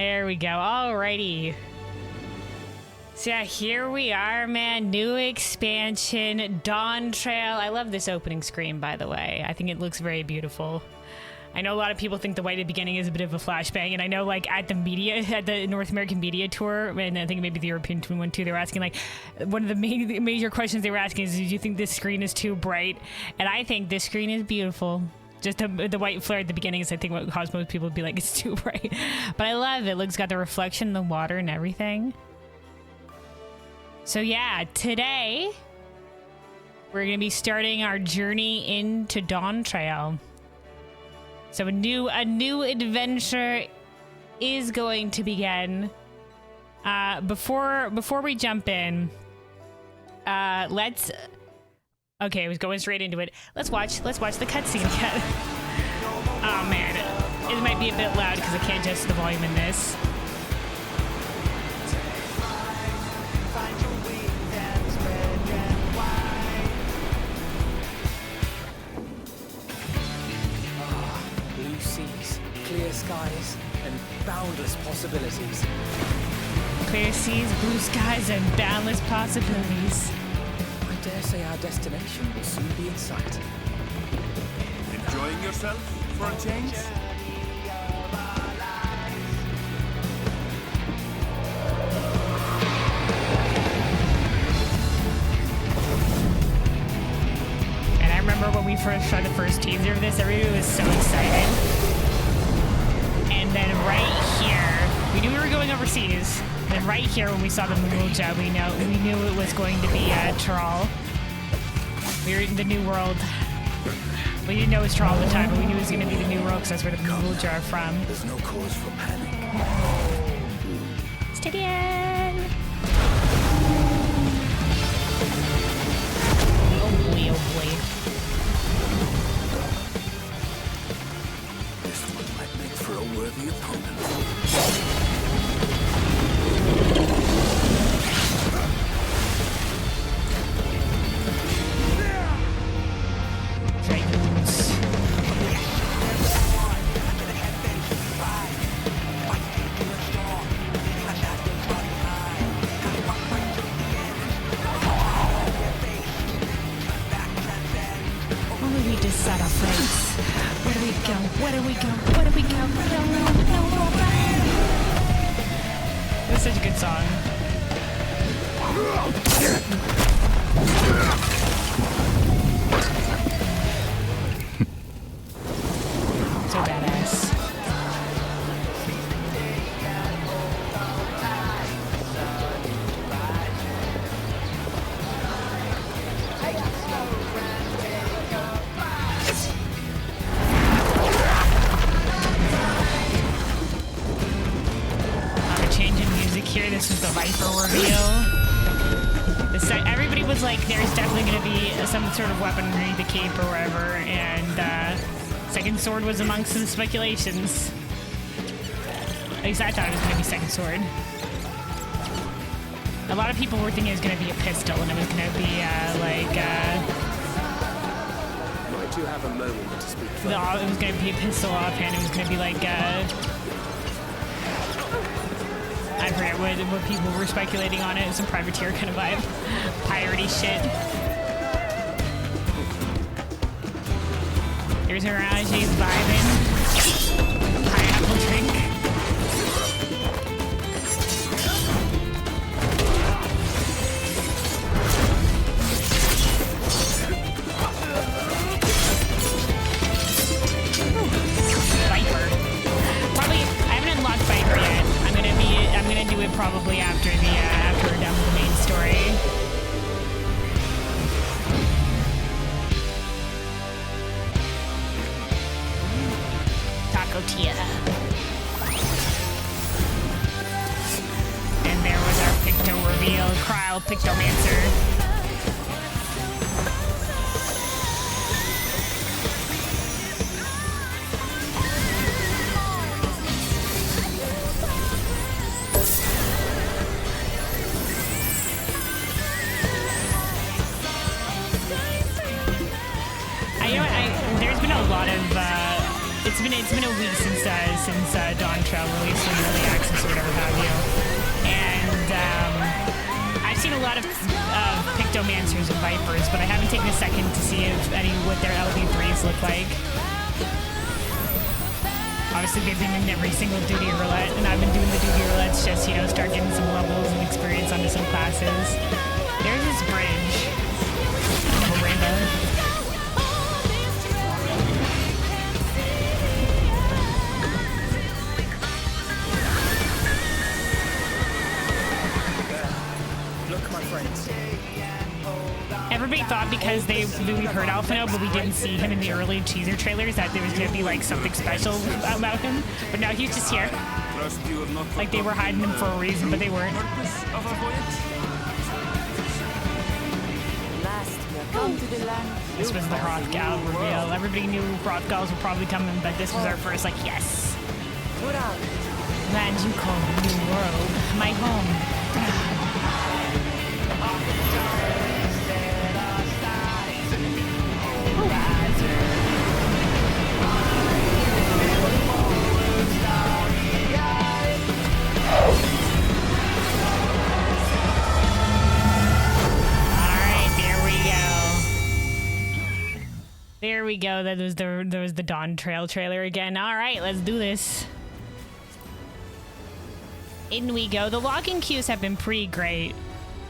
There we go. Alrighty. So yeah, here we are, man. New expansion, Dawntrail. I love this opening screen, by the way. I think it looks very beautiful. I know a lot of people think the way at the beginning is a bit of a flashbang, and I know like at the North American media tour, and I think maybe the European one too, they were asking like, one of the major questions they were asking is, do you think this screen is too bright? And I think this screen is beautiful. Just the white flare at the beginning is I think what caused most people to be like, it's too bright. But I love it. It's got the reflection in the water and everything. So yeah, today we're going to be starting our journey into Dawntrail. So a new adventure is going to begin. Before we jump in, let's. Okay, I was going straight into it. Let's watch the cutscene again. Oh man, it might be a bit loud because I can't adjust the volume in this. Clear skies and boundless possibilities. Clear seas, blue skies, and boundless possibilities. I dare say our destination will soon be in sight. Enjoying yourself for a change? And I remember when we first saw the first teaser of this, everybody was so excited. And then right here, we knew we were going overseas. And right here, when we saw the Moolja, we knew it was going to be Thrall. We were in the New World. We didn't know it was Thrall at the time, but we knew it was going to be the New World because that's where the Moolja are from. There's no cause for panic. Stidian! Oh boy, oh boy. For a worthy opponent. Dragons. Only we just set up place. Where do we go? Where do we go? Where do we go? No. That's such a good song. So badass. Here, this is the Viper reveal. Everybody was like, there's definitely going to be some sort of weaponry, the cape or whatever, and Second Sword was amongst the speculations. At least I thought it was going to be Second Sword. A lot of people were thinking it was going to be a pistol, and it was going to be Might you have a moment to speak for? No, it was going to be a pistol offhand. It was going to be like I forget what people were speculating on it. Some privateer kind of vibe. Piratey shit. There's Mirage's vibing. Pineapple drink. Probably after we're done with the main story. Taco Tia. And there was our Picto reveal, Kryl Pictomancer. it's been a week since Dawntrail released in early access or whatever have you, and I've seen a lot of Pictomancers and Vipers, but I haven't taken a second to see what their LD3s look like. Obviously, they've been in every single duty roulette, and I've been doing the duty roulettes just, you know, start getting some levels and experience onto some classes. There's this bridge. Oh, rainbow. Look, my friends. Everybody thought because we heard Alphino, but we didn't see him in the early teaser trailers that there was going to be like something special about him. But now he's just here. Like they were hiding him for a reason, but they weren't. This was the Hrothgal reveal. Everybody knew Hrothgals were probably coming, but this was our first like, yes. Land you call the new world, my home. There we go. There was the Dawntrail trailer again. All right, let's do this. In we go. The login queues have been pretty great.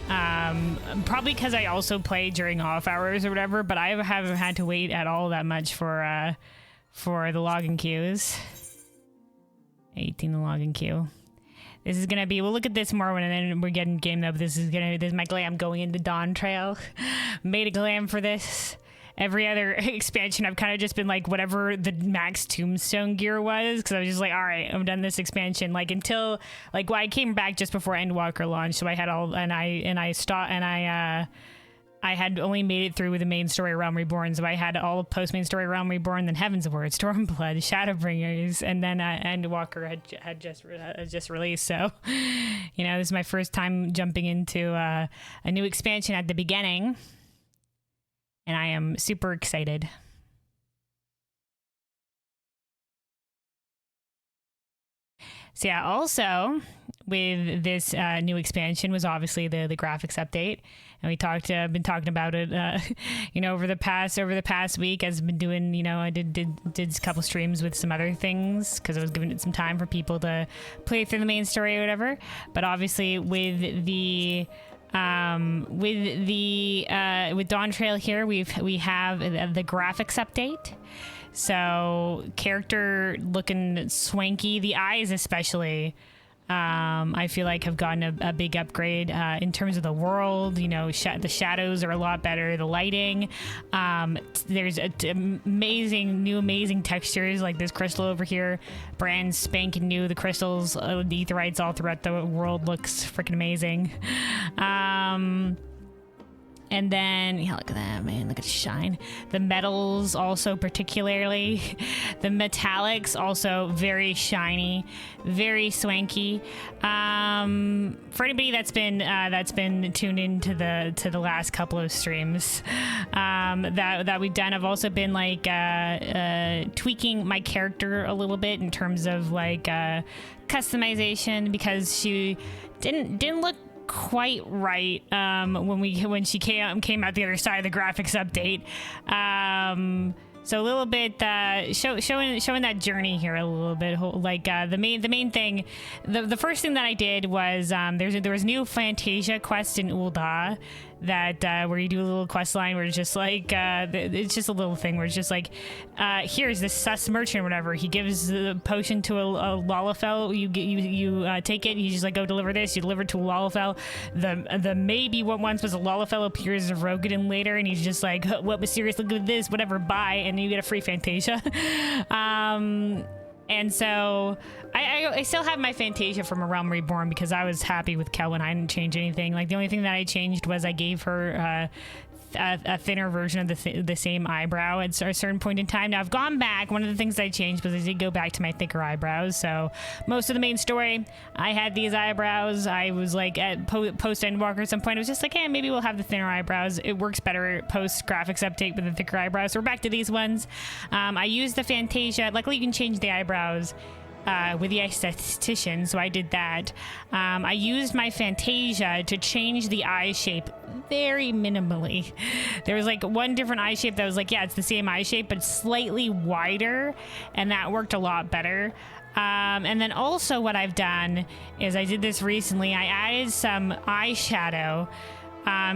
Probably because I also play during off hours or whatever, but I haven't had to wait at all that much for the login queues. 18 the login queue. This is gonna be, we'll look at this more when then we're getting gamed up. This is my glam going into Dawntrail. Made a glam for this. Every other expansion, I've kind of just been like whatever the max tombstone gear was, because I was just like, all right, I'm done this expansion. Like until like I came back just before Endwalker launched, so I had all I had only made it through with the main story Realm Reborn, so I had all of post main story Realm Reborn, then Heaven's Word, Stormblood, Shadowbringers, and then Endwalker had just released. So, you know, this is my first time jumping into a new expansion at the beginning. And I am super excited. So yeah, also with this new expansion was obviously the graphics update, and we been talking about it, you know, over the past week. I've been doing, you know, I did a couple streams with some other things because I was giving it some time for people to play through the main story or whatever. But obviously with Dawntrail here, we have the graphics update. So character looking swanky, the eyes especially, I feel like have gotten a big upgrade in terms of the world. You know, the shadows are a lot better, the lighting, there's amazing textures, like this crystal over here, brand spanking new. The crystals, the aetherites all throughout the world looks freaking amazing. And then, yeah, look at that, man. Look at the shine. The metals also particularly. The metallics also very shiny, very swanky. For anybody that's been tuned into the last couple of streams that we've done, I've also been like tweaking my character a little bit in terms of like customization, because she didn't look quite right when she came out the other side of the graphics update. So a little bit showing that journey here a little bit. Like the main thing, the first thing that I did was there was new Fantasia quest in Ul'dah that where you do a little quest line where it's just like it's just a little thing where it's just like here's this sus merchant or whatever. He gives the potion to a Lalafell. You take it and you just like go deliver this. You deliver it to a Lalafell. The maybe what once was a Lalafell appears as Rogadin later, and he's just like, what mysterious, look at this, whatever, bye, and you get a free Fantasia. And so I still have my Fantasia from A Realm Reborn because I was happy with Kelwyn. I didn't change anything. Like the only thing that I changed was I gave her a thinner version of the same eyebrow at a certain point in time. Now I've gone back. One of the things I changed was I did go back to my thicker eyebrows. So most of the main story, I had these eyebrows. I was like at post Endwalker at some point. It was just like, hey, maybe we'll have the thinner eyebrows. It works better post graphics update with the thicker eyebrows. So we're back to these ones. I used the Fantasia. Luckily, you can change the eyebrows with the esthetician, so I did that. I used my Fantasia to change the eye shape very minimally. There was like one different eye shape that was like, yeah, it's the same eye shape, but slightly wider, and that worked a lot better. And then also what I've done is I did this recently. I added some eyeshadow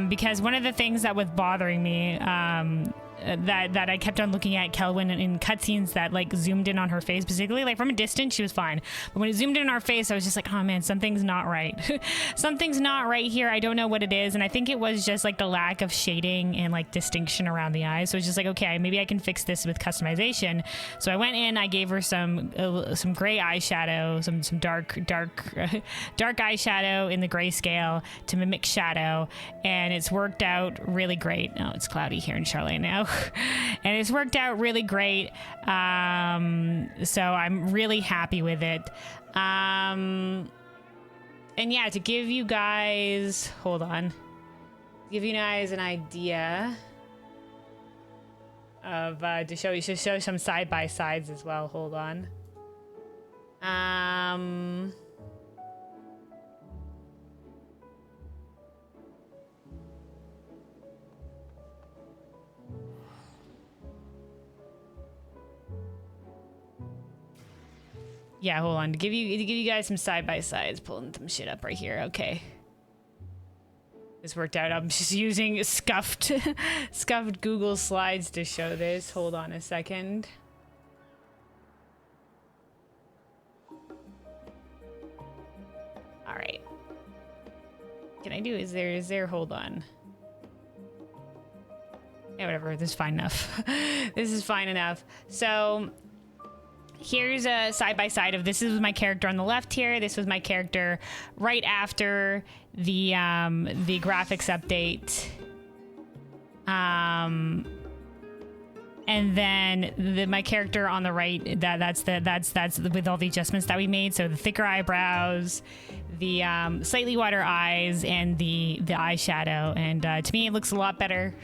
because one of the things that was bothering me that I kept on looking at Kelwyn in cutscenes that like zoomed in on her face, particularly like from a distance she was fine, but when it zoomed in on our face I was just like, oh man, something's not right. Something's not right here. I don't know what it is, and I think it was just like the lack of shading and like distinction around the eyes. So it's just like, okay, maybe I can fix this with customization. So I went in, I gave her some gray eyeshadow, some dark eyeshadow in the grayscale to mimic shadow, and it's worked out really great. Oh, it's cloudy here in Charlotte now. And it's worked out really great. So I'm really happy with it. And yeah, to give you guys, hold on, give you guys an idea of to show some side by sides as well. Hold on. Yeah, hold on. To give you guys some side by sides, pulling some shit up right here. Okay, this worked out. I'm just using scuffed Google Slides to show this. Hold on a second. All right. Can I do? Is there? Hold on. Yeah, whatever. This is fine enough. This is fine enough. So. Here's a side-by-side of this is my character on the left here. This was my character right after the graphics update. And then my character on the right, that's with all the adjustments that we made. So the thicker eyebrows, the slightly wider eyes, and the eyeshadow. And to me, it looks a lot better.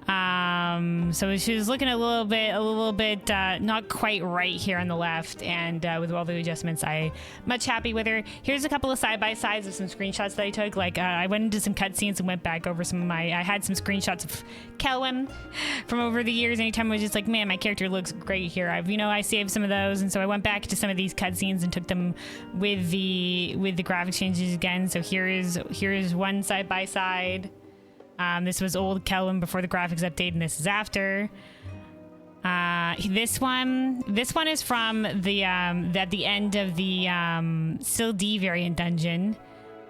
So she was looking a little bit not quite right here on the left, and with all the adjustments, I'm much happy with her. Here's a couple of side-by-sides of some screenshots that I took. Like I went into some cutscenes and went back over I had some screenshots of Kelwyn from over the years. Anytime I was just like, man, my character looks great here. I saved some of those, and so I went back to some of these cutscenes and took them with the graphics changes again. So here is one side-by-side. This was old Kelwyn before the graphics update, and this is after. This one is from the at the end of the Still D variant dungeon.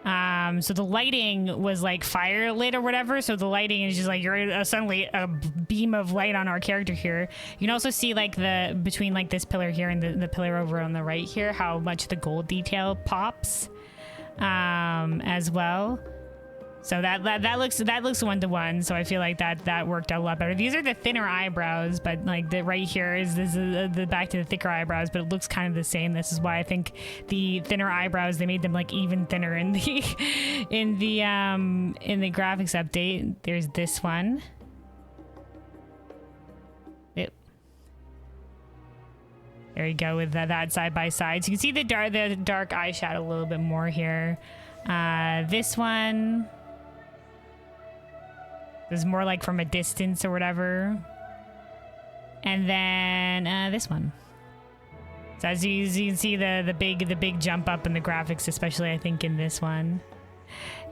So the lighting was like firelit or whatever. So the lighting is just like you're suddenly a beam of light on our character here. You can also see like between like this pillar here and the pillar over on the right here, how much the gold detail pops as well. So that looks one-to-one. So I feel like that worked out a lot better. These are the thinner eyebrows, but like the right here is the back to the thicker eyebrows, but it looks kind of the same. This is why I think the thinner eyebrows, they made them like even thinner in the graphics update. There's this one. Yep. There you go with that side by side. So you can see the dark eyeshadow a little bit more here. This one. This is more like from a distance or whatever. And then this one. So as you can see the big jump up in the graphics, especially I think in this one.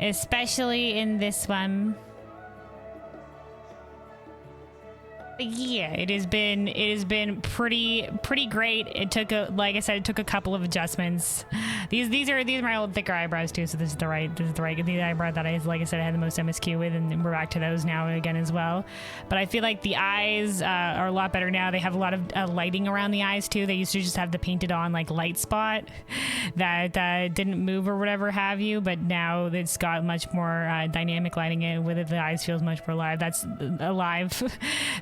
Especially in this one. But yeah, it has been pretty great. It took like I said, it took a couple of adjustments. These are my old thicker eyebrows too, so this is the eyebrow that like I said, I had the most MSQ with, and we're back to those now again as well. But I feel like the eyes are a lot better now. They have a lot of lighting around the eyes too. They used to just have the painted on like light spot that didn't move or whatever have you, but now it's got much more dynamic lighting in with it. The eyes feels much more alive. That's alive.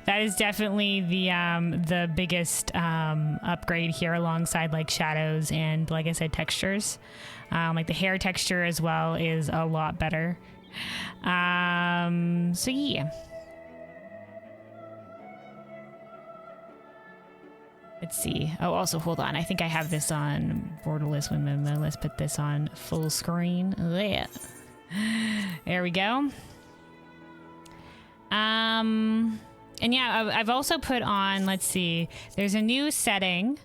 That is definitely the biggest upgrade here, alongside like shadows and, like I said, textures. Like the hair texture as well is a lot better. So yeah. Let's see. Oh, also, hold on. I think I have this on borderless women. Let's put this on full screen. There we go. And yeah, I've also put on, let's see, there's a new setting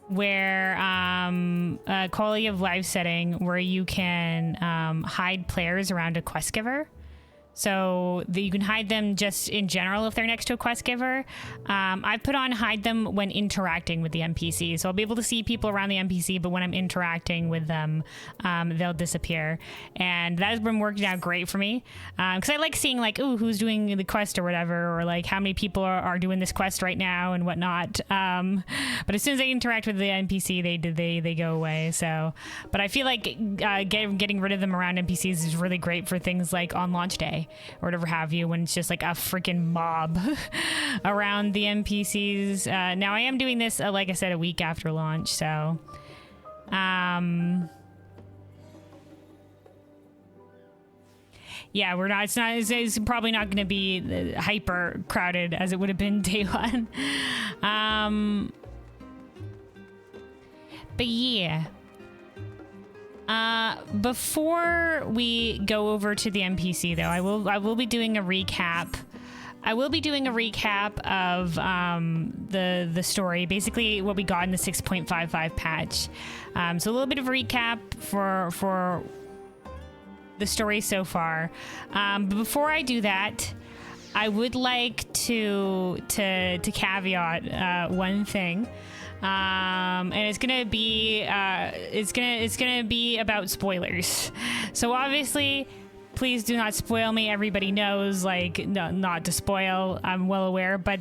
where a quality of life setting where you can hide players around a quest giver. So you can hide them just in general if they're next to a quest giver. I've put on hide them when interacting with the NPC. So I'll be able to see people around the NPC, but when I'm interacting with them, they'll disappear. And that has been working out great for me. Because I like seeing like, ooh, who's doing the quest or whatever, or like how many people are doing this quest right now and whatnot. But as soon as I interact with the NPC, they go away. So, but I feel like getting rid of them around NPCs is really great for things like on launch day or whatever have you, when it's just like a freaking mob around the NPCs. Now I am doing this, like I said, a week after launch, so yeah, we're not. It's probably not going to be hyper crowded as it would have been day one. But yeah. Before we go over to the NPC, though, I will be doing a recap. I will be doing a recap of the story, basically what we got in the 6.55 patch. So a little bit of a recap for the story so far. But before I do that, I would like to caveat one thing. And it's gonna be about spoilers. So obviously, please do not spoil me. Everybody knows, like, not to spoil. I'm well aware, but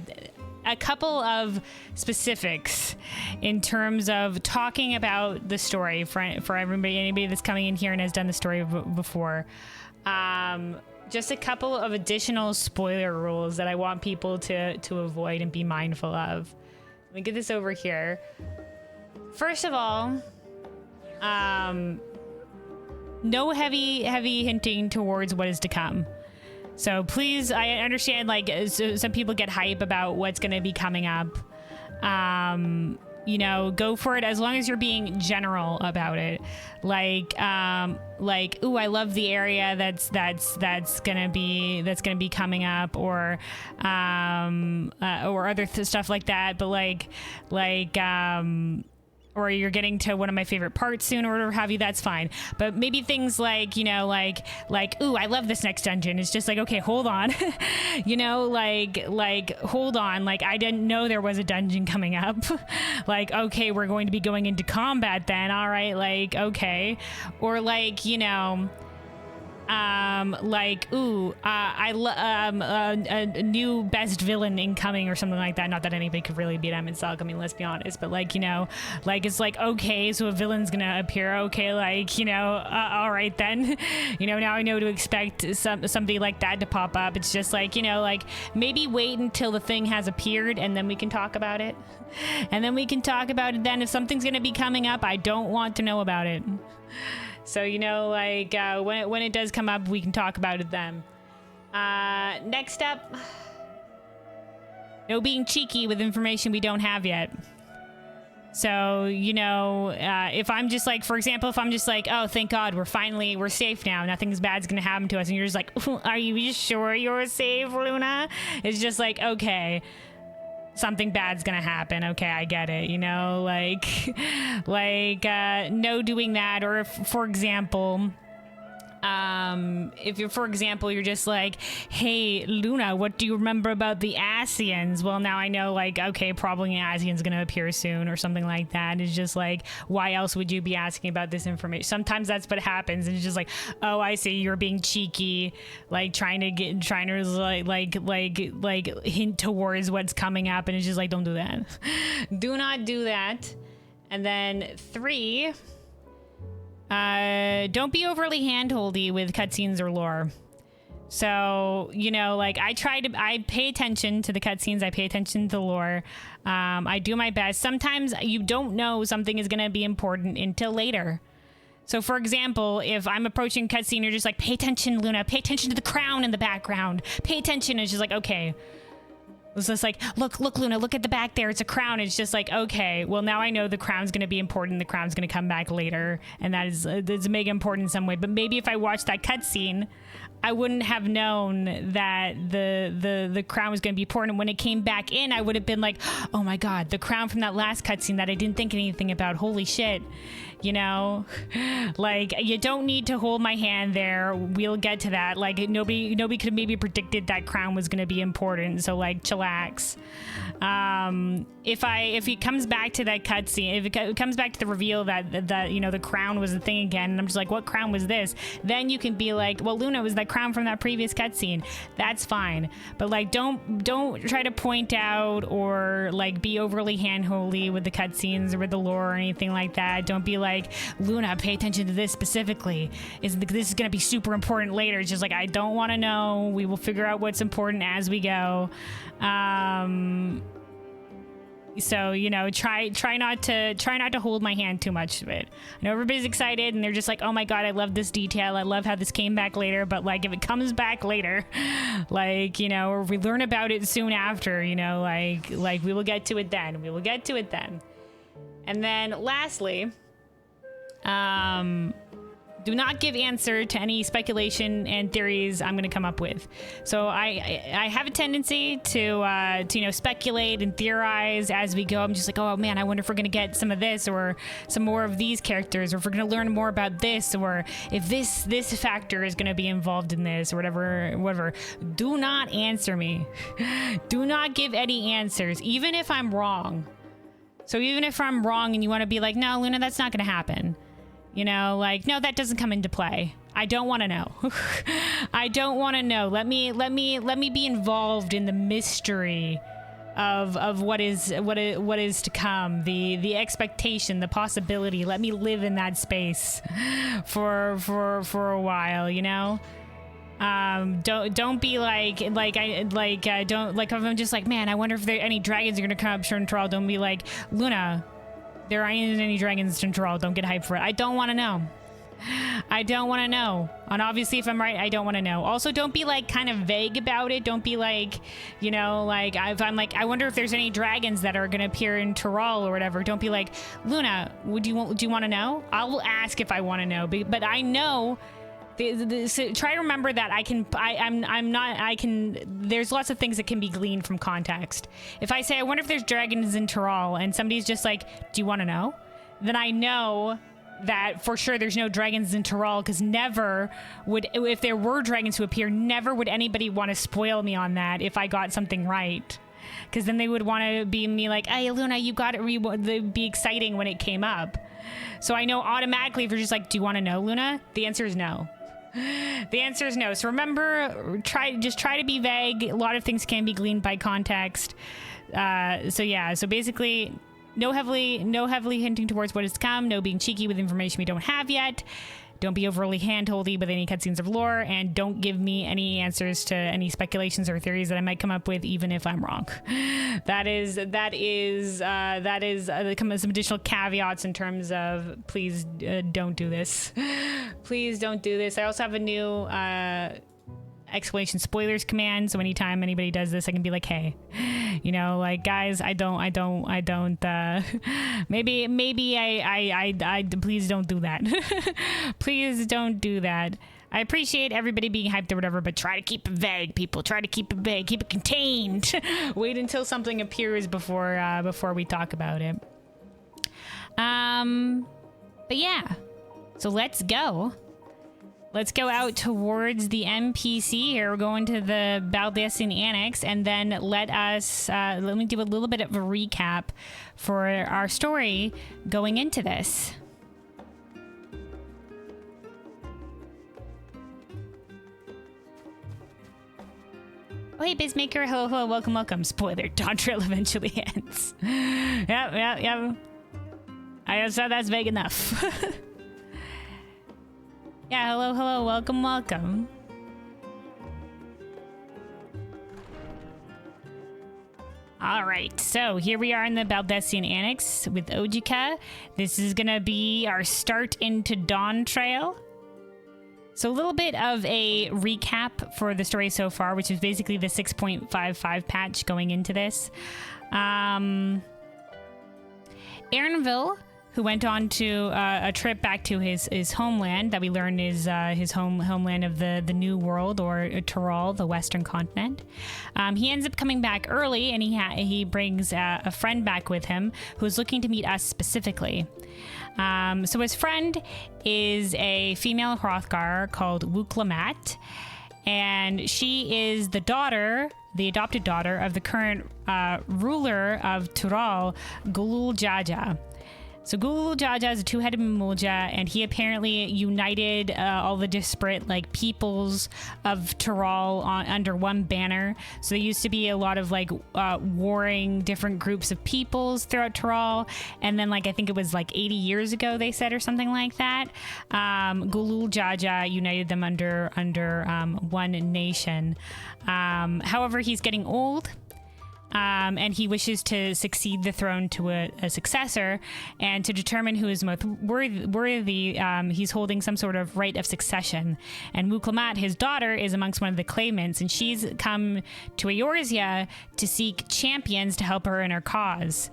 a couple of specifics in terms of talking about the story for anybody that's coming in here and has done the story before. Just a couple of additional spoiler rules that I want people to avoid and be mindful of. Let me get this over here. First of all, no heavy hinting towards what is to come. So please, I understand, like, some people get hype about what's going to be coming up. You know, go for it as long as you're being general about it. Like, ooh, I love the area that's gonna be coming up, or other stuff like that. But or you're getting to one of my favorite parts soon, or whatever have you, that's fine. But maybe things like, you know, like, ooh, I love this next dungeon. It's just like, okay, hold on. You know, like, hold on. Like, I didn't know there was a dungeon coming up. Like, okay, we're going to be going into combat then. All right. Like, okay. Or like, you know, like, ooh, a new best villain incoming or something like that. Not that anybody could really beat Emmett Salk, I mean, let's be honest, but like, you know, like, it's like, okay, so a villain's gonna appear, okay, like, you know, all right then. You know, now I know to expect somebody like that to pop up. It's just like, you know, like, maybe wait until the thing has appeared and then we can talk about it. And then we can talk about it then. If something's gonna be coming up, I don't want to know about it. So, you know, like, when it does come up, we can talk about it then. Next up, no being cheeky with information we don't have yet. So, you know, if I'm just like, for example, if I'm just like, oh, thank God, we're safe now, nothing's bad's gonna happen to us, and you're just like, are you sure you're safe, Luna? It's just like, okay, something bad's gonna happen. Okay, I get it. You know, like, no doing that. Or if, for example, If you're, for example, you're just like, hey, Luna, what do you remember about the Asians? Well, now I know, like, okay, probably an Asian's gonna appear soon or something like that. It's just like, why else would you be asking about this information? Sometimes that's what happens, and it's just like, oh, I see, you're being cheeky, like trying to like hint towards what's coming up, and it's just like, don't do that. Do not do that. And then 3. Don't be overly handholdy with cutscenes or lore. So, you know, like I pay attention to the cutscenes, I pay attention to the lore. I do my best. Sometimes you don't know something is going to be important until later. So, for example, if I'm approaching a cutscene, you're just like, pay attention, Luna, pay attention to the crown in the background. Pay attention. And it's just like, okay. It's just like, look, Luna, look at the back there. It's a crown. It's just like, okay, well, now I know the crown's going to be important. The crown's going to come back later. And that is it's mega important in some way. But maybe if I watched that cutscene, I wouldn't have known that the crown was going to be important. And when it came back in, I would have been like, oh my God, the crown from that last cutscene that I didn't think anything about. Holy shit. You know, like, you don't need to hold my hand there. We'll get to that. Like, nobody could have maybe predicted that crown was going to be important. So, like, chillax. If he comes back to that cutscene, if it comes back to the reveal that you know, the crown was the thing again, and I'm just like, what crown was this? Then you can be like, well, Luna, was that crown from that previous cutscene? That's fine. But like, don't try to point out or like be overly handholdy with the cutscenes or with the lore or anything like that. Don't be like, Luna, pay attention to this specifically. This is going to be super important later. It's just like, I don't want to know. We will figure out what's important as we go. So, you know, try not to hold my hand too much of it. I know everybody's excited and they're just like, oh my God, I love this detail. I love how this came back later. But like, if it comes back later, like, you know, or if we learn about it soon after, you know, like we will get to it then. We will get to it then. And then lastly, do not give answer to any speculation and theories I'm going to come up with. So I have a tendency to you know, speculate and theorize as we go. I'm just like, oh man, I wonder if we're going to get some of this or some more of these characters, or if we're going to learn more about this, or if this factor is going to be involved in this or whatever. Do not answer me. Do not give any answers, even if I'm wrong. So even if I'm wrong and you want to be like, no, Luna, that's not going to happen. You know, like, no, that doesn't come into play. I don't want to know. I don't want to know. Let me be involved in the mystery of what is to come, the expectation, the possibility. Let me live in that space for a while, you know? Don't be like don't, like, if I'm just like, man, I wonder if there any dragons are gonna come up Shintrall. Don't be like, Luna, there aren't any dragons in Shintrall. Don't get hyped for it. I don't want to know. I don't want to know. And obviously, if I'm right, I don't want to know. Also, don't be like kind of vague about it. Don't be like, you know, like if I'm like, I wonder if there's any dragons that are going to appear in Tyrol or whatever. Don't be like, Luna, do you want to know? I will ask if I want to know, but I know. So try to remember that there's lots of things that can be gleaned from context. If I say, I wonder if there's dragons in Tyrol, and somebody's just like, do you want to know? Then I know that for sure there's no dragons in Tyrol, because never would, if there were dragons who appear, never would anybody want to spoil me on that if I got something right. Because then they would want to be me like, hey, Luna, you got it. It'd be exciting when it came up. So I know automatically if you're just like, do you want to know, Luna? The answer is no. The answer is no. So remember, try to be vague. A lot of things can be gleaned by context. So yeah. So basically, no heavily hinting towards what is to come. No being cheeky with information we don't have yet. Don't be overly handholdy with any cutscenes of lore, and don't give me any answers to any speculations or theories that I might come up with, even if I'm wrong. That is some additional caveats in terms of please don't do this. Please don't do this. I also have a new explanation spoilers command, so anytime anybody does this, I can be like, hey, you know, like, guys, I don't maybe I please don't do that. Please don't do that. I appreciate everybody being hyped or whatever, but try to keep it vague, people. Try to keep it vague, keep it contained. Wait until something appears before we talk about it. But yeah, so let's go let's go out towards the NPC here. We're going to the Baldesion Annex, and then let me do a little bit of a recap for our story going into this. Oh, hey, Bizmaker. Hello, hello, welcome, welcome. Spoiler, Dawntrail eventually ends. Yep. I said that's vague enough. Yeah, hello, hello, welcome, welcome. All right, so here we are in the Baldesion Annex with Ojika. This is gonna be our start into Dawntrail. So a little bit of a recap for the story so far, which is basically the 6.55 patch going into this. Aaronville, who went on to a trip back to his homeland that we learn is his homeland of the New World, or Tyrol, the Western continent. He ends up coming back early, and he brings a friend back with him who's looking to meet us specifically. So his friend is a female Hrothgar called Wuklamat, and she is the adopted daughter of the current ruler of Tyrol, Gulul Jaja. So Gulul Jaja is a two-headed Mulja, and he apparently united all the disparate peoples of Tyrol under one banner. So there used to be a lot of warring different groups of peoples throughout Tyrol, and then I think it was 80 years ago they said, or something like that. Gulul Jaja united them under one nation. However, he's getting old. And he wishes to succeed the throne to a successor, and to determine who is most worthy, he's holding some sort of right of succession. And Wuklamat, his daughter, is amongst one of the claimants, and she's come to Eorzea to seek champions to help her in her cause.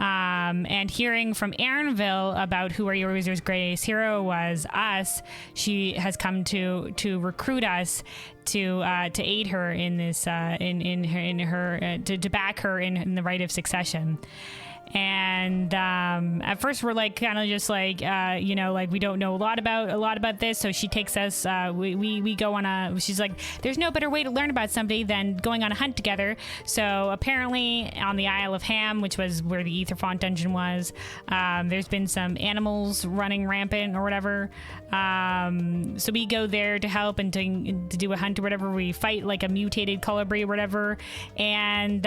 And hearing from Aaronville about who Eorzea's greatest hero was, us, she has come to recruit us to aid her in this to back her in the right of succession. And at first we're kind of just we don't know a lot about this, so she takes us, we go on she's like, there's no better way to learn about somebody than going on a hunt together. So apparently on the Isle of Ham, which was where the Aetherfont dungeon was, there's been some animals running rampant or whatever, so we go there to help and to do a hunt or whatever. We fight a mutated Colibri or whatever, and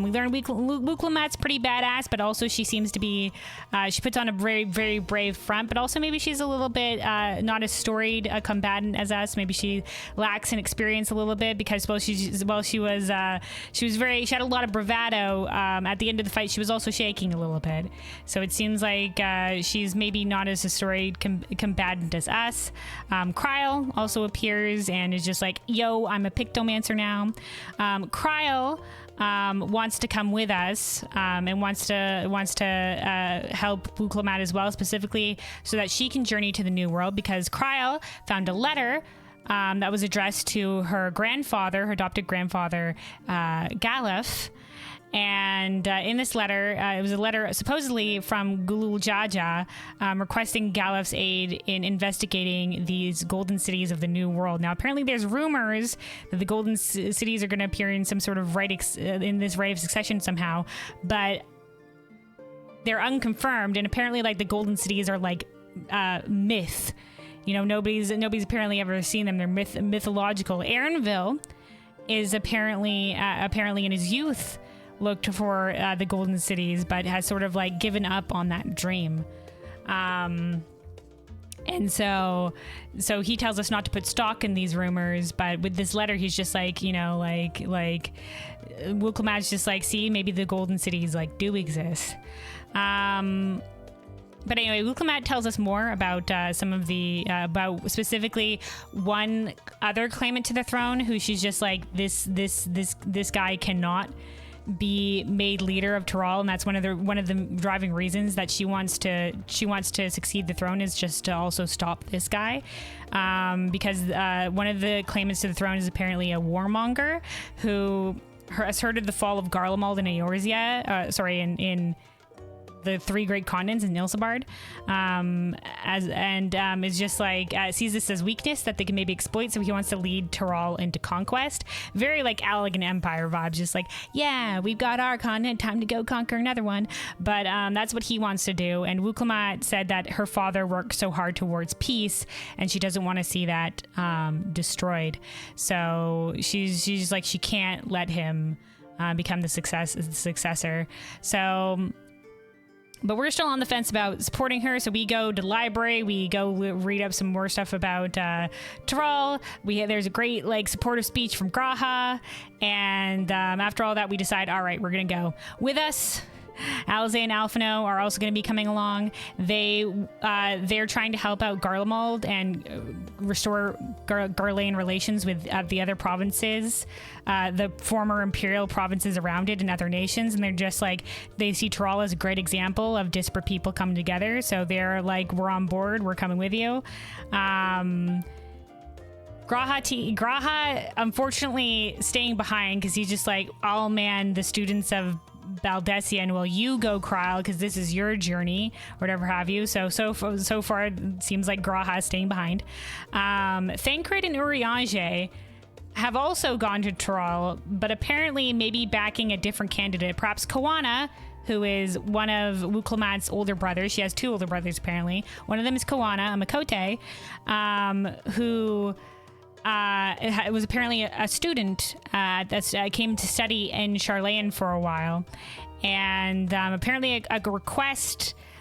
we learn Wuklamat's pretty badass, but also she seems to be, she puts on a very, very brave front, but also maybe she's a little bit not as storied a combatant as us. Maybe she lacks in experience a little bit, because she had a lot of bravado. At the end of the fight, she was also shaking a little bit. So it seems like she's maybe not as a storied combatant as us. Kryl also appears and is just like, yo, I'm a Pictomancer now. Kryl wants to come with us, and wants to help Wuklamat as well, specifically so that she can journey to the New World, because Kryl found a letter that was addressed to her grandfather, her adopted grandfather, Galuf. And in this letter, it was a letter supposedly from Gulul Jaja, requesting Galuf's aid in investigating these golden cities of the New World. Now, apparently there's rumors that the golden cities are going to appear in some sort of in this right of succession somehow, but they're unconfirmed. And apparently the golden cities are myth. Nobody's apparently ever seen them. They're mythological. Aaronville is apparently in his youth looked for the golden cities, but has sort of given up on that dream. And so he tells us not to put stock in these rumors, but with this letter, he's just Wuklamat's just see, maybe the golden cities do exist. But anyway, Wuklamat tells us more about some of the about specifically one other claimant to the throne, who she's just this guy cannot be made leader of Tyrol, and that's one of the driving reasons that she wants to succeed the throne, is just to also stop this guy, because one of the claimants to the throne is apparently a warmonger who has heard of the fall of Garlemald in Eorzea, the three great continents in Nilsabard, is just like sees this as weakness that they can maybe exploit, so he wants to lead Tyrol into conquest. Very like Elegant Empire vibes, just like, yeah, we've got our continent, time to go conquer another one. But that's what he wants to do, and Wuklamot said that her father worked so hard towards peace, and she doesn't want to see that destroyed. So she's like, she can't let him become the successor. So, but we're still on the fence about supporting her, so we go to the library, we go read up some more stuff about Tyrol. There's a great like supportive speech from Graha, and after all that we decide, all right, we're gonna go. With us, Alize and Alphino are also going to be coming along. They're trying to help out Garlemald and restore Garlean relations with the other provinces, the former imperial provinces around it and other nations. And they're just like, they see Tyrol as a great example of disparate people coming together. So they're like, we're on board, we're coming with you. Graha, unfortunately, staying behind because he's just like, oh man, the students of Baldessian, well, you go, Kryle, because this is your journey, whatever have you. So far, it seems like Graha is staying behind. Thancred and Urianger have also gone to Tyrol, but apparently maybe backing a different candidate. Perhaps Kawana, who is one of Wuklamot's older brothers. She has two older brothers, apparently. One of them is Kawana, a Makote, who... it was apparently a student that came to study in Charlayan for a while, and apparently a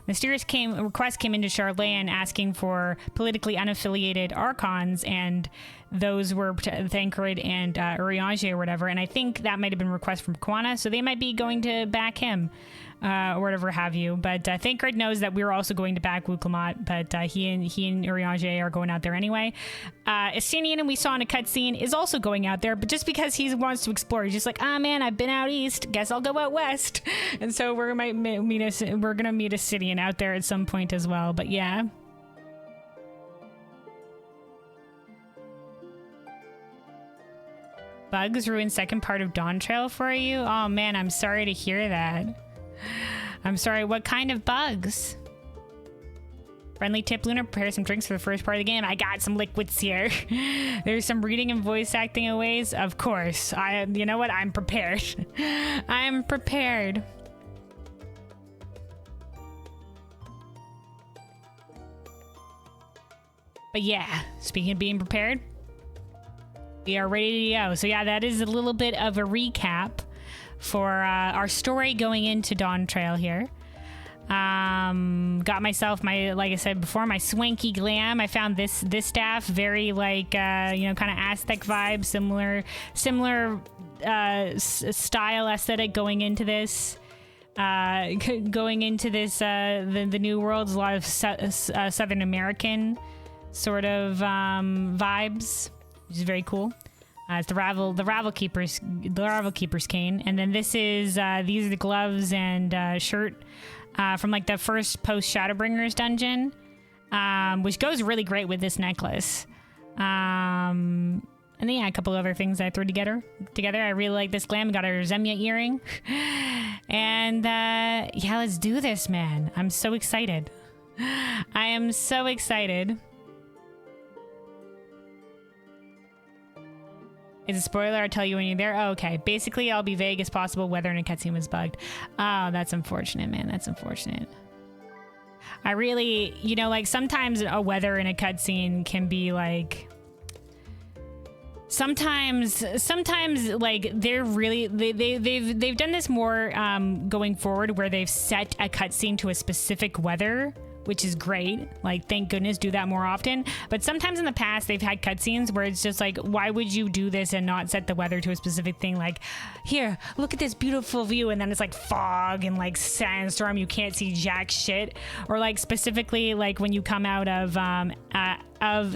mysterious request came into Charlayan asking for politically unaffiliated archons, and those were Thancred and Urianger or whatever, and I think that might have been a request from Kawana, so they might be going to back him. Or whatever have you, but Thancred knows that we're also going to back Wuklamot, but he and Urianger are going out there anyway. Estinian, and we saw in a cutscene, is also going out there, but just because he wants to explore, he's just like, man, I've been out east, guess I'll go out west. And so we're gonna meet Estinian out there at some point as well. But yeah. Bugs ruined second part of Dawntrail for you? Oh man, I'm sorry to hear that. I'm sorry, what kind of bugs? Friendly tip, Luna, prepare some drinks for the first part of the game. I got some liquids here. There's some reading and voice acting ways. Of course. You know what? I'm prepared. I'm prepared. But yeah, speaking of being prepared, we are ready to go. So yeah, that is a little bit of a recap for our story going into Dawntrail here. Got myself like I said before, my swanky glam. I found this staff very like kind of Aztec vibe, similar style aesthetic going into this. The new world's a lot of Southern American sort of vibes, which is very cool. It's the Ravel Keeper's cane, and then this is these are the gloves and shirt from like the first post Shadowbringers dungeon, which goes really great with this necklace. And then yeah, a couple other things I threw together. I really like this glam. Got a Zemia earring, and yeah, let's do this, man. I'm so excited. I am so excited. It's a spoiler, I'll tell you when you're there. Oh, okay. Basically, I'll be vague as possible whether in a cutscene was bugged. Oh, that's unfortunate, man. That's unfortunate. I really, like sometimes a weather in a cutscene can be like... Sometimes like they're really they've done this more going forward where they've set a cutscene to a specific weather, which is great. Like, thank goodness, do that more often. But sometimes in the past, they've had cutscenes where it's just like, why would you do this and not set the weather to a specific thing? Like, here, look at this beautiful view, and then it's like fog and like sandstorm. You can't see jack shit. Or like specifically, like when you come out of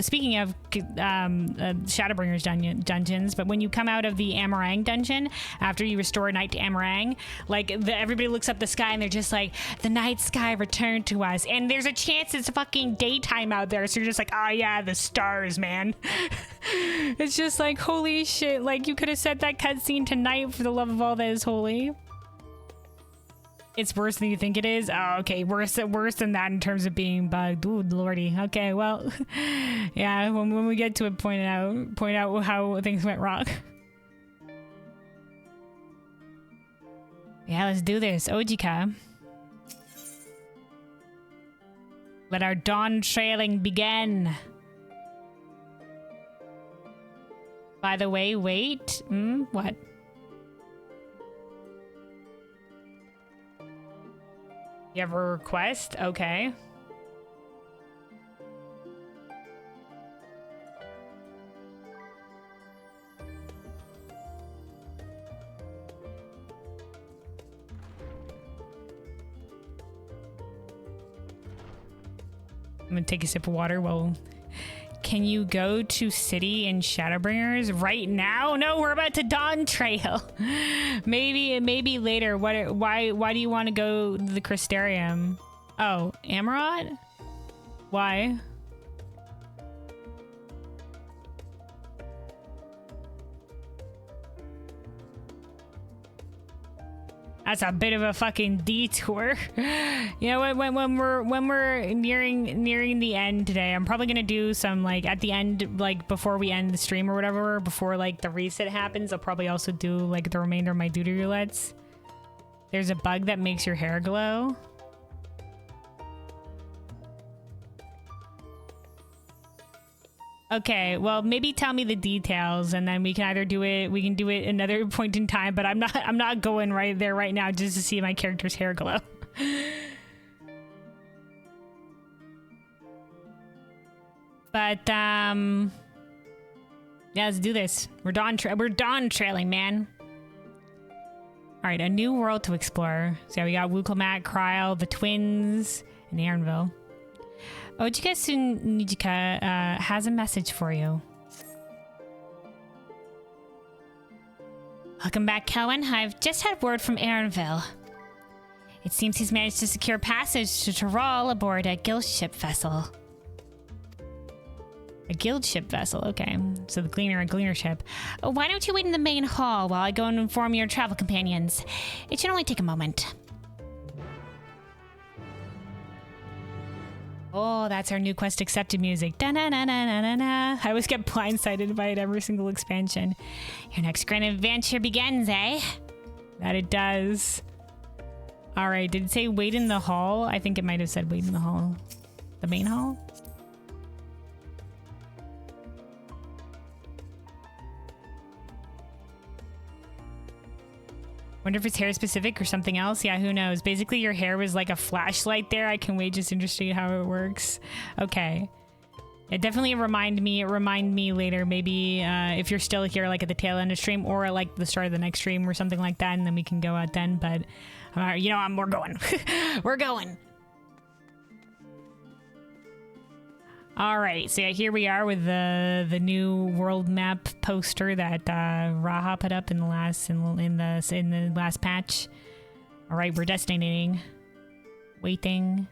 speaking of Shadowbringers dungeons, but when you come out of the Amarang dungeon after you restore night to Amarang, like everybody looks up the sky and they're just like, the night sky returned to us, and there's a chance it's fucking daytime out there, so you're just like, oh yeah, the stars, man. It's just like, holy shit, like you could have set that cutscene to night for the love of all that is holy. It's worse than you think it is? Oh, okay. Worse than that in terms of being bugged. Ooh, lordy. Okay, well, yeah, when we get to it, point out how things went wrong. Yeah, let's do this. Ojika. Let our dawn trailing begin. By the way, wait. What? You have a request? Okay. I'm gonna take a sip of water. Well, can you go to city in Shadowbringers right now? No, we're about to Dawntrail. maybe later. Why do you want to go to the Crystarium? Oh, Amarot? Why? That's a bit of a fucking detour. You know, when we're nearing the end today, I'm probably gonna do some, like, at the end, like before we end the stream or whatever, before like the reset happens, I'll probably also do like the remainder of my duty roulettes. There's a bug that makes your hair glow. Okay, well, maybe tell me the details, and then we can either do it. We can do it another point in time, but I'm not going right there right now just to see my character's hair glow. But yeah, let's do this. We're dawn trailing, man. All right, a new world to explore. So we got Wukelmat, Kryl, the twins, and Aaronville. Ojika Sunijika has a message for you. Welcome back, Cohen. I've just had word from Aaronville. It seems he's managed to secure passage to Tyrol aboard a guild ship vessel. A guild ship vessel, okay. So the gleaner ship. Why don't you wait in the main hall while I go and inform your travel companions? It should only take a moment. Oh, that's our new quest accepted music. Da-na-na-na-na-na-na. I always get blindsided by it every single expansion. Your next grand adventure begins, eh? That it does. All right, did it say wait in the hall? I think it might have said wait in the hall. The main hall? Wonder if it's hair specific or something else. Yeah, who knows? Basically, your hair was like a flashlight there. I can wait, just interested in how it works. Okay. It definitely remind me later. Maybe if you're still here, like at the tail end of stream, or like the start of the next stream or something like that, and then we can go out then. But you know, we're going. We're going. All right, so yeah, here we are with the new world map poster that Raha put up in the last patch. All right, we're destinating. Waiting.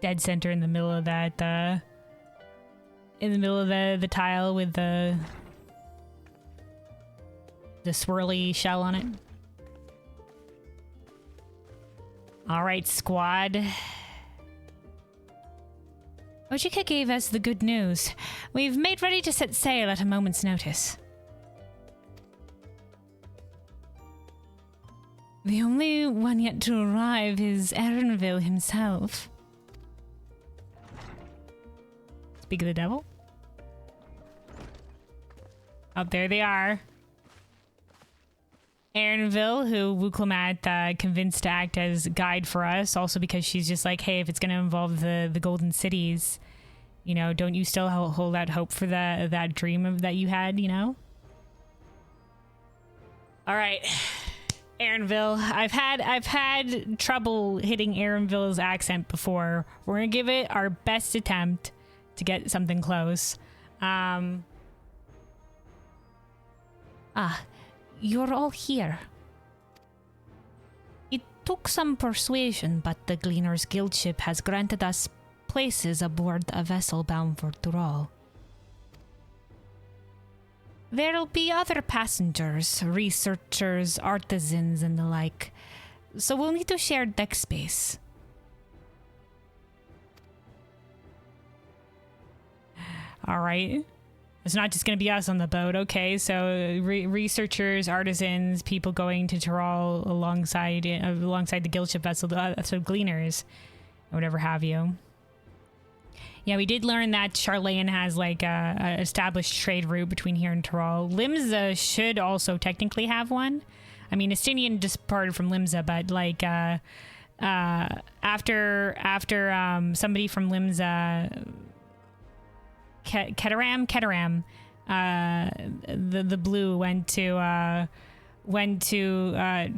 Dead center in the middle of that. In the middle of the tile with the swirly shell on it. All right, squad. Ojika gave us the good news. We've made ready to set sail at a moment's notice. The only one yet to arrive is Aaronville himself. Speak of the devil. Oh, there they are. Aaronville, who Wukelmat convinced to act as guide for us, also because she's just like, hey, if it's going to involve the Golden Cities, you know, don't you still hold out hope for that dream that you had, you know? All right, Aaronville. I've had trouble hitting Aaronville's accent before. We're gonna give it our best attempt to get something close. You're all here. took some persuasion, but the Gleaner's Guild ship has granted us places aboard a vessel bound for Dural. There'll be other passengers, researchers, artisans, and the like, so we'll need to share deck space. Alright. It's not just going to be us on the boat, okay? So researchers, artisans, people going to Dural alongside the guild ship vessel, so gleaners, whatever have you. Yeah, we did learn that Charlene has like a established trade route between here and Dural. Limsa should also technically have one. I mean, Estinian just parted from Limsa, but like after somebody from Limsa, Keteram, the blue went to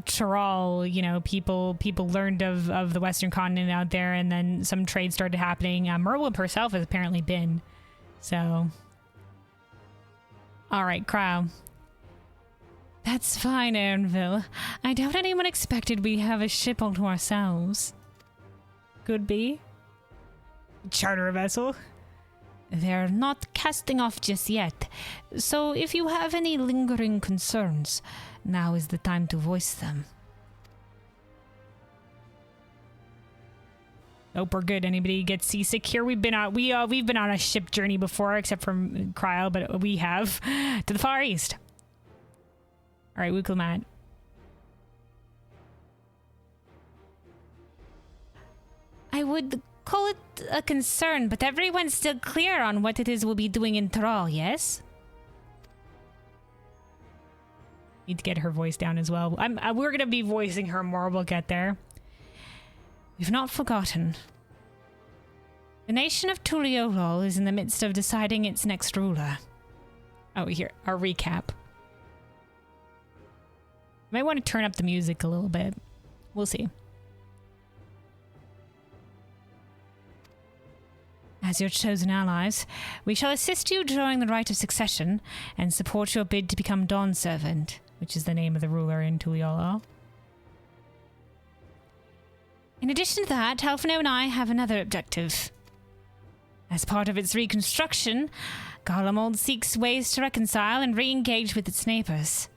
Dural. You know, people learned of the Western continent out there, and then some trade started happening. Merwin herself has apparently been. So, all right, Crow. That's fine, Aaronville. I doubt anyone expected we have a ship all to ourselves. Could be. Charter a vessel. They're not casting off just yet, so if you have any lingering concerns, now is the time to voice them. Oh, we're good. Anybody get seasick here? We've been on a ship journey before, except for Cryo, but we have to the Far East. All right, Wukulmat. I would call it a concern, but everyone's still clear on what it is we'll be doing in Dural, yes? Need to get her voice down as well. We're gonna be voicing her more. We'll get there. We've not forgotten. The nation of Tuliolol is in the midst of deciding its next ruler. Oh, here, our recap. Might want to turn up the music a little bit. We'll see. As your chosen allies, we shall assist you during the rite of succession and support your bid to become Dawn Servant, which is the name of the ruler in Tuliolol. In addition to that, Halfino and I have another objective. As part of its reconstruction, Garlemald seeks ways to reconcile and re-engage with its neighbors.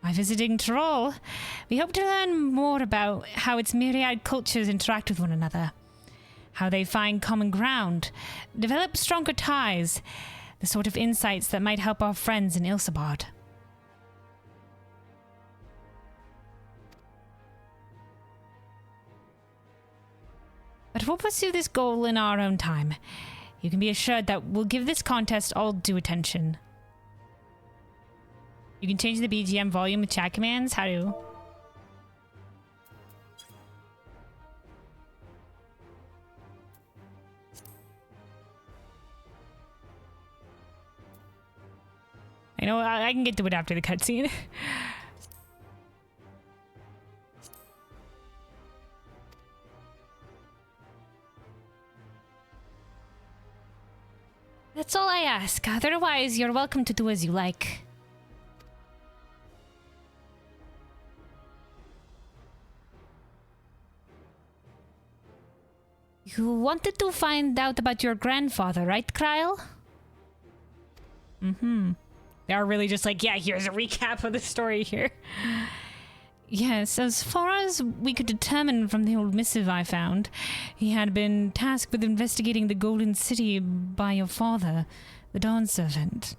By visiting Dural, we hope to learn more about how its myriad cultures interact with one another, how they find common ground, develop stronger ties, the sort of insights that might help our friends in Ilsabard. But we'll pursue this goal in our own time. You can be assured that we'll give this contest all due attention. You can change the BGM volume with chat commands. How do? I know I can get to it after the cutscene. That's all I ask. Otherwise, you're welcome to do as you like. You wanted to find out about your grandfather, right, Kryle? Mm-hmm. They are really just like, yeah, here's a recap of the story here. Yes, as far as we could determine from the old missive I found, he had been tasked with investigating the Golden City by your father, the Dawn Servant.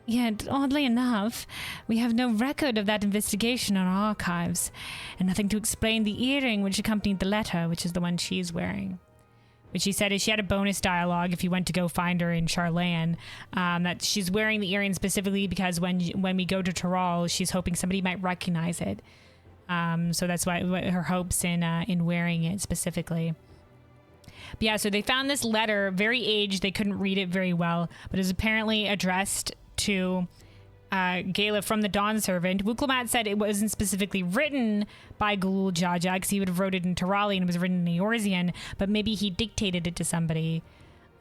Yet, oddly enough, we have no record of that investigation in our archives, and nothing to explain the earring which accompanied the letter, which is the one she's wearing. Which she said is she had a bonus dialogue if you went to go find her in Charlan, that she's wearing the earring specifically because when we go to Dural, she's hoping somebody might recognize it. So that's why her hopes in wearing it specifically. But yeah, so they found this letter, very aged. They couldn't read it very well, but it was apparently addressed to Gala from the Dawn Servant. Wukulmat said it wasn't specifically written by Galul Jaja because he would have wrote it in Terali and it was written in Eorzean, but maybe he dictated it to somebody.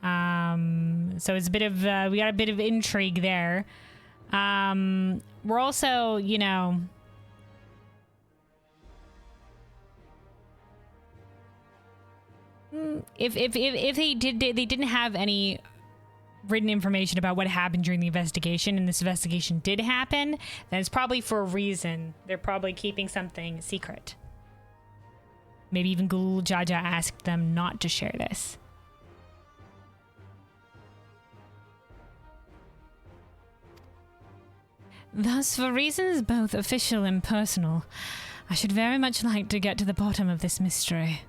So it's a bit of we got a bit of intrigue there. We're also, you know, If they didn't have any written information about what happened during the investigation, and this investigation did happen, then it's probably for a reason. They're probably keeping something secret. Maybe even Gul Jaja asked them not to share this. Thus, for reasons both official and personal, I should very much like to get to the bottom of this mystery.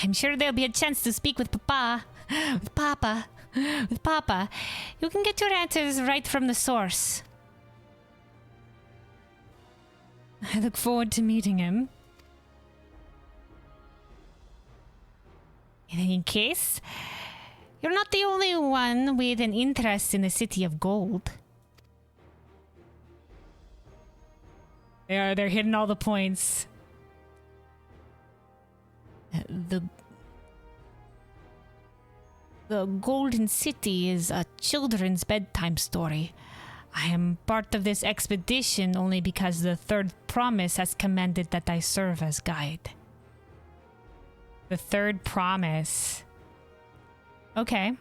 I'm sure there'll be a chance to speak with Papa. With Papa. With Papa. You can get your answers right from the source. I look forward to meeting him. In any case, you're not the only one with an interest in the City of Gold. They're hitting all the points. The Golden City is a children's bedtime story. I am part of this expedition only because the Third Promise has commanded that I serve as guide. The Third Promise. Okay.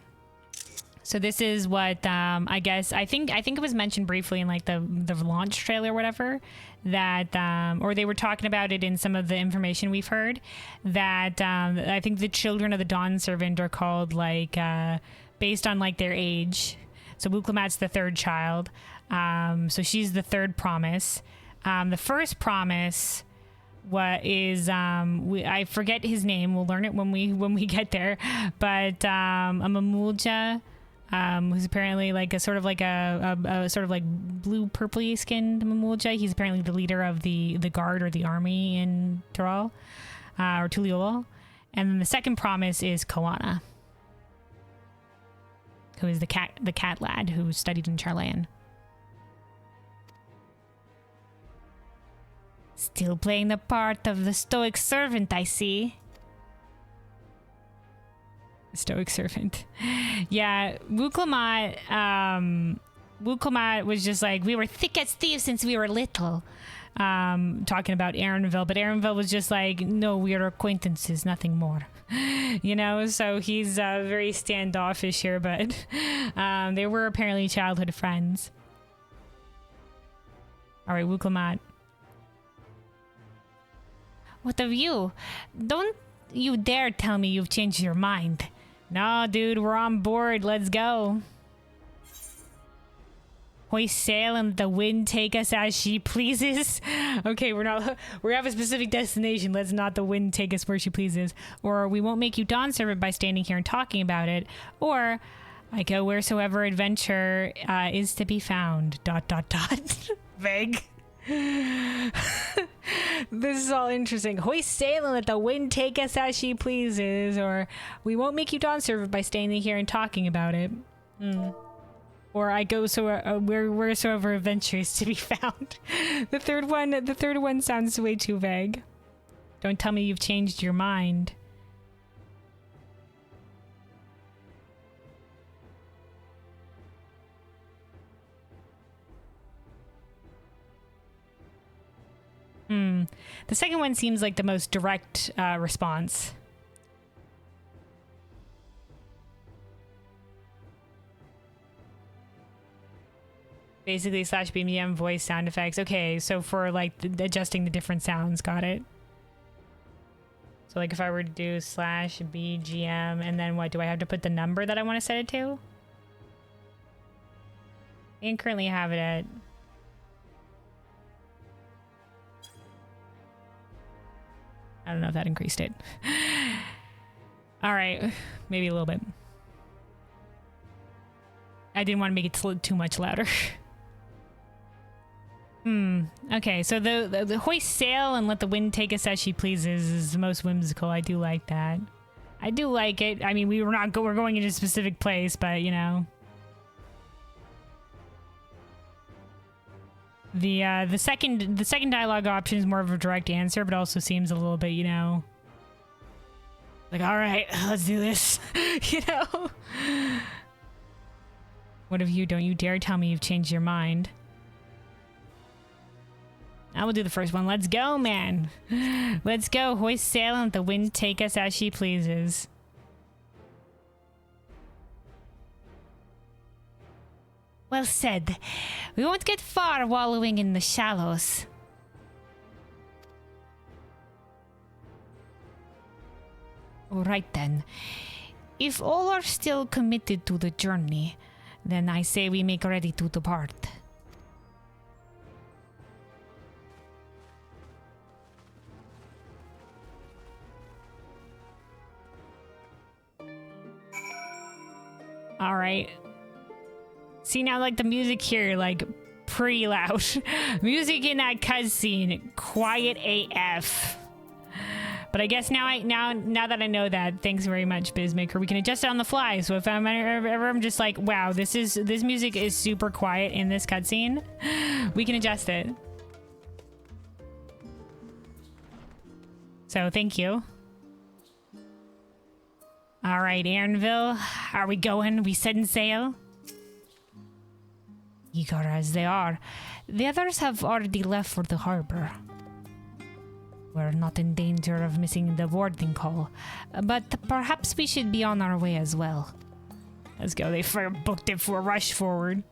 So this is what I guess I think it was mentioned briefly in like the launch trailer or whatever, that or they were talking about it in some of the information we've heard, that I think the children of the Dawn Servant are called like based on like their age. So Wuklamat's the third child. So she's the third promise. The first promise I forget his name. We'll learn it when we get there. But a Mamulja, who's apparently like a sort of like a sort of like blue purpley skinned Mamulja. He's apparently the leader of the guard or the army in Tural or Tuliolol. And then the second promise is Koana, who is the cat lad who studied in Charlayan. Still playing the part of the stoic servant, I see. Stoic servant. Yeah, Wuklamat was just like, we were thick as thieves since we were little. Talking about Aaronville, but Aaronville was just like, no, we are acquaintances, nothing more. You know, so he's very standoffish here, but they were apparently childhood friends. All right, Wuklamat. What of you? Don't you dare tell me you've changed your mind. No, dude, we're on board. Let's go. Hoist sail and the wind take us as she pleases. Okay, we have a specific destination. Let's not the wind take us where she pleases. Or we won't make you Dawn Servant by standing here and talking about it. Or I go wheresoever adventure is to be found. ... Vague. This is all interesting. Hoist sail and let the wind take us as she pleases. Or we won't make you Dawn Servant by standing here and talking about it. Or I go wheresoever adventure is to be found. The third one sounds way too vague. Don't tell me you've changed your mind. The second one seems like the most direct response. Basically / BGM voice sound effects. Okay, so for like adjusting the different sounds, got it. So like if I were to do / BGM and then what, do I have to put the number that I want to set it to? I currently have it at... I don't know if that increased it. All right, maybe a little bit. I didn't want to make it too much louder. Okay, so the hoist sail and let the wind take us as she pleases is the most whimsical. I do like that. I do like it. I mean, we're going into a specific place, but you know. The second dialogue option is more of a direct answer, but also seems a little bit, you know, like, all right, let's do this. You know. What of you? Don't you dare tell me you've changed your mind. I will do the first one. Let's go, man. Let's go. Hoist sail and let the wind take us as she pleases. Well said. We won't get far wallowing in the shallows. Alright then. If all are still committed to the journey, then I say we make ready to depart. Alright. See now, like, the music here, like, pretty loud. Music in that cutscene, quiet AF. But I guess now now that I know that, thanks very much, BizMaker, we can adjust it on the fly. So if I'm just like, wow, this music is super quiet in this cutscene, we can adjust it. So thank you. All right, Aaronville, are we going? We setting sail? Eager as they are, the others have already left for the harbor. We're not in danger of missing the boarding call, but perhaps we should be on our way as well. Let's go. They booked it for a rush forward.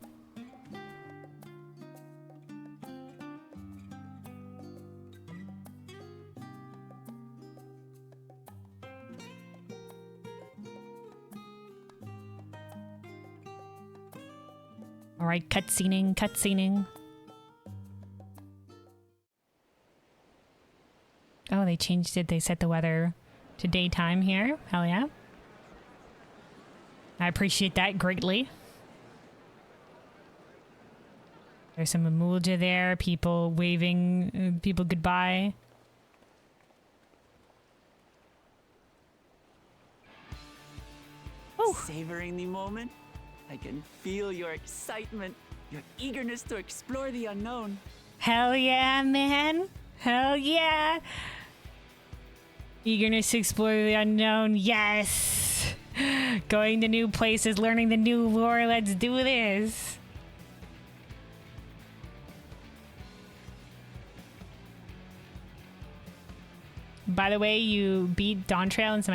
All right, cutscening. Oh, they changed it. They set the weather to daytime here. Hell yeah. I appreciate that greatly. There's some Emulja there. People waving people goodbye. Oh. Savoring the moment? I can feel your excitement, your eagerness to explore the unknown. Hell yeah, man. Hell yeah. Eagerness to explore the unknown. Yes. Going to new places, learning the new lore. Let's do this. By the way, you beat Dawntrail and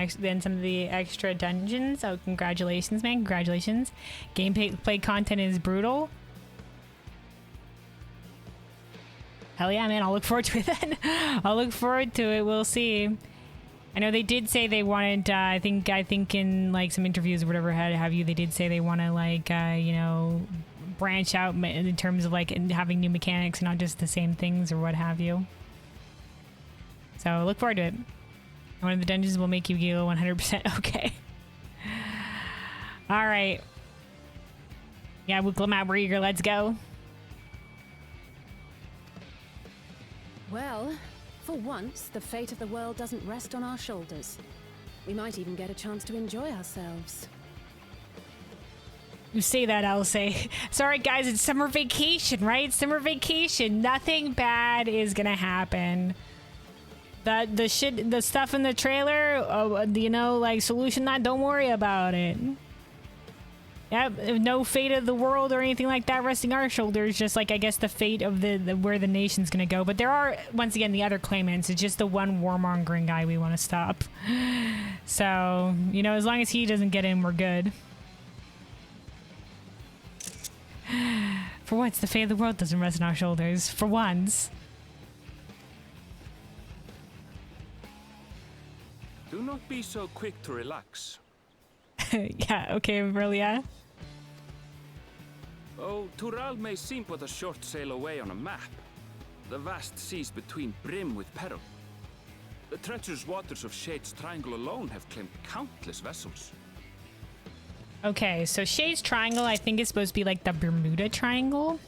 some of the extra dungeons. So congratulations, man. Congratulations. Gameplay content is brutal. Hell yeah, man. I'll look forward to it then. I'll look forward to it. We'll see. I know they did say they wanted, I think in like some interviews or whatever have you, they did say they want to like, you know, branch out in terms of like having new mechanics and not just the same things or what have you. So look forward to it. One of the dungeons will make you giggle 100%. Okay. All right. Yeah, we're eager. Let's go. Well, for once, the fate of the world doesn't rest on our shoulders. We might even get a chance to enjoy ourselves. You say that, I'll say. Sorry, guys, it's summer vacation, right? Summer vacation. Nothing bad is gonna happen. The stuff in the trailer, you know, like solution that, don't worry about it. Yeah, no fate of the world or anything like that resting our shoulders, just like I guess the fate of the where the nation's gonna go. But there are, once again, the other claimants. It's just the one warmongering guy we want to stop. So, you know, as long as he doesn't get in, we're good. For once, the fate of the world doesn't rest on our shoulders. For once. Do not be so quick to relax. Yeah, okay, really, yeah. Oh, Tural may seem but a short sail away on a map. The vast seas between brim with peril. The treacherous waters of Shade's Triangle alone have claimed countless vessels. Okay, so Shade's Triangle, I think is supposed to be like the Bermuda Triangle.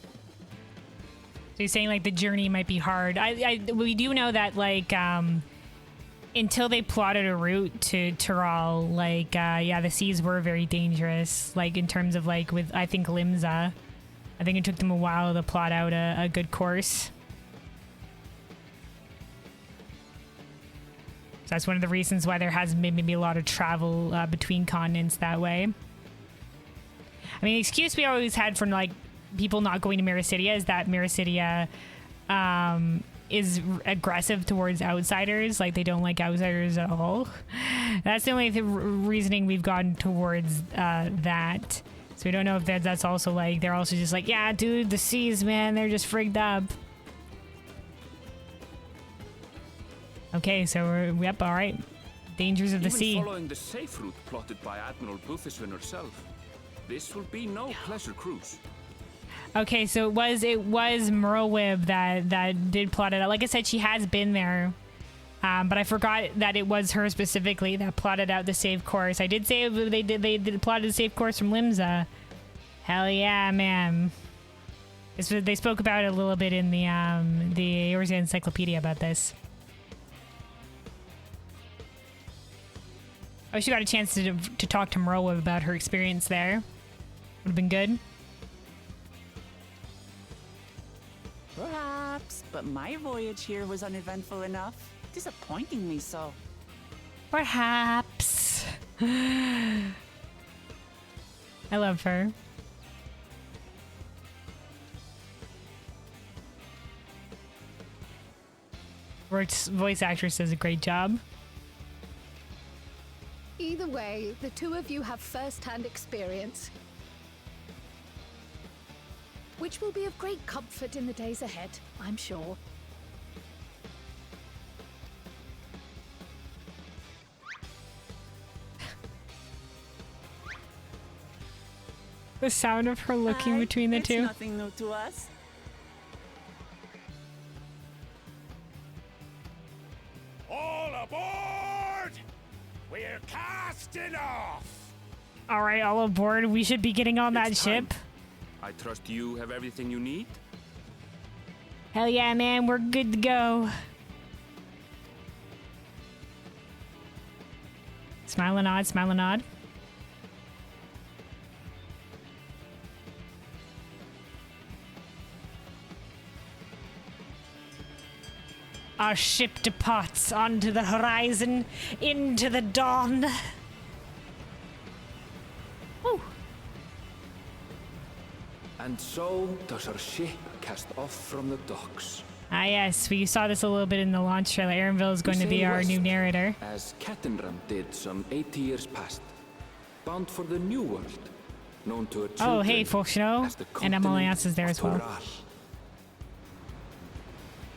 So you're saying like the journey might be hard. We do know that like, until they plotted a route to Tural, like, yeah, the seas were very dangerous. Like, in terms of, like, with, I think, Limsa. I think it took them a while to plot out a good course. So that's one of the reasons why there has been maybe a lot of travel between continents that way. I mean, the excuse we always had for, like, people not going to Miracidia is that Miracidia is aggressive towards outsiders. Like, they don't like outsiders at all. That's the only reasoning we've gotten towards that. So we don't know if that's also like, they're also just like, yeah, dude, the seas, man, they're just frigged up. Okay, so we're, yep, all right. Dangers of the sea. Even following the safe route plotted by Admiral Bufiswin herself, this will be no pleasure cruise. Okay, so it was Merlwyb that did plot it out. Like I said, she has been there, but I forgot that it was her specifically that plotted out the safe course. I did say they did plotted the safe course from Limsa. Hell yeah, man! They spoke about it a little bit in the Eorzea Encyclopedia about this. I wish you got a chance to talk to Merlwyb about her experience there. Would have been good. Perhaps, but my voyage here was uneventful enough. Disappointingly so. Perhaps. I love her. Rourke's voice actress does a great job. Either way, the two of you have first-hand experience, which will be of great comfort in the days ahead, I'm sure. The sound of her looking between the two. It's nothing new to us. All aboard! We're casting off! All right, all aboard. We should be getting on that It's time. ship. I trust you have everything you need? Hell yeah, man. We're good to go. Smile and nod, smile and nod. Our ship departs onto the horizon, into the dawn. Woo. And so does our ship cast off from the docks. Ah, yes, we saw this a little bit in the launch trailer. Aaronville is going to be sail our west, new narrator. As Cattenram did some 80 years past, bound for the New World, known to her children. Oh, hey, Fulchno. as the And Emily continent is there of as well. Toral.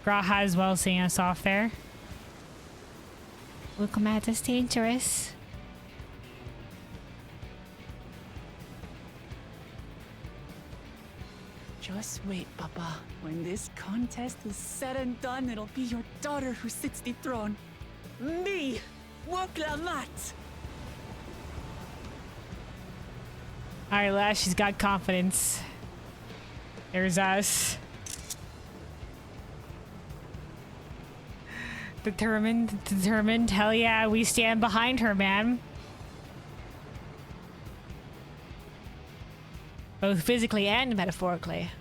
Graha as well seeing us off there. Welcome at us, dangerous. Just wait, Papa. When this contest is said and done, it'll be your daughter who sits the throne. Me! Woklamat! Alright, Lash, she's got confidence. There's us. Determined. Hell yeah, we stand behind her, man. Both physically and metaphorically.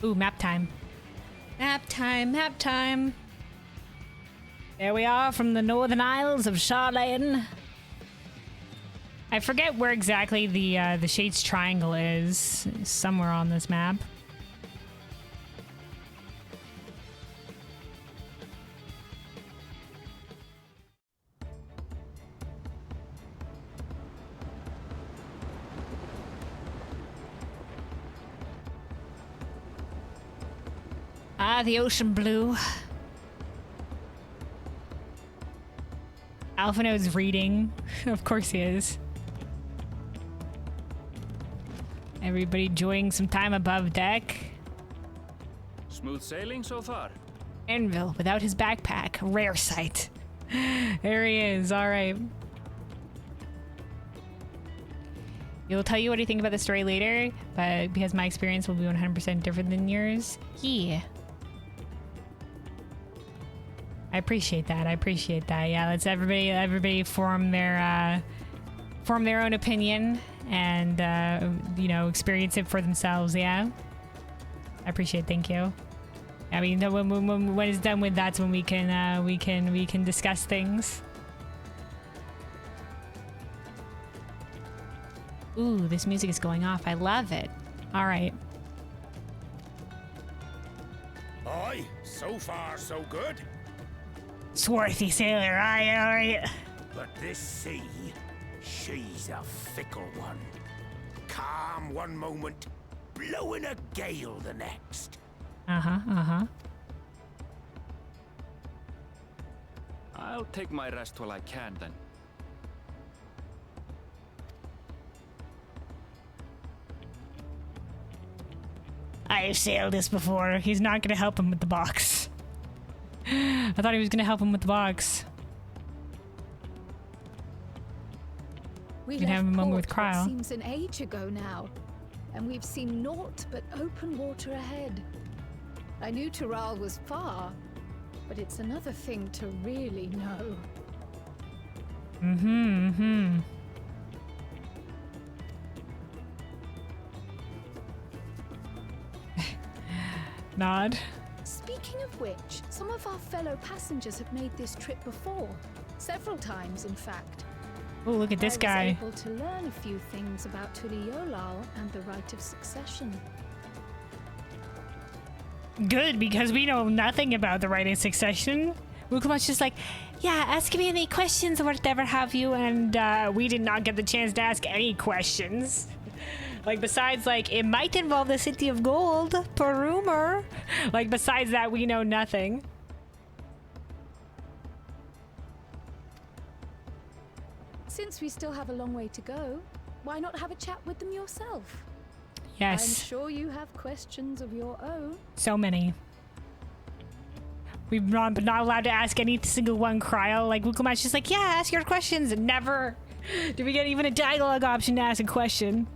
Ooh, map time. Map time. There we are from the Northern Isles of Charlene. I forget where exactly the Shades Triangle is. It's somewhere on this map. Ah, the ocean blue. Alphinode's reading. Of course he is. Everybody enjoying some time above deck. Smooth sailing so far? Anvil without his backpack. Rare sight. There he is. All right. He'll tell you what you think about the story later, but because my experience will be 100% different than yours. Yeah. I appreciate that. Yeah, let's everybody form their own opinion and you know, experience it for themselves. Yeah. I appreciate it. Thank you. I mean, when it's done with, that's when we can discuss things. Ooh, this music is going off. I love it. All right. Aye, so far so good. Swarthy sailor, aye, all right. But this sea, she's a fickle one. Calm one moment, blowing a gale the next. Uh-huh. I'll take my rest while I can then. I've sailed this before. He's not gonna help him with the box. I thought he was gonna help him with the box. We can have a left moment with port what Cryle. seems an age ago now, and we've seen naught but open water ahead. I knew Tural was far, but it's another thing to really know. Nod. Speaking of which, some of our fellow passengers have made this trip before. Several times, in fact. Oh, look at this guy. I was able to learn a few things about Tuliolal and the right of succession. Good, because we know nothing about the right of succession. Wukamat's just like, yeah, ask me any questions or whatever have you, and we did not get the chance to ask any questions. Like, besides, like, it might involve the City of Gold, per rumor. Like, besides that, we know nothing. Since we still have a long way to go, why not have a chat with them yourself? I'm Yes, sure you have questions of your own. so many. We've not allowed to ask any single one Cryo. Like, Wukamat's just like, yeah, ask your questions. And never do we get even a dialogue option to ask a question.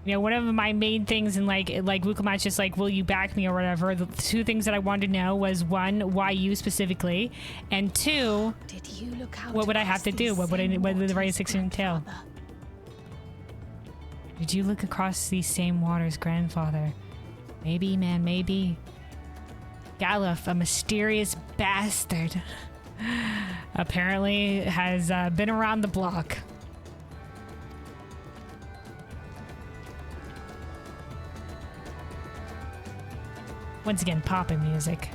You know, one of my main things in like Wukamat's just like, will you back me or whatever? The two things that I wanted to know was, one, why you specifically, and two, Did you look out? what would I have to do? What would the right of succession entail? grandfather? Did you look across these same waters, grandfather? Maybe, man, maybe. Galuf, a mysterious bastard, apparently has been around the block. Once again, popping music.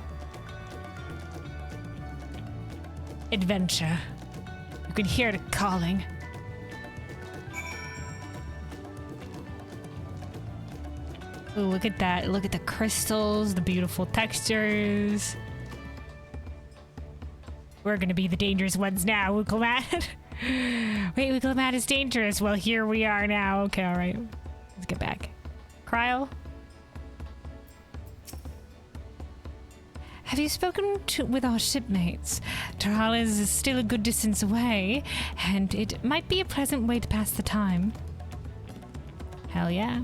Adventure. You can hear it calling. Ooh, look at that. Look at the crystals, the beautiful textures. We're gonna be the dangerous ones now, Wuklamat. Wait, Wuklamat is dangerous. Well, here we are now. Okay, alright. Let's get back. Cryle? Have you spoken with our shipmates? Tural is still a good distance away, and it might be a pleasant way to pass the time. Hell yeah.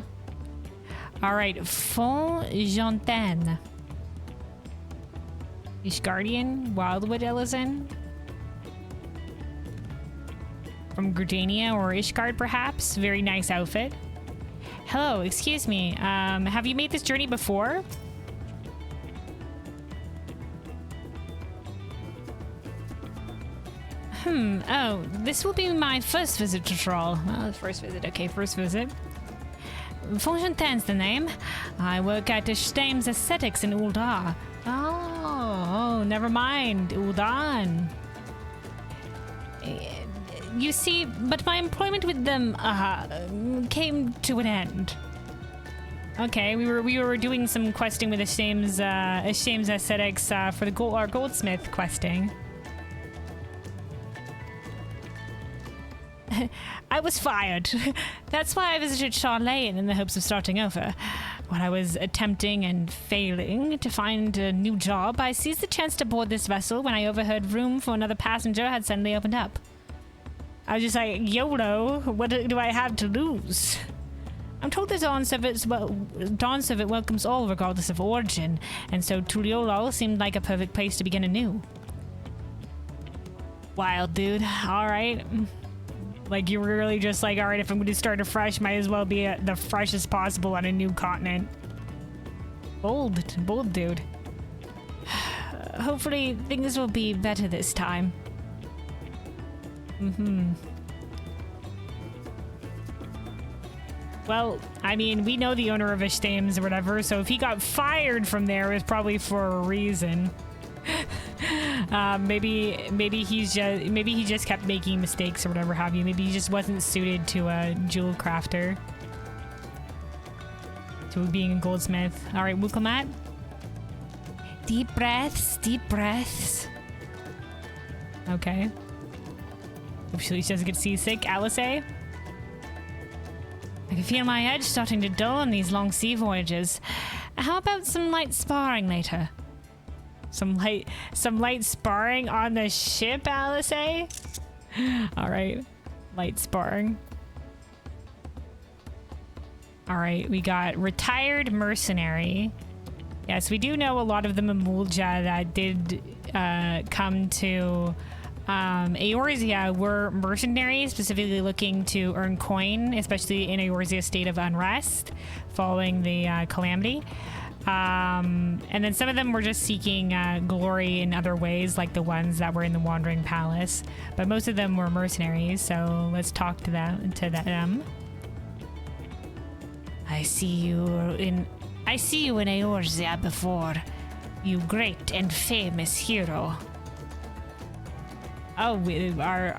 Alright, Fontaine. Ishgardian, Wildwood Ellison. From Gridania or Ishgard, perhaps. Very nice outfit. Hello, excuse me. Have you made this journey before? Oh, this will be my first visit to Tural. Well, first visit, okay, first visit. Fontaine's the name. I work at Ishtame's Aesthetics in Uldar. Oh, never mind, Uldan. You see, but my employment with them came to an end. Okay, we were doing some questing with Ishtame's Aesthetics for the our goldsmith questing. I was fired. That's why I visited Charlene in the hopes of starting over. When I was attempting and failing to find a new job, I seized the chance to board this vessel when I overheard room for another passenger had suddenly opened up. I was just like, YOLO, what do I have to lose? I'm told the Dawn Service welcomes all regardless of origin, and so Tuliolal seemed like a perfect place to begin anew. Wild dude, alright. Like, you were really just like, alright, if I'm going to start afresh, might as well be the freshest possible on a new continent. Bold dude. Hopefully, things will be better this time. Well, I mean, we know the owner of Ishtames or whatever, so if he got fired from there, it's probably for a reason. Maybe he just kept making mistakes or whatever have you. Maybe he just wasn't suited to a jewel crafter, to being a goldsmith. All right, Wukamat. Deep breaths, deep breaths. Okay. Hopefully she doesn't get seasick. Alice? I can feel my edge starting to dull on these long sea voyages. How about some light sparring later? Some light sparring on the ship, Alice? All right, light sparring. All right, we got retired mercenary. Yes, we do know a lot of the Mamulja that did come to Eorzea were mercenaries, specifically looking to earn coin, especially in Eorzea's state of unrest following the calamity. And then some of them were just seeking glory in other ways, like the ones that were in the Wandering Palace. But most of them were mercenaries, so let's talk to them. I see you in Eorzea before, you great and famous hero. Oh,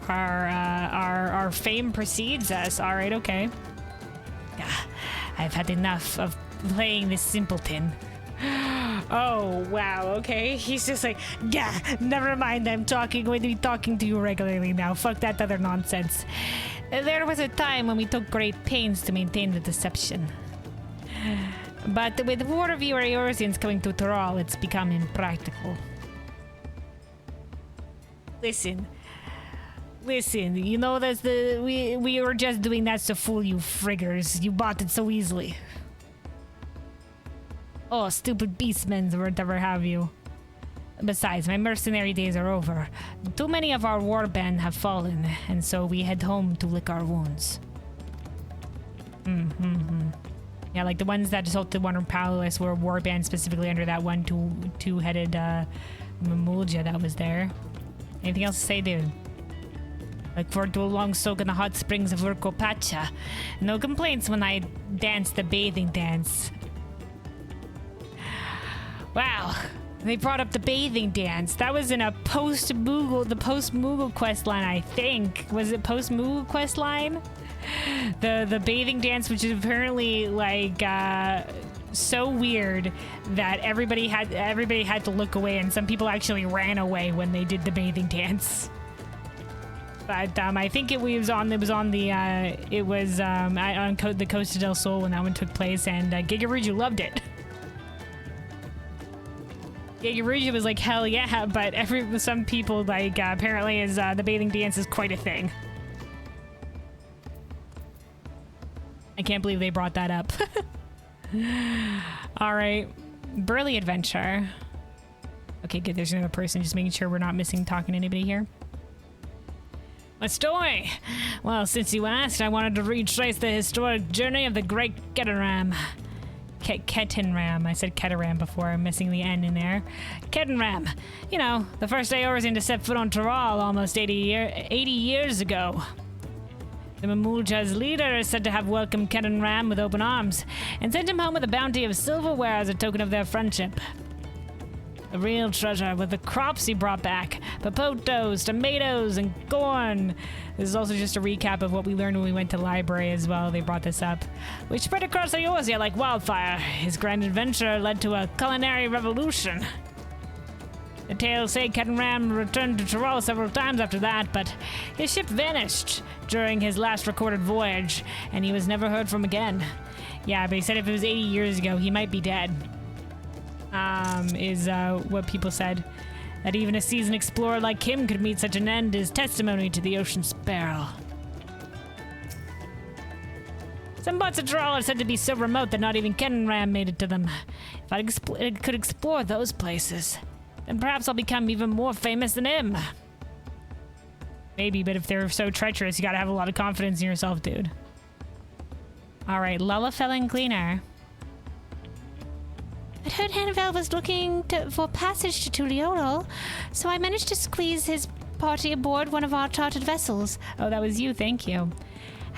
our fame precedes us. All right, okay. I've had enough of playing this simpleton. Oh, wow, okay. He's just like, yeah, never mind. I'm going to be talking to you regularly now. Fuck that other nonsense. There was a time when we took great pains to maintain the deception. But with War of Eorzeans coming to Thrall, it's become impractical. Listen, you know that's we were just doing that to fool you friggers. You bought it so easily. Oh, stupid beastmen or whatever have you. Besides, my mercenary days are over. Too many of our warband have fallen, and so we head home to lick our wounds. Yeah, like the ones that assaulted the Wandering Palace were warband specifically under that one two-headed Mamulja that was there. Anything else to say, dude? Look forward to a long soak in the hot springs of Urkopacha. No complaints when I dance the bathing dance. Wow, they brought up the bathing dance. That was in a post-Moogle quest line, I think. Was it post-Moogle quest line? The bathing dance, which is apparently like so weird that everybody had to look away, and some people actually ran away when they did the bathing dance. But I think it was on the Costa del Sol when that one took place, and Gigaruju loved it. Gigaruju was like, hell yeah, but some people like apparently the bathing dance is quite a thing. I can't believe they brought that up. All right, Burly Adventure. Okay, good. There's another person. Just making sure we're not talking to anybody here. My story. Well, since you asked, I wanted to retrace the historic journey of the great Ketenram. Ketenram. I said Keteram before. I'm missing the N in there. Ketenram. You know, the first Eorzean to set foot on Thrall almost 80 years ago. The Mamulja's leader is said to have welcomed Ketenram with open arms and sent him home with a bounty of silverware as a token of their friendship. The real treasure were the crops he brought back. Popotos, tomatoes, and corn. This is also just a recap of what we learned when we went to the library as well. They brought this up. Which spread across Eorzea like wildfire. His grand adventure led to a culinary revolution. The tales say Ketenram returned to Thrall several times after that, but his ship vanished during his last recorded voyage, and he was never heard from again. Yeah, but he said if it was 80 years ago, he might be dead. Is what people said. That even a seasoned explorer like him could meet such an end is testimony to the ocean's peril. Some parts of Thrall are said to be so remote that not even Ketenram made it to them. If I could explore those places, then perhaps I'll become even more famous than him. Maybe, but if they're so treacherous, you gotta have a lot of confidence in yourself, dude. Alright, Lullafelling Cleaner. I'd heard Hannibal was looking for passage to Tuliodal, so I managed to squeeze his party aboard one of our chartered vessels. Oh, that was you, thank you.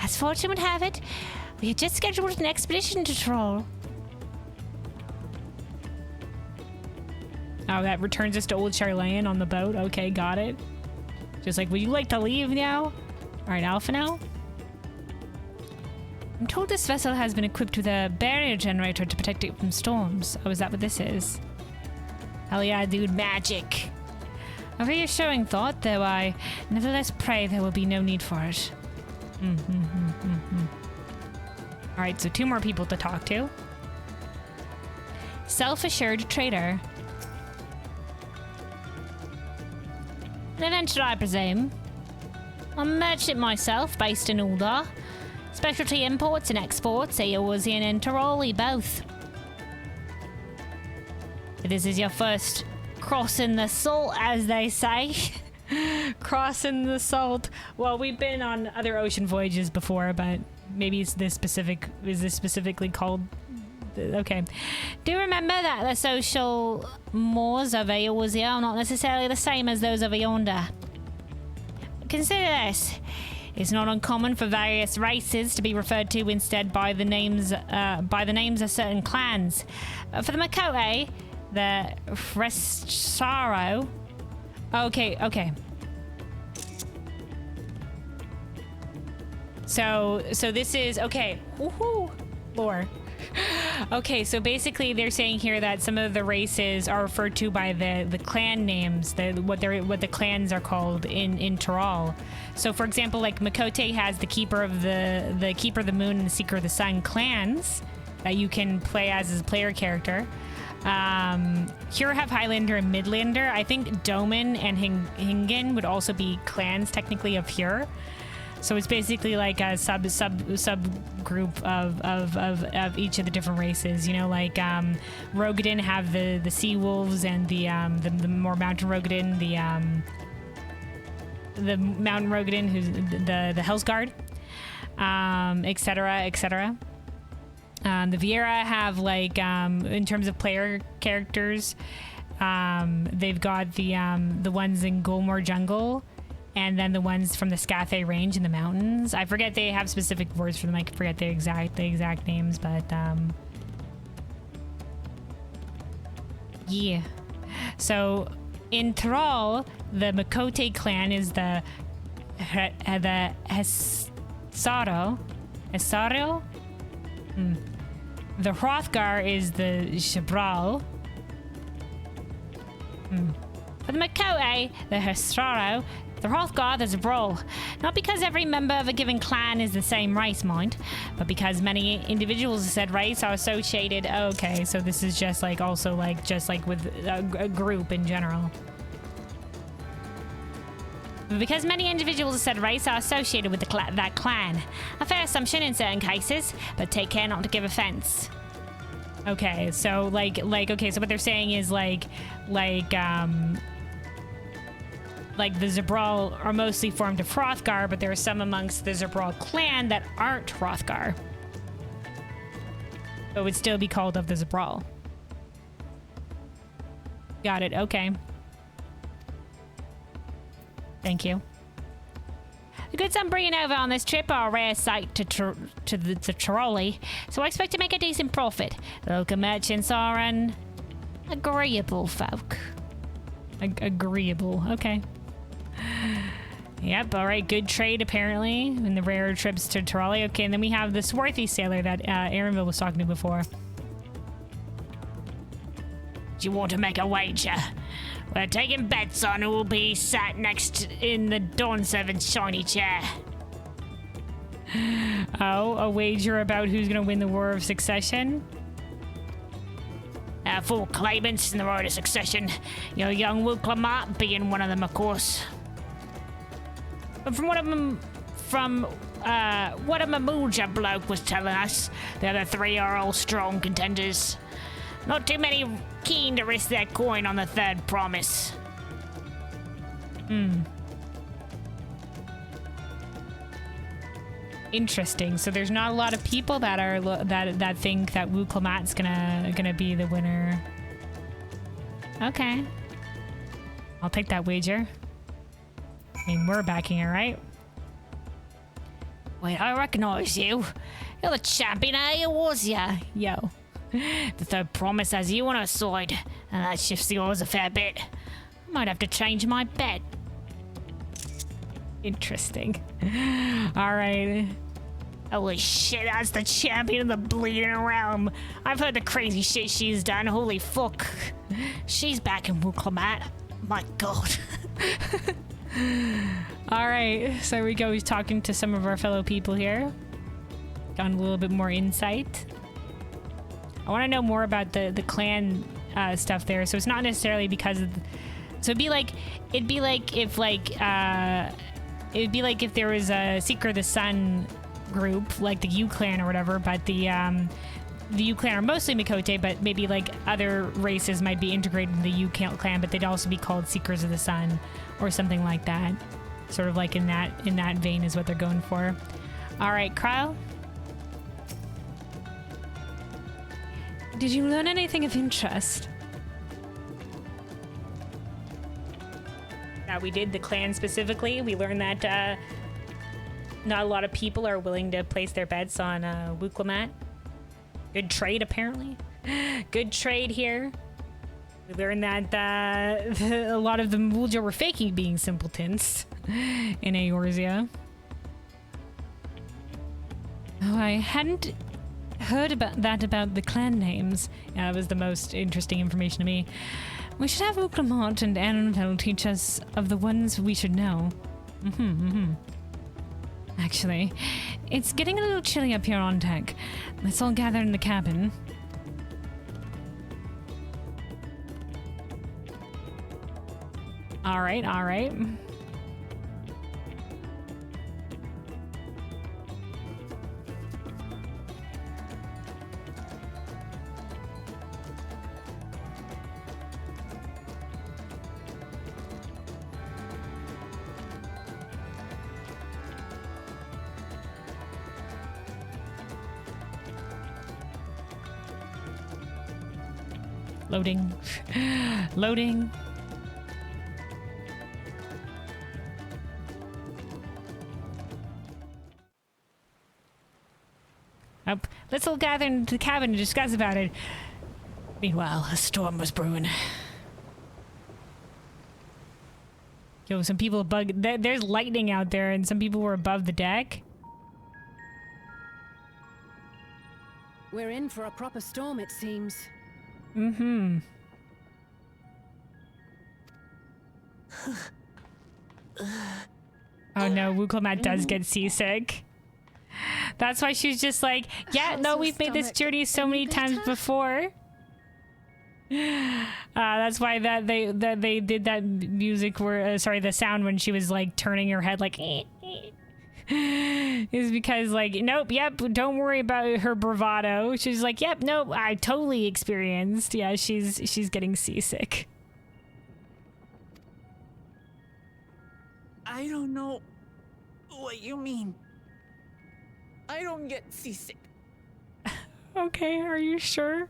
As fortune would have it, we had just scheduled an expedition to Troll. Oh, that returns us to Old Charlene on the boat. Okay, got it. Just like, would you like to leave now? Alright, Alpha now. I'm told this vessel has been equipped with a barrier generator to protect it from storms. Oh, is that what this is? Hell yeah, dude, magic. A reassuring thought, though I nevertheless pray there will be no need for it. Alright, so 2 more people to talk to. Self-assured trader. An adventurer, I presume. I'm a merchant myself, based in Uldar. Specialty imports and exports, Eorzean and Tiroli both. This is your first crossing the salt, as they say. Crossing the salt. Well, we've been on other ocean voyages before, but maybe it's this specific. Is this specifically called? Okay. Do remember that the social mores of Eorzea are not necessarily the same as those of yonder. Consider this. It's not uncommon for various races to be referred to instead by the names of certain clans. For the Makote, the Frestaro. Okay. So this is okay. Woohoo! Lore. Okay, so basically they're saying here that some of the races are referred to by the clan names, what the clans are called in Tyrol. So for example, like Makote has the Keeper of the Moon and the Seeker of the Sun clans that you can play as a player character. Here have Highlander and Midlander. I think Doman and Hingen would also be clans technically of here. So it's basically like a sub group of each of the different races. You know, like Rogadin have the Sea Wolves and the more mountain Rogadin, the mountain Rogadin who's the Hell's Guard, etc. The Viera have like in terms of player characters, they've got the ones in Golmore Jungle. And then the ones from the Scathe Range in the mountains. I forget, they have specific words for them. I forget the exact names, but yeah. So in Thrall, the Makote clan is the Hesaro. The Hrothgar is the Shabral. For the Makote, the Hesaro. The Hrothgar, there's a brawl. Not because every member of a given clan is the same race, mind, but because many individuals of said race are associated. Okay, so this is just like also like just like with a group in general. But because many individuals of said race are associated with that clan. A fair assumption in certain cases, but take care not to give offense. Okay, so like okay, so what they're saying is like the Zabral are mostly formed of Hrothgar, but there are some amongst the Zabral clan that aren't Hrothgar. So it would still be called of the Zabral. Got it, okay. Thank you. The goods I'm bringing over on this trip are a rare sight to the Tiroli, so I expect to make a decent profit. The local merchants are an agreeable folk. Agreeable, okay. Yep, alright, good trade apparently in the rare trips to Tiroli. Okay, and then we have the swarthy sailor that Aaronville was talking to before. Do you want to make a wager? We're taking bets on who will be sat next in the Dawn Servant's shiny chair. Oh, a wager about who's gonna win the War of Succession? Full claimants in the Road of Succession. Your young Wuklamat being one of them, of course. But from what a Mamuja bloke was telling us, the other 3 are all strong contenders. Not too many keen to risk their coin on the third promise. Interesting. So there's not a lot of people that are that think that Wuklamat's gonna be the winner. Okay, I'll take that wager. I mean, we're backing it, right? Wait, I recognize you. You're the champion out here, was ya? Yo. The third promise has you on our side, and that shifts the odds a fair bit. I might have to change my bet. Interesting. Alright. Holy shit, that's the champion of the Bleeding Realm. I've heard the crazy shit she's done. Holy fuck. She's back in Wuklamat. My god. Alright, so here we go. He's talking to some of our fellow people here. Got a little bit more insight. I want to know more about the clan stuff there. So it's not necessarily because of... So it'd be like if there was a Seeker of the Sun group, like the U clan or whatever, but the U clan are mostly Mikote, but maybe like other races might be integrated in the U clan, but they'd also be called Seekers of the Sun or something like that. Sort of like in that vein is what they're going for. All right, Kyle. Did you learn anything of interest? We did the clan specifically. We learned that not a lot of people are willing to place their bets on Wuklamat. Good trade, apparently. Good trade here. We learned that a lot of the Mulja were faking being simpletons in Eorzea. Oh, I hadn't heard about the clan names. Yeah, it was the most interesting information to me. We should have Wuklamat and Annenfeld teach us of the ones we should know. Actually, it's getting a little chilly up here on deck. Let's all gather in the cabin. All right, all right. Loading. Loading. Oh, let's all gather in the cabin and discuss about it. Meanwhile, a storm was brewing. Yo, some people there's lightning out there and some people were above the deck. We're in for a proper storm, it seems. Mm-hmm. Oh no, Wuklamat does get seasick. That's why she's just like, yeah, no, we've made this journey so many times before. That's why they did that music where, sorry, the sound when she was like turning her head like, is because like, nope, yep, don't worry about her bravado. She's like, yep, nope, I totally experienced. Yeah, she's getting seasick. I don't know what you mean. I don't get seasick. Okay, are you sure?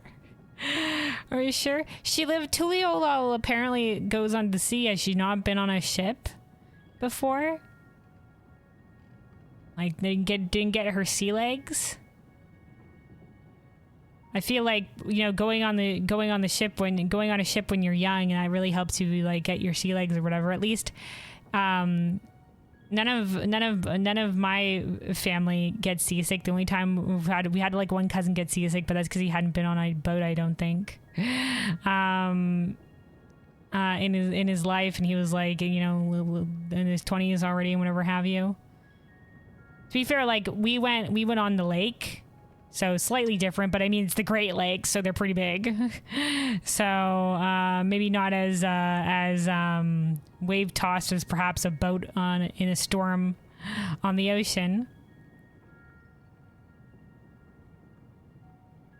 Are you sure? She lived Tuliolal apparently goes on the sea. Has she not been on a ship before? Like didn't get her sea legs? I feel like, you know, going on a ship when you're young, and that really helps you like get your sea legs or whatever. At least none of my family gets seasick. The only time we had like one cousin get seasick, but that's because he hadn't been on a boat, I don't think. In his life, and he was like, you know, in his 20s already and whatever have you. To be fair, like we went on the lake, so slightly different, but I mean it's the Great Lakes, so they're pretty big. So maybe not as wave tossed as perhaps a boat in a storm on the ocean.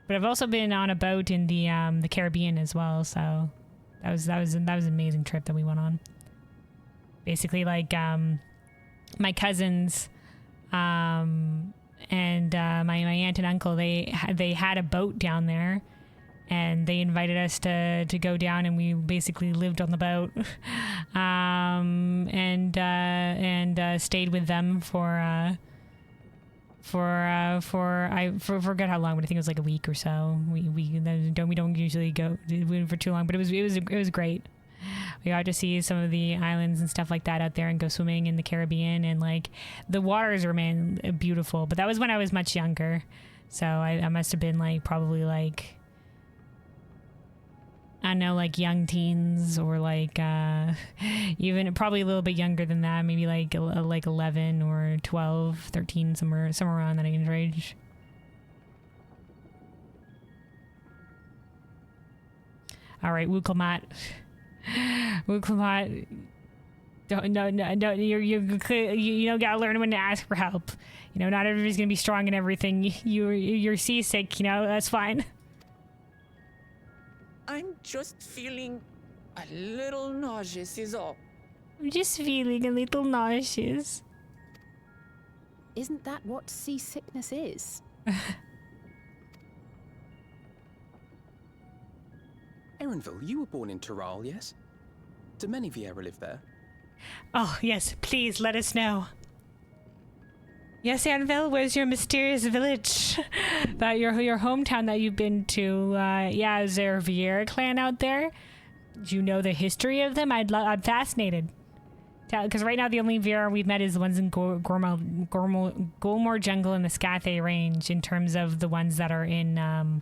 But I've also been on a boat in the Caribbean as well, so that was an amazing trip that we went on. Basically, like my cousins. And my aunt and uncle, they had a boat down there, and they invited us to go down, and we basically lived on the boat, and stayed with them for I forgot how long, but I think it was like a week or so. We don't usually go for too long, but it was great. We got to see some of the islands and stuff like that out there, and go swimming in the Caribbean, and like the waters were beautiful. But that was when I was much younger, so I must have been like probably like, I don't know, like young teens, or like even probably a little bit younger than that, maybe like 11 or 12, 13, somewhere around that age range. All right, Wukelmat. Wukelmat. No, you gotta learn when to ask for help. You know, not everybody's gonna be strong in everything. You're seasick, you know, that's fine. I'm just feeling a little nauseous is all. I'm just feeling a little nauseous. Isn't that what seasickness is? Erenville, you were born in Tural, yes? Do many Vieira live there? Oh, yes, please let us know. Yes, Anvil, where's your mysterious village? That your hometown that you've been to? Yeah, is there a Vieira clan out there? Do you know the history of them? I'm fascinated. Because right now the only Vieira we've met is the ones in Golmore Jungle and the Scathay Range, in terms of the ones that are in on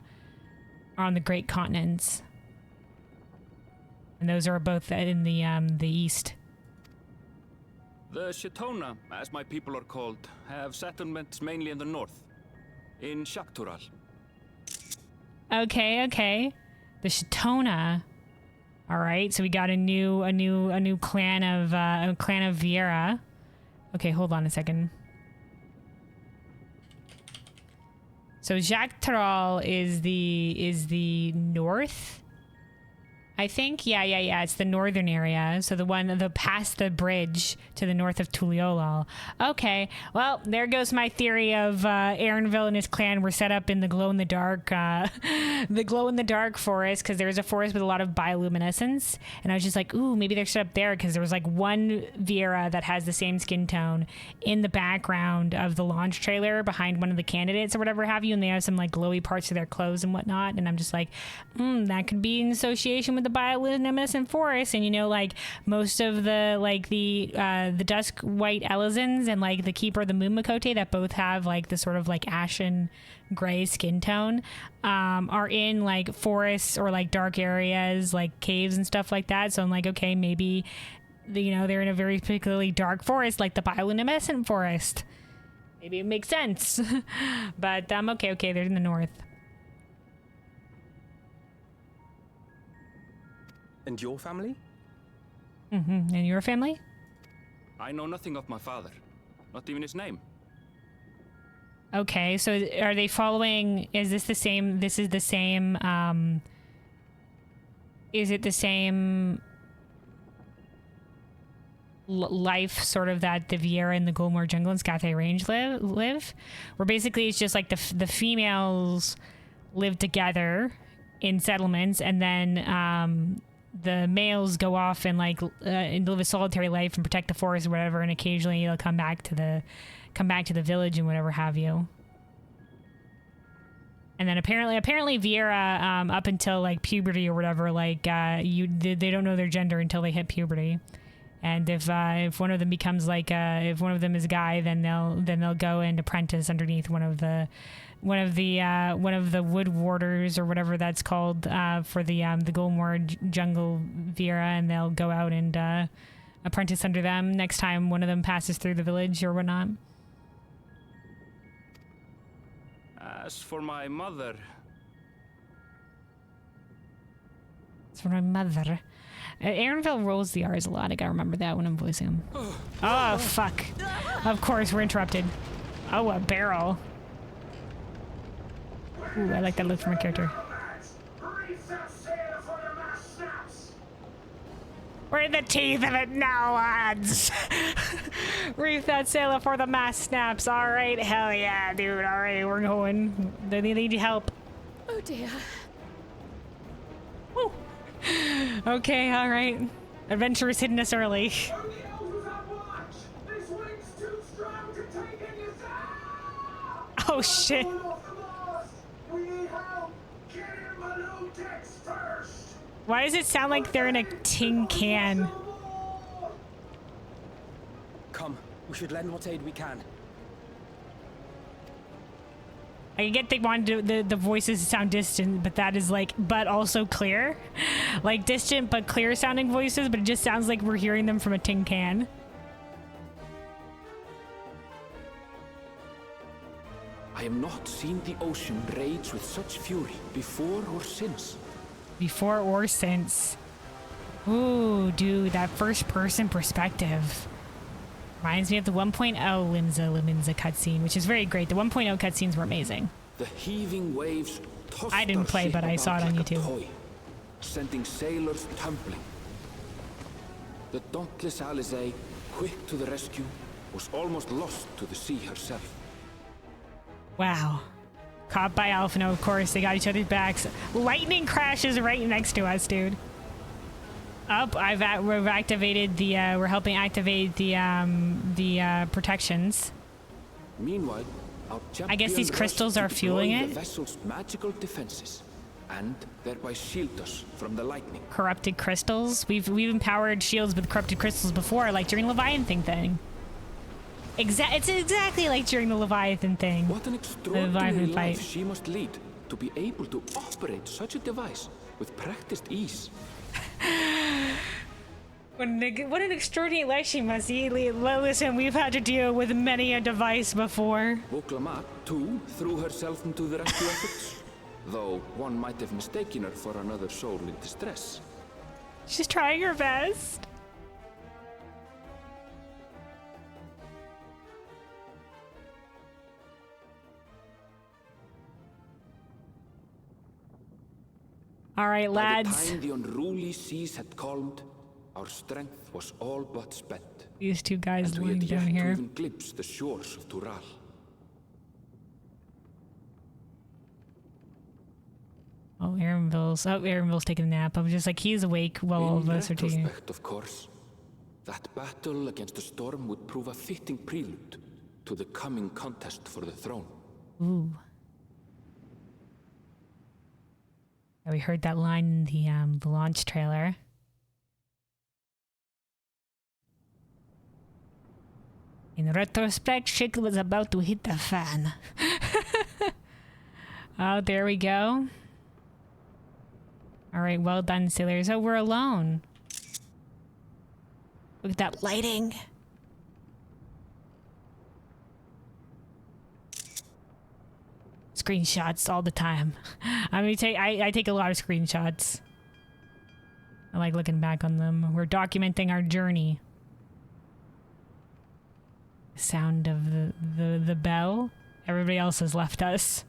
the Great Continents. And those are both in the east. The Shatona, as my people are called, have settlements mainly in the north, in Shaktural. Okay. The Shatona. All right, so we got a new clan of Vieira. Okay, hold on a second. So Shaktural is the north, I think. Yeah. It's the northern area. So the past the bridge to the north of Tuliolal. Okay. Well, there goes my theory of Erenville and his clan were set up in the glow in the dark forest, because there's a forest with a lot of bioluminescence. And I was just like, ooh, maybe they're set up there because there was like one Vieira that has the same skin tone in the background of the launch trailer behind one of the candidates or whatever have you, and they have some like glowy parts of their clothes and whatnot. And I'm just like, that could be in association with the bioluminescent forest. And you know, like most of the the dusk white Elizans and like the keeper of the moon Makote, that both have like the sort of like ashen gray skin tone, are in like forests or like dark areas like caves and stuff like that. So I'm like, okay, maybe they're in a very particularly dark forest like the bioluminescent forest. Maybe it makes sense. But okay, they're in the north. And your family? And your family? I know nothing of my father, not even his name. Okay, so are they following, is it the same life sort of that the Vieira in the Golmore Jungle and Scathay Range live? Where basically it's just like the females live together in settlements, and then the males go off and and live a solitary life and protect the forest or whatever, and occasionally they'll come back to the village and whatever have you. And then apparently Vieira, up until like puberty or whatever, they don't know their gender until they hit puberty. And if one of them becomes if one of them is a guy, then they'll go and apprentice underneath one of the wood warders or whatever that's called, for the Golmore Jungle Vieira, and they'll go out and apprentice under them next time one of them passes through the village or whatnot. As for my mother... Erenville rolls the R's a lot. I gotta remember that when I'm voicing him. Oh, fuck. Of course, we're interrupted. Oh, a barrel. Ooh, I like that look from a character. We're in the teeth of it now, lads. Reef that sailor for the mast snaps. All right, hell yeah, dude. All right, we're going. They need help. Oh dear. Okay, all right. Adventure is hitting us early. Oh shit. Why does it sound like they're in a tin can? Come, we should lend what aid we can. I get they wanted the voices to sound distant, but that is like, but also clear. Like distant but clear sounding voices, but it just sounds like we're hearing them from a tin can. I have not seen the ocean rage with such fury before or since. Before or since. Ooh, dude, that first person perspective. Reminds me of the 1.0 Limsa cutscene, which is very great. The 1.0 cutscenes were amazing. The heaving waves tossed I didn't our play, ship but I saw it about on like a YouTube. toy, sending sailors tumbling. The dauntless Alizé, quick to the rescue, was almost lost to the sea herself. Wow. Caught by Alphino, of course. They got each other's backs. Lightning crashes right next to us, dude. Up, we've activated the, we're helping activate the protections. Meanwhile, our I guess these champion crystals rushed are to fueling deploy it? the vessel's magical defenses, and thereby shield us from the lightning. Corrupted crystals. We've empowered shields with corrupted crystals before, like during Leviathan thing. It's exactly like during the Leviathan thing. What an extraordinary Leviathan life fight. she must lead to be able to operate such a device with practiced ease. What an extraordinary life she must lead. Listen, we've had to deal with many a device before. Woklamat, too, threw herself into the rescue efforts, though one might have mistaken her for another soul in distress. She's trying her best. All right, By lads. the time the unruly seas had calmed, our strength was all but spent. These two guys And we lying had down yet to here. even glimpse the shores of Tural. Oh, Aaronville's taking a nap. I'm just like, he's awake while all of us are taking. In retrospect, of course, that battle against the storm would prove a fitting prelude to the coming contest for the throne. Ooh. Yeah, we heard that line in the launch trailer. In retrospect, shit was about to hit the fan. Oh, there we go. All right, well done, sailors. Oh, we're alone. Look at that lighting. Screenshots all the time. I take a lot of screenshots. I like looking back on them. We're documenting our journey. Sound of the bell. Everybody else has left us.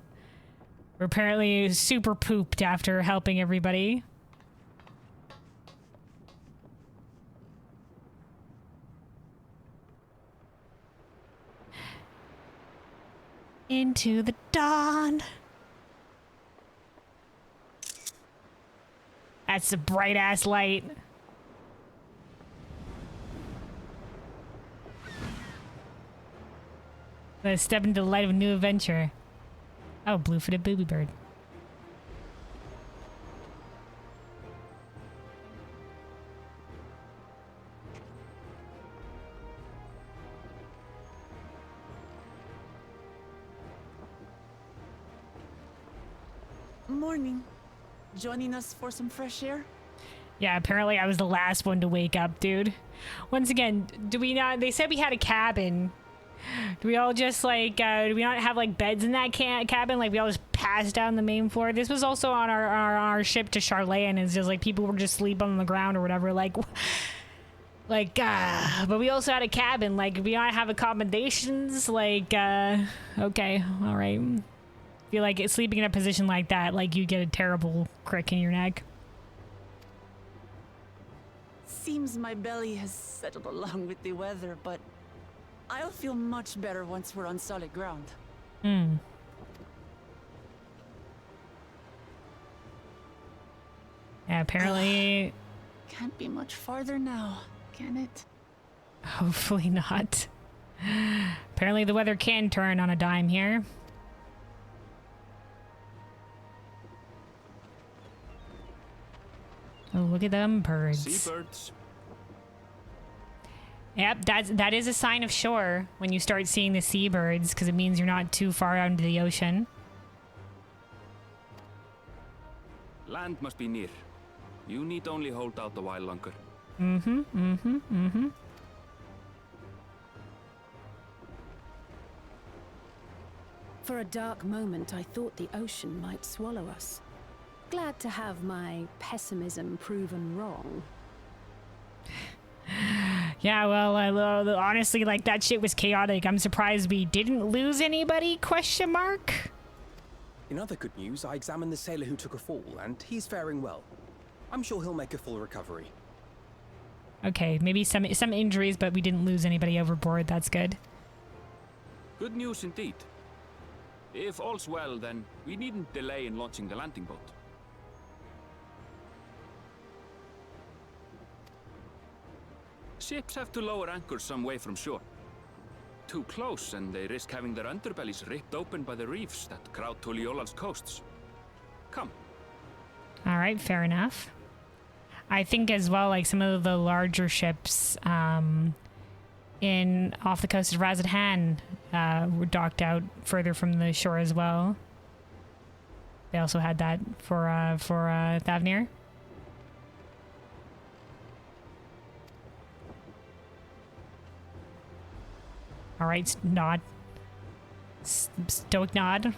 We're apparently super pooped after helping everybody. Into the dawn. That's a bright ass light. Let's step into the light of a new adventure. Oh, blue-footed booby bird. Morning. Joining us for some fresh air? Yeah, apparently I was the last one to wake up, dude. Once again, do we not... They said we had a cabin. Do we all just, like, do we not have, like, beds in that cabin? Like, we all just passed down the main floor? This was also on our ship to Charlotte, and it's just, like, people were just sleeping on the ground or whatever. Like, but we also had a cabin. Like, we not have accommodations. Like, okay, all right. Feel like sleeping in a position like that, like, you get a terrible crick in your neck. Seems my belly has settled along with the weather, but I'll feel much better once we're on solid ground. Hmm. Yeah, apparently Can't be much farther now, can it? Hopefully not. Apparently the weather can turn on a dime here. Oh, look at them birds. Seabirds. Yep, that is a sign of shore when you start seeing the seabirds, because it means you're not too far out into the ocean. Land must be near. You need only hold out a while longer. For a dark moment, I thought the ocean might swallow us. Glad to have my pessimism proven wrong. Yeah, well, honestly, like, that shit was chaotic. I'm surprised we didn't lose anybody, question mark? In other good news, I examined the sailor who took a fall, and he's faring well. I'm sure he'll make a full recovery. Okay, maybe some injuries, but we didn't lose anybody overboard. That's good. Good news indeed. If all's well, then we needn't delay in launching the landing boat. Ships have to lower anchors some way from shore. Too close, and they risk having their underbellies ripped open by the reefs that crowd Tuliola's coasts. Come. All right, fair enough. I think as well, like, some of the larger ships off the coast of Razadhan were docked out further from the shore as well. They also had that for Thavnir. All right, nod. Stoic nod.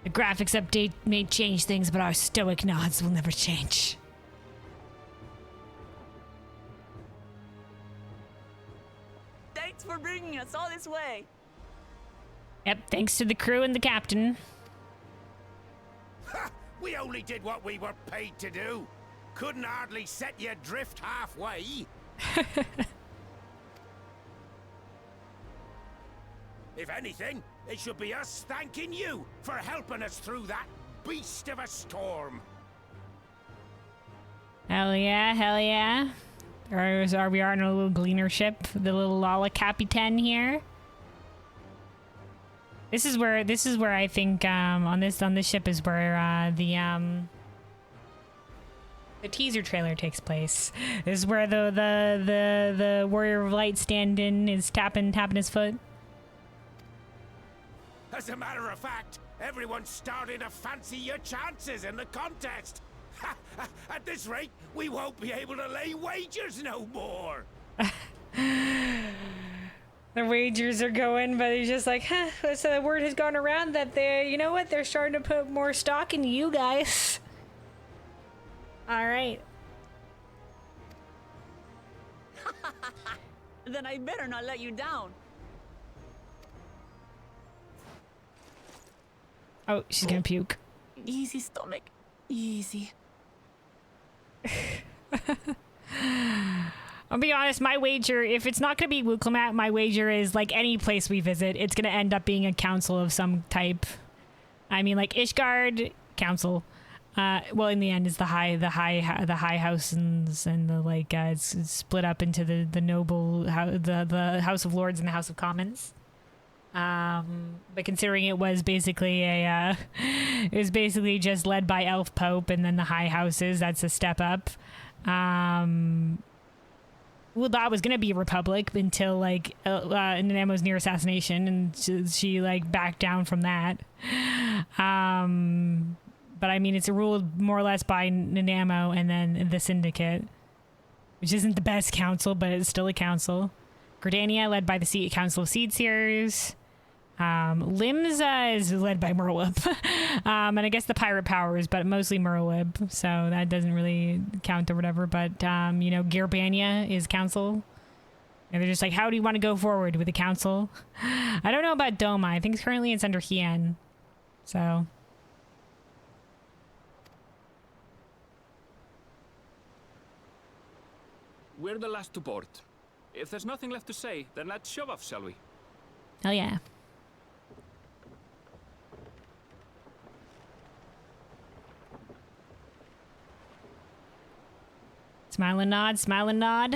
The graphics update may change things, but our stoic nods will never change. Thanks for bringing us all this way. Yep, thanks to the crew and the captain. Ha! We only did what we were paid to do. Couldn't hardly set you adrift halfway. If anything, it should be us thanking you for helping us through that beast of a storm. Hell yeah, hell yeah. We are on a little gleaner ship, the little Lala Capitan here. This is where I think on this ship is where the teaser trailer takes place. This is where the Warrior of Light stand-in is tapping his foot. As a matter of fact, everyone's starting to fancy your chances in the contest. At this rate, we won't be able to lay wagers no more. The wagers are going, but he's just like, so the word has gone around that you know what, they're starting to put more stock into you guys. All right. Then I better not let you down. Oh, she's gonna puke. Easy, stomach. Easy. I'll be honest, my wager, if it's not going to be Wuklimat, my wager is, like, any place we visit, it's going to end up being a council of some type. I mean, like, Ishgard, council. Well, in the end, it's the high house and the, like, it's split up into the noble, the House of Lords and the House of Commons. But considering it was basically it was basically just led by Elf Pope and then the high houses, that's a step up. Well, that was gonna be a republic until, like, Nanamo's near assassination, and she like backed down from that. But I mean, it's ruled more or less by Nanamo and then the Syndicate, which isn't the best council, but it's still a council. Gordania, led by the Council of Seedseers. Limsa is led by Merlwip. And I guess the pirate powers, but mostly Merlwip, so that doesn't really count or whatever. But, you know, Gerbania is council. And they're just like, how do you want to go forward with the council? I don't know about Doma. I think currently it's under Hien. So... We're the last to board. If there's nothing left to say, then let's shove off, shall we? Hell yeah. Smile and nod, smile and nod.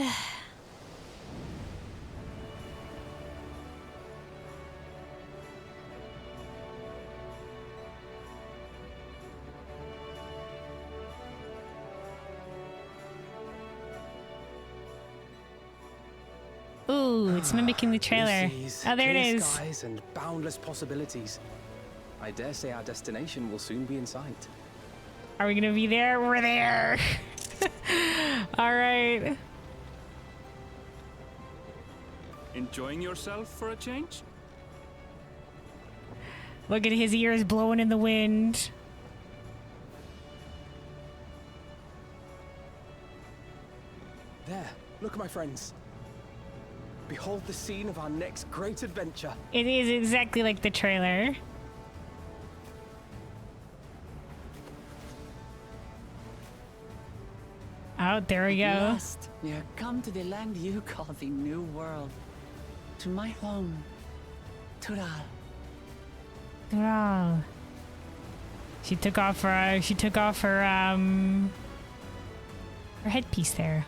Ooh, it's mimicking the trailer. Seas, Oh, there it clear is. skies and boundless possibilities. I dare say our destination will soon be in sight. Are we gonna be there? We're there. All right. Enjoying yourself for a change? Look at his ears blowing in the wind. There, look, my friends. Behold the scene of our next great adventure. It is exactly like the trailer. Oh, there we go. Last, we are come to the land you call the New World. To my home, Tural. Wow. She took off her her headpiece there.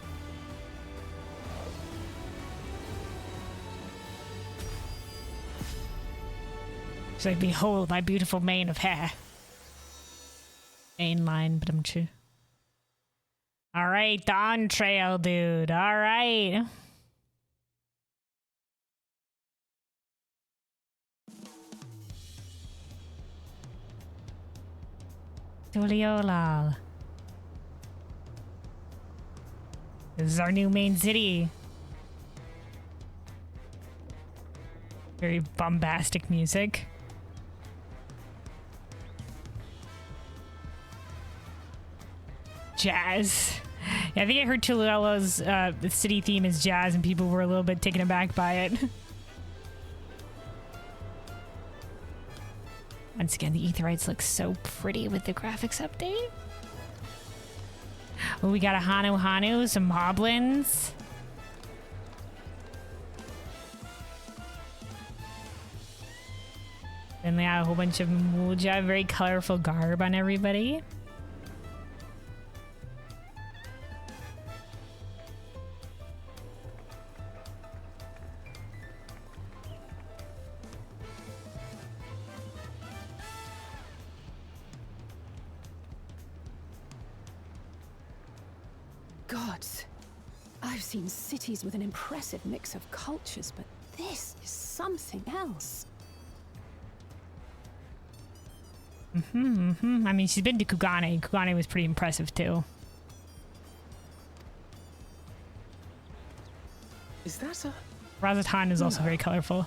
She's like, behold my beautiful mane of hair. Main line, but I'm true. All right, Dawntrail, dude. All right. Tuliolal. This is our new main city. Very bombastic music. Jazz. Yeah, I think I heard Tuliola's city theme is jazz and people were a little bit taken aback by it. Once again, the Aetherites look so pretty with the graphics update. Oh, we got a Hanu, some Moblins. Then they have a whole bunch of Mulja, very colorful garb on everybody. Gods, I've seen cities with an impressive mix of cultures, but this is something else. I mean, she's been to Kugane. Kugane was pretty impressive too. Is that a... Razatan is also very colorful.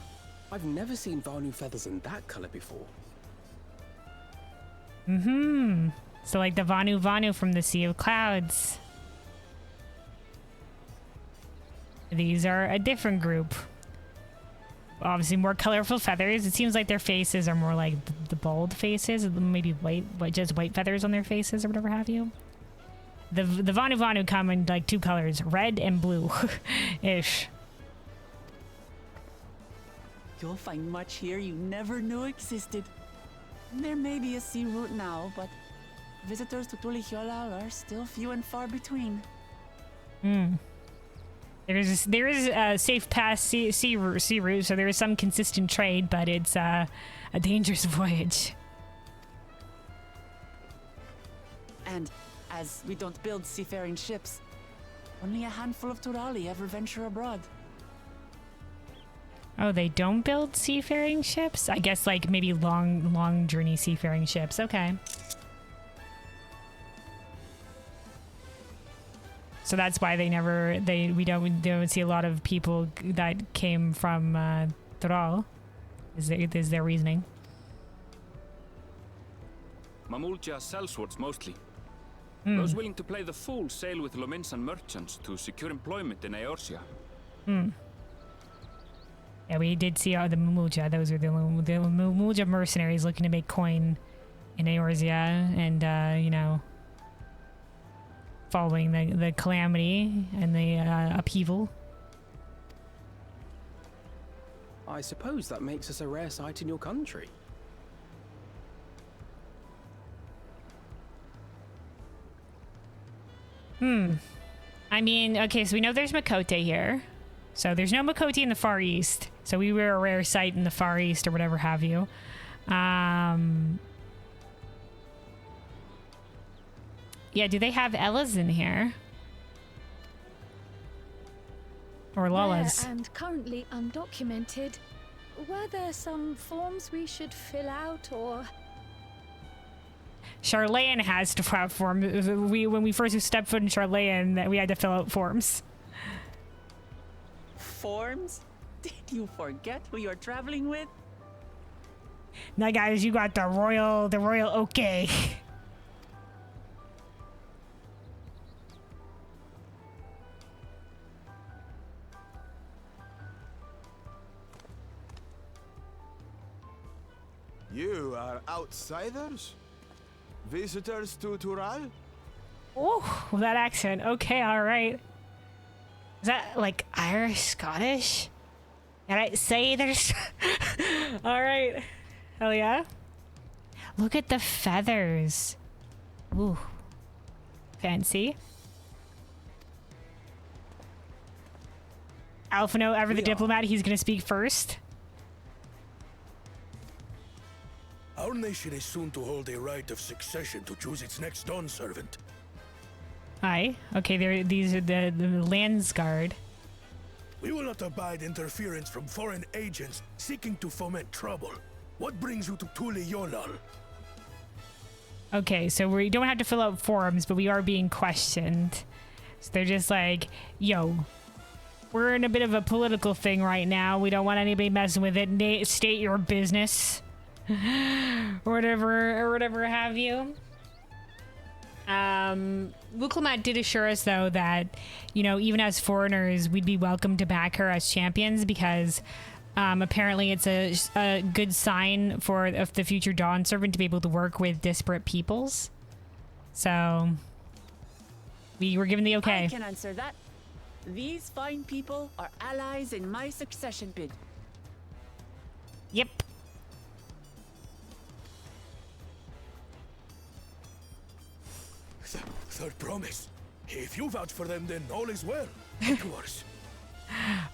I've never seen Vanu feathers in that color before. So like the Vanu from the Sea of Clouds. These are a different group. Obviously more colorful feathers. It seems like their faces are more like the bald faces, maybe white, just white feathers on their faces or whatever have you. The Vanu come in like two colors, red and blue ish. You'll find much here you never knew existed. There may be a sea route now, but visitors to Tuliolal are still few and far between. There is a safe pass sea route, so there is some consistent trade, but it's a dangerous voyage. And as we don't build seafaring ships, only a handful of Turali ever venture abroad. Oh, they don't build seafaring ships? I guess like maybe long journey seafaring ships. Okay. So that's why we don't see a lot of people that came from Tural. Is their reasoning? Mamulja sellswords mostly. Those willing to play the fool sail with Lominsan merchants to secure employment in Eorzea. Yeah, we did see the Mamulja. Those are the Mamulja mercenaries looking to make coin in Eorzea and, you know, following the calamity and the upheaval. I suppose that makes us a rare sight in your country. I mean, okay, so we know there's Makote here. So there's no Makote in the Far East. So we were a rare sight in the Far East or whatever have you. Yeah, do they have Ellas in here? Or Lalas? Rare and currently undocumented. Were there some forms we should fill out or... Charlayan has to have forms. When we first stepped foot in Charlayan, we had to fill out forms. Forms? Did you forget who you're traveling with? Now, guys, you got the royal okay. You are outsiders? Visitors to Tural? Oh, that accent. Okay, all right. Is that like Irish, Scottish? Can I say there's... all right. Hell yeah. Look at the feathers. Ooh. Fancy. Alphino, ever the diplomat, he's gonna speak first. Our nation is soon to hold a right of succession to choose its next Dawn servant. Aye. Okay, these are the Landsguard. We will not abide interference from foreign agents seeking to foment trouble. What brings you to Tuli Yolal? Okay, so we don't have to fill out forms, but we are being questioned. So they're just like, yo, we're in a bit of a political thing right now. We don't want anybody messing with it. State your business. or whatever have you. Wuklemat did assure us though that, you know, even as foreigners, we'd be welcome to back her as champions because apparently it's a good sign for the future Dawn servant to be able to work with disparate peoples. So we were given the okay. I can answer that. These fine people are allies in my succession bid. Yep. Third promise. If you vouch for them, then all is well. Of course.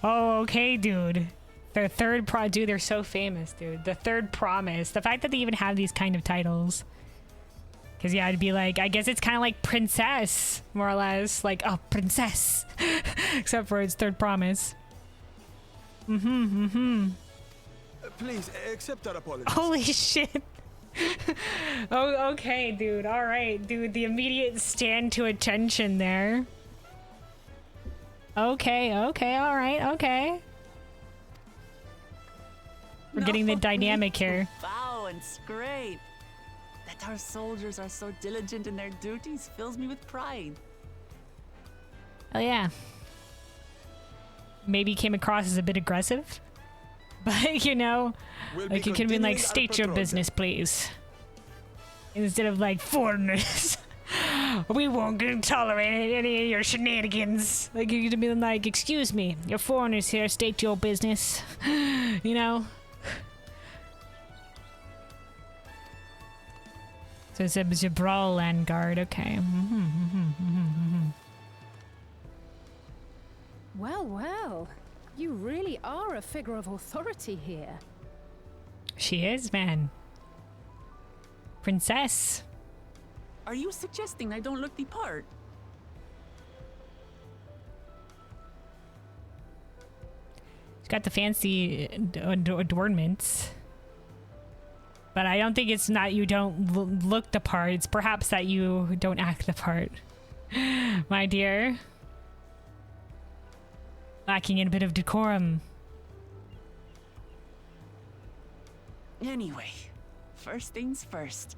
Oh, okay, dude. The third dude, they're so famous, dude. The third promise. The fact that they even have these kind of titles. Because, yeah, I'd be like, I guess it's kind of like princess, more or less. Like, oh, princess. Except for its third promise. Please, accept our apologies. Holy shit. Oh, okay, dude. All right, dude. The immediate stand to attention there. Okay, all right, okay. We're getting the dynamic here. Bow and scrape. That our soldiers are so diligent in their duties fills me with pride. Oh yeah. Maybe came across as a bit aggressive, but you know, like you could have been like, state your business, please, instead of like, foreigners. We won't tolerate any of your shenanigans. Like you could have been like, excuse me, you're foreigners here, state your business. You know. So it's a Jabral land guard, okay. Well, you really are a figure of authority here. She is, man. Princess. Are you suggesting I don't look the part? She's got the fancy adornments. But I don't think it's not you don't look the part. It's perhaps that you don't act the part. My dear. Lacking in a bit of decorum. Anyway, first things first.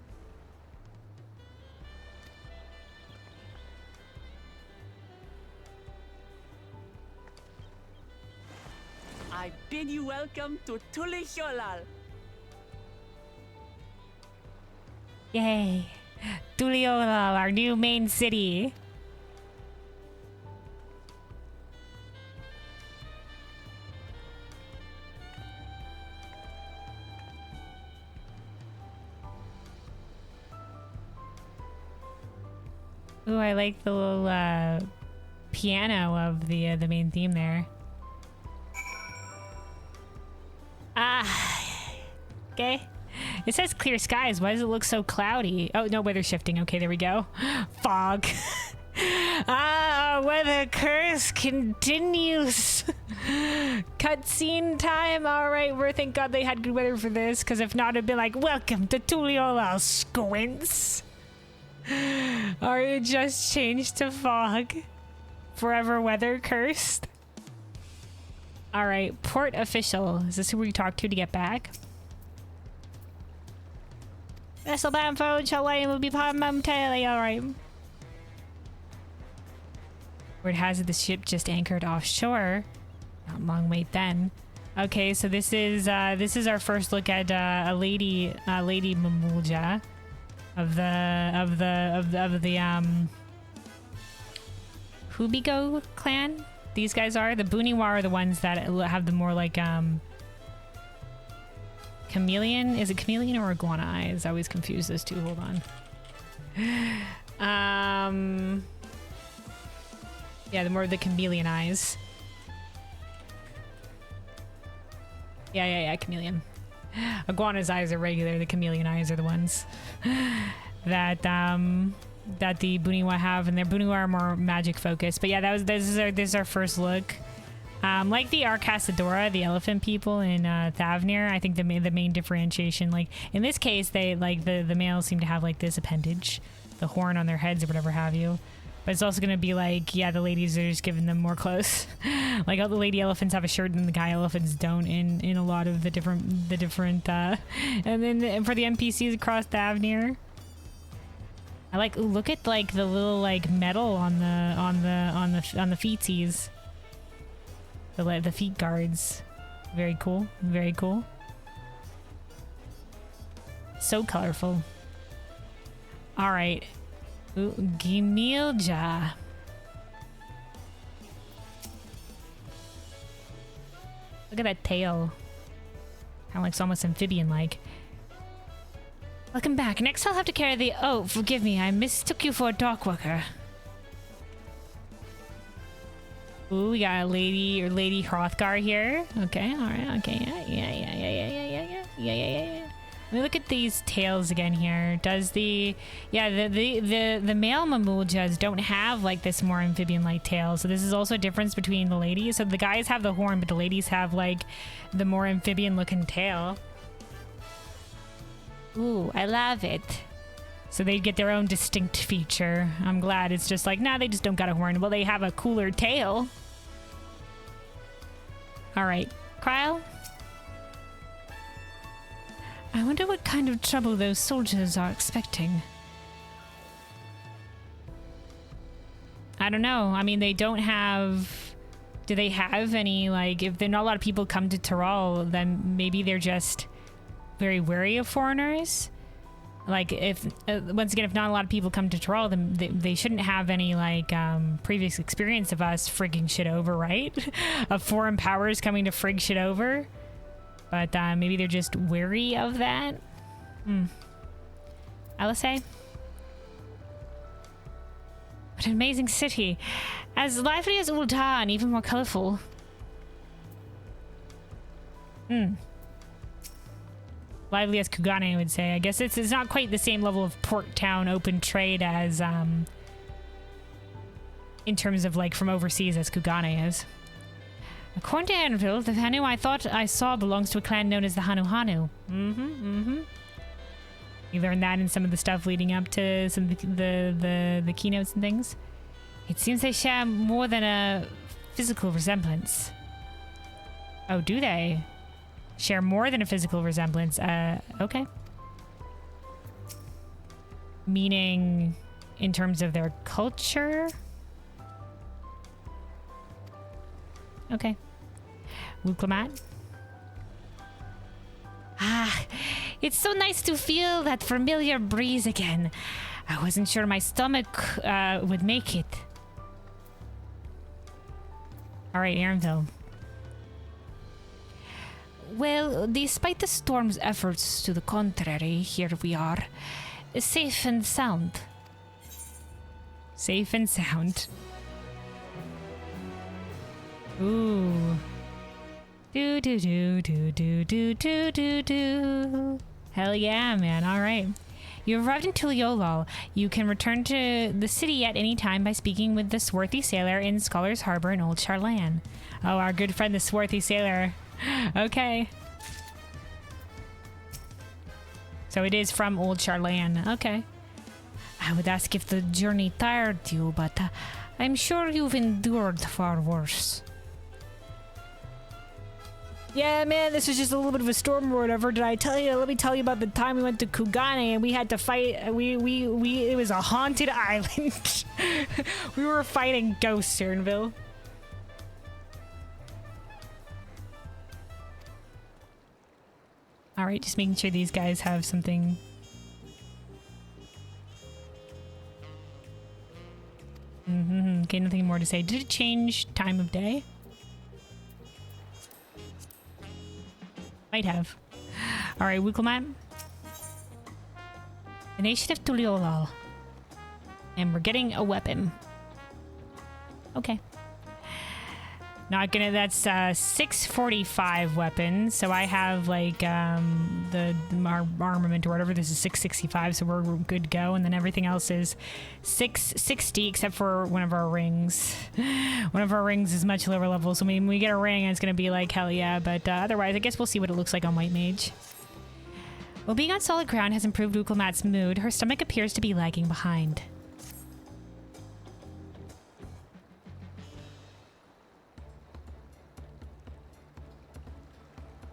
I bid you welcome to Tuli Yolal. Yay. Tuliolal, our new main city. Ooh, I like the little piano of the main theme there. Okay. It says clear skies. Why does it look so cloudy? Oh, no, weather shifting. Okay, there we go. Fog. Weather curse continues. Cutscene time. All right, thank God they had good weather for this, because if not, it'd be like, welcome to Tulliola, squints. Or it just changed to fog. Forever weather cursed. All right, port official. Is this who we talk to get back? Vessel bound for Hawaii will be momentarily. All right. Word has it the ship just anchored offshore. Not long wait then. Okay, so this is our first look at a lady Mamulja of the Hubigo clan. These guys are the Buniwa are the ones that have the more like chameleon. Is it chameleon or iguana eyes? I always confuse those two. Hold on. Yeah, the more the chameleon eyes. Yeah, chameleon. Iguana's eyes are regular. The chameleon eyes are the ones that the Buniwa have, and their Buniwa are more magic focused. But yeah, this is our first look. Like the Arcasadora, the elephant people in Thavnir, I think the main differentiation, like in this case, they like the males seem to have like this appendage, the horn on their heads or whatever have you. But it's also gonna be like, yeah, the ladies are just giving them more clothes. Like all the lady elephants have a shirt and the guy elephants don't in a lot of the different and then for the NPCs across Thavnir. I like, ooh, look at like the little like metal on the feetsies. The feet guards. Very cool. Very cool. So colorful. All right. Ooh, Gimilja. Look at that tail. Kind of looks almost amphibian-like. Welcome back. Next I'll have to carry the... Oh, forgive me. I mistook you for a dockworker. Ooh, we got a lady Hrothgar here. Okay, alright, okay, yeah. Let me look at these tails again here. Does the male Mamuljas don't have like this more amphibian-like tail, so this is also a difference between the ladies. So the guys have the horn, but the ladies have like the more amphibian-looking tail. Ooh, I love it. So they get their own distinct feature. I'm glad it's just like, nah, they just don't got a horn. Well, they have a cooler tail. All right, Kryle. I wonder what kind of trouble those soldiers are expecting. I don't know. I mean, they don't have... Do they have any, like, if not a lot of people come to Tyrol, then maybe they're just very wary of foreigners? Like, if, once again, if not a lot of people come to Tyrol, then they shouldn't have any, like, previous experience of us frigging shit over, right? Of foreign powers coming to frig shit over. But maybe they're just wary of that. Alisay? What an amazing city. As lively as Ul'dah and even more colorful. Lively as Kugane, I would say. I guess it's not quite the same level of port town open trade as in terms of like from overseas as Kugane is. According to Anvil, the Hanu I thought I saw belongs to a clan known as the Hanu Hanu. You learned that in some of the stuff leading up to some of the keynotes and things. It seems they share more than a physical resemblance. Oh, do they? Share more than a physical resemblance. Okay. Meaning in terms of their culture? Okay. Wuklamat? Ah, it's so nice to feel that familiar breeze again. I wasn't sure my stomach would make it. Alright, Aaronville. Well, despite the storm's efforts to the contrary, here we are. Safe and sound. Safe and sound. Ooh. Do do do do do do do do do. Hell yeah, man. All right. You arrived in Tuliolol. You can return to the city at any time by speaking with the swarthy sailor in Scholar's Harbor in Old Charlan. Oh, our good friend, the swarthy sailor. Okay. So it is from Old Charlan. Okay. I would ask if the journey tired you, but I'm sure you've endured far worse. Yeah, man, this was just a little bit of a storm or whatever. Did I tell you? Let me tell you about the time we went to Kugane and we had to fight. It was a haunted island. We were fighting ghosts, Cernville. All right, just making sure these guys have something. Okay, nothing more to say. Did it change time of day? Might have. Alright, Wuklemat. The nation of Tuliolal. And we're getting a weapon. Okay. Not gonna, that's 645 weapons. So I have like the armament or whatever. This is 665, so we're good to go. And then everything else is 660 except for one of our rings. One of our rings is much lower level, so when we get a ring it's gonna be like hell yeah, but otherwise I guess we'll see what it looks like on White Mage. Well, being on solid ground has improved Wuklemat's mood. Her stomach appears to be lagging behind.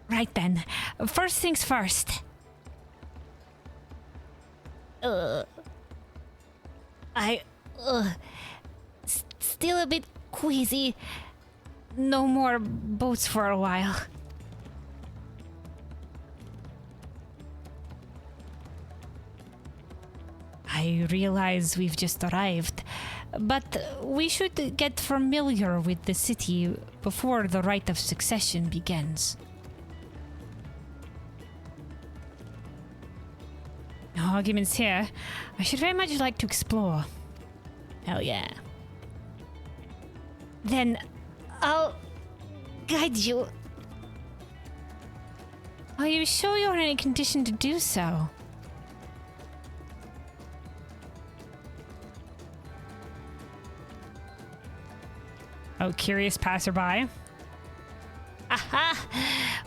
Right then. First things first. Still a bit queasy. No more boats for a while. I realize we've just arrived, but we should get familiar with the city before the rite of succession begins. No arguments here. I should very much like to explore. Hell yeah. Then I'll guide you. Are you sure you're in a condition to do so? Oh, curious passerby. Aha!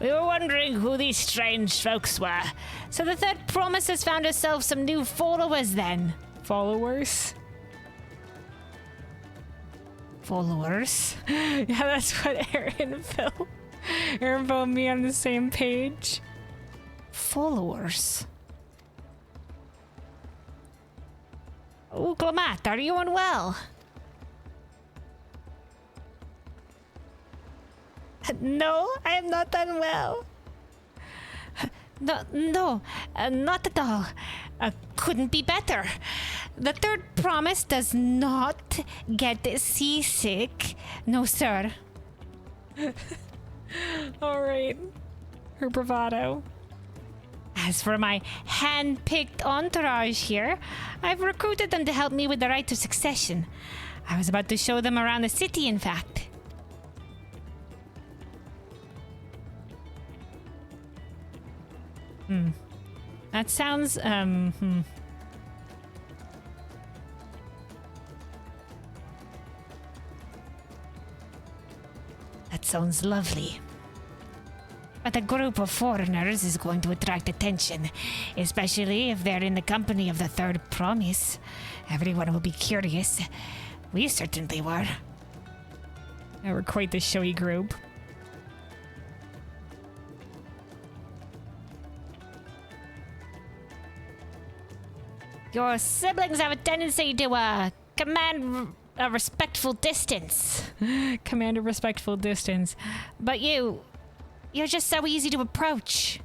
We were wondering who these strange folks were. So the third promise has found herself some new followers then. Followers? Followers? Yeah, that's what Aaron Phil and me on the same page. Followers. Oh, Glamat, are you unwell? No, I am not unwell. No, not at all. Couldn't be better. The third promise does not get seasick. No, sir. All right. Her bravado. As for my hand-picked entourage here, I've recruited them to help me with the rite of succession. I was about to show them around the city, in fact. That sounds, That sounds lovely. But a group of foreigners is going to attract attention, especially if they're in the company of the third promise. Everyone will be curious. We certainly were. Yeah, we're quite the showy group. Your siblings have a tendency to command a respectful distance. Command a respectful distance. But you're just so easy to approach.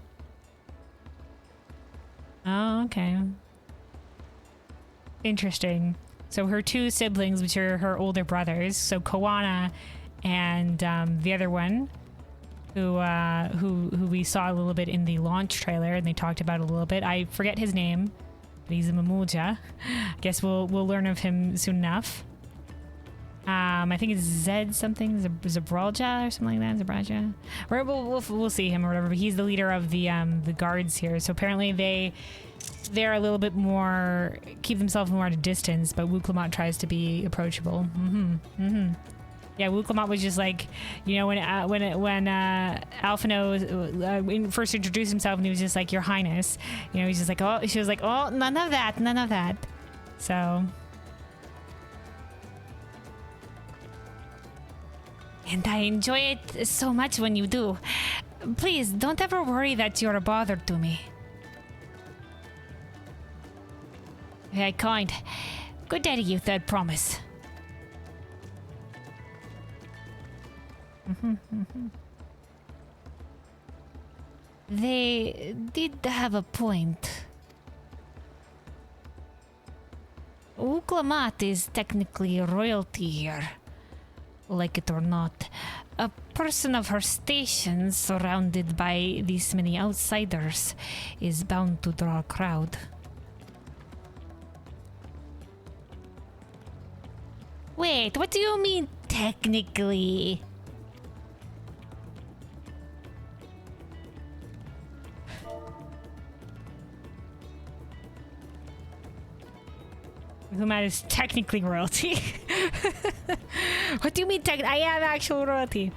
Oh, okay. Interesting. So her two siblings, which are her older brothers, so Koana and the other one, who we saw a little bit in the launch trailer, and they talked about a little bit. I forget his name. But he's a Mamulja. Guess we'll learn of him soon enough. I think it's Zed something, Zabralja or something like that, Zabralja. Or we'll see him or whatever. But he's the leader of the guards here. So apparently they're a little bit more, keep themselves more at a distance. But Wuklamot tries to be approachable. Yeah, Wuklamot was just like, you know, when Alphino first introduced himself, and he was just like, Your Highness. You know, he's just like, oh, she was like, oh, none of that, none of that. So. And I enjoy it so much when you do. Please, don't ever worry that you're a bother to me. Very kind. Good day to you, Third Promise. They did have a point. Wuklamot is technically royalty here. Like it or not, a person of her station surrounded by these many outsiders is bound to draw a crowd. Wait, what do you mean technically? Wuklamot is technically royalty. What do you mean I am actual royalty?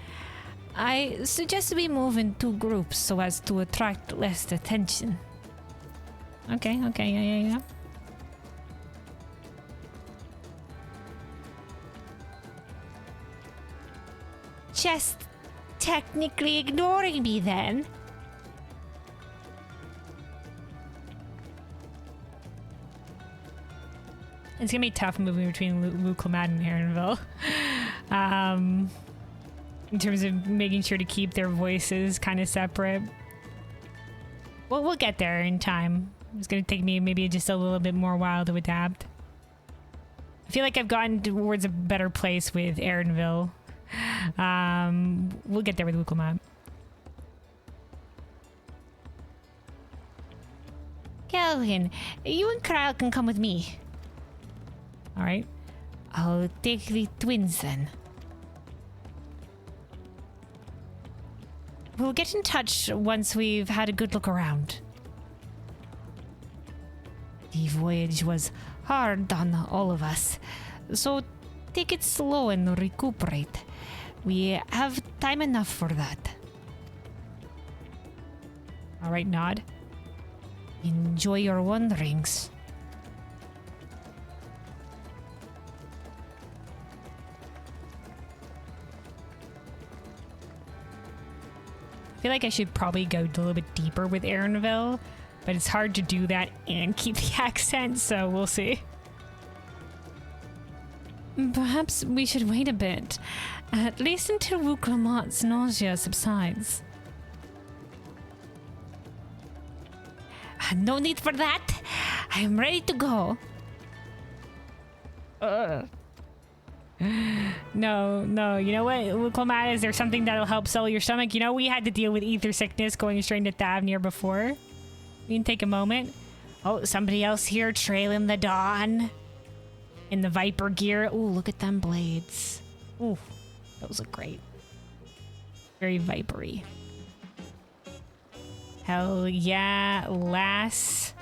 I suggest we move in 2 groups so as to attract less attention. Okay, yeah. Just technically ignoring me then? It's gonna be tough moving between Wuklamot and Aaronville. In terms of making sure to keep their voices kind of separate. Well, we'll get there in time. It's gonna take me maybe just a little bit more while to adapt. I feel like I've gotten towards a better place with Aaronville. We'll get there with Wuklamot. Calvin, you and Kyle can come with me. Alright. I'll take the twins then. We'll get in touch once we've had a good look around. The voyage was hard on all of us, so take it slow and recuperate. We have time enough for that. Alright, Nod. Enjoy your wanderings. I feel like I should probably go a little bit deeper with Aaronville, but it's hard to do that and keep the accent, so we'll see. Perhaps we should wait a bit, at least until Wuklamot's nausea subsides. No need for that. I am ready to go. No, you know what, Wuklamot, is there something that'll help settle your stomach? You know, we had to deal with ether sickness going straight to Thavnir before. We can take a moment. Oh, somebody else here trailing the dawn. In the Viper gear. Ooh, look at them blades. Ooh, those look great. Very vipery. Hell yeah, lass.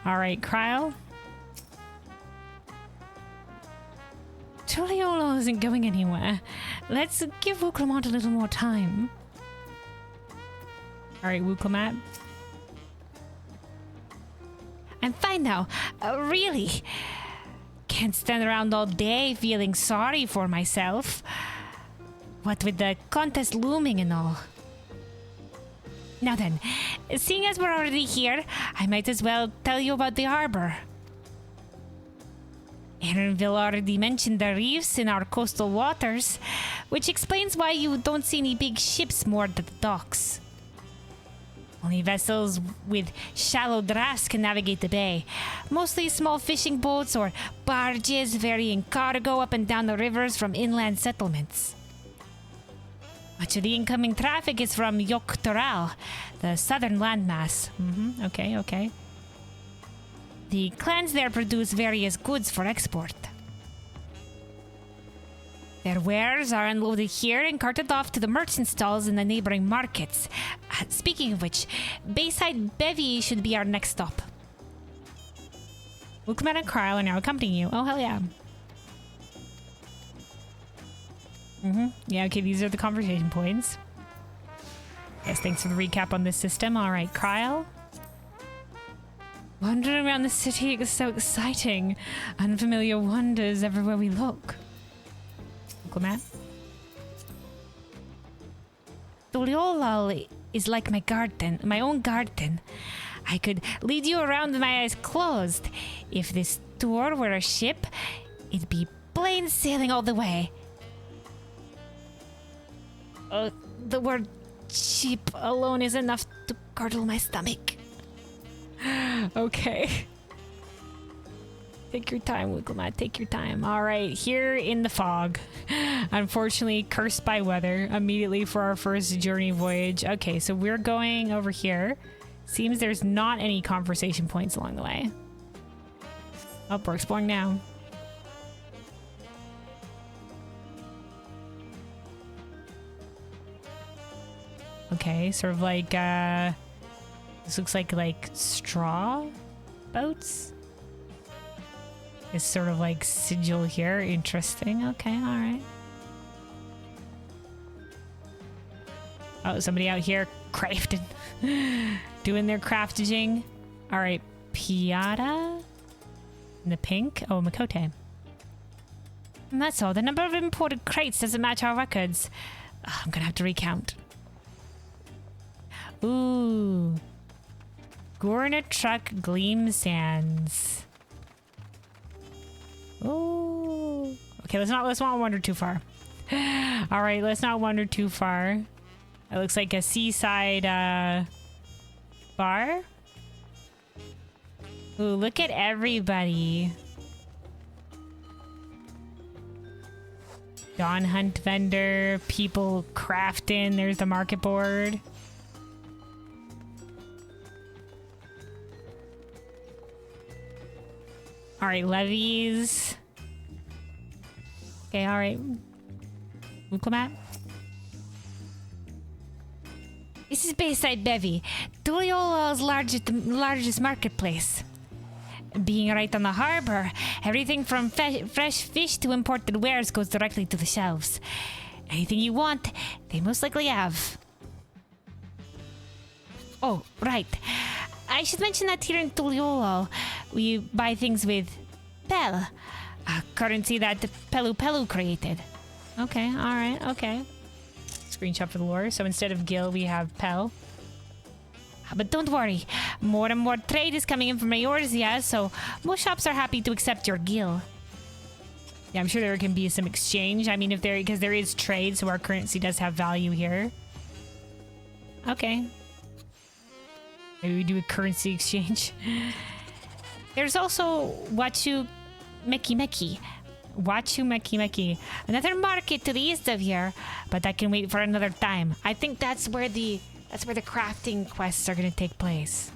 Alright, Kryle. Tuliolo isn't going anywhere. Let's give Wuklamot a little more time. Alright, Wuklamot. I'm fine now. Really. Can't stand around all day feeling sorry for myself. What with the contest looming and all. Now then, seeing as we're already here, I might as well tell you about the harbor. Aaronville already mentioned the reefs in our coastal waters, which explains why you don't see any big ships moored at the docks. Only vessels with shallow drafts can navigate the bay. Mostly small fishing boats or barges ferrying cargo up and down the rivers from inland settlements. Much of the incoming traffic is from Yoktoral, the southern landmass. Okay. The clans there produce various goods for export. Their wares are unloaded here and carted off to the merchant stalls in the neighboring markets. Speaking of which, Bayside Bevy should be our next stop. Wilkman and Kyle are now accompanying you. Oh, hell yeah. Yeah, okay, these are the conversation points. Yes, thanks for the recap on this system. All right, Kyle. Wandering around the city is so exciting. Unfamiliar wonders everywhere we look. Matt. Tuliolal is like my garden, my own garden. I could lead you around with my eyes closed. If this tour were a ship, it'd be plain sailing all the way. The word ship alone is enough to curdle my stomach. Okay. Take your time, Wigglemat. Take your time. All right, here in the fog. Unfortunately, cursed by weather immediately for our first journey voyage. Okay, so we're going over here. Seems there's not any conversation points along the way. Oh, we're exploring now. Okay, sort of like, this looks like straw boats. It's sort of like sigil here. Interesting. Okay, alright. Oh, somebody out here crafting. Doing their crafting. Alright, Piata. In the pink. Oh, Makote. And that's all. The number of imported crates doesn't match our records. Oh, I'm gonna have to recount. Ooh. Gorna Truck Gleam Sands. Oh, okay. Let's not wander too far. All right, let's not wander too far. It looks like a seaside bar. Ooh, look at everybody. Dawn Hunt vendor, people crafting. There's the market board. All right, levies. Okay, all right. Wuklamat. This is Bayside Bevy, Tuliola's largest marketplace. Being right on the harbor, everything from fresh fish to imported wares goes directly to the shelves. Anything you want, they most likely have. Oh, right. I should mention that here in Tuliolo, we buy things with Pel, a currency that Pelu Pelu created. Okay, alright, okay. Screenshot for the lore. So instead of Gil, we have Pel. But don't worry, more and more trade is coming in from Eorzea, so most shops are happy to accept your Gil. Yeah, I'm sure there can be some exchange. I mean, because there is trade, so our currency does have value here. Okay. Maybe we do a currency exchange. There's also Wachu Meki Meki. Wachu Meki Meki. Another market to the east of here, but that can wait for another time. I think that's where the crafting quests are going to take place.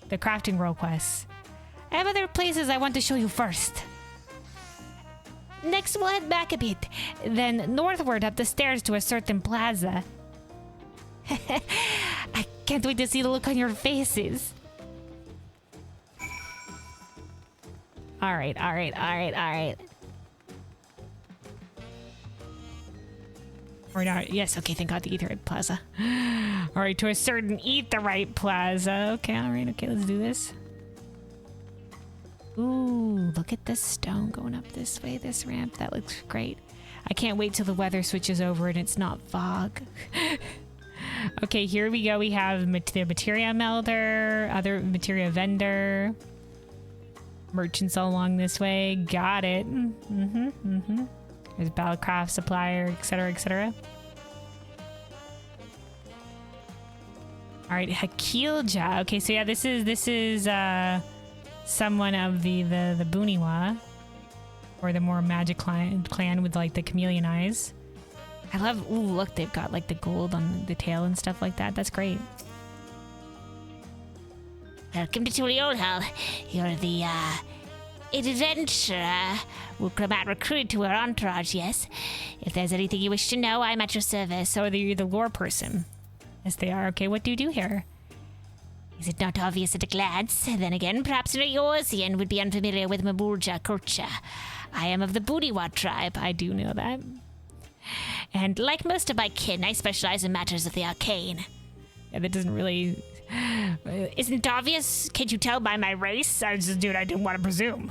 The crafting role quests. I have other places I want to show you first. Next, we'll head back a bit, then northward up the stairs to a certain plaza. I can't wait to see the look on your faces. Alright. Or not. Yes, okay, thank God, the Aetherite Plaza. Alright, to a certain Aetherite Plaza. Okay, alright, okay, let's do this. Ooh, look at the stone going up this way, this ramp. That looks great. I can't wait till the weather switches over and it's not fog. Okay, here we go. We have the materia melder, other materia vendor, merchants all along this way. Got it. There's Battlecraft supplier, etc., etc. All right, Hakilja. Okay, so yeah, this is someone of the Buniwa, or the more magic clan with like the chameleon eyes. I love. Ooh, look, they've got like the gold on the tail and stuff like that. That's great. Welcome to Tuliolhal. You're the adventurer. Wuklamat recruited to her entourage, yes. If there's anything you wish to know, I'm at your service. So you're the lore person. Yes, they are. Okay, what do you do here? Is it not obvious at a glance? Then again, perhaps an Eorzean would be unfamiliar with Mabulja culture. I am of the Bootiwa tribe. I do know that. And like most of my kin, I specialize in matters of the arcane. Yeah, that doesn't really... Isn't it obvious? Can't you tell by my race? I was just, dude, I didn't want to presume.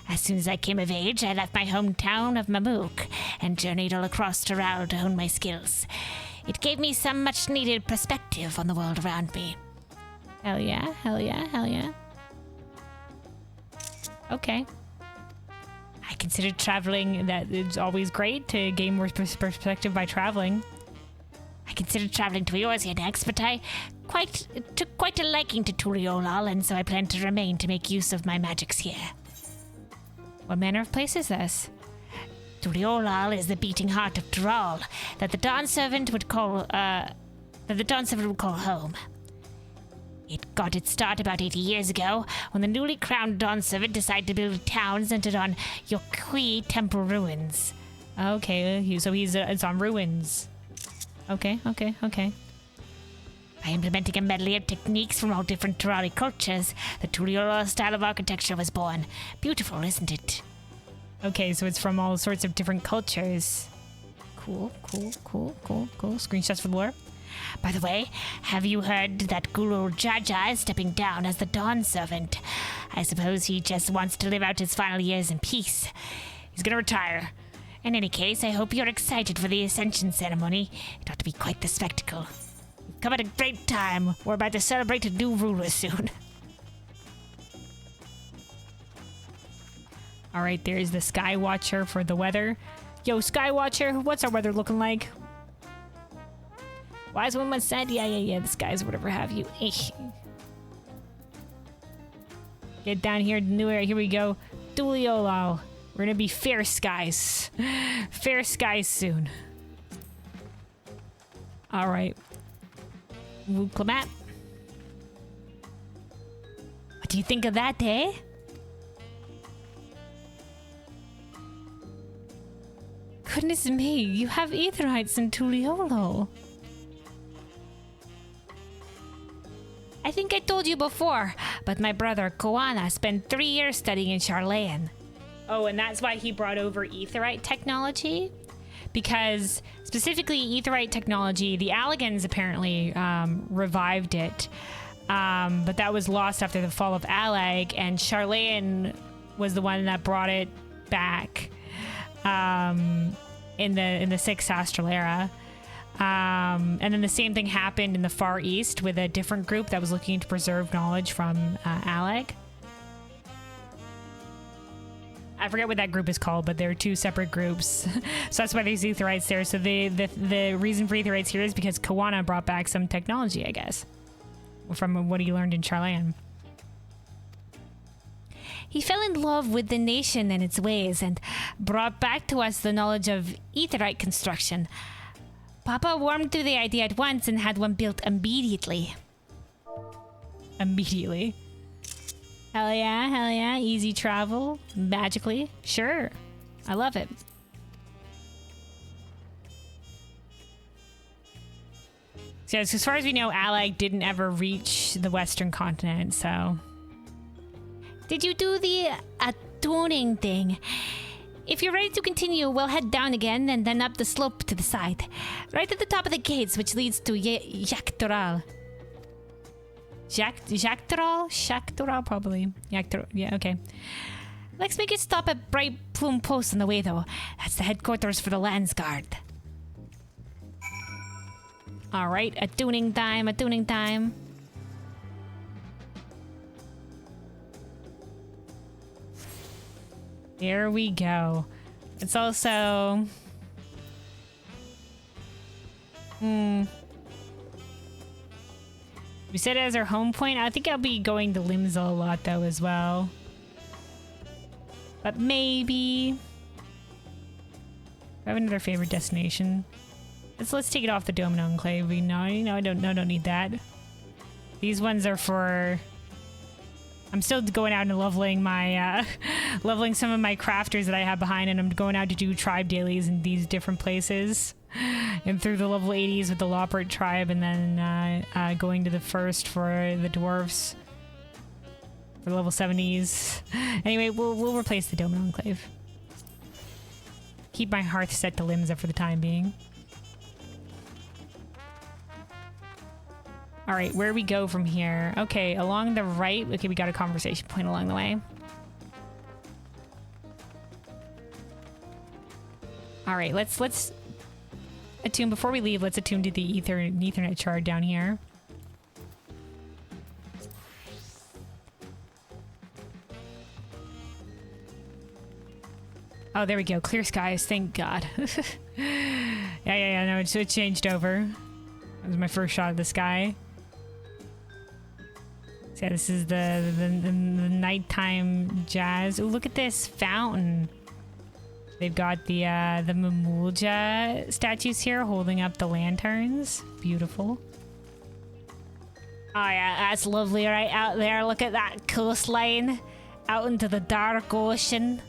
As soon as I came of age, I left my hometown of Mamook and journeyed all across Taral to hone my skills. It gave me some much-needed perspective on the world around me. Hell yeah, hell yeah, hell yeah. Okay. I consider traveling, that it's always great to gain more perspective by traveling. I considered traveling to Eorzea next, but I took quite a liking to Tuliolal, and so I plan to remain to make use of my magics here. What manner of place is this? Tuliolal is the beating heart of Taral, that the Dawn Servant would call home. It got its start about 80 years ago, when the newly crowned Dawn Servant decided to build a town centered on Yokui Temple ruins. Okay, so it's on ruins. Okay. By implementing a medley of techniques from all different Tarali cultures, the Tuliolal style of architecture was born. Beautiful, isn't it? Okay, so it's from all sorts of different cultures. Cool. Screenshots for the lore. By the way, have you heard that Guru Jaja is stepping down as the Dawn Servant? I suppose he just wants to live out his final years in peace. He's gonna retire. In any case, I hope you're excited for the Ascension ceremony. It ought to be quite the spectacle. You've come at a great time. We're about to celebrate a new ruler soon. Alright, there's the Sky Watcher for the weather. Yo, Sky Watcher, what's our weather looking like? Wise Woman said, yeah, the skies, whatever have you. Get down here to the new area. Here we go. Tuliolal. We're gonna be fair skies. Fair skies soon. Alright. Wuklamat. What do you think of that, eh? Goodness me, you have Aetherites in Tuliolal. I think I told you before, but my brother Koana spent 3 years studying in Charlayan. Oh, and that's why he brought over Aetherite technology? Because specifically Aetherite technology, the Alligans apparently revived it, but that was lost after the fall of Allag, and Charlayan was the one that brought it back in the 6th Astral Era. And then the same thing happened in the Far East with a different group that was looking to preserve knowledge from Allag. I forget what that group is called, but there are 2 separate groups. So that's why there's Aetherites there. So the reason for Aetherites here is because Koana brought back some technology, I guess, from what he learned in Charlayan. He fell in love with the nation and its ways and brought back to us the knowledge of Aetherite construction. Papa warmed to the idea at once and had one built immediately. Immediately? Hell yeah, easy travel, magically, sure. I love it. So as far as we know, Allag didn't ever reach the Western continent, so... Did you do the attuning thing? If you're ready to continue, we'll head down again and then up the slope to the side. Right at the top of the gates, which leads to Yaktoral. Shaktoral, probably. Yaktoral, yeah, okay. Let's make a stop at Bright Plume Post on the way, though. That's the headquarters for the Landsguard. Alright, attuning time. There we go. It's also... We said it as our home point. I think I'll be going to Limsa a lot, though, as well. But maybe... I have another favorite destination. Let's take it off the Dome Enclave. I don't need that. These ones are for... I'm still going out and leveling my, leveling some of my crafters that I have behind, and I'm going out to do tribe dailies in these different places. And through the level 80s with the Loppert tribe, and then going to the first for the dwarves for level 70s. Anyway, we'll replace the Dome Enclave. Keep my hearth set to Limsa for the time being. Alright, where we go from here? Okay, along the right. Okay, we got a conversation point along the way. Alright, let's attune. Before we leave, let's attune to the Ethernet shard down here. Oh, there we go. Clear skies. Thank God. yeah. No, it changed over. That was my first shot of the sky. So yeah, this is the nighttime jazz. Oh, look at this fountain. They've got the Mamulja statues here holding up the lanterns. Beautiful. Oh yeah, that's lovely right out there. Look at that coastline out into the dark ocean.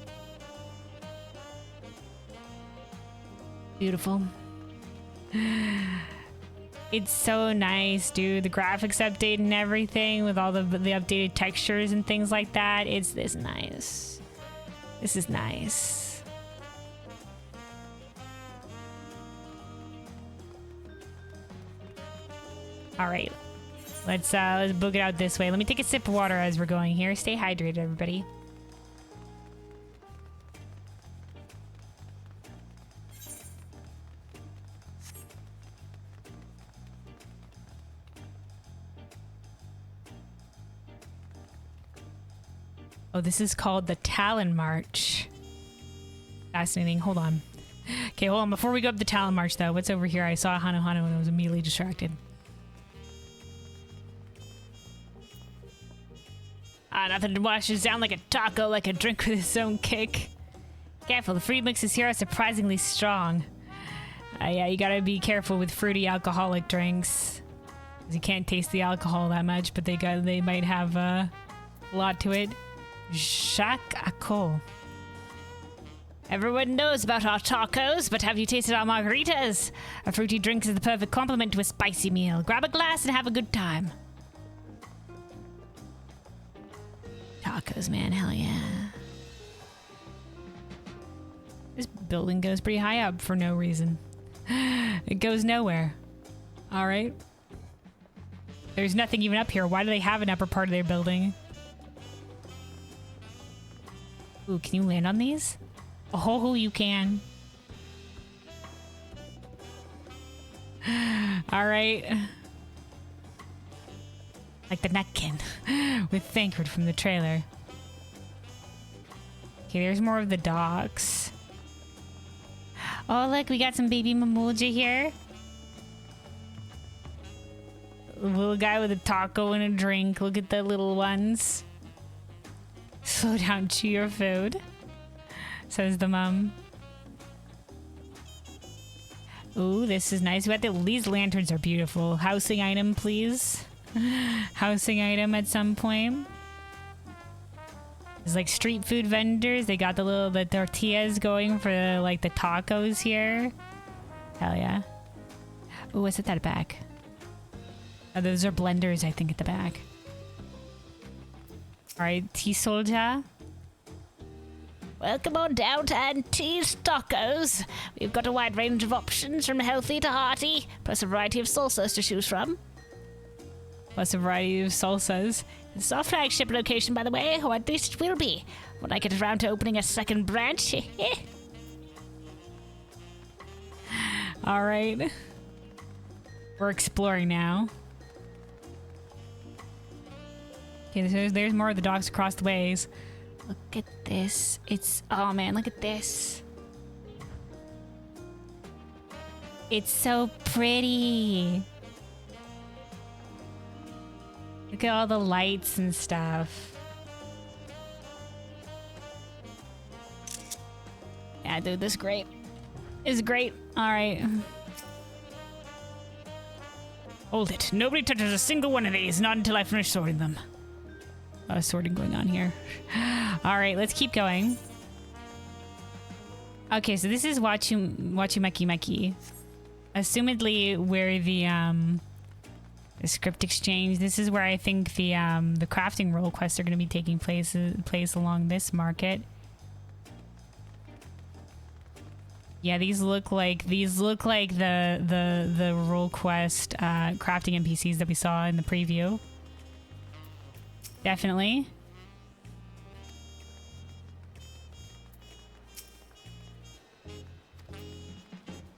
Beautiful. It's so nice, dude. The graphics update and everything with all the updated textures and things like that. This nice. This is nice. All right, let's book it out this way. Let me take a sip of water as we're going here. Stay hydrated, everybody. Oh, this is called the Talon March. Fascinating. Hold on. Okay, hold on. Before we go up the Talon March, though, what's over here? I saw Hano and I was immediately distracted. Nothing washes down like a taco, like a drink with its own kick. Careful, the fruit mixes here are surprisingly strong. Yeah, you gotta be careful with fruity alcoholic drinks. You can't taste the alcohol that much, but they might have a lot to it. Jacques Acco. Everyone knows about our tacos, but have you tasted our margaritas? A fruity drink is the perfect complement to a spicy meal. Grab a glass and have a good time. Tacos, man, hell yeah. This building goes pretty high up for no reason. It goes nowhere. Alright. There's nothing even up here. Why do they have an upper part of their building? Ooh, can you land on these? Oh, you can. Alright. Like the Nutkin with Thancred from the trailer. Okay, there's more of the docks. Oh, look, we got some baby Mamulja here. A little guy with a taco and a drink. Look at the little ones. Slow down, chew your food, says the mom. Ooh, this is nice. These lanterns are beautiful. Housing item, please. Housing item at some point. There's like street food vendors. They got the tortillas going for like the tacos here. Hell yeah. Ooh, what's at that back? Oh, those are blenders, I think, at the back. Alright, tea soldier. Welcome on down to Auntie's Tacos. We've got a wide range of options from healthy to hearty, plus a variety of salsas to choose from. Plus a variety of salsas. It's our flagship location, by the way, or at least it will be, when I get around to opening a second branch. Alright. We're exploring now. Okay, there's more of the docks across the ways. Look at this. Oh man, look at this. It's so pretty. Look at all the lights and stuff. Yeah, dude, this is great. It's great. Alright. Hold it. Nobody touches a single one of these, not until I finish sorting them. sorting going on here. All right, let's keep going. Okay, so this is Wachumeki. Assumedly where the script exchange. This is where I think the crafting role quests are going to be taking place along this market. Yeah, these look like the role quest crafting NPCs that we saw in the preview. Definitely.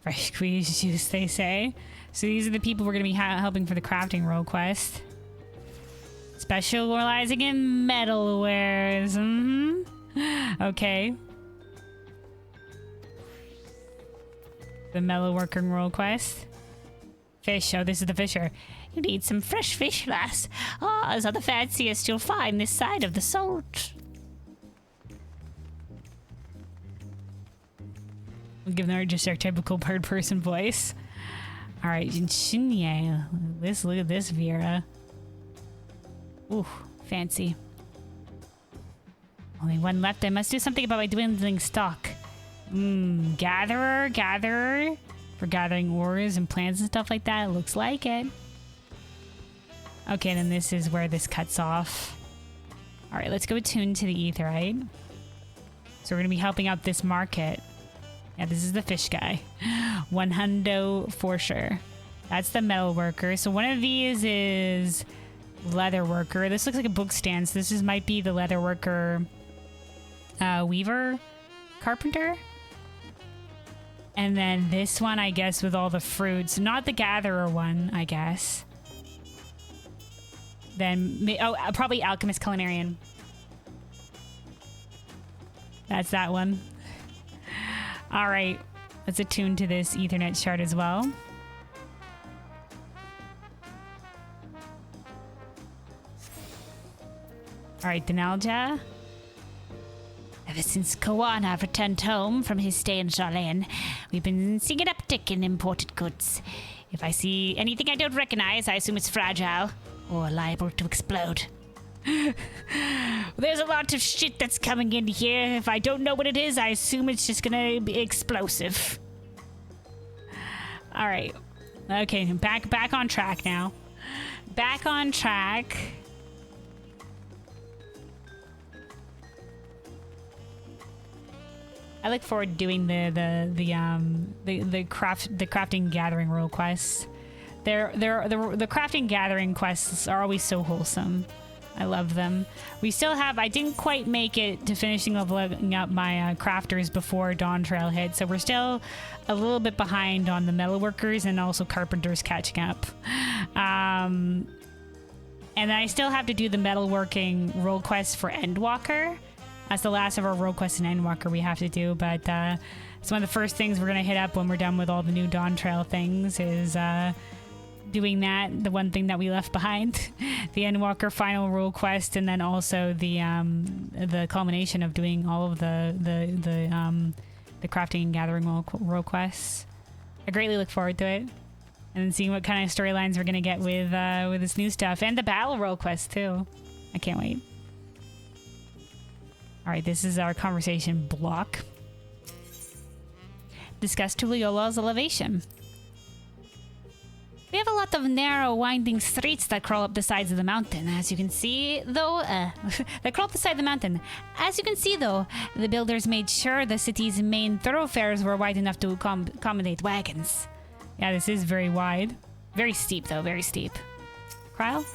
Fresh squeezed juice, they say. So these are the people we're going to be helping for the crafting role quest. Specializing in metalwares. Okay. The metalworking role quest. Fish. Oh, this is the fisher. You need some fresh fish, lass. Ours are the fanciest you'll find this side of the salt. We'll give them just our typical bird person voice. All right, Shinye. Look at this, Vera. Ooh, fancy. Only one left. I must do something about my dwindling stock. Gatherer. For gathering ores and plants and stuff like that. It looks like it. Okay, then this is where this cuts off. All right, let's go attune to the aetheryte. So we're going to be helping out this market. Yeah, this is the fish guy. 100 for sure. That's the metal worker. So one of these is leather worker. This looks like a book stand. So this might be the leather worker, weaver, carpenter. And then this one, I guess, with all the fruits. Not the gatherer one, I guess. Then, probably alchemist culinarian. That's that one. All right, let's attune to this Ethernet chart as well. All right, Denalja. Ever since Kawana returned home from his stay in Charlene, we've been seeing an uptick in imported goods. If I see anything I don't recognize, I assume it's fragile or liable to explode. There's a lot of shit that's coming in here. If I don't know what it is, I assume it's just gonna be explosive. All right. Okay, back on track now. Back on track. I look forward to doing the crafting gathering role quests. The crafting gathering quests are always so wholesome. I love them. We still have, I didn't quite make it to finishing leveling up my crafters before Dawntrail hit, so we're still a little bit behind on the metalworkers and also carpenters catching up. And I still have to do the metalworking role quest for Endwalker. That's the last of our role quests in Endwalker we have to do, but it's one of the first things we're going to hit up when we're done with all the new Dawntrail things is doing that, the one thing that we left behind, the Endwalker final role quest, and then also the culmination of doing all of the crafting and gathering role quests. I greatly look forward to it, and then seeing what kind of storylines we're gonna get with this new stuff and the battle role quest too. I can't wait. All right, this is our conversation block. Discuss Tuliola's elevation. We have a lot of narrow, winding streets that crawl up the sides of the mountain. As you can see, though, that crawl up the side of the mountain. As you can see, though, the builders made sure the city's main thoroughfares were wide enough to accommodate wagons. Yeah, this is very wide. Very steep, though, very steep. Kryle?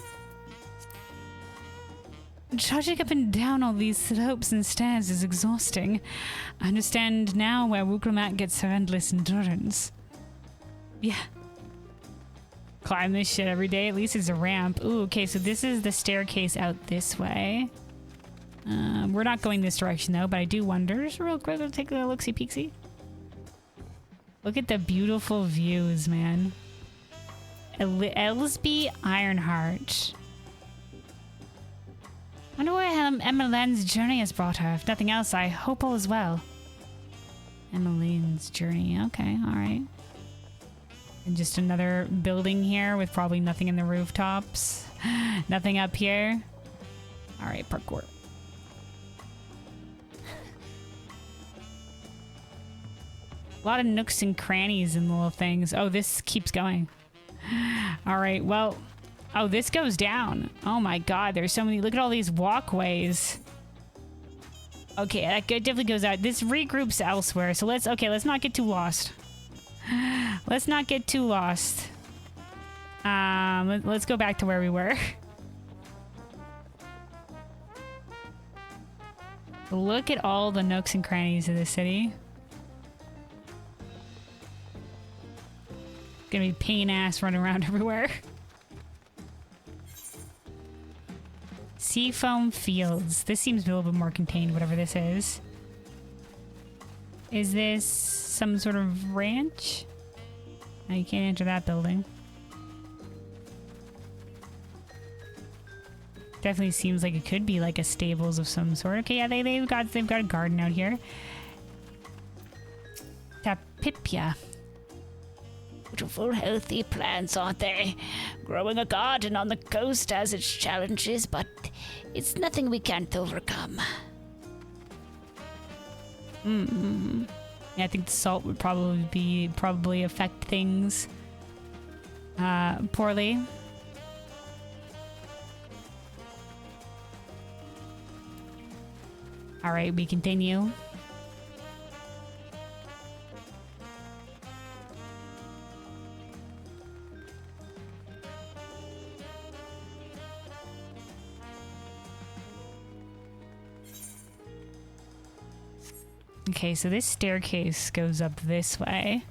Trudging up and down all these slopes and stairs is exhausting. I understand now where Wukramat gets her endless endurance. Yeah. Climb this shit every day. At least it's a ramp. Ooh, okay, so this is the staircase out this way. We're not going this direction, though, but I do wonder. Just real quick, I'll take a look-see-peeksy. Look at the beautiful views, man. Elsby Ironheart. I wonder where Emmeline's journey has brought her. If nothing else, I hope all is well. Emmeline's journey. Okay, alright. And just another building here with probably nothing in the rooftops. Nothing up here. All right, parkour. A lot of nooks and crannies and little things. Oh, this keeps going. All right, well, oh, this goes down. Oh my God, there's so many. Look at all these walkways. Okay, that definitely goes out. This regroups elsewhere. So let's not get too lost. Let's not get too lost. Let's go back to where we were. Look at all the nooks and crannies of the city. Gonna be pain ass running around everywhere. Seafoam Fields. This seems a little bit more contained, whatever this is. Is this some sort of ranch? No, you can't enter that building. Definitely seems like it could be like a stables of some sort. Okay, yeah, they've got a garden out here. Tapipia. Beautiful, healthy plants, aren't they? Growing a garden on the coast has its challenges, but it's nothing we can't overcome. Mm-hmm. Yeah, I think the salt would probably affect things poorly. All right, we continue. Okay, so this staircase goes up this way.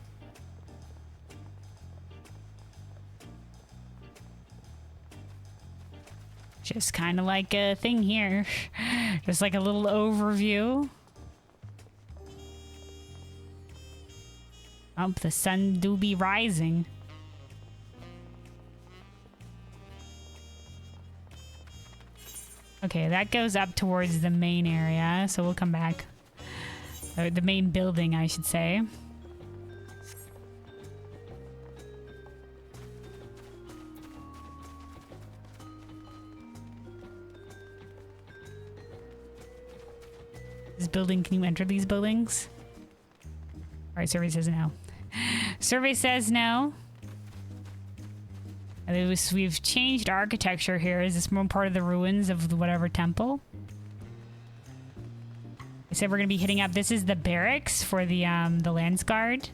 Just kind of like a thing here. Just like a little overview. Oh, the sun do be rising. Okay, that goes up towards the main area, so we'll come back. Or the main building, I should say. This building, can you enter these buildings? Alright, survey says no. Survey says no. We've changed architecture here. Is this more part of the ruins of the whatever temple? I said we're gonna be hitting up. This is the barracks for the Lance Guard.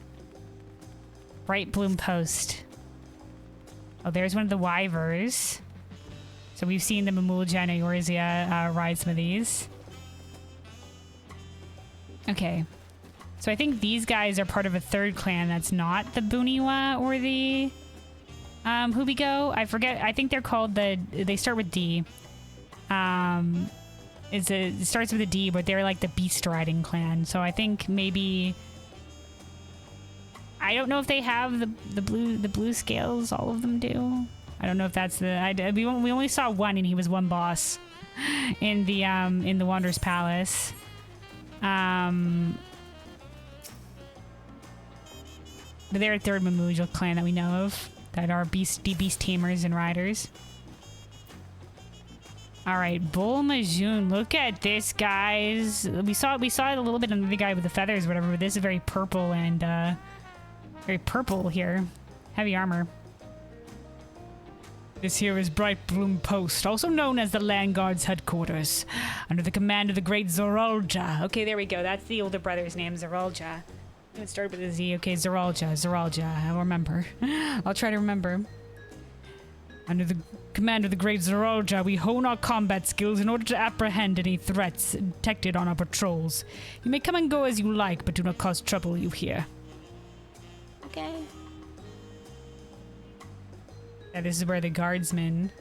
Bright Bloom Post. Oh, there's one of the Wyvers. So we've seen the Mamulja and Eorzea ride some of these. Okay. So I think these guys are part of a third clan that's not the Buniwa or the Hubigo. I forget. I think they're called they start with D. It starts with a D, but they're like the beast riding clan. So I think maybe I don't know if they have the blue scales. All of them do. I don't know if that's we only saw one, and he was one boss in the Wanderer's Palace. But they're a third Mamujal clan that we know of that are beast tamers and riders. All right, Bull Majoon. Look at this, guys. We saw it a little bit on the guy with the feathers, or whatever. But this is very purple and very purple here. Heavy armor. This here is Bright Bloom Post, also known as the Land Guard's headquarters, under the command of the great Zoralja. Okay, there we go. That's the older brother's name, Zoralja. It started with a Z. Okay, Zoralja. I'll remember. I'll try to remember. Under the command of the great Zoralja, we hone our combat skills in order to apprehend any threats detected on our patrols. You may come and go as you like, but do not cause trouble, you hear. Okay. Yeah, this is where the guardsmen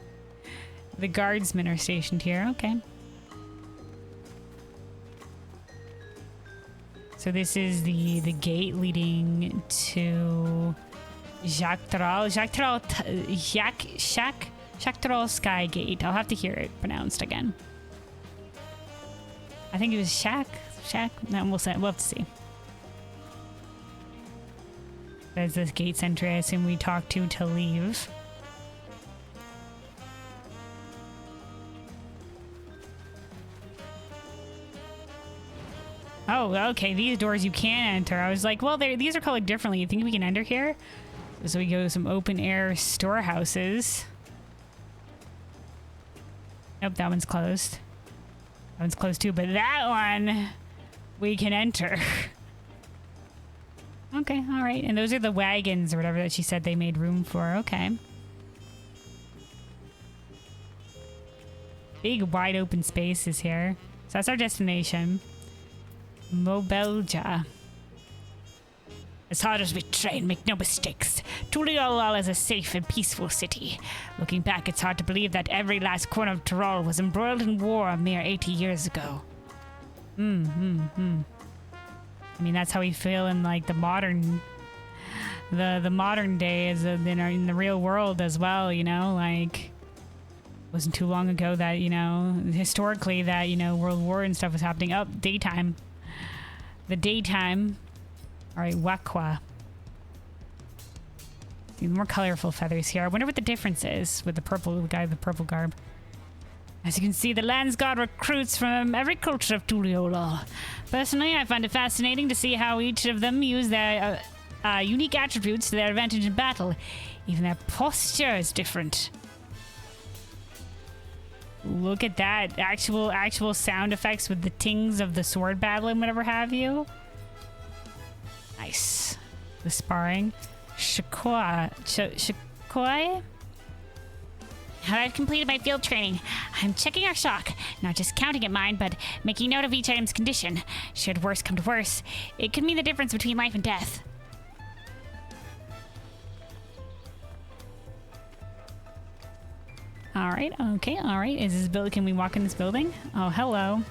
are stationed here. Okay. So this is the gate leading to Jactral Sky Gate. I'll have to hear it pronounced again. I think it was Shack. No, we'll have to see. There's this gate entry. I assume we talk to leave. Oh, okay. These doors you can enter. I was like, well, these are colored differently. You think we can enter here? So we go to some open air storehouses. Nope, that one's closed. That one's closed too, but that one we can enter. Okay, all right. And those are the wagons or whatever that she said they made room for. Okay. Big wide open spaces here. So that's our destination. Mobelja. As hard as we train, make no mistakes. Tuliolal is a safe and peaceful city. Looking back, it's hard to believe that every last corner of Tyrol was embroiled in war a mere 80 years ago. I mean, that's how we feel in like the modern day as in the real world as well, you know, like wasn't too long ago that, you know, historically that, you know, World War and stuff was happening. Oh, daytime. The daytime. All right, Wakwa. More colorful feathers here. I wonder what the difference is with the guy with the purple garb. As you can see, the Landsguard recruits from every culture of Tuliolal. Personally, I find it fascinating to see how each of them use their unique attributes to their advantage in battle. Even their posture is different. Look at that. Actual sound effects with the tings of the sword battle and whatever have you. Nice. The sparring. Shakoi? I've completed my field training. I'm checking our shock. Not just counting it, mind, but making note of each item's condition. Should worse come to worse, it could mean the difference between life and death. All right. Okay. All right. Is this building? Can we walk in this building? Oh, hello.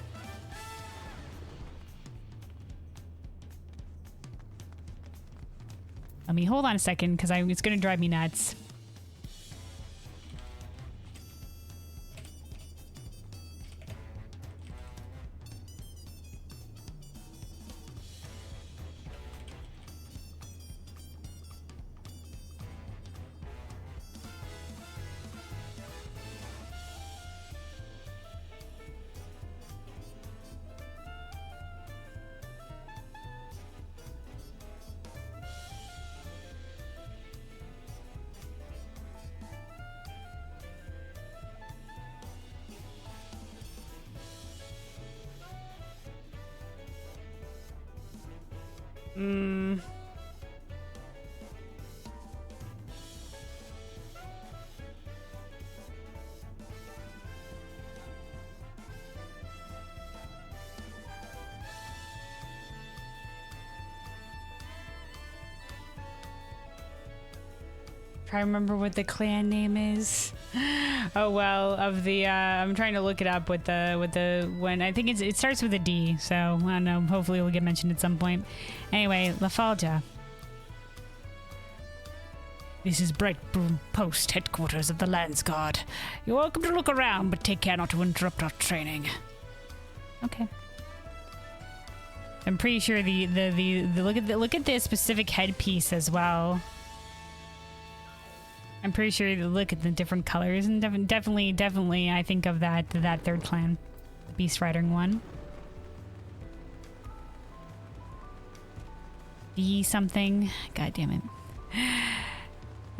Let me hold on a second because it's going to drive me nuts. Try to remember what the clan name is. Oh well, of the I'm trying to look it up with the when I think it starts with a D, so I don't know, hopefully it will get mentioned at some point. Anyway, La Falja. This is Brightburn Post, headquarters of the Landsguard. You're welcome to look around, but take care not to interrupt our training. Okay. I'm pretty sure the look at this specific headpiece as well. I'm pretty sure you look at the different colors and definitely I think of that third clan, the Beast Riding one. B something. God damn it.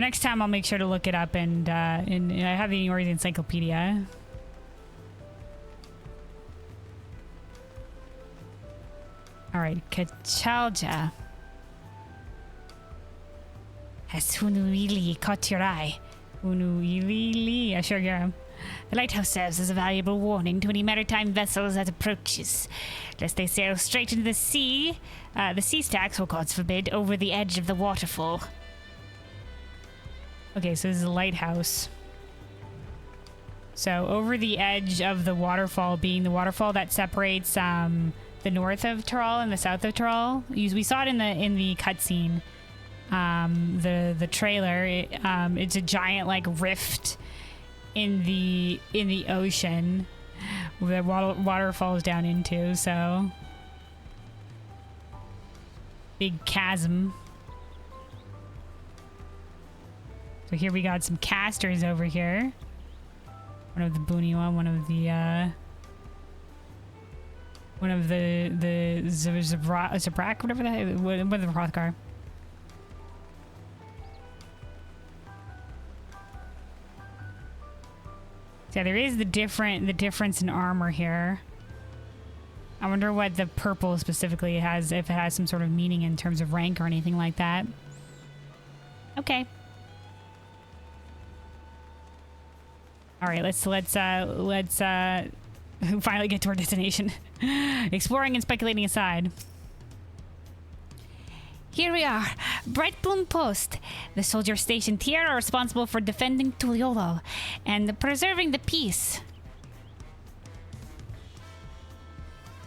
Next time I'll make sure to look it up and I have the Ori encyclopedia. All right, Kachalja. Has Hunuili caught your eye? Hunuili, sure, yeah. The lighthouse serves as a valuable warning to any maritime vessels that approaches. Lest they sail straight into the sea stacks, or gods forbid, over the edge of the waterfall. Okay, so this is a lighthouse. So over the edge of the waterfall being the waterfall that separates the north of Tyrol and the south of Tyrol. We saw it in the cutscene. The trailer, it's a giant like rift in the ocean where water falls down into, so big chasm. So here we got some casters over here. One of the Booney one of the one of the Zabrak, whatever the heck, one of the Hrothgar. Yeah, there is the difference in armor here. I wonder what the purple specifically has, if it has some sort of meaning in terms of rank or anything like that. Okay. All right, let's finally get to our destination. Exploring and speculating aside. Here we are, Brightbloom Post. The soldiers stationed here are responsible for defending Tuliolol and preserving the peace.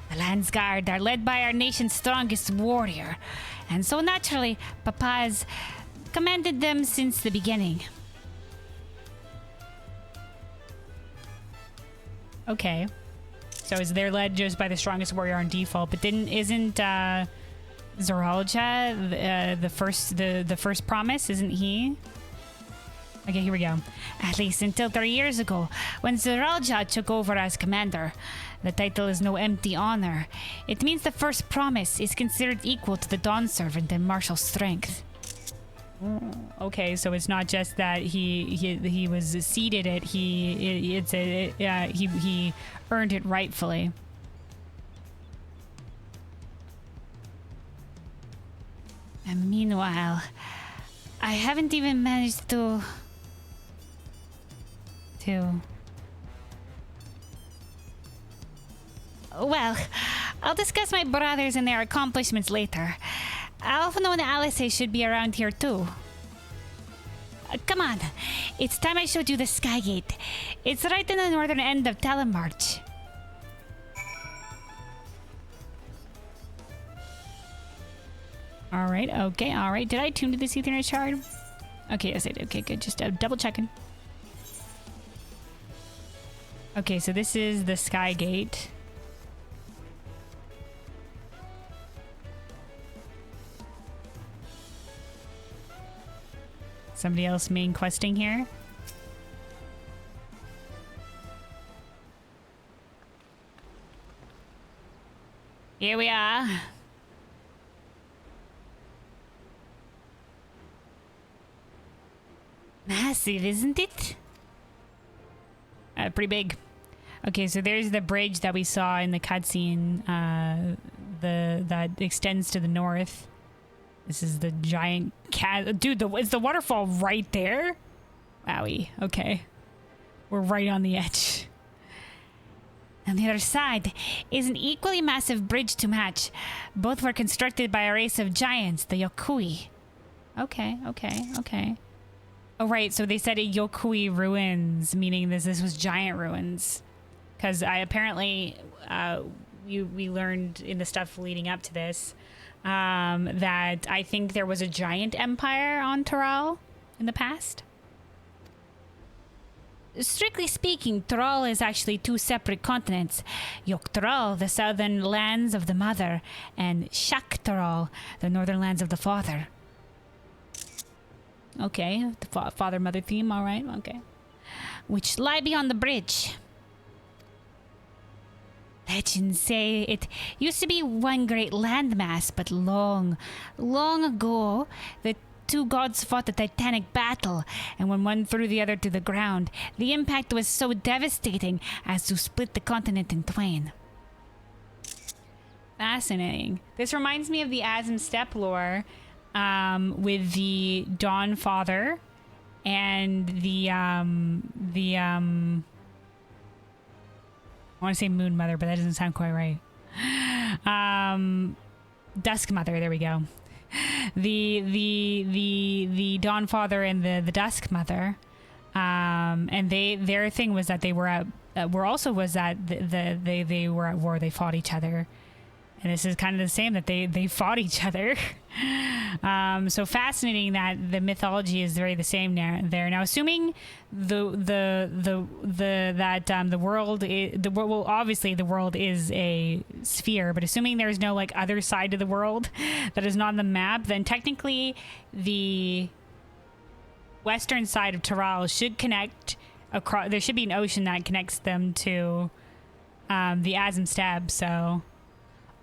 The Landsguard are led by our nation's strongest warrior, and so naturally, Papa has commanded them since the beginning. Okay. So they're led just by the strongest warrior on default, but isn't Zoralja the first promise? Isn't he? Okay, here we go. At least until 3 years ago, when Zoralja took over as commander. The title is no empty honor. It means the first promise is considered equal to the Dawn Servant in martial strength. Okay, so it's not just that he was seated it. He earned it rightfully. And meanwhile, I haven't even managed to. Well, I'll discuss my brothers and their accomplishments later. Alphonse and Alice should be around here too. Come on, it's time I showed you the Skygate. It's right in the northern end of Telemarch. Alright, okay, alright. Did I tune to this Ethernet shard? Okay, yes I did. Okay, good. Just double checking. Okay, so this is the Skygate. Somebody else main questing here? Here we are. Massive, isn't it? Pretty big. Okay, so there's the bridge that we saw in the cutscene, that extends to the north. This is the giant cat. Dude, is the waterfall right there? Wowie. Okay. We're right on the edge. On the other side is an equally massive bridge to match. Both were constructed by a race of giants, the Yokui. Okay. Oh, right. So they said Yokui ruins, meaning this was giant ruins. Because apparently, we learned in the stuff leading up to this, that I think there was a giant empire on Tural in the past. Strictly speaking, Tural is actually two separate continents. Yok-Tural, the southern lands of the mother, and Shak-Tural, the northern lands of the father. Okay, the father-mother theme, all right, okay. Which lie beyond the bridge. Legends say it used to be one great landmass, but long, long ago, the two gods fought a titanic battle, and when one threw the other to the ground, the impact was so devastating as to split the continent in twain. Fascinating. This reminds me of the Azim Steppe lore, with the Dawn Father and the I want to say Moon Mother, but that doesn't sound quite right. Dusk Mother, there we go. The Dawn Father and the Dusk Mother, and their thing was that they were at they were at war. They fought each other, and this is kind of the same, that they fought each other. So fascinating that the mythology is very the same there. Now, assuming the world well, obviously the world is a sphere, but assuming there's no like other side to the world that is not on the map, then technically the western side of Tural should connect across. There should be an ocean that connects them to the Azim Steppe. So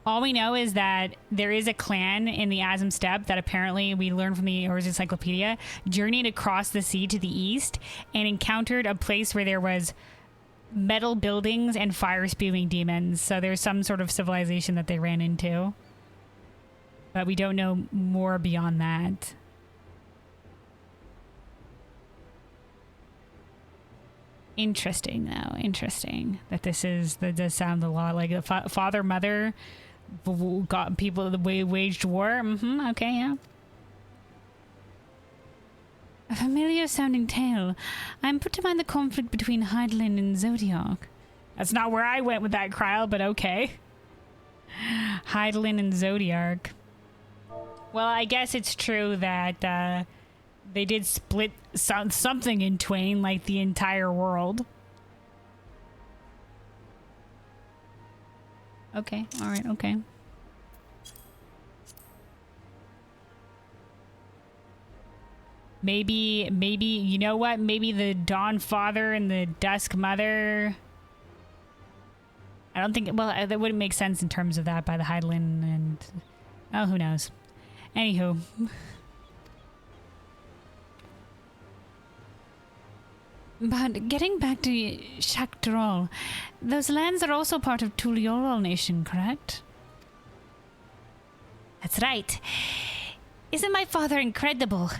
All we know is that there is a clan in the Azim Steppe that apparently we learned from the Or's Encyclopedia journeyed across the sea to the east and encountered a place where there was metal buildings and fire spewing demons. So there's some sort of civilization that they ran into. But we don't know more beyond that. Interesting, though. Interesting that this does sound a lot like a father, mother, got people the way waged war. Okay, yeah. A familiar sounding tale. I'm put to mind the conflict between Hydaelyn and Zodiac. That's not where I went with that, Kryl, but okay. Hydaelyn and Zodiac. Well, I guess it's true that they did split something in twain, like the entire world. Okay, alright, okay. Maybe, you know what? Maybe the Dawn Father and the Dusk Mother... I don't think... Well, that wouldn't make sense in terms of that by the Hydaelyn and... Oh, who knows? Anywho... But getting back to Shak'Trol, those lands are also part of Tuliyollal Nation, correct? That's right. Isn't my father incredible?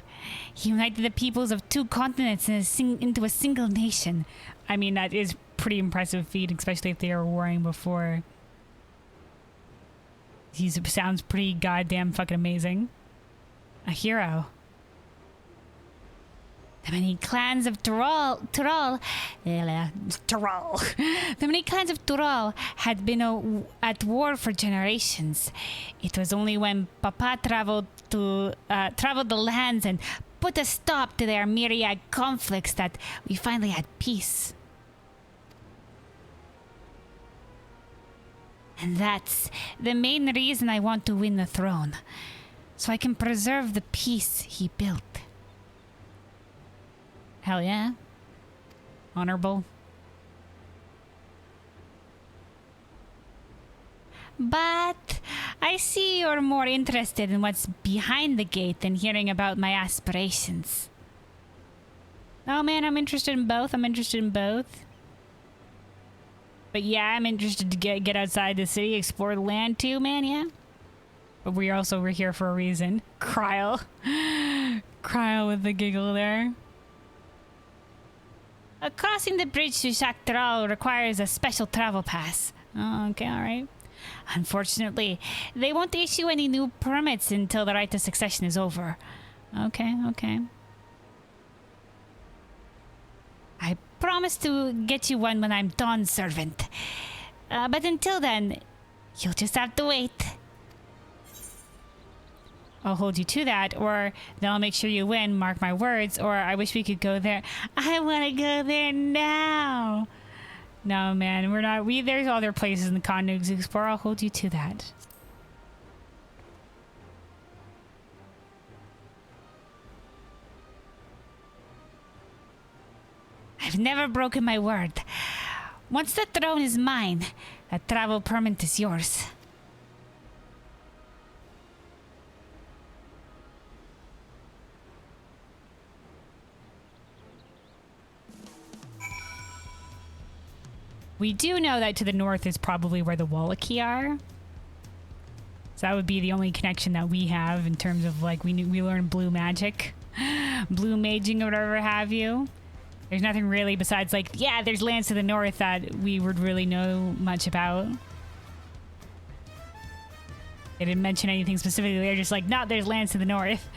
He united the peoples of 2 continents into a single nation. I mean, that is pretty impressive feat, especially if they were warring before. He sounds pretty goddamn fucking amazing. A hero. The many clans of the many clans of Tural had been at war for generations. It was only when Papa traveled the lands and put a stop to their myriad conflicts that we finally had peace. And that's the main reason I want to win the throne, so I can preserve the peace he built. Hell yeah. Honorable. But I see you're more interested in what's behind the gate than hearing about my aspirations. Oh man, I'm interested in both. But yeah, I'm interested to get outside the city, explore the land too, man, yeah. But we're here for a reason. Kryl. Kryl with the giggle there. Crossing the bridge to Shak'Trol requires a special travel pass. Oh, okay, alright. Unfortunately, they won't issue any new permits until the right to succession is over. Okay. I promise to get you one when I'm Dawn's servant. But until then, you'll just have to wait. I'll hold you to that, or then I'll make sure you win, mark my words, or I wish we could go there. I want to go there now. No, man, we're not. There's other places in the continent to explore. I'll hold you to that. I've never broken my word. Once the throne is mine, the travel permit is yours. We do know that to the north is probably where the Wallachie are. So that would be the only connection that we have in terms of, like, we learned blue magic. Blue maging or whatever have you. There's nothing really besides, like, yeah, there's lands to the north that we would really know much about. They didn't mention anything specifically. They're just like, no, there's lands to the north.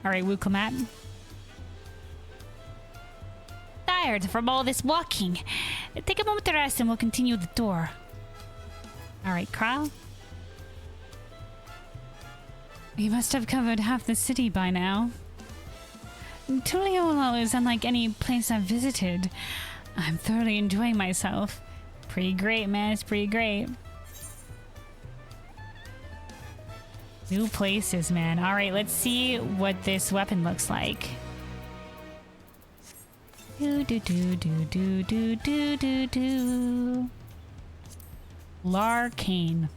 Alright, Wuklamat. Tired from all this walking. Take a moment to rest and we'll continue the tour. Alright, Kryl. You must have covered half the city by now. Tuliyollal is unlike any place I've visited. I'm thoroughly enjoying myself. Pretty great, man. It's pretty great. New places, man. Alright, let's see what this weapon looks like. Larcane.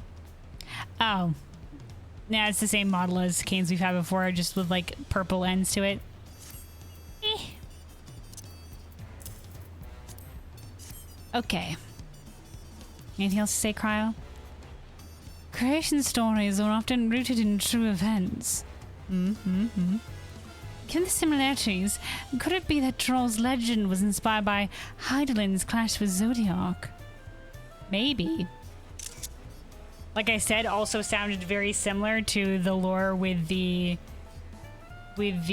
Oh. Yeah, it's the same model as canes we've had before, just with like purple ends to it. Eh. Okay. Anything else to say, Cryo? Creation stories are often rooted in true events. Given the similarities, could it be that Troll's legend was inspired by Heidelin's clash with Zodiac? Maybe. Like I said, also sounded very similar to the lore with the in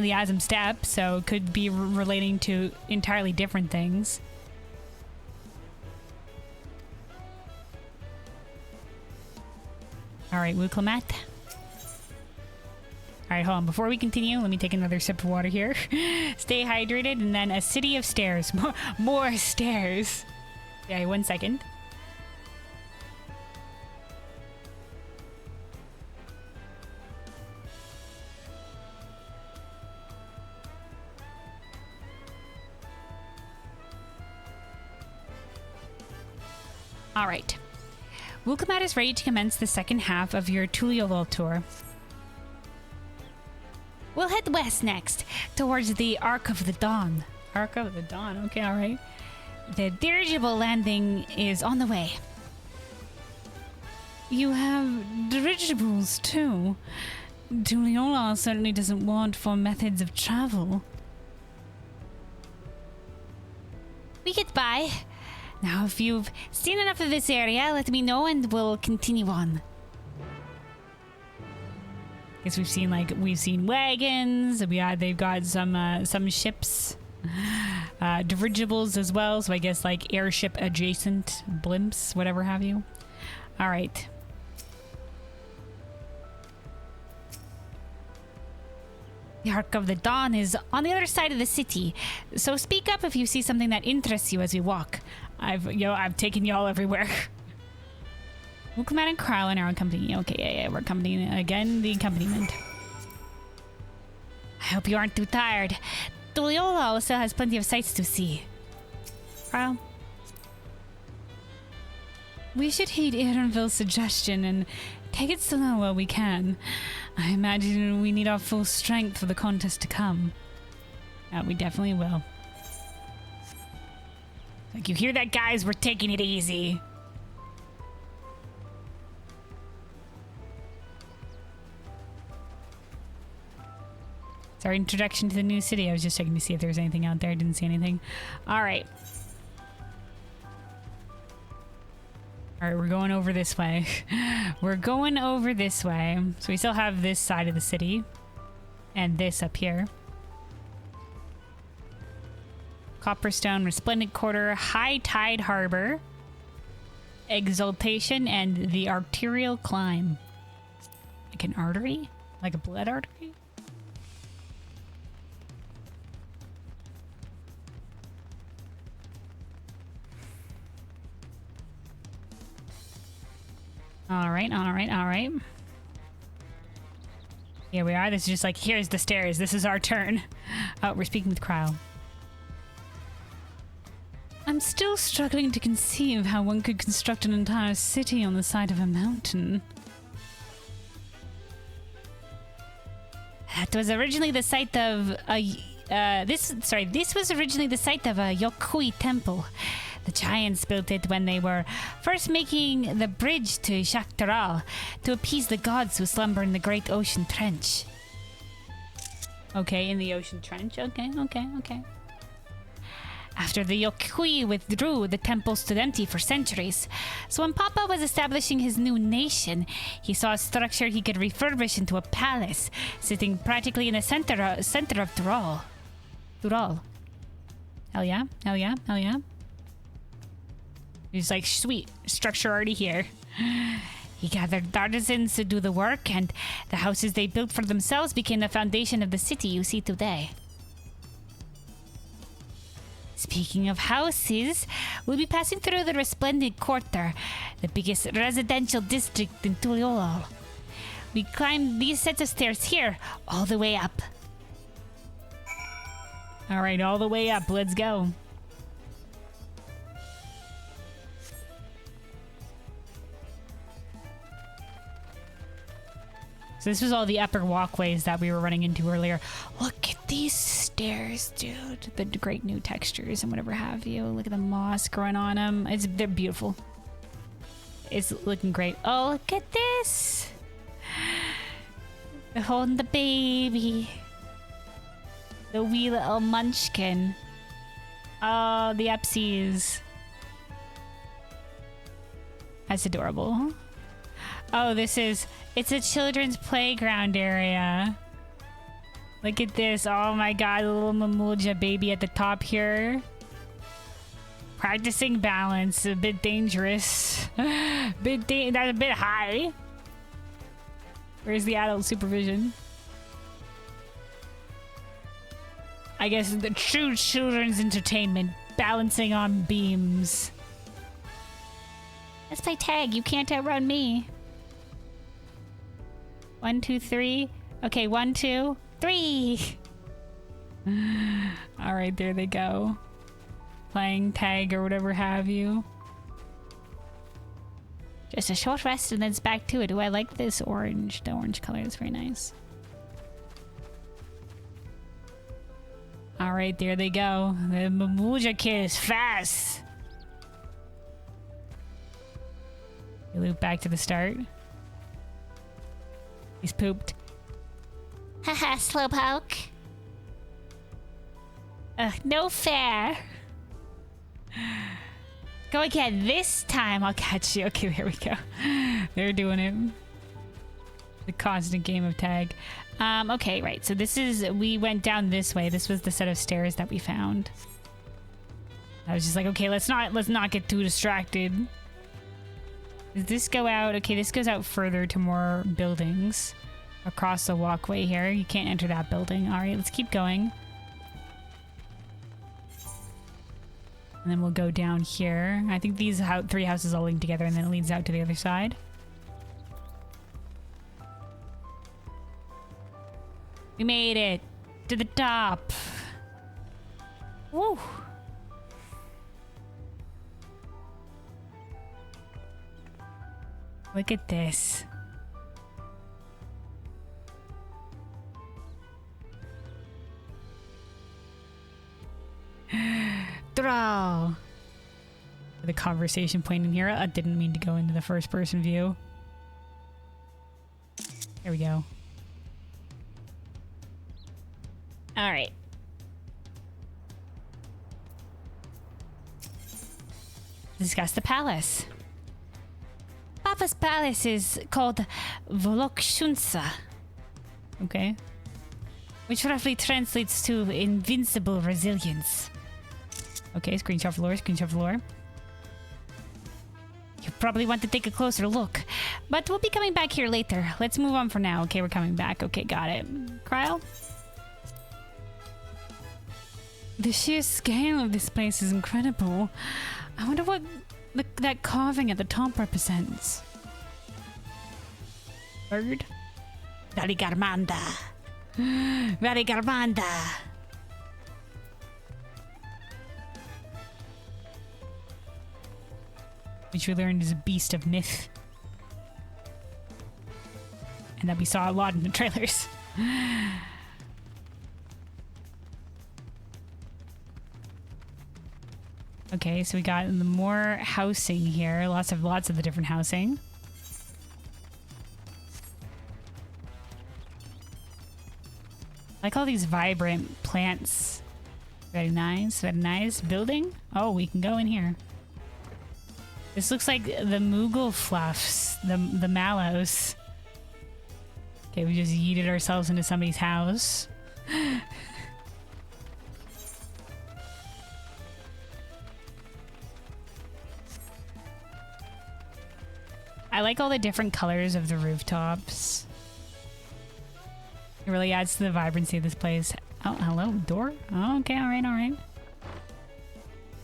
the Asm Steppe, so it could be relating to entirely different things. All right, Wuklamat. All right, hold on. Before we continue, let me take another sip of water here. Stay hydrated, and then a city of stairs. More stairs. Okay, 1 second. All right. Wuklamat is ready to commence the second half of your Tuliolol tour. We'll head west next, towards the Arc of the Dawn. Arc of the Dawn. Okay, all right. The dirigible landing is on the way. You have dirigibles too. Tuliolol certainly doesn't want for methods of travel. We get by. Now, if you've seen enough of this area, let me know and we'll continue on. Guess we've seen wagons. They've got some ships, dirigibles as well. So I guess like airship adjacent blimps, whatever have you. All right. The Arc of the Dawn is on the other side of the city, so speak up if you see something that interests you as we walk. I've taken y'all everywhere. Wuklamat and Krylin are accompanying. Okay, yeah, we're accompanying again. The accompaniment. I hope you aren't too tired. Tuliolol still has plenty of sights to see. Kryl? We should heed Ehrenville's suggestion and take it slow while we can. I imagine we need our full strength for the contest to come. We definitely will. Like, you hear that, guys? We're taking it easy. It's our introduction to the new city. I was just checking to see if there's anything out there. I didn't see anything. All right. All right, we're going over this way. We're going over this way. So we still have this side of the city. And this up here. Copperstone, Resplendent Quarter, High Tide Harbor, Exaltation, and the Arterial Climb. Like an artery? Like a blood artery? All right. Here we are. This is just like, here's the stairs. This is our turn. Oh, we're speaking with Kryle. I'm still struggling to conceive how one could construct an entire city on the side of a mountain. That was originally the site of this was originally the site of a Yokui temple. The giants built it when they were first making the bridge to Shaktaral to appease the gods who slumber in the great ocean trench. Okay, in the ocean trench. Okay. After the Yokui withdrew, the temple stood empty for centuries. So when Papa was establishing his new nation, he saw a structure he could refurbish into a palace, sitting practically in the center of Dural. Hell yeah. He's like, sweet, structure already here. He gathered artisans to do the work, and the houses they built for themselves became the foundation of the city you see today. Speaking of houses, we'll be passing through the Resplendent Quarter, the biggest residential district in Tuliolol. We climb these sets of stairs here, all the way up. All right, all the way up. Let's go. So this was all the upper walkways that we were running into earlier. Look at these stairs, dude. The great new textures and whatever have you. Look at the moss growing on them. They're beautiful. It's looking great. Oh, look at this. They're holding the baby. The wee little munchkin. Oh, the Epsies. That's adorable. Oh, it's a children's playground area. Look at this. Oh my god, the little Mamulja baby at the top here. Practicing balance. A bit dangerous. That's a bit high. Where's the adult supervision? I guess the true children's entertainment. Balancing on beams. Let's play tag. You can't outrun me. 1, 2, 3. Okay, 1, 2, 3. All right, there they go. Playing tag or whatever have you. Just a short rest and then it's back to it. Oh, I like this orange. The orange color is very nice. All right, there they go. The Mamulja kid is fast. You loop back to the start. He's pooped. Haha, slowpoke. No fair. Go again. This time I'll catch you. Okay, there we go. They're doing it. The constant game of tag. Okay, right. So we went down this way. This was the set of stairs that we found. I was just like, okay, let's not get too distracted. Does this go out? Okay, this goes out further to more buildings. Across the walkway here. You can't enter that building. Alright, let's keep going. And then we'll go down here. I think these 3 houses all link together and then it leads out to the other side. We made it! To the top! Woo! Look at this. Throw! The conversation point in here. I didn't mean to go into the first person view. There we go. Alright. Discuss the palace. Papa's palace is called Volokshunsa. Okay. Which roughly translates to invincible resilience. Okay, screenshot floor, screenshot floor. You probably want to take a closer look, but we'll be coming back here later. Let's move on for now. Okay, we're coming back. Okay, got it. Kryle? The sheer scale of this place is incredible. I wonder what that carving at the top represents. Bird? Varigarmanda. Varigarmanda. Which we learned is a beast of myth. And that we saw a lot in the trailers. Okay, so we got the more housing here. Lots of the different housing. I like all these vibrant plants. Very nice, very nice. Building? Oh, we can go in here. This looks like the Moogle fluffs, the mallows. Okay, we just yeeted ourselves into somebody's house. I like all the different colors of the rooftops. It really adds to the vibrancy of this place. Oh, hello, door? Oh, okay, alright, alright.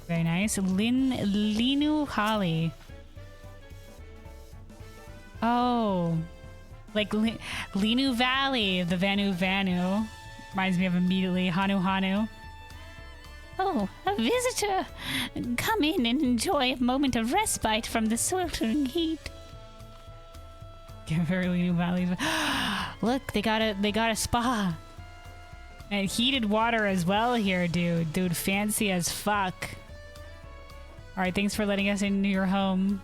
Very nice. Linu Holly. Oh. Like Linu Valley, the Vanu. Reminds me of immediately Hanu. Oh, a visitor. Come in and enjoy a moment of respite from the sweltering heat. Very Linu Valley. Look, they got a spa. And heated water as well here, dude. Dude, fancy as fuck. Alright, thanks for letting us into your home.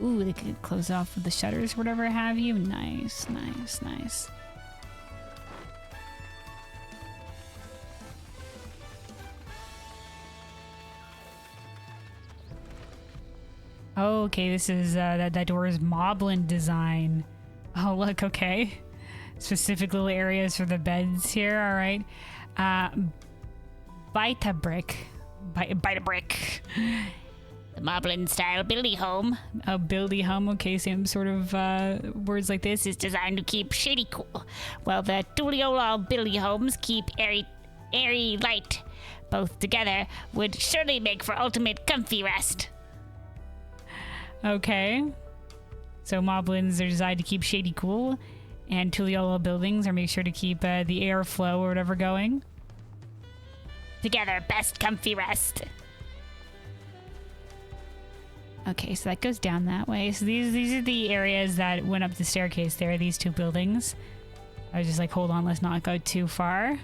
Ooh, they could close off with the shutters or whatever have you. Nice, nice, nice. Oh, okay, this is, that door is Moblin design. Oh, look, okay. Specific little areas for the beds here, alright. Bite a brick. Bite a brick. The Moblin style buildy home. A buildy home, okay, same sort of words like this. Is designed to keep shady cool, while the Tuliolal buildy homes keep airy light. Both together would surely make for ultimate comfy rest. Okay. So Moblins are designed to keep shady cool, and Tuliolal buildings are make sure to keep the airflow or whatever going. Together, best comfy rest. Okay, so that goes down that way. So these are the areas that went up the staircase there, these two buildings. I was just like, hold on, let's not go too far.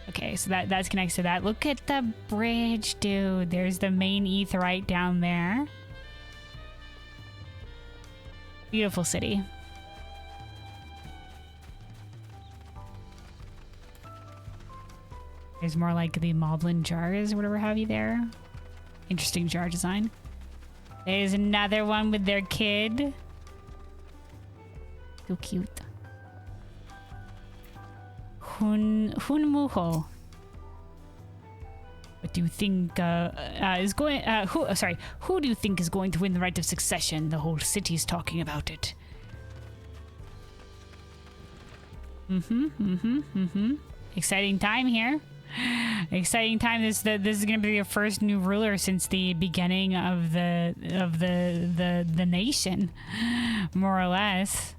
Okay, so that's connected to that. Look at the bridge, dude. There's the main aetheryte down there. Beautiful city. There's more like the Moblin jars or whatever have you there. Interesting jar design. There's another one with their kid. So cute. Hunmuho. What do you think is going? Who do you think is going to win the right of succession? The whole city's talking about it. Exciting time here. Exciting time. This is going to be the first new ruler since the beginning of the nation, more or less.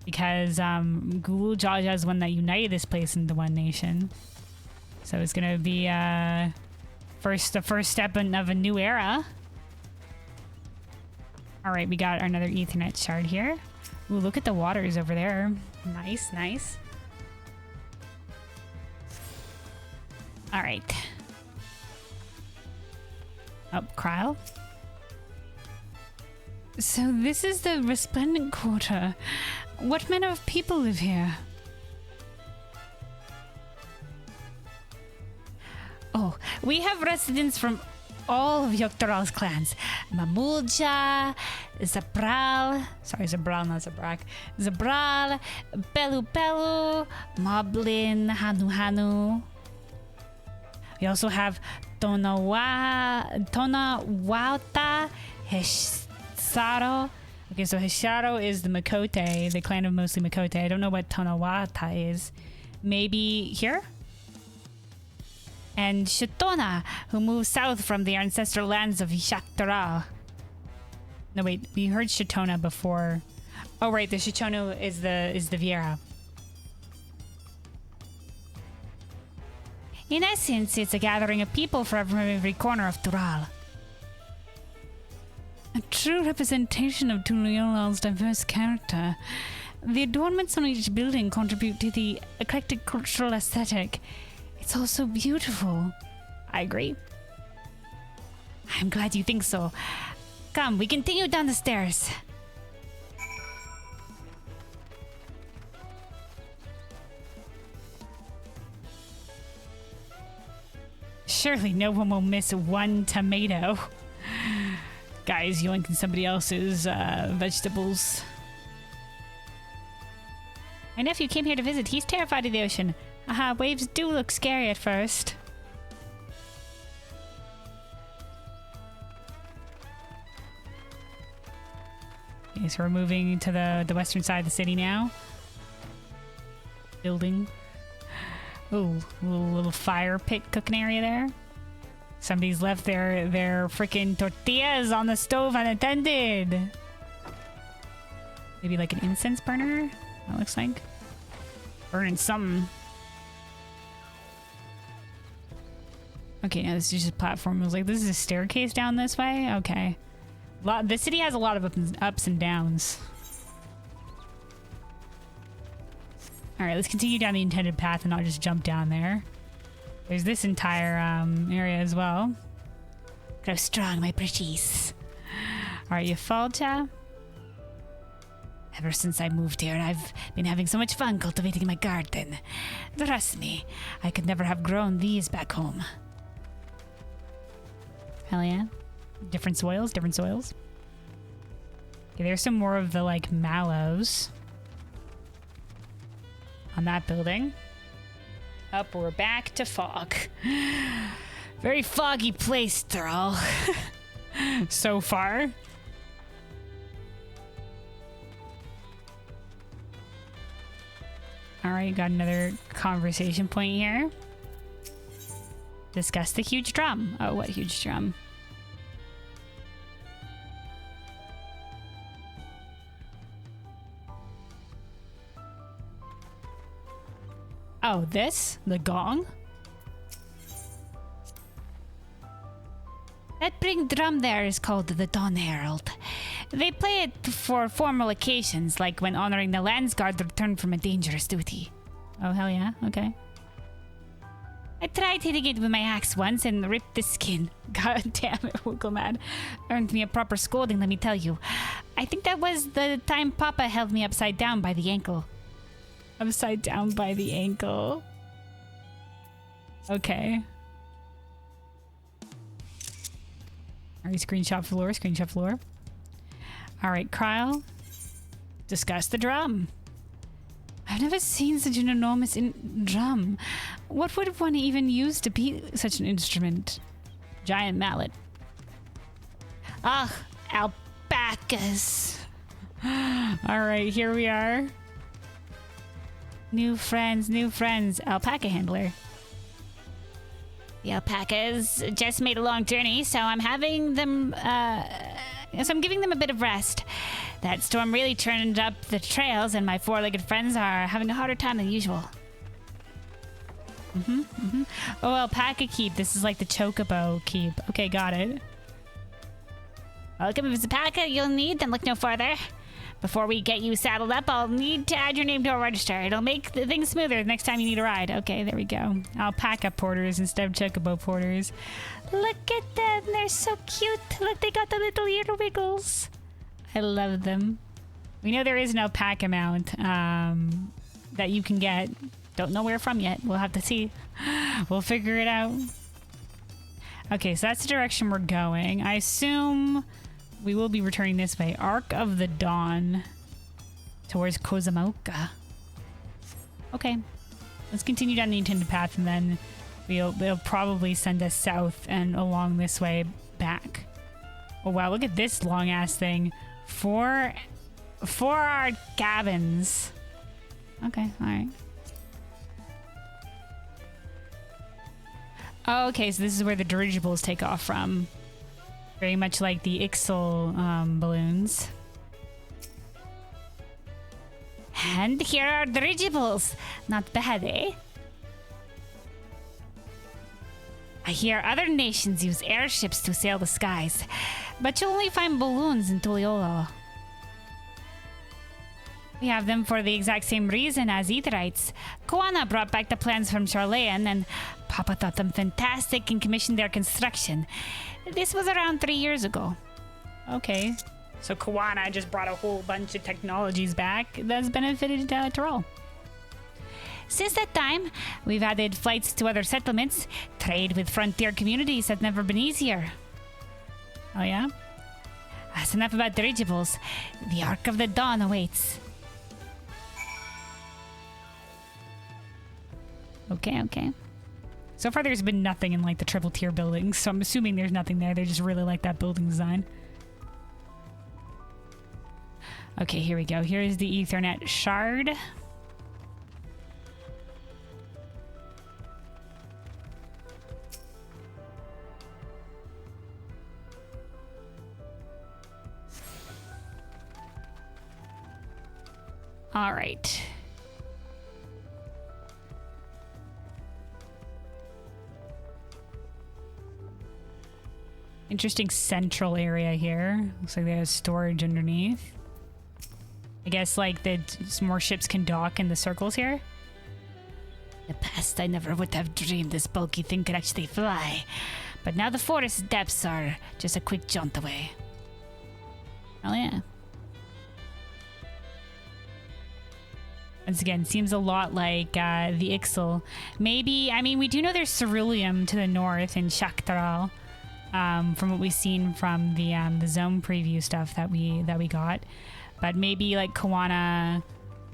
Because Gulu Jaja is one that united this place into one nation. So it's gonna be the first step of a new era. All right, we got another Ethernet shard here. Ooh, look at the waters over there. Nice, nice. All right. Up, Kryle. So this is the Resplendent Quarter. What manner of people live here? Oh, we have residents from all of Yogg-Tharal's clans. Mamulja, Zabral, sorry, Zabral, not Zabrak. Zabral, Belu Belu, Moblin, Hanu Hanu. We also have Tonawata, Hisharo. Okay, so Hisharo is the Makote, the clan of mostly Makote. I don't know what Tonawata is. Maybe here? And Shatona, who moved south from the ancestral lands of Yogg-Tharal. No, wait, we heard Shatona before. Oh, right, the Shatona is the Viera. In essence, it's a gathering of people from every corner of Thural. A true representation of Tuliolal's diverse character. The adornments on each building contribute to the eclectic cultural aesthetic. It's all so beautiful. I agree. I'm glad you think so. Come, we continue down the stairs. Surely no one will miss one tomato. Guys yoinking somebody else's vegetables. My nephew came here to visit. He's terrified of the ocean. Aha, waves do look scary at first. Okay, so we're moving to the western side of the city now. Building. Ooh, little fire pit cooking area there. Somebody's left their freaking tortillas on the stove unattended. Maybe like an incense burner, that looks like. Burning something. Okay, now this is just a platform. I was like, this is a staircase down this way? Okay. The city has a lot of ups and downs. All right, let's continue down the intended path and not just jump down there. There's this entire area as well. Grow strong, my pretties. All right, you falter. Ever since I moved here, I've been having so much fun cultivating my garden. Trust me, I could never have grown these back home. Hell yeah. Different soils, different soils. Okay, there's some more of the, like, mallows on that building. Up, we're back to fog. Very foggy place, Thrall. So far. Alright, got another conversation point here. Discuss the huge drum. Oh, what huge drum? Oh, this? The gong? That big drum there is called the Dawn Herald. They play it for formal occasions, like when honoring the Landsguard returned from a dangerous duty. Oh, hell yeah. Okay. I tried hitting it with my axe once and ripped the skin. God damn it, Wigglemad. Earned me a proper scolding, let me tell you. I think that was the time Papa held me upside down by the ankle. Upside down by the ankle. Okay. Alright, screenshot floor, screenshot floor. Alright, Kryle. Discuss the drum. I've never seen such an enormous drum. What would one even use to beat such an instrument? Giant mallet. Ugh, alpacas. Alright, here we are. New friends, alpaca handler. The alpacas just made a long journey, so I'm having them, so I'm giving them a bit of rest. That storm really turned up the trails, and my four-legged friends are having a harder time than usual. Oh, alpaca keep. This is like the chocobo keep. Okay, got it. Welcome. If it's alpaca you'll need, then look no farther. Before we get you saddled up, I'll need to add your name to our register. It'll make the thing smoother the next time you need a ride. Okay, there we go. Alpaca porters instead of chocobo porters. Look at them. They're so cute. Look, they got the little ear wiggles. I love them. We know there is an alpaca mount that you can get. Don't know where from yet. We'll have to see. We'll figure it out. Okay, so that's the direction we're going. I assume we will be returning this way. Arc of the Dawn towards Kozamoka. Okay, let's continue down the intended path, and then they'll probably send us south and along this way back. Oh wow, look at this long ass thing. For our cabins. Okay, all right. Oh, okay, so this is where the dirigibles take off from. Very much like the Ixal balloons. And here are dirigibles. Not bad, eh? I hear other nations use airships to sail the skies, but you'll only find balloons in Tuliolo. We have them for the exact same reason as Aetherites. Koana brought back the plans from Charlayan, and Papa thought them fantastic and commissioned their construction. This was around 3 years ago. Okay. So Koana just brought a whole bunch of technologies back that's benefited Tyrell. Since that time, we've added flights to other settlements. Trade with frontier communities has never been easier. Oh yeah? That's enough about dirigibles. The Arc of the Dawn awaits. Okay. So far there's been nothing in like the triple tier buildings, so I'm assuming there's nothing there. They just really like that building design. Okay, here we go. Here is the Ethernet shard. All right. Interesting central area here. Looks like there's storage underneath. I guess like some more ships can dock in the circles here. the past, I never would have dreamed this bulky thing could actually fly. But now the forest depths are just a quick jaunt away. Oh yeah. Once again, seems a lot like the Ixal. Maybe, I mean, we do know there's ceruleum to the north in Shaktaral, from what we've seen from the zone preview stuff that we got. But maybe like Kawana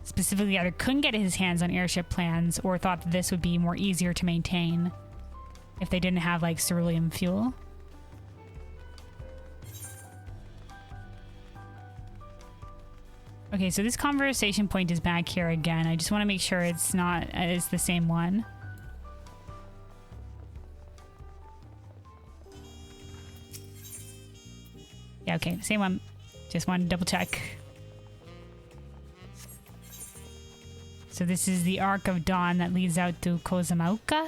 specifically either couldn't get his hands on airship plans or thought that this would be more easier to maintain if they didn't have like ceruleum fuel. Okay, so this conversation point is back here again. I just want to make sure it's the same one. Yeah, okay, same one. Just want to double check. So this is the Arc of Dawn that leads out to Kozumauka.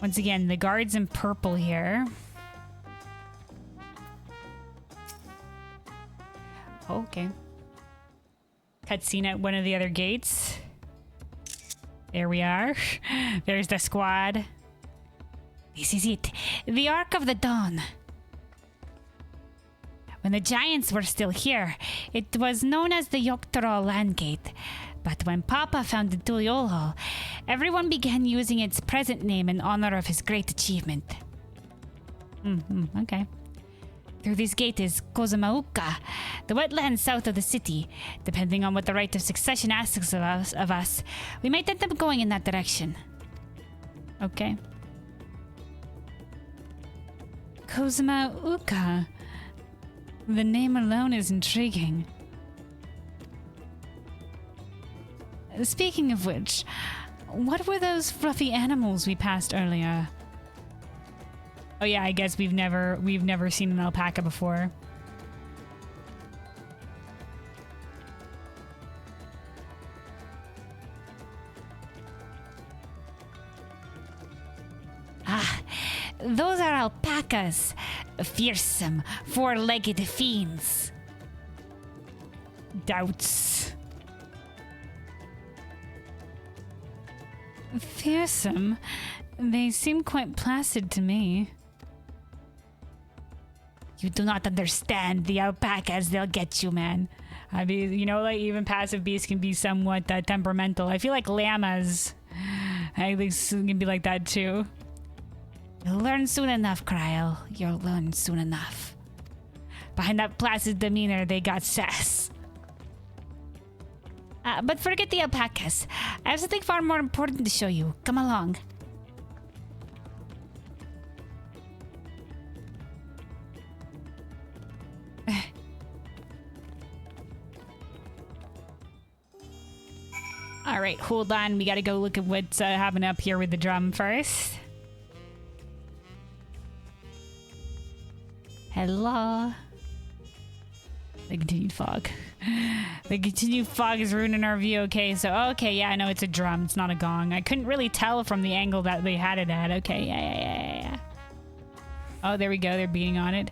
Once again, the guard's in purple here. Oh, okay. Cutscene at one of the other gates. There we are. There's the squad. This is it. The Arc of the Dawn. When the giants were still here, it was known as the Yogg-Toroth Land Gate. But when Papa founded Tuliyollal, everyone began using its present name in honor of his great achievement. Okay. Through this gate is Kozumauka, the wetlands south of the city. Depending on what the right of succession asks of us, we might end up going in that direction. Okay. Kozumauka. The name alone is intriguing. Speaking of which, what were those fluffy animals we passed earlier? Oh yeah, I guess we've never seen an alpaca before. Ah, those are alpacas. Fearsome, four-legged fiends. Doubts. Fearsome? They seem quite placid to me. You do not understand. The alpacas, they'll get you, man. I mean, you know, like even passive beasts can be somewhat temperamental. I feel like llamas, I think, can be like that too. You'll learn soon enough, Kryl. You'll learn soon enough. Behind that placid demeanor, they got sass. But forget the alpacas. I have something far more important to show you. Come along. All right, hold on. We got to go look at what's happening up here with the drum first. Hello. The continued fog. The continued fog is ruining our view. Okay, so, okay, yeah, I know it's a drum. It's not a gong. I couldn't really tell from the angle that they had it at. Okay, yeah. Oh, there we go. They're beating on it.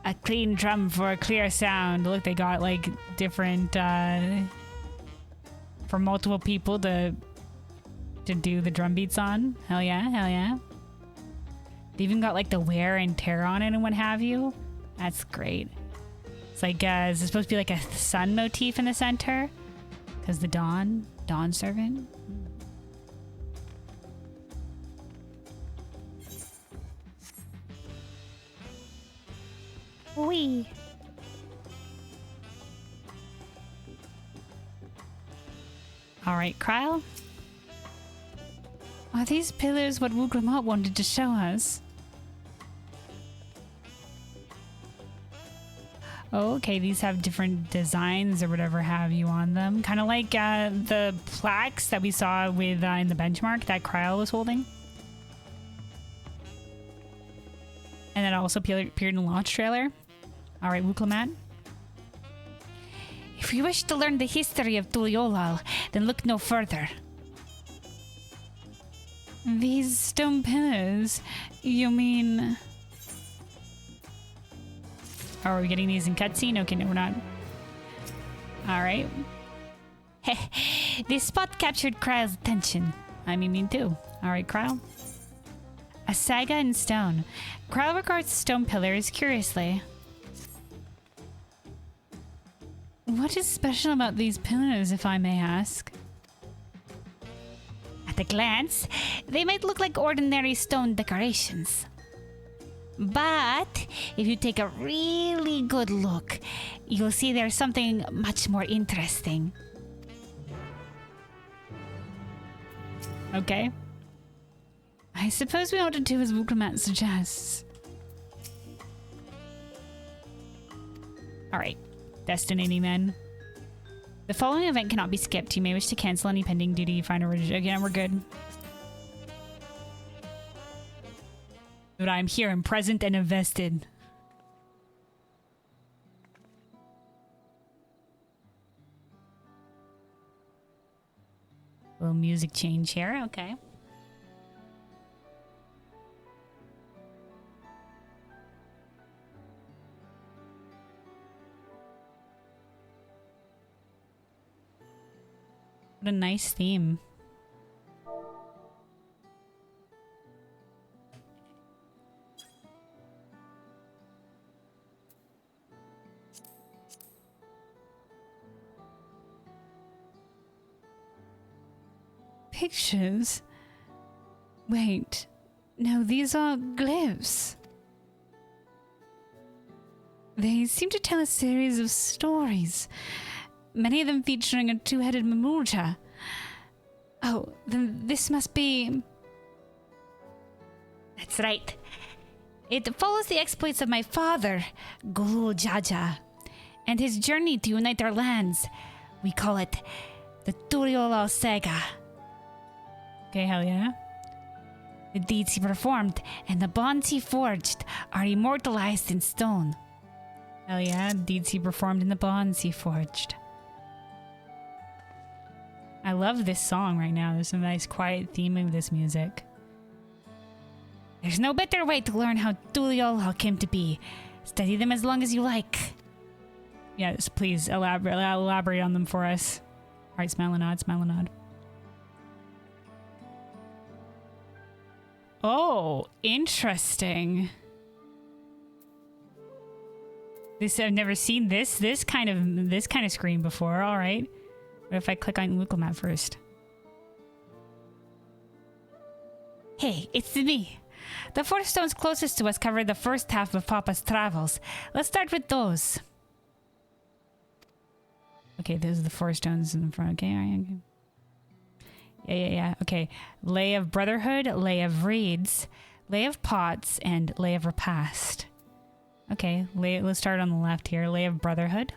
A clean drum for a clear sound. Look, they got, like, different, for multiple people to do the drum beats on. Hell yeah. They even got, like, the wear and tear on it and what have you. That's great. It's like, is it supposed to be like a sun motif in the center? Because the dawn servant. Wee. All right, Kryl. Are these pillars what Wugramot wanted to show us? Oh, okay, these have different designs or whatever have you on them. Kind of like the plaques that we saw with in the benchmark that Kryl was holding. And that also appeared in the launch trailer. All right, Wuklamat. If you wish to learn the history of Tuliyollal, then look no further. These stone pillars, you mean... Oh, are we getting these in cutscene? Okay, no, we're not. All right. This spot captured Kryle's attention. I mean, me too. Alright, Kryle. A saga in stone. Kryle regards stone pillars curiously. What is special about these pillars, if I may ask? At a glance, they might look like ordinary stone decorations. But if you take a really good look, you'll see there's something much more interesting. Okay. I suppose we ought to do as Wuklamat suggests. Alright. Destinating then. The following event cannot be skipped. You may wish to cancel any pending duty. Find a again, we're good. But I'm here and present and invested. Little music change here, okay. What a nice theme. Pictures? Wait, no, these are glyphs. They seem to tell a series of stories, many of them featuring a two-headed Mamurja. Oh, then this must be... That's right. It follows the exploits of my father, Gulul Jaja, and his journey to unite our lands. We call it the Turiolal Saga. Okay, hell yeah. The deeds he performed and the bonds he forged are immortalized in stone. Hell yeah, the deeds he performed and the bonds he forged. I love this song right now. There's a nice quiet theme of this music. There's no better way to learn how Turiolal came to be. Study them as long as you like. Yes, please elaborate on them for us. Alright, smile and nod, smile and nod. Oh, interesting. This I've never seen this kind of screen before. All right. What if I click on Wuklamat first? Hey, it's me. The 4 stones closest to us cover the first half of Papa's travels. Let's start with those. Okay, those are the 4 stones in the front. Okay, all right. Yeah. Okay. Lay of Brotherhood, Lay of Reeds, Lay of Pots, and Lay of Repast. Okay, let's start on the left here. Lay of Brotherhood.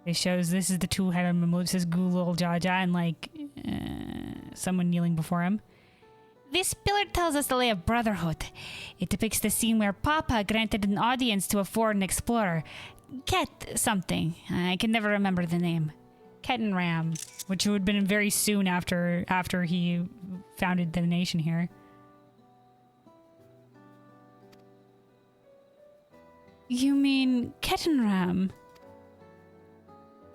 It shows this is the two-headed Mamut. It says Gulul Jaja and like someone kneeling before him. This pillar tells us the Lay of Brotherhood. It depicts the scene where Papa granted an audience to a foreign explorer. Ket something. I can never remember the name. Kettenram, which would have been very soon after he founded the nation here. You mean Kettenram?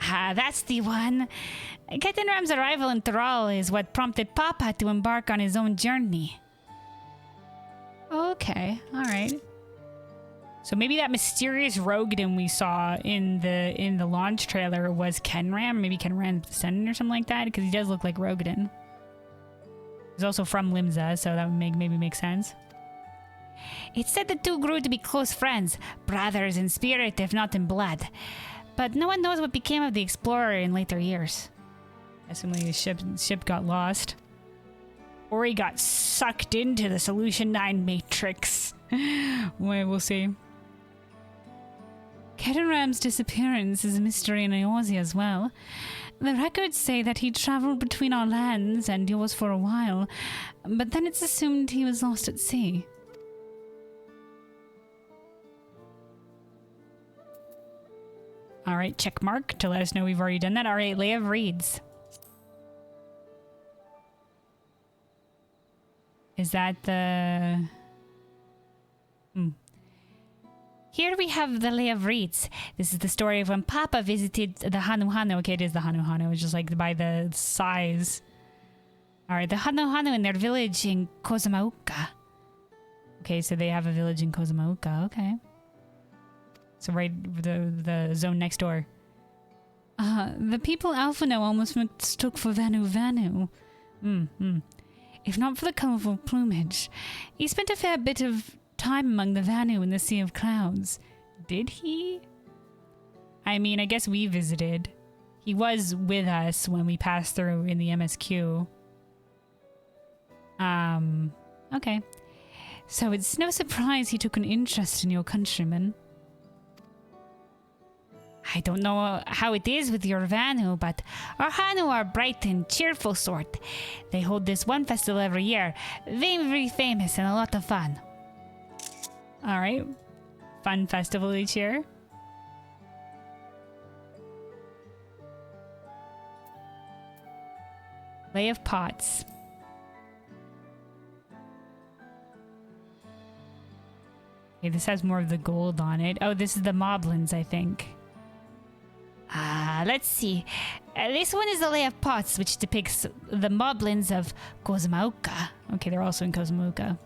Ah, that's the one. Kettenram's arrival in Thrall is what prompted Papa to embark on his own journey. Okay, alright. So maybe that mysterious Rogadin we saw in the launch trailer was Kenram. Maybe Kenram's descendant or something like that, because he does look like Rogadin. He's also from Limsa, so that would maybe make sense. It's said the two grew to be close friends, brothers in spirit if not in blood. But no one knows what became of the explorer in later years. Assuming the ship got lost. Or he got sucked into the Solution 9 Matrix. Wait, we'll see. Kettenram's disappearance is a mystery in Eorzea as well. The records say that he traveled between our lands and yours for a while, but then it's assumed he was lost at sea. Alright, check mark to let us know we've already done that. Alright, Lay of Reeds. Is that the... He Here we have the Lay of Reeds. This is the story of when Papa visited the Hanu Hanu. Okay, it is the Hanu Hanu. It's just like by the size. Alright, the Hanu Hanu in their village in Kozumauka. Okay, so they have a village in Kozumauka. Okay. So right, the zone next door. The people Alphano almost mistook for Vanu Vanu. If not for the colorful plumage. He spent a fair bit of time among the Vanu in the Sea of Clouds. Did he? I mean, I guess we visited. He was with us when we passed through in the MSQ. Okay. So it's no surprise he took an interest in your countrymen. I don't know how it is with your Vanu, but our Hanu are bright and cheerful sort. They hold this one festival every year. Very famous and a lot of fun. Alright. Fun festival each year. Lay of Pots. Okay, this has more of the gold on it. Oh, this is the Moblins, I think. Let's see. This one is the Lay of Pots, which depicts the Moblins of Kozumauka. Okay, they're also in Kozumauka.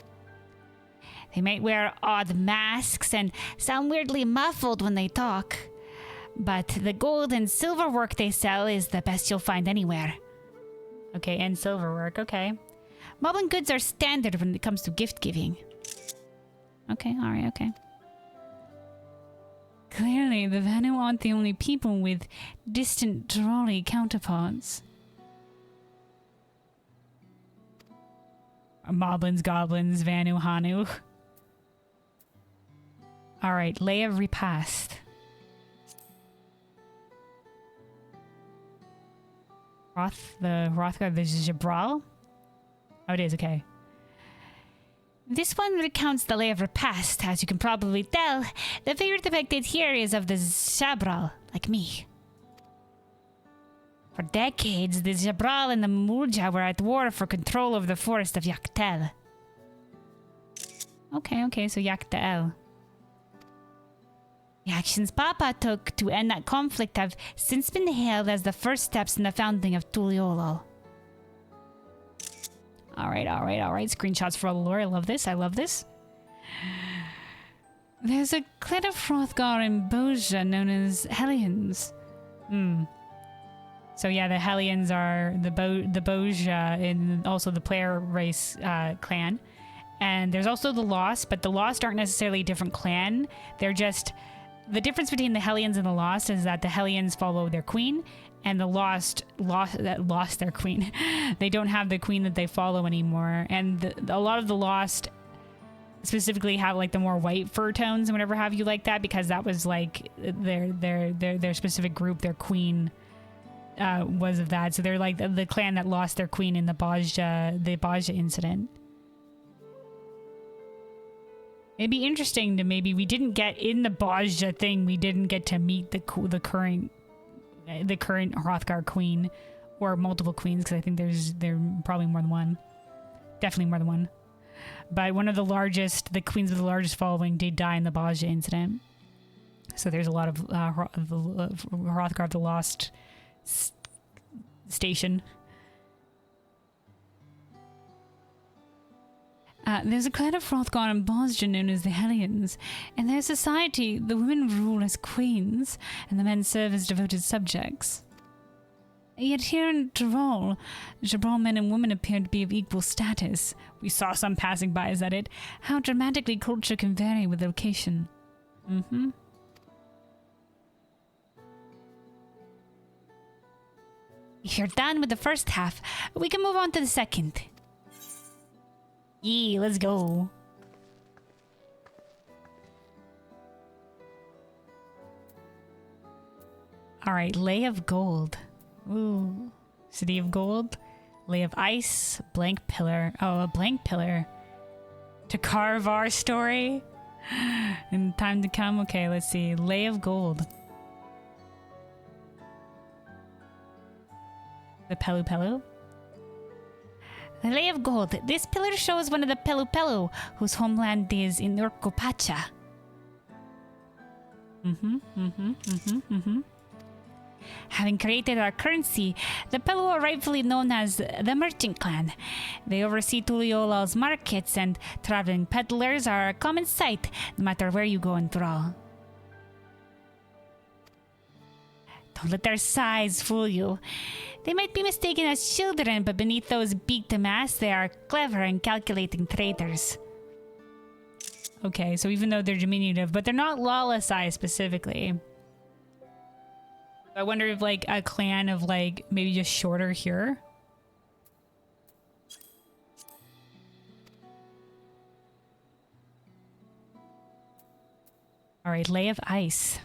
They might wear odd masks and sound weirdly muffled when they talk. But the gold and silver work they sell is the best you'll find anywhere. Okay, and silver work, okay. Moblin goods are standard when it comes to gift giving. Okay, alright, okay. Clearly, the Vanu aren't the only people with distant Trolley counterparts. Moblins, Goblins, Vanu, Hanu. Alright, Lay of Repast. The Hrothgar, this is Jabral? Oh, it is, okay. This one recounts the Lay of Repast. As you can probably tell, the figure depicted here is of the Jabral, like me. For decades, the Jabral and the Murja were at war for control over the forest of Yaktel. Okay, so Yaktel. The actions Papa took to end that conflict have since been hailed as the first steps in the founding of Tuliolol. Alright. Screenshots for all the lore. I love this. There's a clan of Hrothgar in Boja known as Hellions. So yeah, the Hellions are the Boja and also the player race clan. And there's also the Lost, but the Lost aren't necessarily a different clan. They're just... The difference between the Hellions and the Lost is that the Hellions follow their queen, and the Lost their queen. They don't have the queen that they follow anymore. And a lot of the Lost specifically have like the more white fur tones and whatever have you like that, because that was like their specific group. Their queen was of that. So they're like the clan that lost their queen in the Baja incident. It'd be interesting to maybe we didn't get in the Baja thing. We didn't get to meet the current Hrothgar queen, or multiple queens, because I think there probably more than one. Definitely more than one. But one of the queens with the largest following did die in the Baja incident. So there's a lot of Hrothgar of the Lost station. There's a clan of Hrothgar and Baja known as the Hellions. In their society, the women rule as queens, and the men serve as devoted subjects. Yet here in Tyrol, Jabral men and women appear to be of equal status. We saw some passing by us at it. How dramatically culture can vary with location. If you're done with the first half, we can move on to the second. Yeah, let's go. Alright, Lay of Gold. Ooh. City of Gold. Lay of Ice. Blank Pillar. Oh, a blank pillar. To carve our story. In time to come. Okay, let's see. Lay of Gold. The Pelu Pelu. The Lay of Gold. This pillar shows one of the Pelu Pelu, whose homeland is in Urkopacha. Having created our currency, the Pelu are rightfully known as the Merchant Clan. They oversee Tuliola's markets, and traveling peddlers are a common sight, no matter where you go in Thrall. Don't let their size fool you. They might be mistaken as children, but beneath those beaked masks, they are clever and calculating traders. Okay, so even though they're diminutive, but they're not lawless-sized specifically. I wonder if, like, a clan of, like, maybe just shorter here. Alright, Lay of Ice.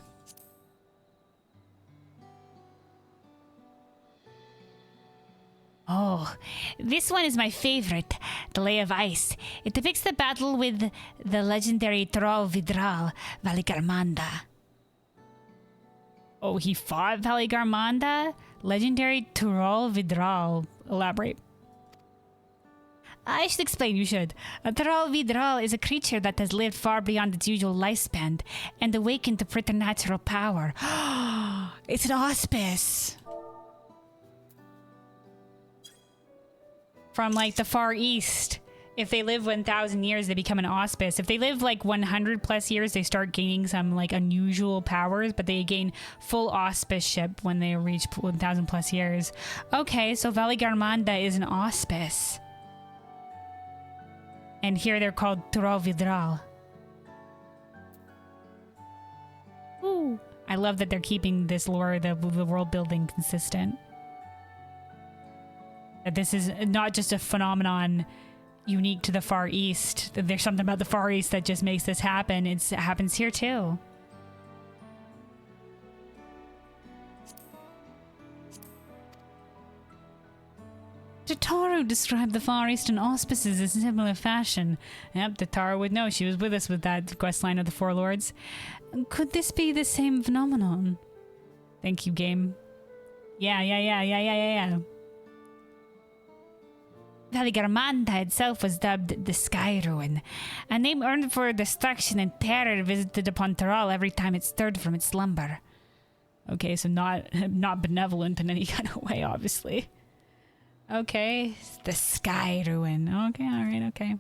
Oh, this one is my favorite, the Lay of Ice. It depicts the battle with the legendary Thrall Vidral, Valigarmanda. Oh, he fought Valigarmanda? Legendary Thrall Vidral. Elaborate. I should explain, you should. A Thrall Vidral is a creature that has lived far beyond its usual lifespan and awakened to preternatural power. It's an auspice. From, like, the Far East. If they live 1,000 years, they become an auspice. If they live, like, 100 plus years, they start gaining some, like, unusual powers, but they gain full auspiceship when they reach 1,000 plus years. Okay, so Valigarmanda is an auspice. And here they're called Thrall Vidral. Ooh. I love that they're keeping this lore, the world building consistent. That this is not just a phenomenon unique to the Far East. There's something about the Far East that just makes this happen. It happens here too. Tataru described the Far Eastern auspices in similar fashion. Yep, Tataru would know. She was with us with that quest line of the Four Lords. Could this be the same phenomenon? Thank you, game. Yeah. Valigarmanda itself was dubbed the Sky Ruin, a name earned for destruction and terror visited upon Thrall every time it stirred from its slumber. Okay, so not benevolent in any kind of way, obviously. Okay, the Sky Ruin. Okay, alright, okay.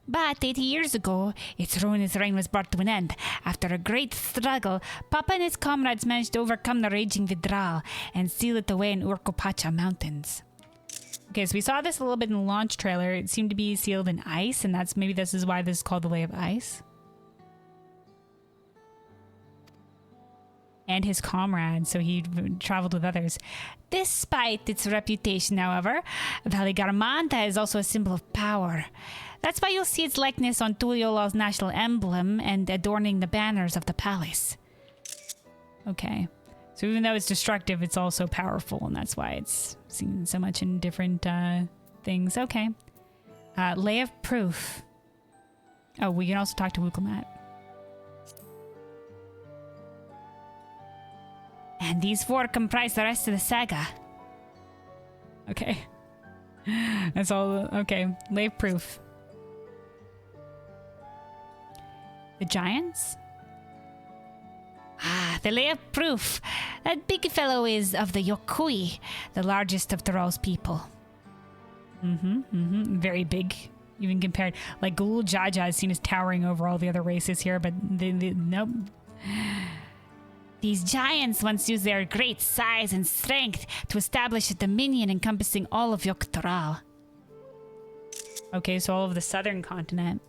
But 80 years ago, its ruinous reign was brought to an end. After a great struggle, Papa and his comrades managed to overcome the raging Vidral and seal it away in Urkopacha Mountains. Okay, so we saw this a little bit in the launch trailer. It seemed to be sealed in ice, and maybe this is why this is called the Lay of Ice. And his comrades, so he traveled with others. Despite its reputation, however, Valigarmanda is also a symbol of power. That's why you'll see its likeness on Tuliola's national emblem and adorning the banners of the palace. Okay. So even though it's destructive, it's also powerful, and that's why it's seen so much in different things. Okay. Lay of Proof. Oh, we can also talk to Wukelmat. And these four comprise the rest of the saga. Okay. That's all. Okay. Lay of Proof. The Giants? Ah, the Lay of Proof. That big fellow is of the Yokui, the largest of Thrall's people. Very big, even compared. Like, Gulul Jaja is seen as towering over all the other races here, but nope. These giants once used their great size and strength to establish a dominion encompassing all of Yok-Thrall. Okay, so all of the southern continent.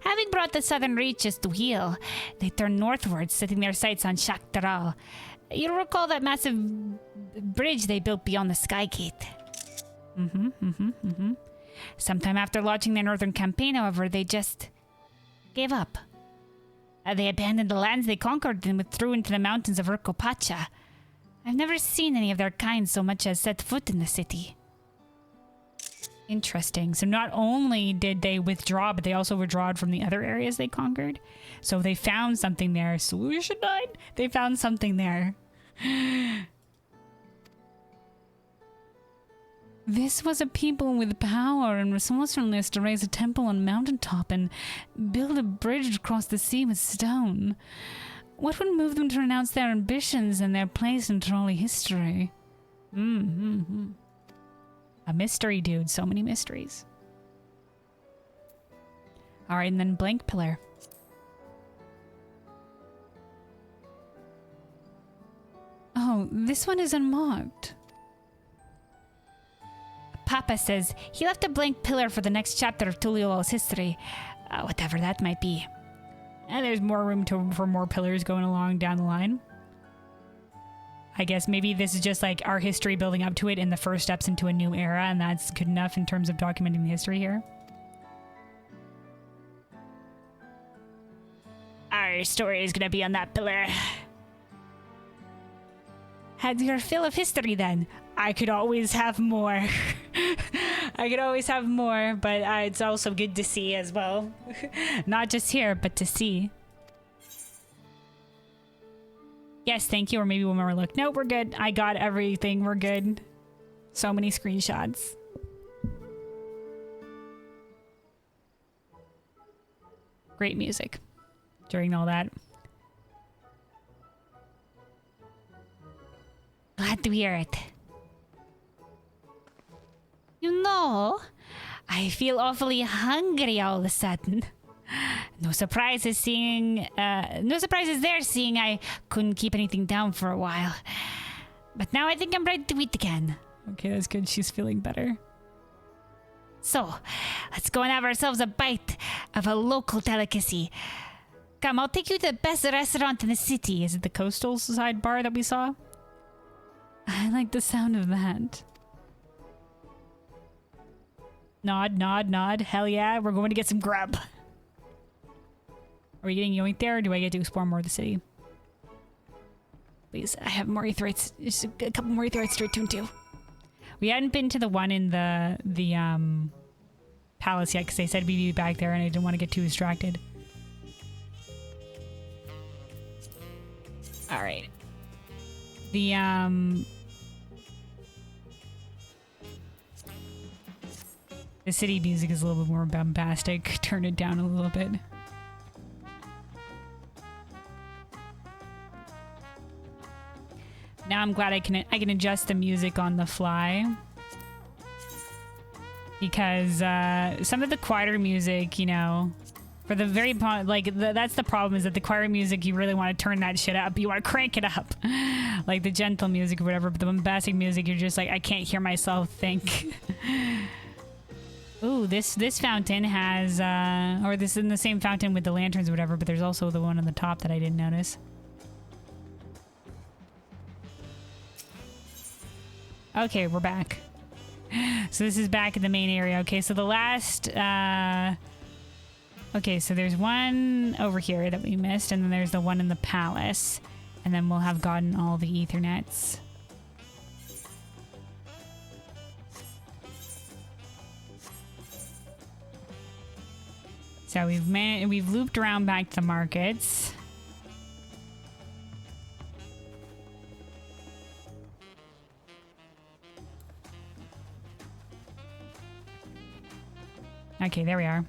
Having brought the southern reaches to heel, they turned northwards, setting their sights on Shak-Thrall. You'll recall that massive bridge they built beyond the Sky Gate. Sometime after launching their northern campaign, however, they just gave up. They abandoned the lands they conquered and withdrew into the mountains of Urkopacha. I've never seen any of their kind so much as set foot in the city. Interesting. So not only did they withdraw, but they also withdrew from the other areas they conquered. So they found something there. Solution 9? They found something there. This was a people with power and resourcefulness to raise a temple on a mountaintop and build a bridge across the sea with stone. What would move them to renounce their ambitions and their place in trolley history? A mystery, dude. So many mysteries. Alright, and then blank pillar. Oh, this one is unmarked. Papa says he left a blank pillar for the next chapter of Tuliola's history. Whatever that might be. And there's more room for more pillars going along down the line. I guess maybe this is just like our history building up to it in the first steps into a new era, and that's good enough in terms of documenting the history here. Our story is gonna be on that pillar. Had your fill of history then. I could always have more. I could always have more, but it's also good to see as well. Not just here, but to see. Yes, thank you. Or maybe one more look. No, we're good. I got everything. We're good. So many screenshots. Great music during all that. Glad to hear it. You know, I feel awfully hungry all of a sudden. No surprises there, seeing I couldn't keep anything down for a while. But now I think I'm ready to eat again. Okay, that's good. She's feeling better. So, let's go and have ourselves a bite of a local delicacy. Come, I'll take you to the best restaurant in the city. Is it the coastal side bar that we saw? I like the sound of that. Nod, nod, nod. Hell yeah, we're going to get some grub. Are we getting yoinked there, or do I get to explore more of the city? Please, I have more aetherytes. Just a couple more aetherytes to return to. We hadn't been to the one in the palace yet, because they said we'd be back there, and I didn't want to get too distracted. Alright. The city music is a little bit more bombastic. Turn it down a little bit. Now I'm glad I can adjust the music on the fly, because some of the quieter music, you know, for the very that's the problem, is that the quieter music, you really want to turn that shit up. You want to crank it up, like the gentle music or whatever. But the bombastic music, you're just like, I can't hear myself think. Ooh, this fountain has, or this is in the same fountain with the lanterns or whatever, but there's also the one on the top that I didn't notice. Okay, we're back. So this is back in the main area. Okay, so the last, okay, so there's one over here that we missed, and then there's the one in the palace. And then we'll have gotten all the Ethernets. So we've looped around back to the markets. Okay, there we are.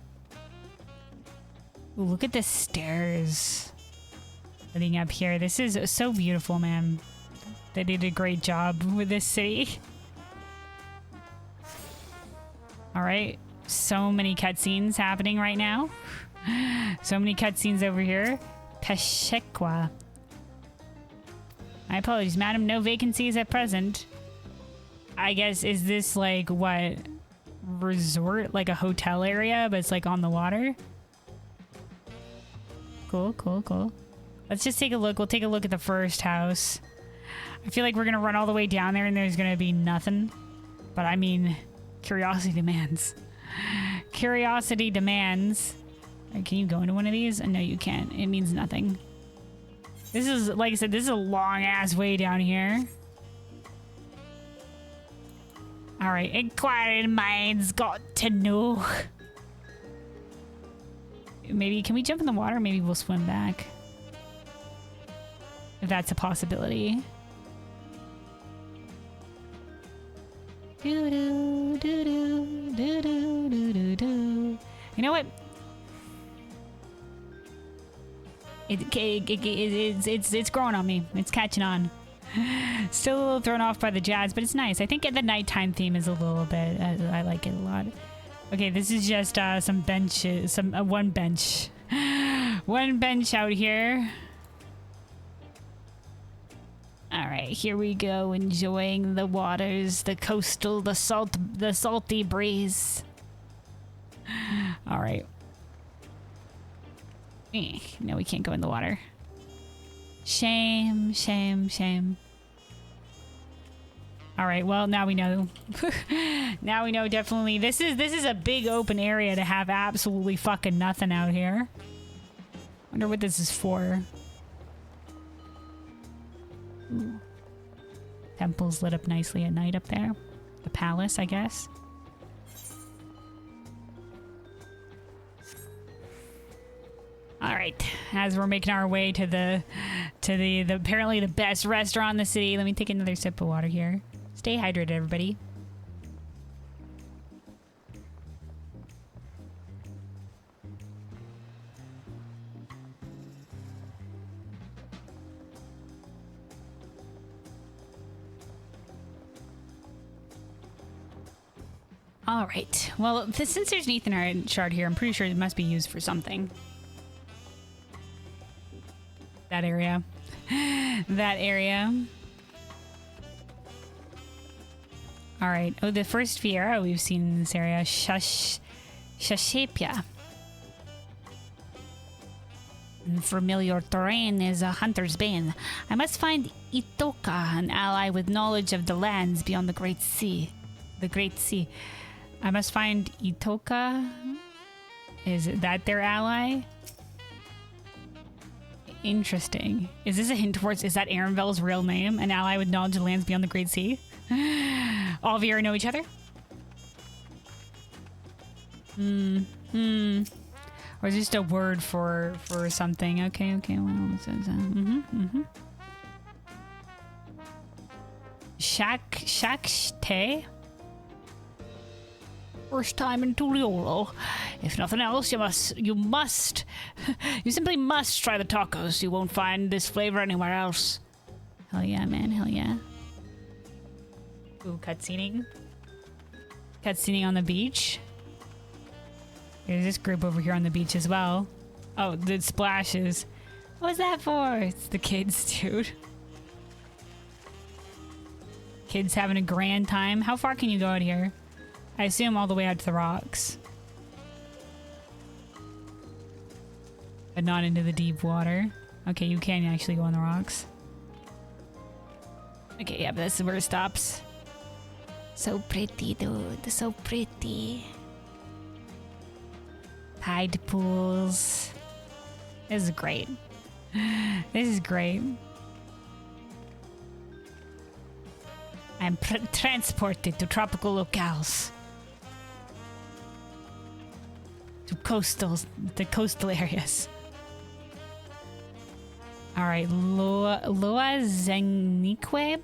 Ooh, look at the stairs leading up here. This is so beautiful, man. They did a great job with this city. All right. So many cutscenes happening right now. So many cutscenes over here. Peshekwa. My apologies, madam. No vacancies at present. I guess, is this like what? Resort? Like a hotel area, but it's like on the water? Cool, cool, cool. Let's just take a look. We'll take a look at the first house. I feel like we're gonna run all the way down there and there's gonna be nothing. But I mean, curiosity demands. Curiosity demands. Right, can you go into one of these? No, you can't. It means nothing. This is, like I said, this is a long ass way down here. Alright, inquiring minds got to know. Maybe, can we jump in the water? Maybe we'll swim back. If that's a possibility. Doo-doo. You know what? It's growing on me. It's catching on. Still a little thrown off by the jazz, but it's nice. I think the nighttime theme is a little bit. I like it a lot. Okay, this is just some benches, one bench, one bench out here. All right, here we go, enjoying the waters, the coastal, the salty breeze. All right. No, we can't go in the water. Shame, shame, shame. All right, well, now we know. Now we know definitely. This is a big open area to have absolutely fucking nothing out here. Wonder what this is for. Ooh. Temple's lit up nicely at night up there. The palace, I guess. All right, as we're making our way to the apparently the best restaurant in the city. Let me take another sip of water here. Stay hydrated, everybody. All right. Well, since there's an Ethan shard here, I'm pretty sure it must be used for something. That area. That area. All right. Oh, the first Fiera we've seen in this area. Shashapia. Familiar terrain is a hunter's bane. I must find Itoka, an ally with knowledge of the lands beyond the Great Sea. The Great Sea. I must find Itoka. Is that their ally? Interesting. Is this a hint towards, is that Arenville's real name? An ally with knowledge of lands beyond the Great Sea? All Viera know each other? Or is it just a word for something? Okay, well, it says, Shakte? First time in Tuliolo. If nothing else, you simply must try the tacos. You won't find this flavor anywhere else. Hell yeah, man, hell yeah. Ooh, cutscening. Cutscening on the beach. There's this group over here on the beach as well. Oh, the splashes. What's that for? It's the kids, dude. Kids having a grand time. How far can you go out here? I assume all the way out to the rocks. But not into the deep water. Okay, you can actually go on the rocks. Okay, yeah, but this is where it stops. So pretty, dude. So pretty. Tide pools. This is great. This is great. I'm transported to tropical locales. To the coastal areas. All right, Loa Zenique.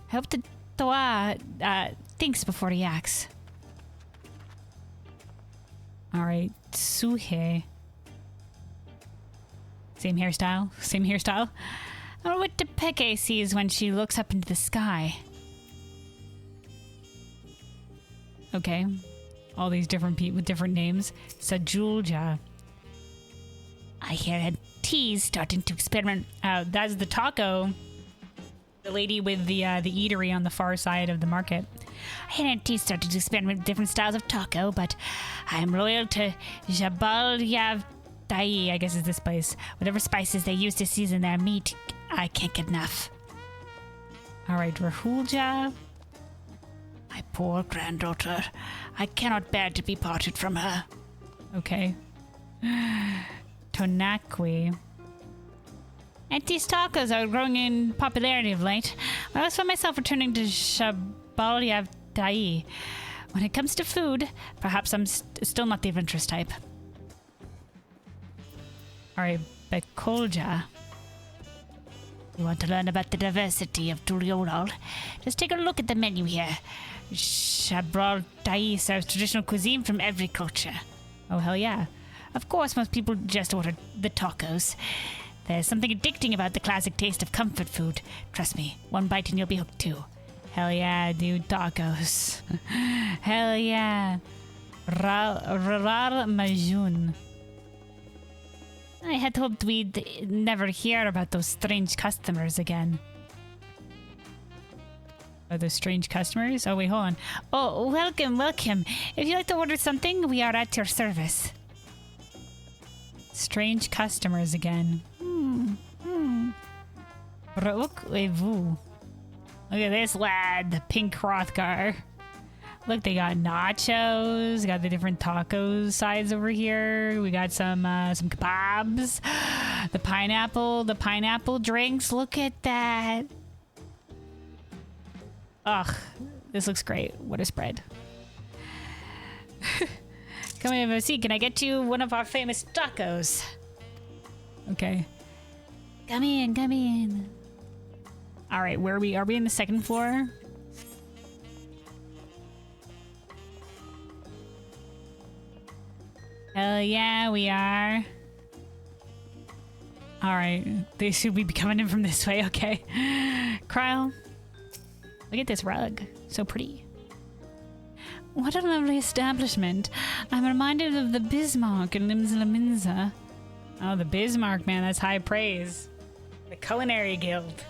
Hope the Toa thinks before he acts. All right, Suhe. Same hairstyle. Same hairstyle. I wonder what Tepeke sees when she looks up into the sky. Okay. All these different people with different names. Sajulja. I hear a tea's starting to experiment. That's the taco. The lady with the eatery on the far side of the market. I hear a tea's starting to experiment with different styles of taco, but I'm loyal to Jabal Yav Tai, I guess is this place. Whatever spices they use to season their meat, I can't get enough. All right, Rahulja. My poor granddaughter. I cannot bear to be parted from her. Okay. Tonakwi. And these tacos are growing in popularity of late. I always find myself returning to Shabalyav Tai. When it comes to food, perhaps I'm still not the adventurous type. Alright, Bekolja. You want to learn about the diversity of Tuliolal? Just take a look at the menu here. Chabral Tai serves traditional cuisine from every culture. Oh, hell yeah. Of course, most people just order the tacos. There's something addicting about the classic taste of comfort food. Trust me, one bite and you'll be hooked too. Hell yeah, dude, tacos. Hell yeah. Rar Majun. I had hoped we'd never hear about those strange customers again. Are those strange customers? Oh, wait, hold on. Oh, welcome, welcome. If you'd like to order something, we are at your service. Strange customers again. Look at this lad, the pink Hrothgar. Look, they got nachos. Got the different taco sides over here. We got some kebabs. The pineapple drinks. Look at that. Ugh, this looks great. What a spread. Come in, MC. Can I get you one of our famous tacos? Okay. Come in, come in. All right, where are we? Are we in the second floor? Hell yeah, we are. All right, they should be coming in from this way. Okay. Kryle, look at this rug. So pretty. What a lovely establishment. I'm reminded of the Bismarck in Limsa. Oh, the Bismarck, man. That's high praise. The Culinary Guild.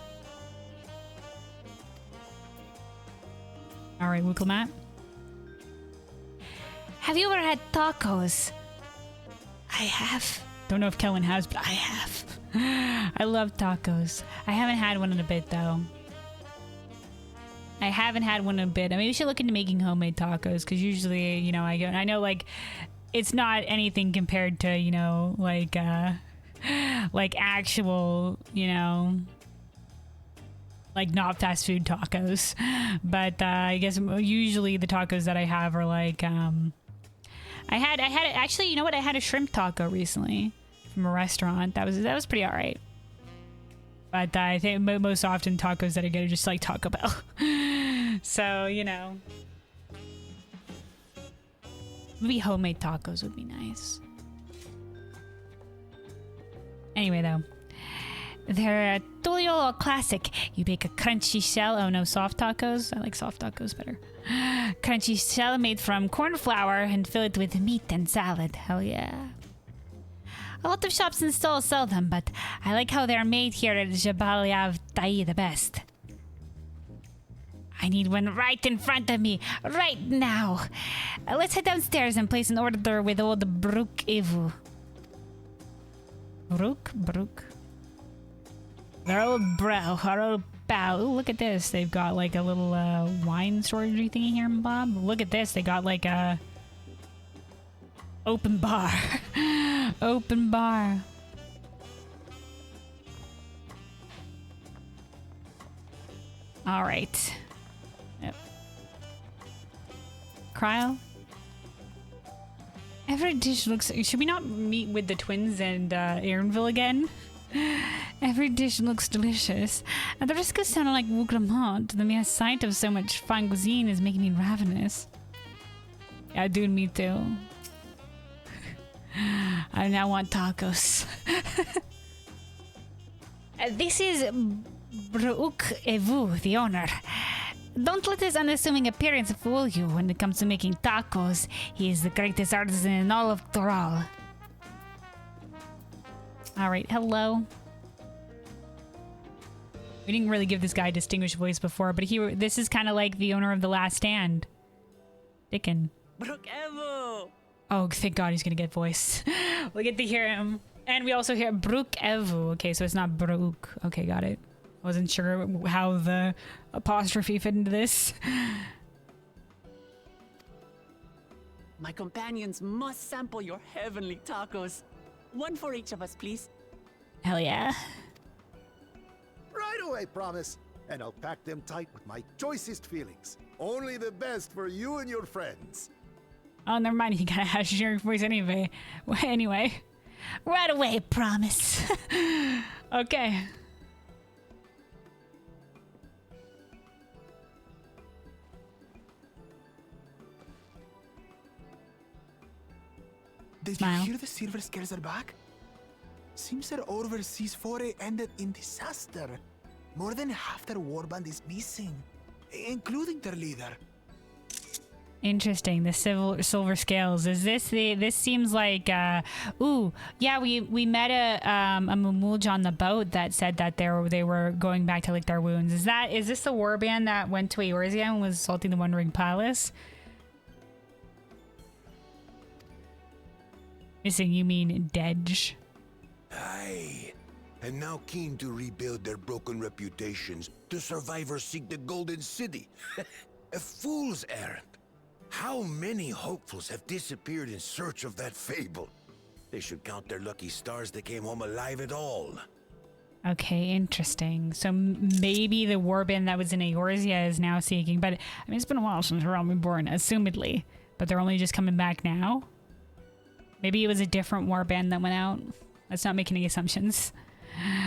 All right, Wooklamat. Have you ever had tacos? I have. Don't know if Kellen has, but I have. I love tacos. I haven't had one in a bit, though. I haven't had one in a bit. I mean, we should look into making homemade tacos, because usually, you know, I know, like, it's not anything compared to, you know, like actual, you know, like not fast food tacos. But I guess usually the tacos that I have are like, I had actually, you know what? I had a shrimp taco recently from a restaurant. That was pretty all right. But I think most often tacos that I get are just like Taco Bell. So, you know. Maybe homemade tacos would be nice. Anyway, though. They're a Tuliolal classic. You bake a crunchy shell. Oh no, soft tacos? I like soft tacos better. Crunchy shell made from corn flour and fill it with meat and salad. Hell yeah. A lot of shops and stalls sell them, but I like how they're made here at Jabal Tai the best. I need one right in front of me, right now. Let's head downstairs and place an order with old Brook Evu. Brook? Our old bro, our old bow. Ooh, look at this. They've got like a little wine storage thingy here, Bob. Look at this. They got like a open bar. Open bar. All right. Yep. Cryo? Every dish looks... Should we not meet with the twins and Aaronville again? Every dish looks delicious. At the risk of sounding like Wuglamont, the mere sight of so much fine cuisine is making me ravenous. Yeah, dude, me too. I now want tacos. This is Brook Evu, the owner. Don't let his unassuming appearance fool you when it comes to making tacos. He is the greatest artisan in all of Toral. Alright, hello. We didn't really give this guy a distinguished voice before, but this is kind of like the owner of The Last Stand. Dickin. Brook Evu! Oh, thank God he's gonna get voice. We'll get to hear him. And we also hear Brook Evu. Okay, so it's not Brook. Okay, got it. I wasn't sure how the apostrophe fit into this. My companions must sample your heavenly tacos. One for each of us, please. Hell yeah. Right away, promise. And I'll pack them tight with my choicest feelings. Only the best for you and your friends. Oh, never mind. He kind of has your voice anyway. Anyway. Right away, promise. Okay. Did Smile. you hear the Silver Scales are back? Seems their overseas foray ended in disaster. More than half their warband is missing, including their leader. Interesting. The silver scales. Is this the? This seems like. Ooh, yeah. We met a Mumulj on the boat that said that they were going back to lick their wounds. Is this the warband that went to Eorzea and was assaulting the Wandering Palace? Missing, you mean Dedge? Aye. And now keen to rebuild their broken reputations, the survivors seek the Golden City. A fool's errand. How many hopefuls have disappeared in search of that fable? They should count their lucky stars they came home alive at all. Okay, interesting. So maybe the warband that was in Eorzea is now seeking, but I mean, it's been a while since Realm Reborn, assumedly. But they're only just coming back now? Maybe it was a different warband that went out? Let's not make any assumptions.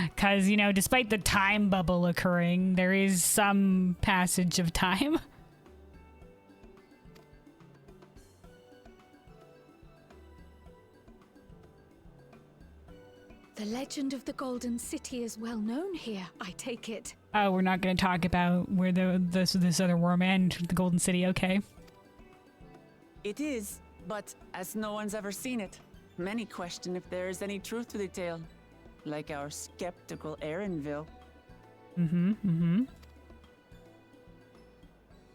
Because, you know, despite the time bubble occurring, there is some passage of time. The legend of the Golden City is well known here, I take it. Oh, we're not going to talk about where this other warband, the Golden City, okay. It is, but as no one's ever seen it, many question if there is any truth to the tale. Like our skeptical Erinville. Mm-hmm.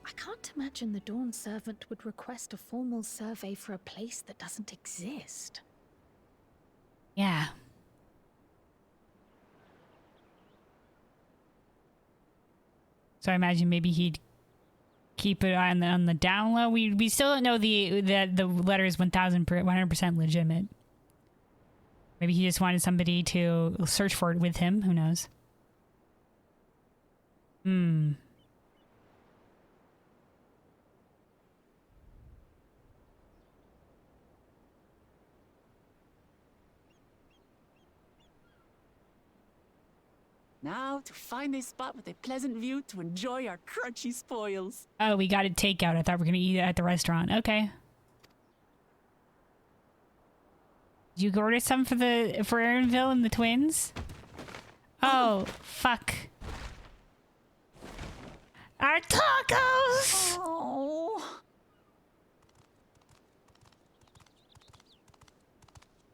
I can't imagine the Dawn Servant would request a formal survey for a place that doesn't exist. Yeah. So I imagine maybe he'd keep it on the down low. We still don't know that the letter is 100% legitimate. Maybe he just wanted somebody to search for it with him. Who knows? Now to find a spot with a pleasant view to enjoy our crunchy spoils. Oh, we got a takeout. I thought we were going to eat it at the restaurant. Okay. Did you order some for Erinville and the twins? Oh, fuck. Our tacos! Oh.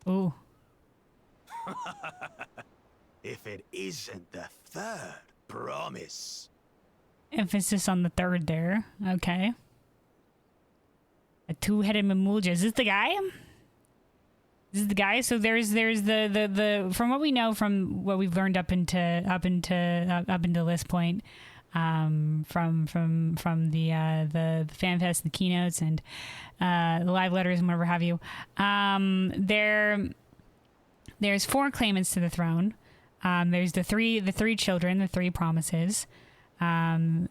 Ooh. If it isn't the third promise. Emphasis on the third there. Okay. A two-headed Mamulja. Is this the guy? This is the guy. So there's the from what we know, from what we've learned up into this point, from the FanFest, the keynotes, and the live letters and whatever have you. There's 4 claimants to the throne. There's the three children, the 3 promises. And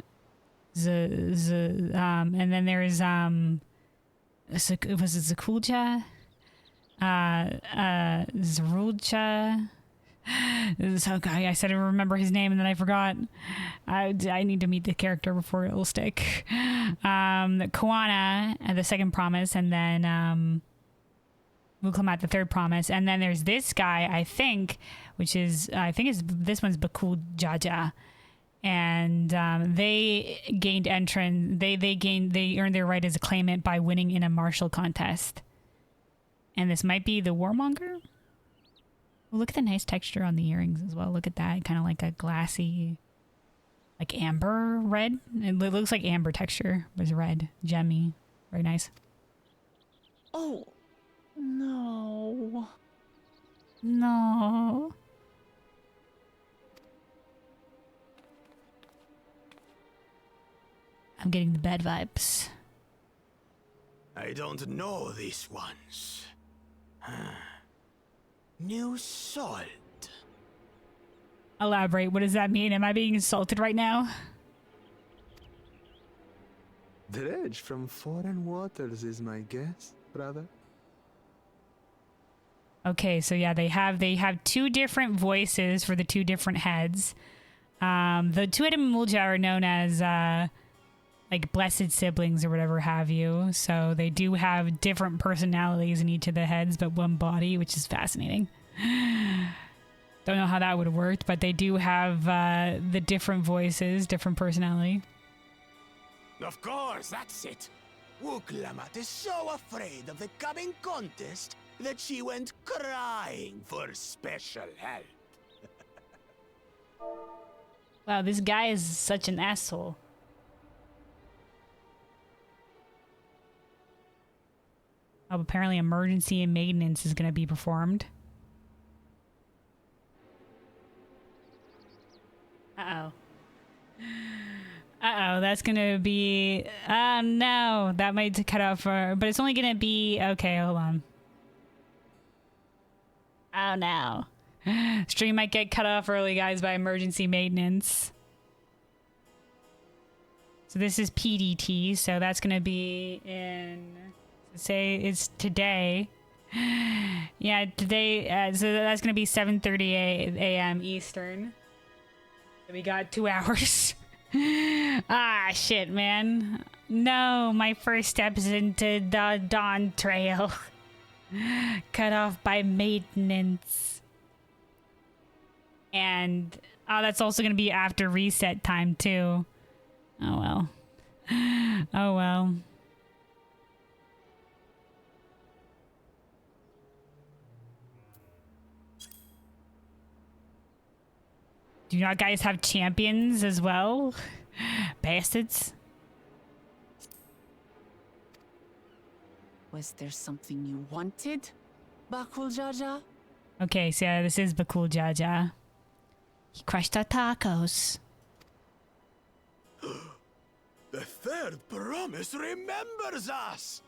then there's was it Zakulja? Zarulja. So I said I remember his name and then I forgot. I need to meet the character before it will stick. Koana, the second promise, and then Muklamat, the third promise, and then there's this guy, I think this one's Bakul Jaja, and they gained entrance. They earned their right as a claimant by winning in a martial contest, and this might be the warmonger. Well, look at the nice texture on the earrings as well. Look at that, kind of like a glassy, like amber red. It looks like amber texture, but it's red, gemmy, very nice. Oh. No. No. I'm getting the bad vibes. I don't know these ones. New salt. Elaborate. What does that mean? Am I being insulted right now? Dredge from foreign waters is my guess, brother. Okay, so yeah, they have 2 different voices for the 2 different heads. The 2-headed Mamulja are known as like blessed siblings or whatever have you. So they do have different personalities in each of the heads, but one body, which is fascinating. Don't know how that would have worked, but they do have the different voices, different personality. Of course, that's it. Wooklamat is so afraid of the coming contest that she went crying for special help. Wow, this guy is such an asshole. Oh, apparently emergency and maintenance is going to be performed. Uh-oh. Uh-oh, that's going to be... no, that might cut out for... But it's only going to be... Okay, hold on. Oh, no. Stream might get cut off early, guys, by emergency maintenance. So this is PDT, so that's going to be in... Say it's today. Yeah, today. So that's gonna be 7:30 a.m. Eastern. So we got 2 hours. Ah, shit, man. No, my first steps into the Dawntrail. Cut off by maintenance. And that's also gonna be after reset time too. Oh well. Oh well. Do you not guys have champions as well? Bastards. Was there something you wanted, Bakul Jaja? Okay, so yeah, this is Bakul Jaja. He crushed our tacos. The third promise remembers us.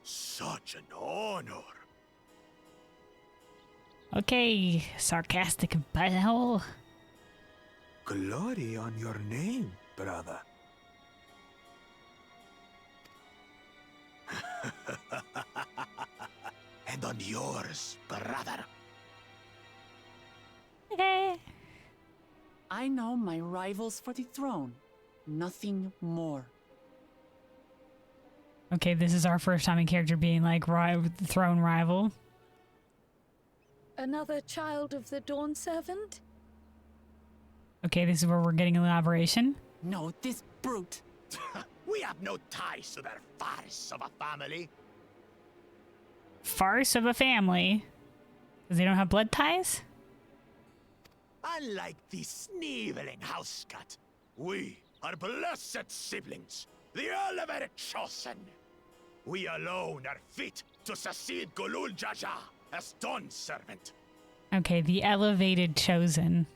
Such an honor. Okay, sarcastic butthole. Glory on your name, brother. And on yours, brother. I know my rivals for the throne. Nothing more. Okay, this is our first time in character being like throne rival. Another child of the Dawn Servant? Okay, this is where we're getting elaboration. No, this brute. We have no ties to their farce of a family. Farce of a family? Because they don't have blood ties? Unlike the sneevling housecut, we are blessed siblings, the elevated chosen. We alone are fit to succeed Gulul Jaja as Dawn Servant. Okay, the elevated chosen.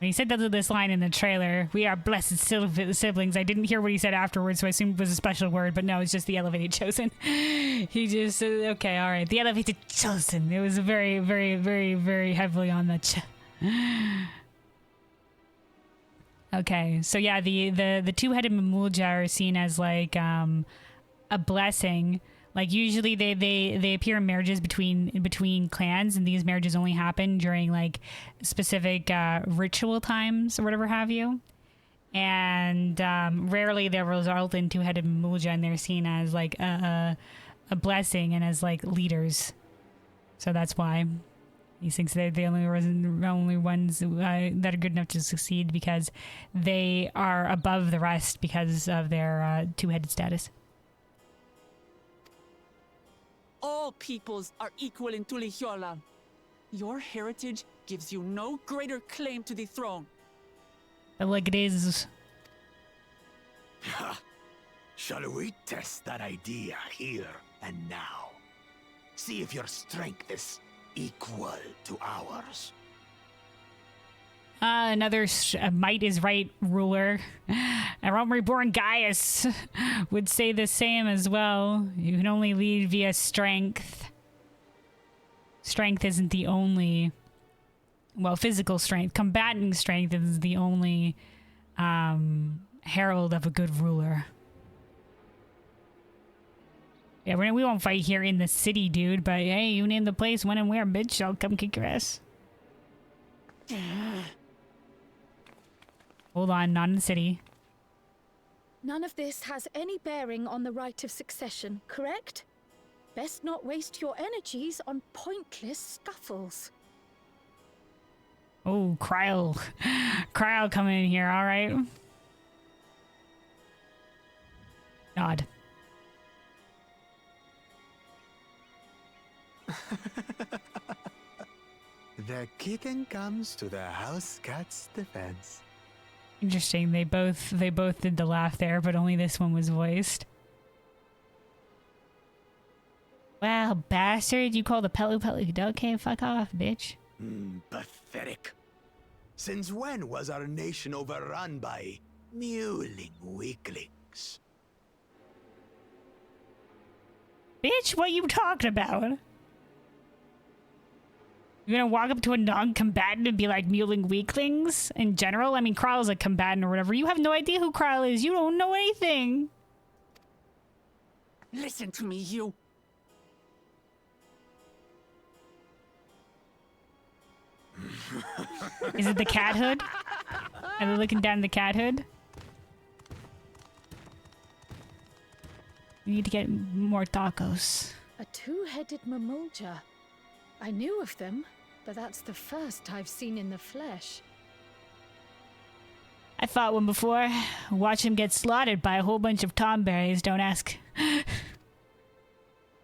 When he said this line in the trailer, we are blessed siblings. I didn't hear what he said afterwards, so I assumed it was a special word, but no, it's just the elevated chosen. He just said, okay, all right, the elevated chosen. It was very, very, very, very heavily on the Okay, so yeah, the two-headed Mamulja are seen as like a blessing. Like usually they appear in marriages between clans, and these marriages only happen during like specific ritual times or whatever have you. And rarely they result in two-headed Mamulja, and they're seen as like a blessing and as like leaders. So that's why he thinks they're the only ones that are good enough to succeed, because they are above the rest because of their two-headed status. All peoples are equal in Tulihiola. Your heritage gives you no greater claim to the throne. But like it is. Shall we test that idea here and now? See if your strength is equal to ours. Another might is right ruler. A Rome reborn Gaius would say the same as well. You can only lead via strength. Strength isn't the only... Well, physical strength. Combatant strength is the only herald of a good ruler. Yeah, we won't fight here in the city, dude. But hey, you name the place when and where, bitch. I'll come kick your ass. Hold on, not in the city. None of this has any bearing on the right of succession, correct? Best not waste your energies on pointless scuffles. Oh, Cryle. Cryle coming in here, alright. Nod. The kitten comes to the house cat's defense. Interesting. They both did the laugh there, but only this one was voiced. Wow, bastard! You call the Pelu. Okay, fuck off, bitch. Pathetic. Since when was our nation overrun by mewling weaklings? Bitch, what you talking about? You're gonna walk up to a non-combatant and be like mewling weaklings in general? I mean, Kryle's a combatant or whatever. You have no idea who Kryle is. You don't know anything. Listen to me, you. Is it the cat hood? Are they looking down the cat hood? We need to get more tacos. A two-headed mamulja. I knew of them, but that's the first I've seen in the flesh. I fought one before. Watch him get slaughtered by a whole bunch of tomberries, don't ask.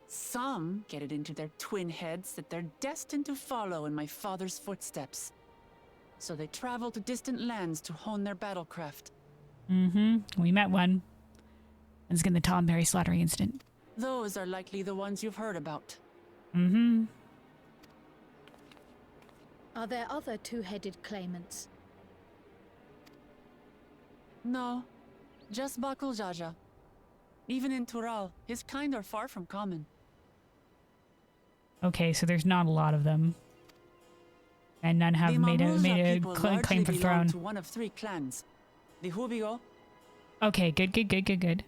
Some get it into their twin heads that they're destined to follow in my father's footsteps. So they travel to distant lands to hone their battlecraft. Mm-hmm. We met one. Let's get the tomberry slaughtering incident. Those are likely the ones you've heard about. Mm-hmm. Are there other two-headed claimants? No, just Bakul Jaja. Even in Tural, his kind are far from common. Okay, so there's not a lot of them. And none have made a claim for the throne. To one of three clans. The Hubigo. Okay, good.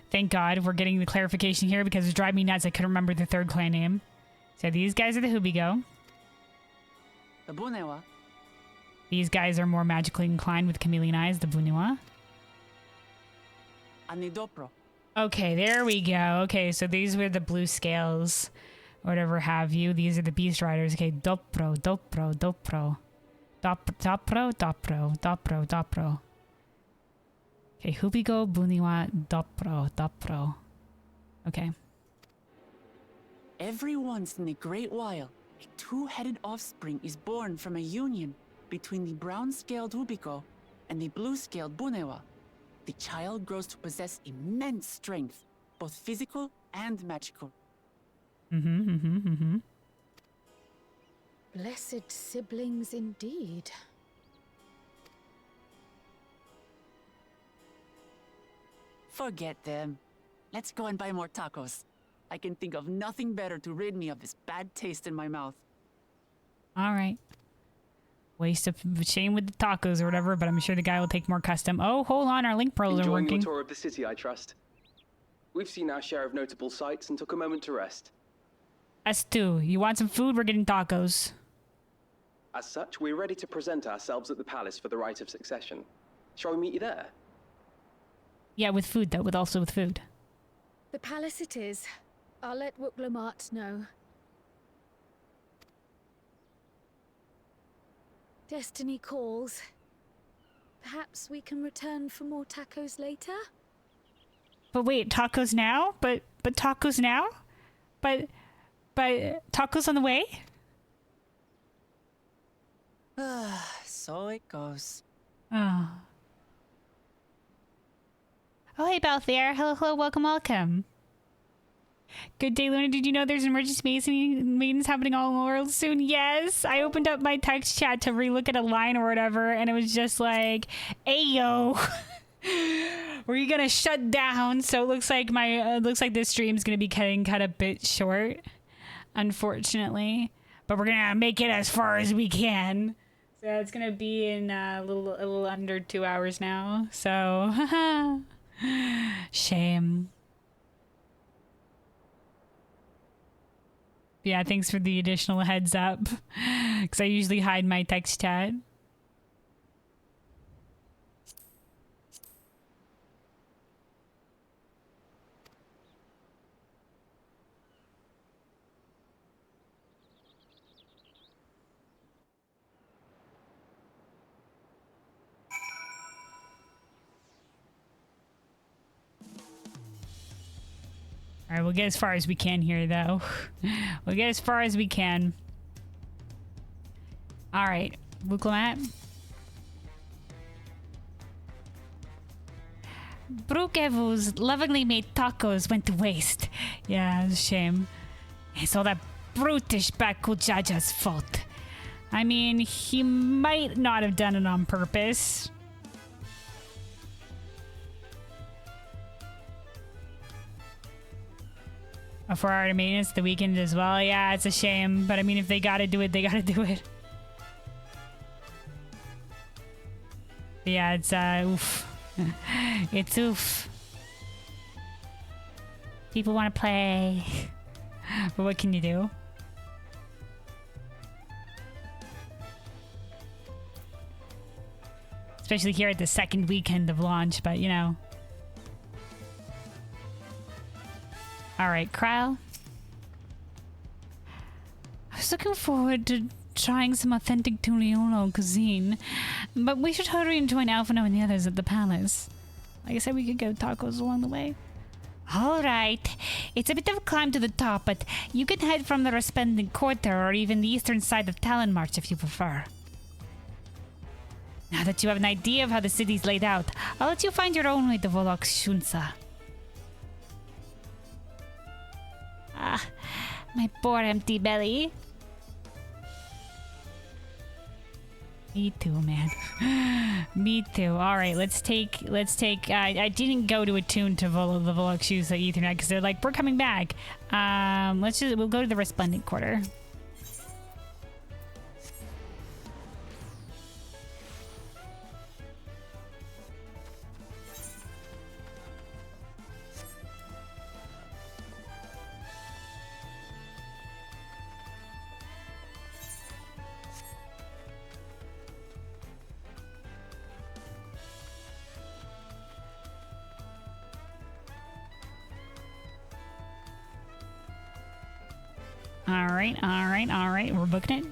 Thank God we're getting the clarification here because it drive me nuts. I couldn't remember the third clan name. So these guys are the Hubigo. The Bunewa. These guys are more magically inclined with chameleon eyes, the Bunewa. And the Dopro. Okay, there we go. Okay, so these were the blue scales. Whatever have you. These are the beast riders. Okay, Dopro. Dopro. Okay, Hubigo, Bunewa, Dopro. Okay. Every once in a great while, a two-headed offspring is born from a union between the brown-scaled Hubigo and the blue-scaled Bunewa. The child grows to possess immense strength, both physical and magical. Blessed siblings indeed. Forget them. Let's go and buy more tacos. I can think of nothing better to rid me of this bad taste in my mouth. All right. Waste of shame with the tacos or whatever, but I'm sure the guy will take more custom. Oh, hold on, our link pearls are Enjoying working. your tour of the city, I trust. We've seen our share of notable sights and took a moment to rest. Us too. You want some food? We're getting tacos. As such, we're ready to present ourselves at the palace for the rite of succession. Shall we meet you there? Yeah, with food though, also with food. The palace it is. I'll let Wuklamart know. Destiny calls. Perhaps we can return for more tacos later? But wait, tacos now? But tacos now? But tacos on the way? So it goes. Oh. Oh, hey, Balthier. Hello, welcome. Good day, Luna. Did you know there's emergency meetings happening all over the world soon? Yes. I opened up my text chat to relook at a line or whatever, and it was just like, "Ayo, were you gonna shut down?" So it looks like this stream's gonna be cut a bit short, unfortunately. But we're gonna make it as far as we can. So it's gonna be in a little under 2 hours now. So shame. Yeah, thanks for the additional heads up. Because I usually hide my text chat. Alright, we'll get as far as we can here, though. We'll get as far as we can. Alright, Wuklamat. Brukevu's lovingly made tacos went to waste. Yeah, it's a shame. It's all that brutish Bakul Jaja's fault. I mean, he might not have done it on purpose. A 4-hour maintenance the weekend as well. Yeah, it's a shame. But I mean, if they gotta do it, they gotta do it. But yeah, it's oof. It's oof. People want to play. But what can you do? Especially here at the second weekend of launch, but you know. Alright, Kryle. I was looking forward to trying some authentic Tuliolo cuisine, but we should hurry and join Alphino and the others at the palace. Like I said, we could get tacos along the way. Alright. It's a bit of a climb to the top, but you can head from the Resplendent Quarter or even the eastern side of Talon March if you prefer. Now that you have an idea of how the city's laid out, I'll let you find your own way to Volok Shunsa. Ah, my poor empty belly. Me too, man. Me too. All right, let's take. I didn't go to attune to the Volok Shunsa Ethernet because they're like, we're coming back. We'll go to the Resplendent Quarter. All right. We're booking it.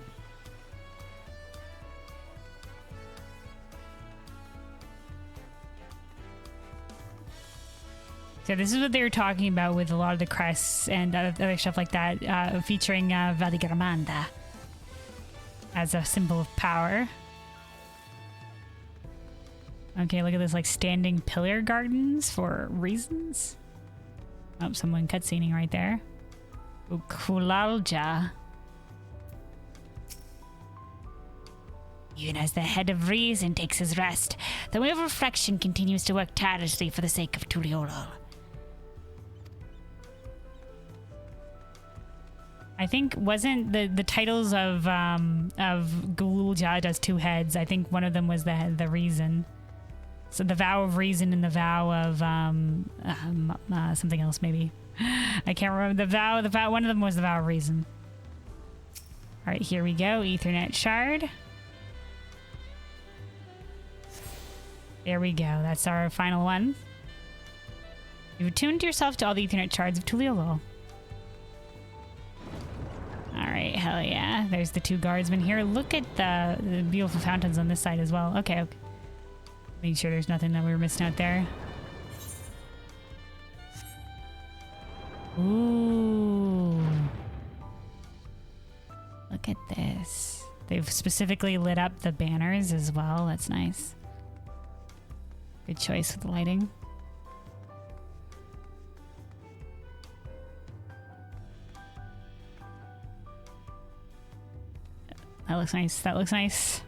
So this is what they were talking about with a lot of the crests and other stuff like that, featuring Valigaramanda as a symbol of power. Okay, look at this, like standing pillar gardens for reasons. Oh, someone cutscening right there. Ukulalja. Even as the head of reason takes his rest, the wheel of reflection continues to work tirelessly for the sake of Tuliolo. I think wasn't the titles of Gululja does two heads. I think one of them was the reason. So the vow of reason and the vow of something else maybe. I can't remember the vow. One of them was the vow of reason. All right, here we go. Ethernet shard. There we go. That's our final one. You've attuned yourself to all the Ethernet shards of Tuliolo. Alright, hell yeah. There's the two guardsmen here. Look at the beautiful fountains on this side as well. Okay. Make sure there's nothing that we were missing out there. Ooh. Look at this. They've specifically lit up the banners as well. That's nice. Good choice with the lighting. That looks nice. That looks nice.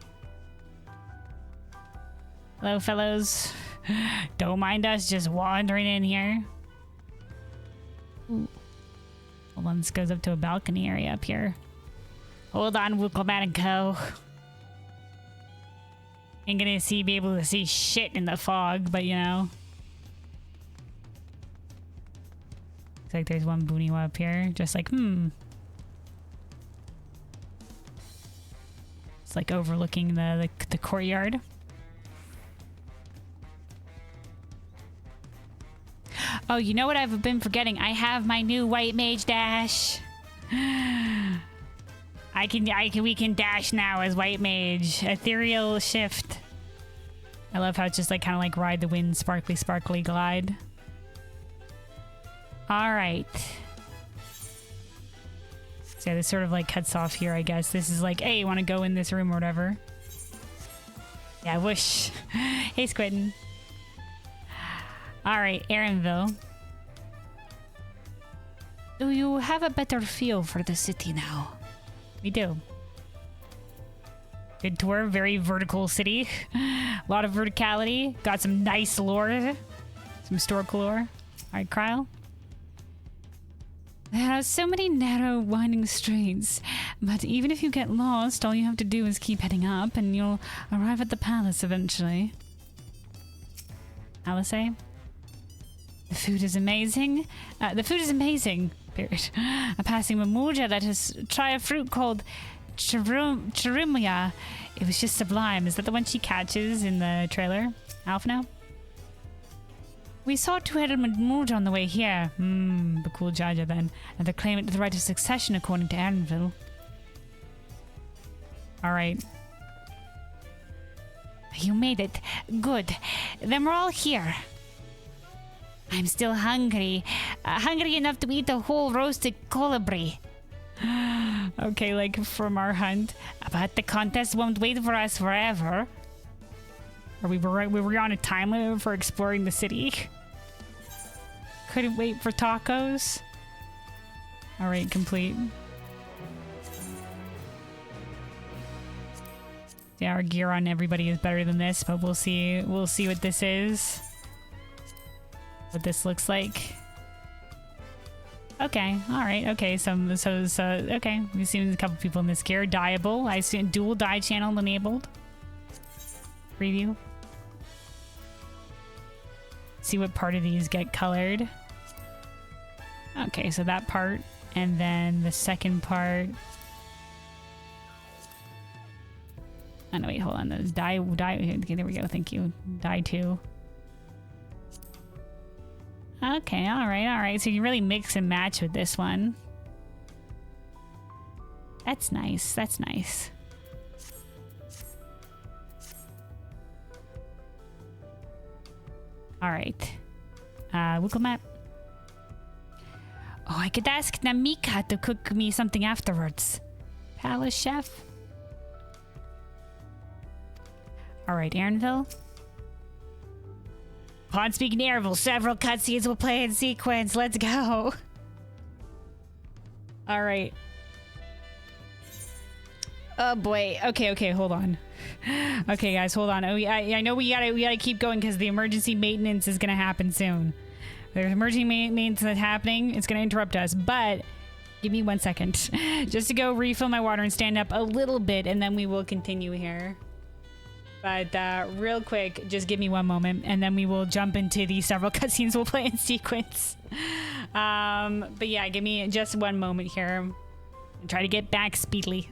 Hello, fellows. Don't mind us just wandering in here. Ooh. Hold on, this goes up to a balcony area up here. Hold on, Wuklamat and Co. Ain't gonna be able to see shit in the fog, but you know. Looks like there's one Buniwa up here. Just like, It's like overlooking the courtyard. Oh, you know what I've been forgetting? I have my new white mage dash. We can dash now as white mage. Ethereal shift. I love how it's just like kind of like ride the wind, sparkly glide. All right. So yeah, this sort of like cuts off here, I guess. This is like, hey, you want to go in this room or whatever? Yeah, whoosh. Hey, Squidden. All right, Aaronville. Do you have a better feel for the city now? We do. Good tour, very vertical city. A lot of verticality. Got some nice lore. Some historical lore. All right, Kryle. There are so many narrow, winding streets, but even if you get lost, all you have to do is keep heading up and you'll arrive at the palace eventually. Alice? The food is amazing. Period. A passing Mamuja let us try a fruit called Chirimia. It was just sublime. Is that the one she catches in the trailer? Alpha now? We saw two-headed Mamuja on the way here. The cool Jaja then. And they claim it the right of succession according to Aaronville. Alright. You made it. Good. Then we're all here. I'm still hungry. Hungry enough to eat a whole roasted colibri. Okay, like from our hunt. But the contest won't wait for us forever. Or we were on a time limit for exploring the city. Couldn't wait for tacos. Alright, complete. Yeah, our gear on everybody is better than this, but we'll see what this is. What this looks like. Okay, alright, okay, so okay. We've seen a couple people in this gear. Dyeable. I see dual dye channel enabled. Preview. See what part of these get colored. Okay, so that part, and then the second part. Oh no, wait, hold on. There's dye. Okay, there we go. Thank you. Dye 2. Okay, alright. So you really mix and match with this one. That's nice. That's nice. Alright. Wiggle map. Oh, I could ask Namika to cook me something afterwards. Palace chef. Alright, Aaronville. Upon speaking to Aaronville, several cutscenes will play in sequence. Let's go. Alright. Oh boy. Okay, hold on. Okay, guys, hold on. I know we gotta keep going because the emergency maintenance is gonna happen soon. There's emergency maintenance that's happening. It's gonna interrupt us, but give me 1 second. Just to go refill my water and stand up a little bit, and then we will continue here. But real quick, just give me 1 moment, and then we will jump into the several cutscenes we'll play in sequence. But yeah, give me just 1 moment here. And try to get back speedily.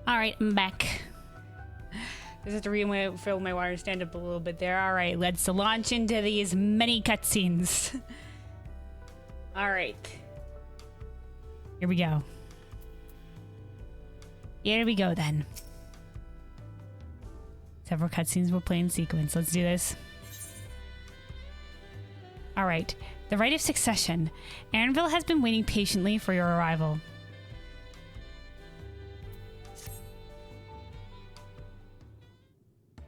All right, I'm back. Just have to refill my water, stand up a little bit there. All right, let's launch into these many cutscenes. All right. Here we go. Here we go then. Several cutscenes will play in sequence. Let's do this. All right. The rite of succession. Anvil has been waiting patiently for your arrival.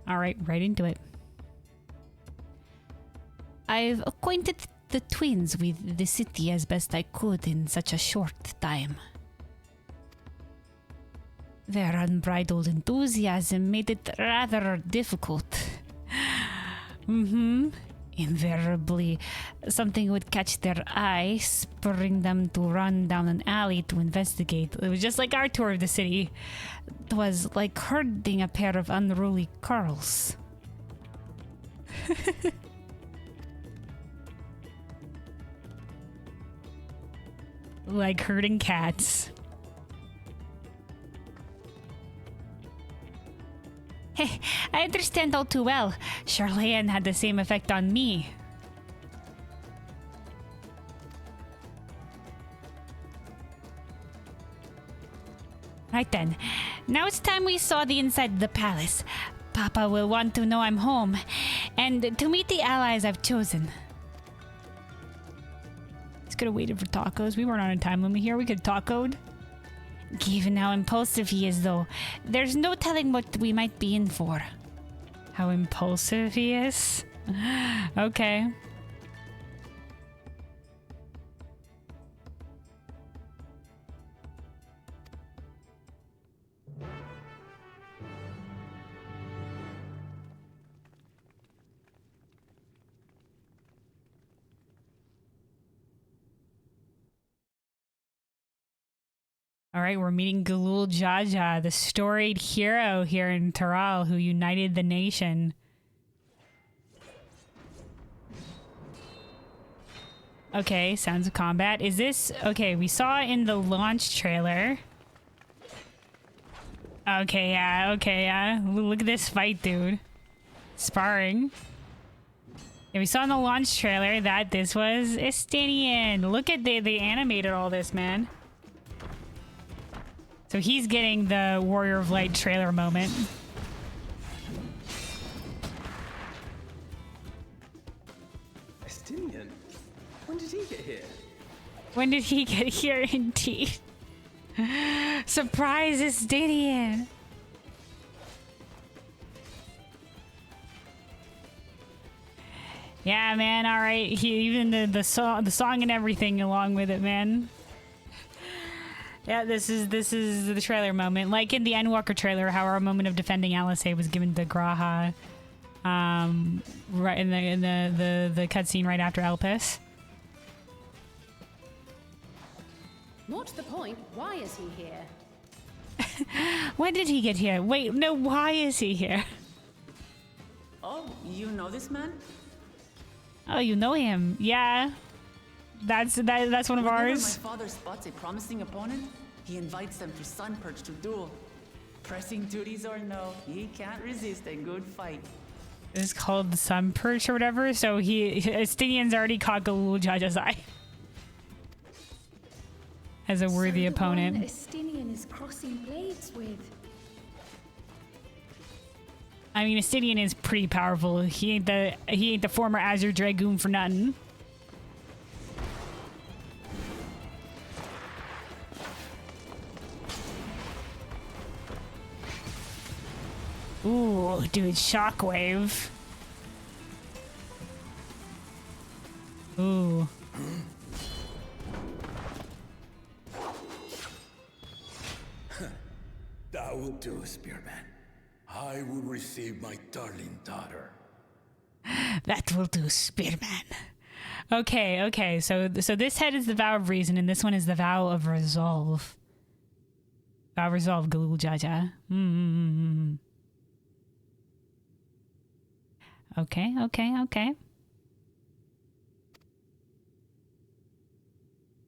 All right, right into it. I've acquainted the twins with the city as best I could in such a short time. Their unbridled enthusiasm made it rather difficult. Invariably, something would catch their eye, spurring them to run down an alley to investigate. It was just like our tour of the city. It was like herding a pair of unruly curls. Like herding cats. Hey, I understand all too well. Charlene had the same effect on me. Right then. Now it's time we saw the inside of the palace. Papa will want to know I'm home, and to meet the allies I've chosen. He's could have waited for tacos. We weren't on a time limit here. We could tacoed. Given how impulsive he is, though, there's no telling what we might be in for. How impulsive he is? Okay. All right, we're meeting Galul Jaja, the storied hero here in Taral who united the nation. Okay, sounds of combat. Is this... Okay, we saw in the launch trailer. Okay, yeah. Look at this fight, dude. Sparring. Yeah, we saw in the launch trailer that this was Estinian. Look at they animated all this, man. So he's getting the Warrior of Light trailer moment. Estinian? When did he get here? When did he get here, indeed? Surprise, Estinian! Yeah, man, alright. Even the song and everything along with it, man. Yeah, this is the trailer moment. Like in the Endwalker trailer, how our moment of defending Alisei was given to Graha. Right in the cutscene right after Elpis. Not the point. Why is he here? When did he get here? Wait, no, why is he here? Oh, you know this man? Oh, you know him. Yeah. That's one of Whenever ours. my father spots a promising opponent, he invites them to Sunperch to duel. Pressing duties or no, he can't resist a good fight. It's called the Sun Perch or whatever, so Estinian's already caught Galul Jaja's eye. As a worthy opponent. Estinian is crossing blades with. I mean, Estinian is pretty powerful. He ain't the former Azure Dragoon for nothing. Ooh, dude, shockwave. Ooh. That will do, Spearman. I will receive my darling daughter. That will do, Spearman. Okay. So this head is the vow of reason, and this one is the vow of resolve. Vow of resolve, Galul Jaja. Okay.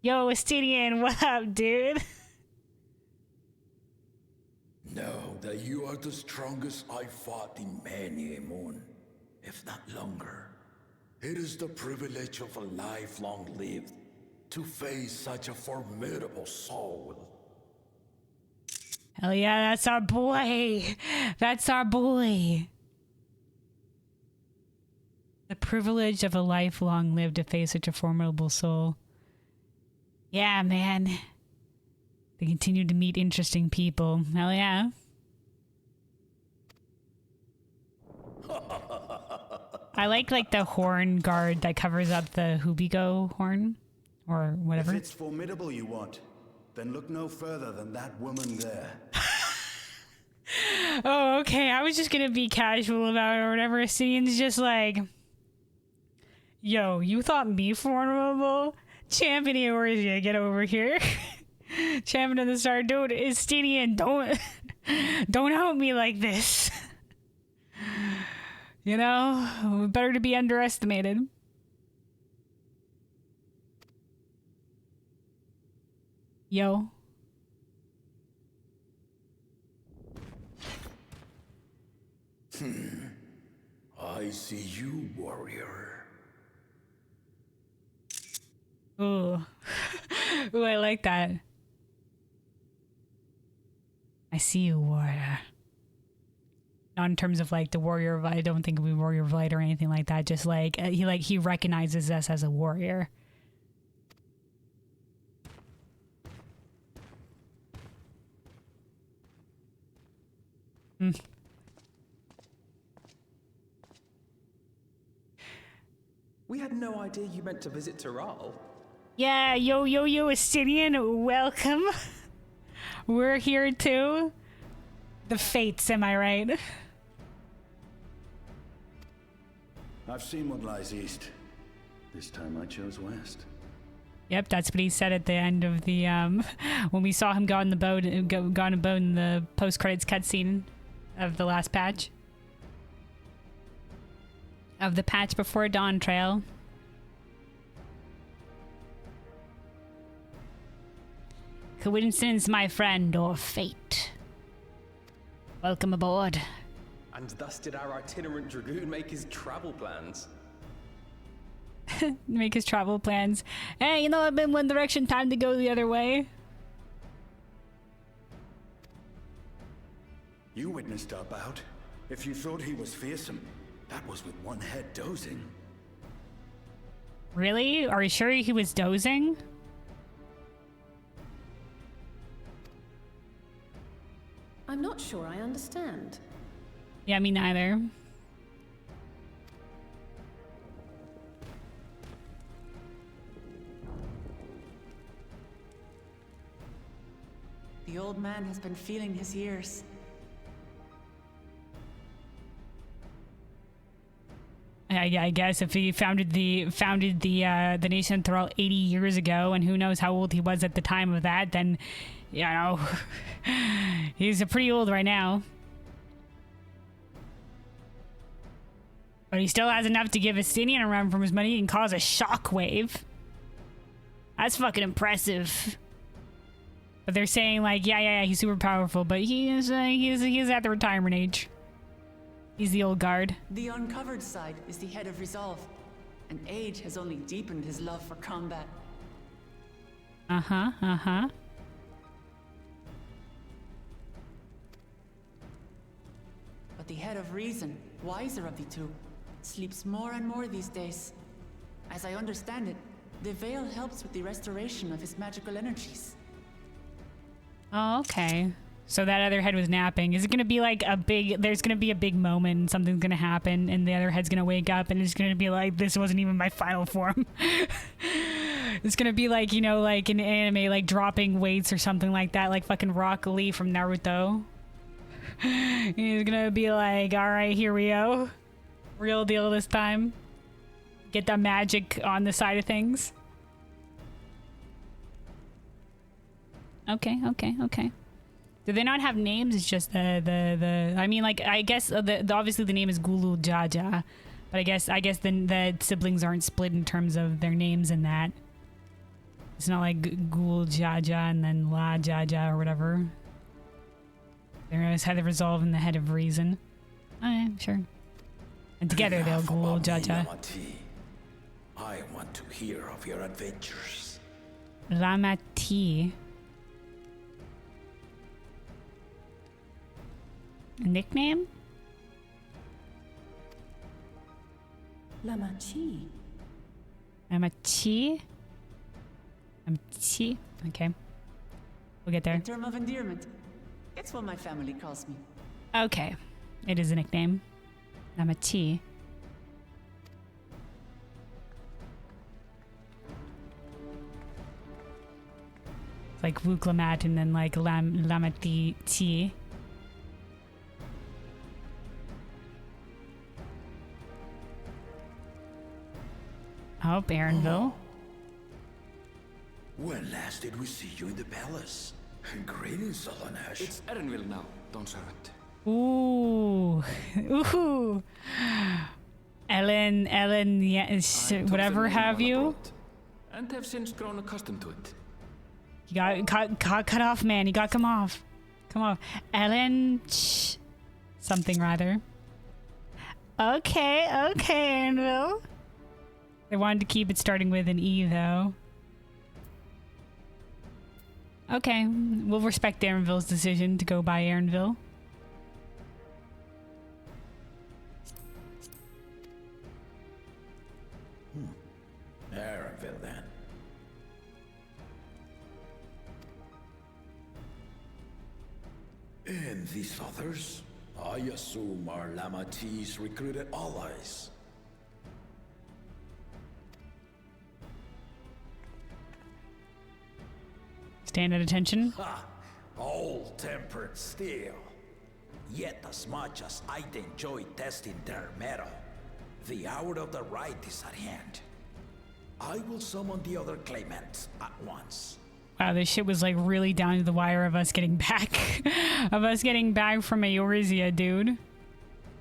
Yo, Estinian, what up, dude? Know that you are the strongest I've fought in many a moon, if not longer. It is the privilege of a life long lived to face such a formidable soul. Hell yeah, that's our boy. That's our boy. The privilege of a life long lived to face such a formidable soul. Yeah, man. They continue to meet interesting people. Hell yeah. I like the horn guard that covers up the Hubigo horn. Or whatever. If it's formidable you want, then look no further than that woman there. Oh, okay. I was just gonna be casual about it or whatever. Scene's just like, yo, you thought me formidable? Champion Eorzea, get over here. Champion of the Star, dude, Estinian, don't help me like this. You know, better to be underestimated. Yo. I see you, warrior. Ooh. Ooh, I like that. I see you, warrior. Not in terms of like the warrior of, I don't think we warrior of light or anything like that. Just like he recognizes us as a warrior. We had no idea you meant to visit Taral. Yeah, yo, Estinian, welcome. We're here too. The fates, am I right? I've seen what lies east. This time I chose west. Yep, that's what he said at the end of the when we saw him go on the boat, in the post-credits cutscene of the last patch. Of the patch before Dawntrail. Coincidence, my friend, or fate? Welcome aboard. And thus did our itinerant dragoon make his travel plans. Make his travel plans. Hey, you know, I've been one direction, time to go the other way. You witnessed our bout. If you thought he was fearsome, that was with one head dozing. Really? Are you sure he was dozing? I'm not sure I understand. Yeah, me neither. The old man has been feeling his years. I guess if he founded the nation Thrall 80 years ago, and who knows how old he was at the time of that, then, you know, he's pretty old right now. But he still has enough to give Estinian a run for his money and cause a shockwave. That's fucking impressive. But they're saying like, yeah, he's super powerful, but he's at the retirement age. He's the old guard. The uncovered side is the head of resolve, and age has only deepened his love for combat. Uh-huh. But the head of reason, wiser of the two, sleeps more and more these days. As I understand it, the veil helps with the restoration of his magical energies. Oh, okay. So that other head was napping. Is it gonna be like there's gonna be a big moment and something's gonna happen and the other head's gonna wake up and it's gonna be like, this wasn't even my final form. It's gonna be like, you know, like an anime, like dropping weights or something like that, like fucking Rock Lee from Naruto. He's gonna be like, alright, here we go. Real deal this time. Get the magic on the side of things. Okay. Do they not have names? It's just the I mean, like, I guess obviously the name is Gulu Jaja, but I guess the siblings aren't split in terms of their names in that. It's not like Gul Jaja and then La Jaja or whatever. There is head of resolve and the head of reason. Alright, sure. And together they'll Ghoul Jaja. I want to hear of your adventures. Lamati. A nickname? Lamachi. Lamachi? Lamachi? Okay. We'll get there. A term of endearment. It's what my family calls me. Okay. It is a nickname. Lamachi. It's like Wuklamat and then like Lamati Chi. Oh, Aaronville. When last did we see you in the palace? Greetings, Solanash. It's Erenville now, Dawn Servant. Ooh. Ooh. Ellen, yeah, whatever have you. And have since grown accustomed to it. You got cut off, man. You got come off. Come off. Ellen something rather. Okay, Aaronville. They wanted to keep it starting with an E though. Okay, we'll respect Aaronville's decision to go by Aaronville. Aaronville then. And these others? I assume are Lamati's recruited allies. Stand at attention. Ha! All tempered steel. Yet as much as I'd enjoy testing their metal, the hour of the right is at hand. I will summon the other claimants at once. Wow, this shit was like really down to the wire of us getting back. Of us getting back from Eorzea, dude.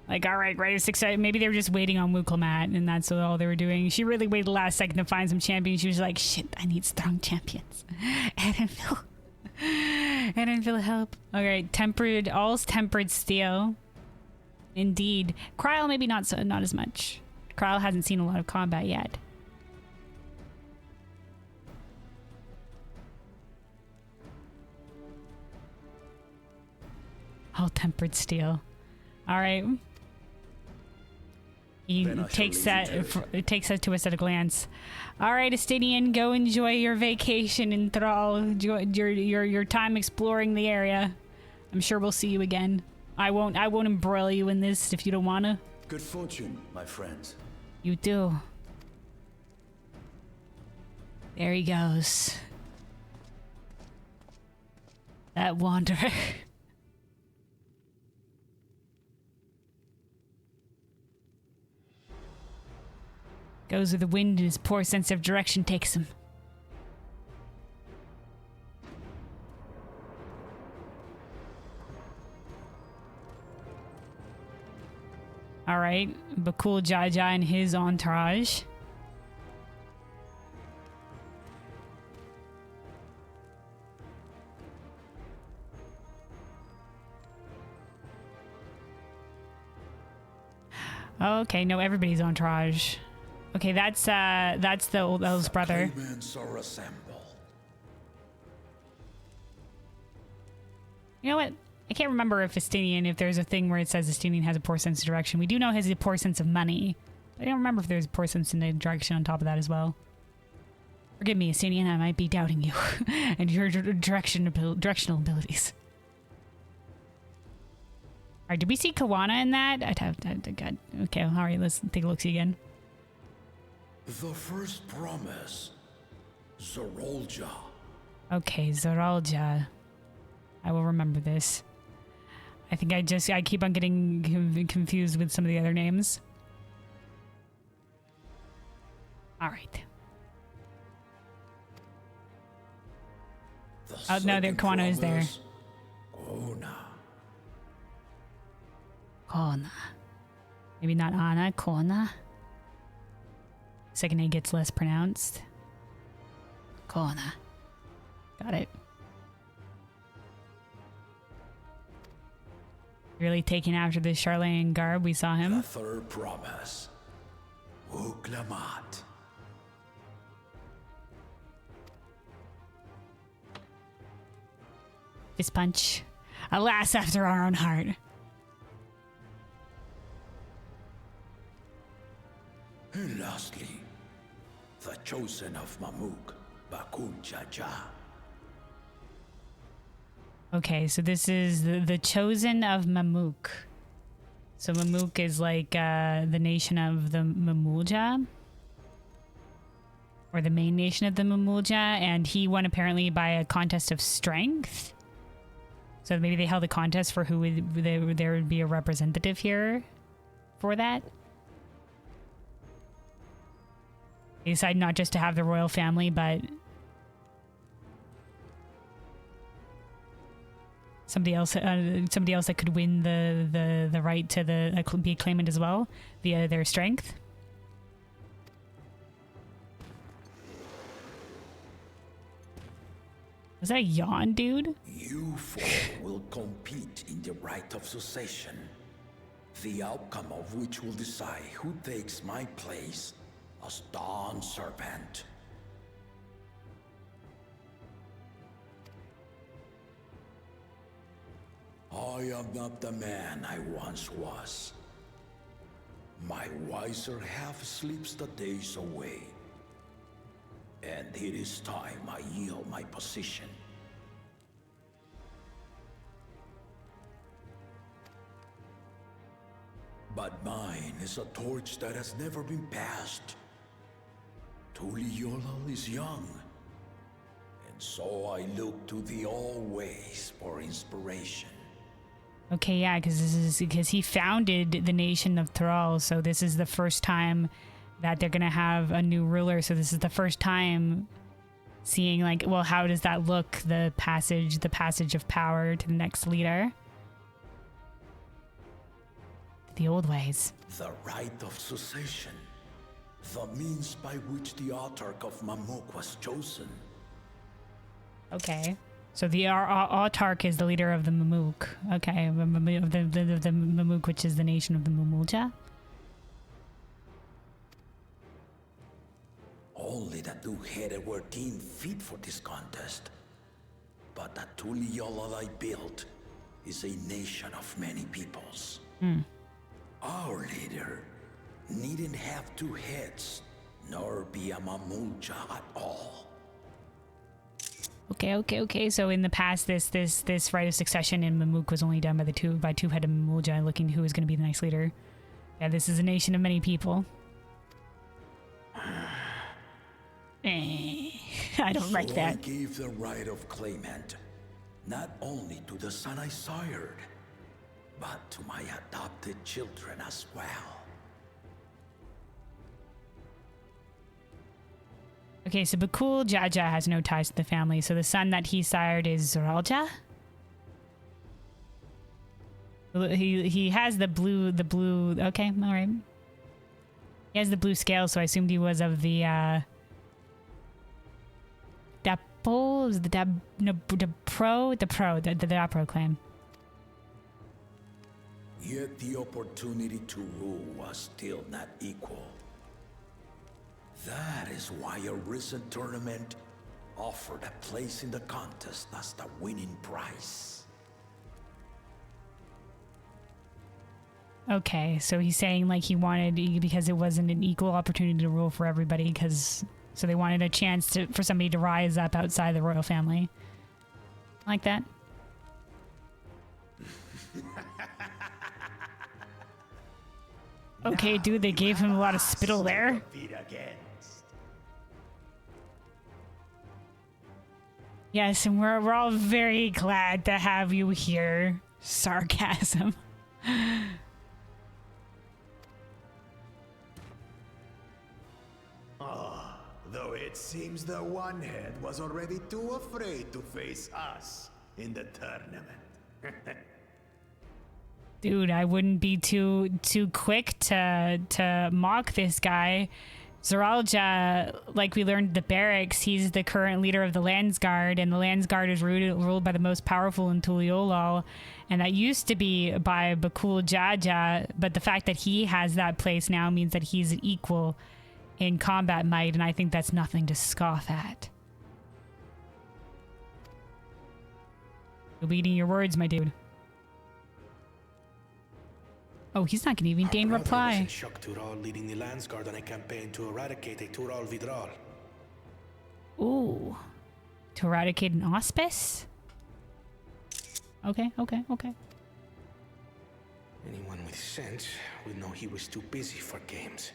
Like, alright, right, 6. Maybe they were just waiting on Wukelmat, and that's all they were doing. She really waited the last second to find some champions. She was like, shit, I need strong champions. Erenville, help. Okay, tempered, all's tempered steel. Indeed. Kryl maybe not as much. Kryl hasn't seen a lot of combat yet. All tempered steel. All right. He takes that to us at a glance. All right, Estinian, go enjoy your vacation in Thrall. Your time exploring the area. I'm sure we'll see you again. I won't embroil you in this if you don't wanna. Good fortune, my friends. You do. There he goes. That wanderer. Goes where the wind and his poor sense of direction takes him. Alright, Bakul Jaja and his entourage. Oh, okay, no, everybody's entourage. Okay, that's the old El's brother. You know what? I can't remember if there's a thing where it says Estinian has a poor sense of direction. We do know he has a poor sense of money. I don't remember if there's a poor sense of direction on top of that as well. Forgive me, Estinian, I might be doubting you and your directional abilities. Alright, did we see Kawana in that? God. Okay, alright, let's take a look-see again. The first promise. Zorolja. Okay, Zorolja. I will remember this. I think I keep on getting confused with some of the other names. Alright. Oh, no, Kawana is there. Kona. Maybe not Anna, Kona. Second A gets less pronounced. Kona. Got it. Really taking after the Charlene garb. We saw him. The third promise. Uklamat. Fist punch. Alas, after our own heart. And lastly, the chosen of Mamuk, Bakul Jaja. Okay, so this is the chosen of Mamuk. So Mamuk is like the nation of the Mamulja. Or the main nation of the Mamulja. And he won apparently by a contest of strength. So maybe they held a contest for who there would be a representative here for that. They decided not just to have the royal family, but somebody else that could win the right to be a claimant as well via their strength. Was that a yawn, dude? You four will compete in the right of succession, the outcome of which will decide who takes my place as Dawn Serpent. I am not the man I once was. My wiser half sleeps the days away. And it is time I yield my position. But mine is a torch that has never been passed. Tuliyola is young. And so I look to the always for inspiration. Okay, yeah, because he founded the nation of Thrall, so this is the first time that they're gonna have a new ruler. So this is the first time seeing, like, well, how does that look? The passage of power to the next leader. The old ways. The right of succession. The means by which the autarch of Mamuk was chosen. Okay. So the autarch is the leader of the Mamuk. Okay, the Mamuk, which is the nation of the Mamulja. Only the two-headed were deemed fit for this contest. But the Tuliyola I built is a nation of many peoples. Our leader needn't have two heads, nor be a Mamulja at all. Okay. So in the past, this right of succession in Mamuk was only done by two-headed Mamulja, looking who is going to be the next leader. Yeah, this is a nation of many people. I don't like that. I gave the right of claimant, not only to the son I sired, but to my adopted children as well. Okay, so Bakul Jaja has no ties to the family, so the son that he sired is Zoralja? He has the blue, okay, alright. He has the blue scale, so I assumed he was of the, the Dapro clan. Yet the opportunity to rule was still not equal. That is why a recent tournament offered a place in the contest as the winning prize. Okay, so he's saying like he wanted, because it wasn't an equal opportunity to rule for everybody, so they wanted a chance for somebody to rise up outside the royal family. Like that. Okay, dude, they gave him a lot of spittle there. Yes, and we're all very glad to have you here. Sarcasm. Though it seems the one head was already too afraid to face us in the tournament. Dude, I wouldn't be too quick to mock this guy, Zoralja, like we learned at the barracks, he's the current leader of the Landsguard, and the Landsguard is ruled by the most powerful in Tuliolol, and that used to be by Bakul Jaja, but the fact that he has that place now means that he's an equal in combat might, and I think that's nothing to scoff at. You're leading your words, my dude. Oh, he's not gonna even deign reply. Shock Tural leading the Landsguard on a campaign to eradicate a Tural Vidral. Ooh. To eradicate an auspice? Okay. Anyone with sense would know he was too busy for games.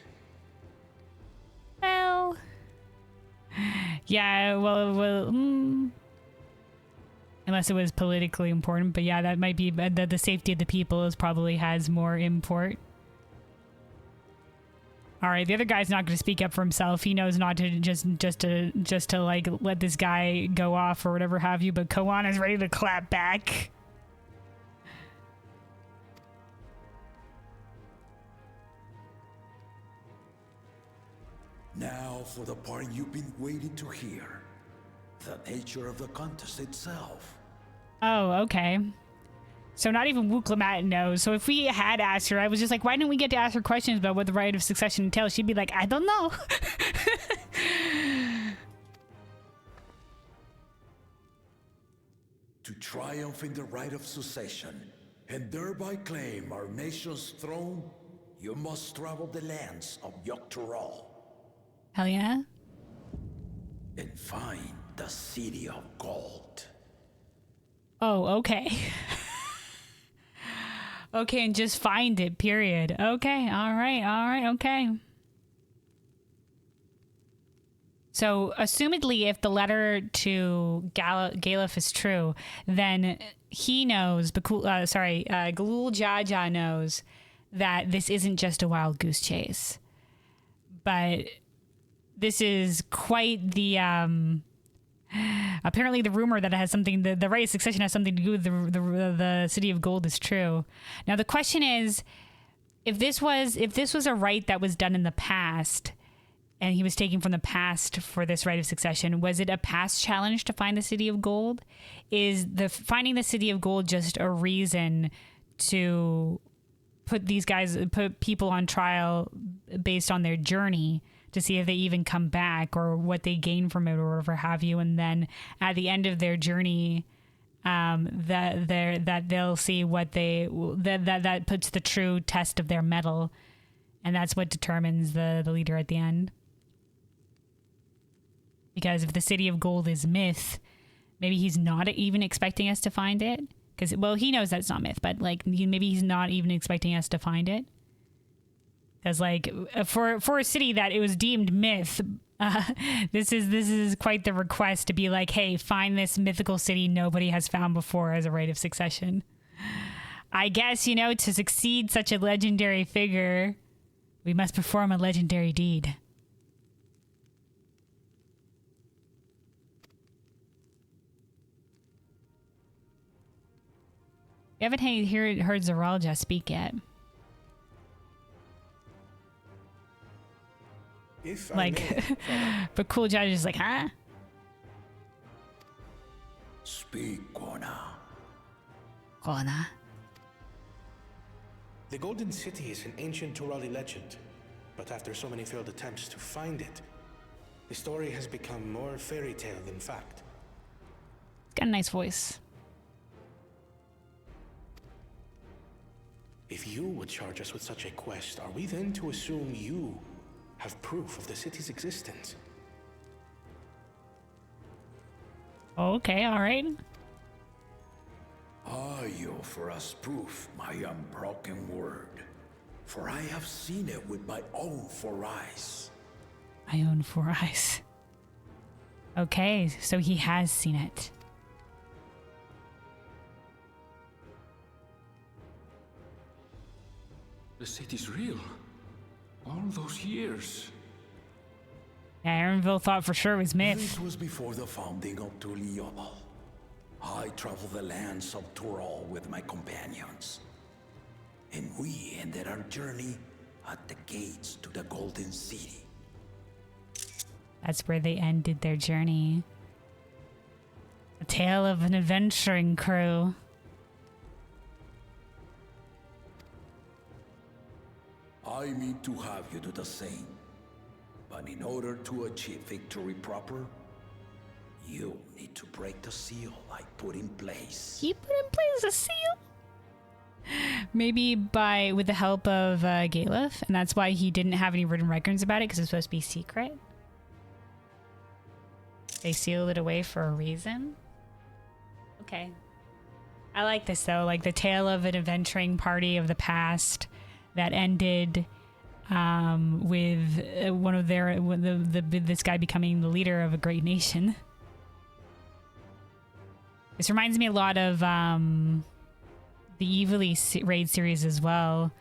Well... Yeah, well... Unless it was politically important, but yeah, that might be the safety of the people probably has more import. All right, the other guy's not going to speak up for himself. He knows not to just to like let this guy go off or whatever have you. But Koan is ready to clap back. Now for the part you've been waiting to hear. The nature of the contest itself. Oh, okay. So not even Wuklamat knows. So if we had asked her, I was just like, why didn't we get to ask her questions about what the right of succession entails? She'd be like, I don't know. To triumph in the right of succession, and thereby claim our nation's throne, you must travel the lands of Yogg-Tural. Hell yeah. And find the City of Gold. Oh, okay. Okay, and just find it, period. Okay, all right, okay. So, assumedly, if the letter to Galuf is true, then he knows, Galul Jaja knows that this isn't just a wild goose chase. But this is quite the, apparently the rumor that it has something, the right of succession has something to do with the City of Gold is true. Now, the question is, if this was a right that was done in the past, and he was taking from the past for this right of succession, was it a past challenge to find the City of Gold? Is finding the City of Gold just a reason to put people on trial based on their journey to see if they even come back or what they gain from it or whatever have you, and then at the end of their journey, that they'll see what that puts the true test of their mettle, and that's what determines the leader at the end. Because if the City of Gold is myth, maybe he's not even expecting us to find it. Because, well, he knows that's not myth, but like maybe he's not even expecting us to find it. Because like for a city that it was deemed myth, this is quite the request to be like, hey, find this mythical city nobody has found before as a right of succession. I guess, to succeed such a legendary figure, we must perform a legendary deed. We haven't heard Zoralja speak yet. But Cool Judge is like, huh? Speak, Kona. Kona. The Golden City is an ancient Turali legend, but after so many failed attempts to find it, the story has become more fairy tale than fact. It's got a nice voice. If you would charge us with such a quest, are we then to assume you have proof of the city's existence? Okay, all right. Are you for us proof, my unbroken word? For I have seen it with my own 4 eyes. My own 4 eyes. Okay, so he has seen it. The city's real. All those years. Yeah, Aaronville thought for sure it was myth. This was before the founding of Tuliolol. I traveled the lands of Tural with my companions. And we ended our journey at the gates to the Golden City. That's where they ended their journey. A tale of an adventuring crew. I mean to have you do the same. But in order to achieve victory proper, you'll need to break the seal I put in place. He put in place a seal? Maybe with the help of Galef, and that's why he didn't have any written records about it, because it's supposed to be secret. They sealed it away for a reason. Okay. I like this though, like the tale of an adventuring party of the past that ended with one of this guy becoming the leader of a great nation. This reminds me a lot of the Evilly raid series as well,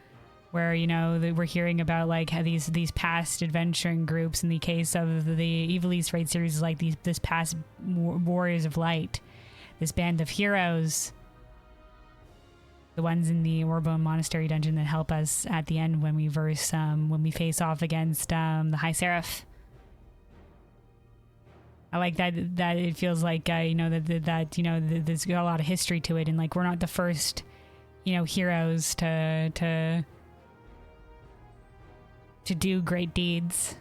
where, you know, we're hearing about like how these past adventuring groups. In the case of the Evilly raid series, like this past warriors of light, this band of heroes, the ones in the Orbone Monastery dungeon that help us at the end when we face off against the High Seraph. I like that it feels like you know that you know there's got a lot of history to it, and like we're not the first, you know, heroes to do great deeds.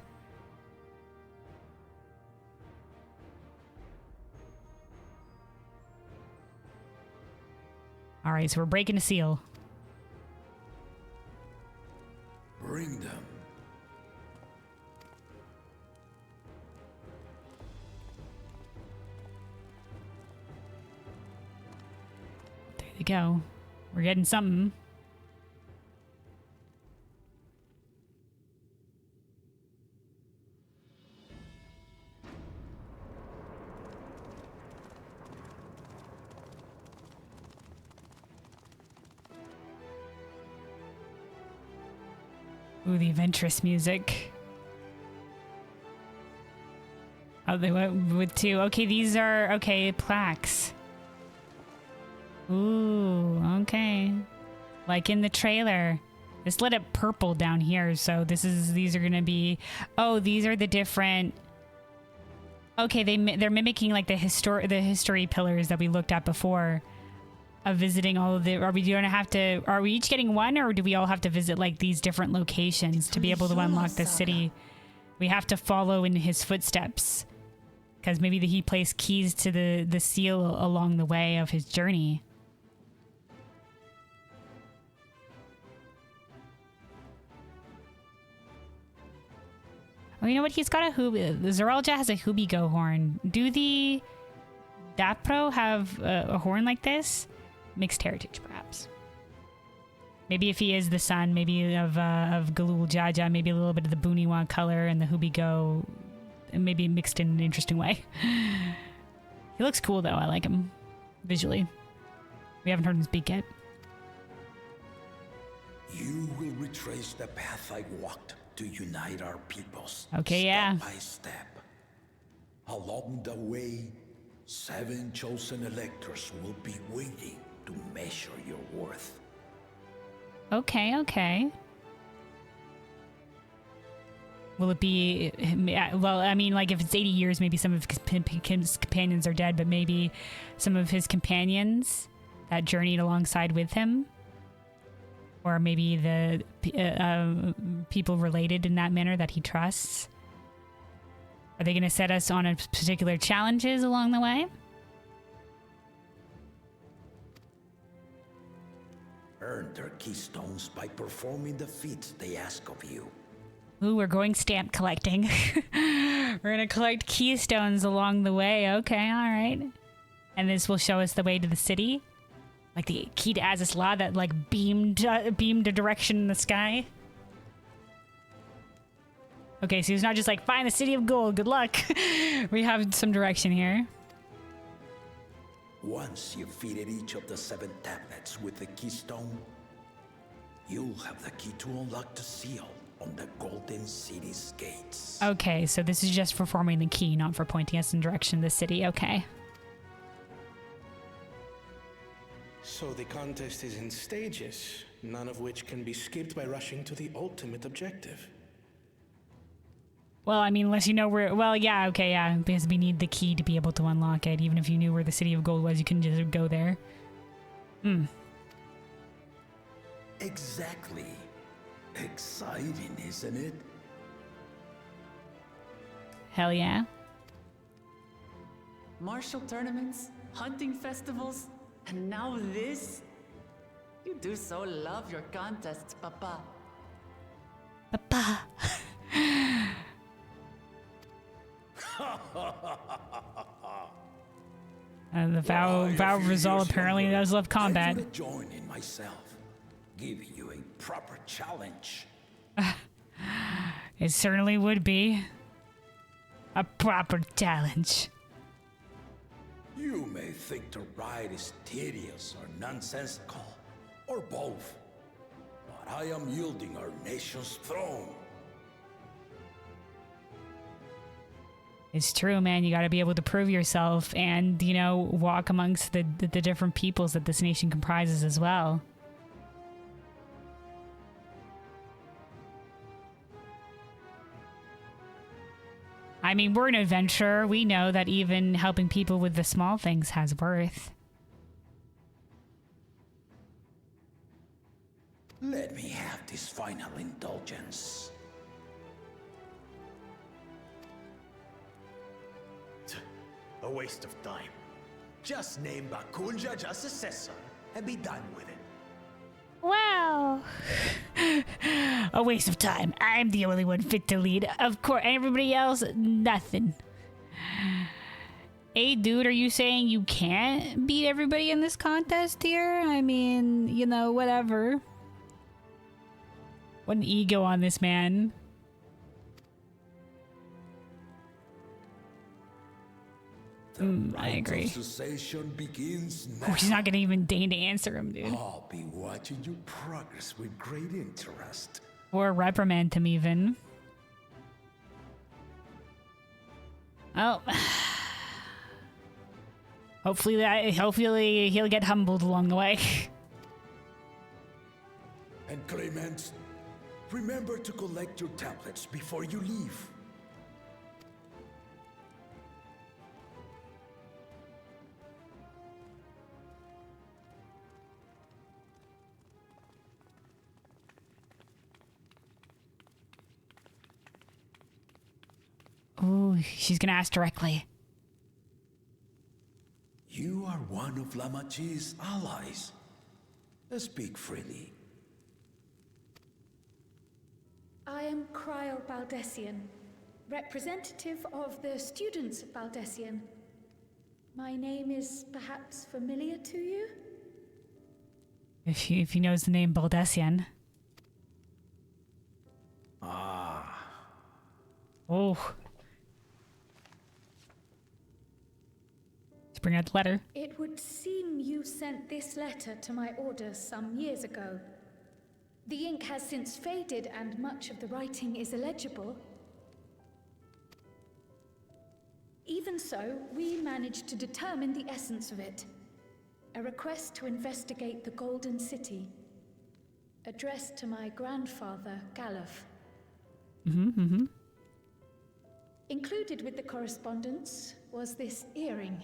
All right, so we're breaking a seal. Bring them. There you go. We're getting something. Ooh, the adventurous music. Oh, they went with two. Okay, these are, okay, plaques. Ooh, okay. Like in the trailer. This lit up purple down here, so these are gonna be, oh, these are the different, okay, they're mimicking like the history pillars that we looked at before. Of visiting all of the, are we each getting one, or do we all have to visit like these different locations to be able to unlock the city? We have to follow in his footsteps, because maybe he placed keys to the seal along the way of his journey. Oh, you know what? He's got a Zeralja has a Hubigo horn. Do the Dapro have a horn like this? Mixed heritage, perhaps. Maybe if he is the son, maybe of Galul Jaja, maybe a little bit of the Buniwa color and the Hubigo, maybe mixed in an interesting way. He looks cool, though. I like him visually. We haven't heard him speak yet. You will retrace the path I walked to unite our peoples. Okay, yeah. Step by step. Along the way, 7 chosen electors will be waiting to measure your worth. Okay, okay. Will it be, well, I mean, like if it's 80 years, maybe some of his companions are dead, but maybe some of his companions that journeyed alongside with him, or maybe the people related in that manner that he trusts. Are they going to set us on a particular challenges along the way? Earn their keystones by performing the feats they ask of you. Ooh, we're going stamp collecting. We're going to collect keystones along the way. Okay, all right. And this will show us the way to the city. Like the key to Azizla that like beamed a direction in the sky. Okay, so he's not just like, find the city of gold, good luck. We have some direction here. Once you've fitted each of the 7 tablets with the keystone, you'll have the key to unlock the seal on the Golden City's gates. Okay, so this is just for forming the key, not for pointing us in direction of the city. Okay. So the contest is in stages, none of which can be skipped by rushing to the ultimate objective. Well, I mean, unless you know where... Well, yeah, okay, yeah. Because we need the key to be able to unlock it. Even if you knew where the City of Gold was, you couldn't just go there. Hmm. Exactly. Exciting, isn't it? Hell yeah. Martial tournaments, hunting festivals, and now this? You do so love your contests, Papa. Papa. The Vow of Resolve apparently does love combat. I would join in myself, giving you a proper challenge. It certainly would be a proper challenge. You may think the ride is tedious or nonsensical, or both, but I am yielding our nation's throne. It's true, man. You got to be able to prove yourself and, you know, walk amongst the different peoples that this nation comprises as well. I mean, we're an adventurer. We know that even helping people with the small things has worth. Let me have this final indulgence. A waste of time. Just name Bakun Jaja's successor and be done with it. Wow. A waste of time. I'm the only one fit to lead. Of course, everybody else, nothing. Hey, dude, are you saying you can't beat everybody in this contest here? I mean, you know, whatever. What an ego on this man. I agree. Begins now. Oh, she's not gonna even deign to answer him, dude. I'll be watching your progress with great interest. Or reprimand him even. Oh. Hopefully he'll get humbled along the way. And Clemens, remember to collect your tablets before you leave. Ooh, she's gonna ask directly. You are one of Lamachi's allies. Speak freely. I am Cryle Baldessian, representative of the students of Baldessian. My name is perhaps familiar to you? If he knows the name Baldessian. Ah. Oh. Let's bring out the letter. It would seem you sent this letter to my orders some years ago. The ink has since faded and much of the writing is illegible. Even so, we managed to determine the essence of it. A request to investigate the Golden City, addressed to my grandfather, Galuf. Included with the correspondence was this earring.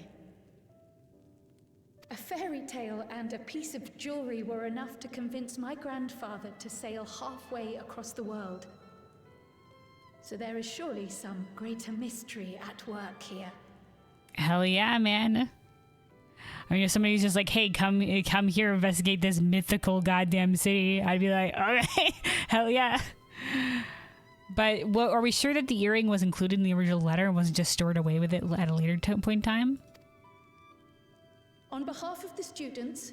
A fairy tale and a piece of jewelry were enough to convince my grandfather to sail halfway across the world. So there is surely some greater mystery at work here. Hell yeah, man. I mean, if somebody's just like, hey, come here, investigate this mythical goddamn city, I'd be like, okay, hell yeah. But are we sure that the earring was included in the original letter and wasn't just stored away with it at a later point in time? On behalf of the students,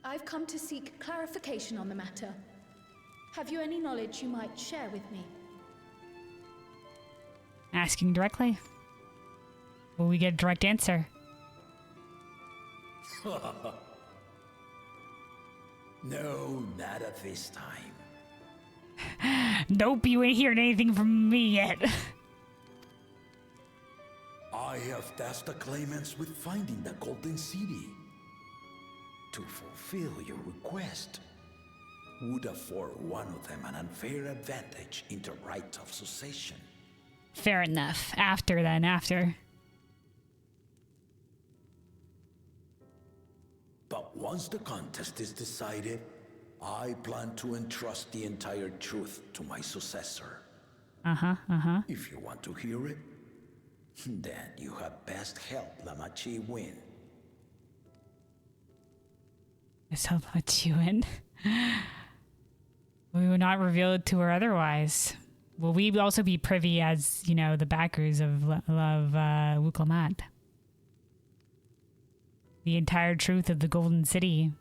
I've come to seek clarification on the matter. Have you any knowledge you might share with me? Asking directly. Will we get a direct answer? No, not at this time. Nope, you ain't hearing anything from me yet. I have tasked the claimants with finding the Golden City. To fulfill your request would afford one of them an unfair advantage in the right of succession. Fair enough. After. But once the contest is decided, I plan to entrust the entire truth to my successor. If you want to hear it, then you had best help Lamachi win. Let's help let you in. We will not reveal it to her otherwise. Will we also be privy as, you know, the backers of Wuklamat? The entire truth of the Golden City.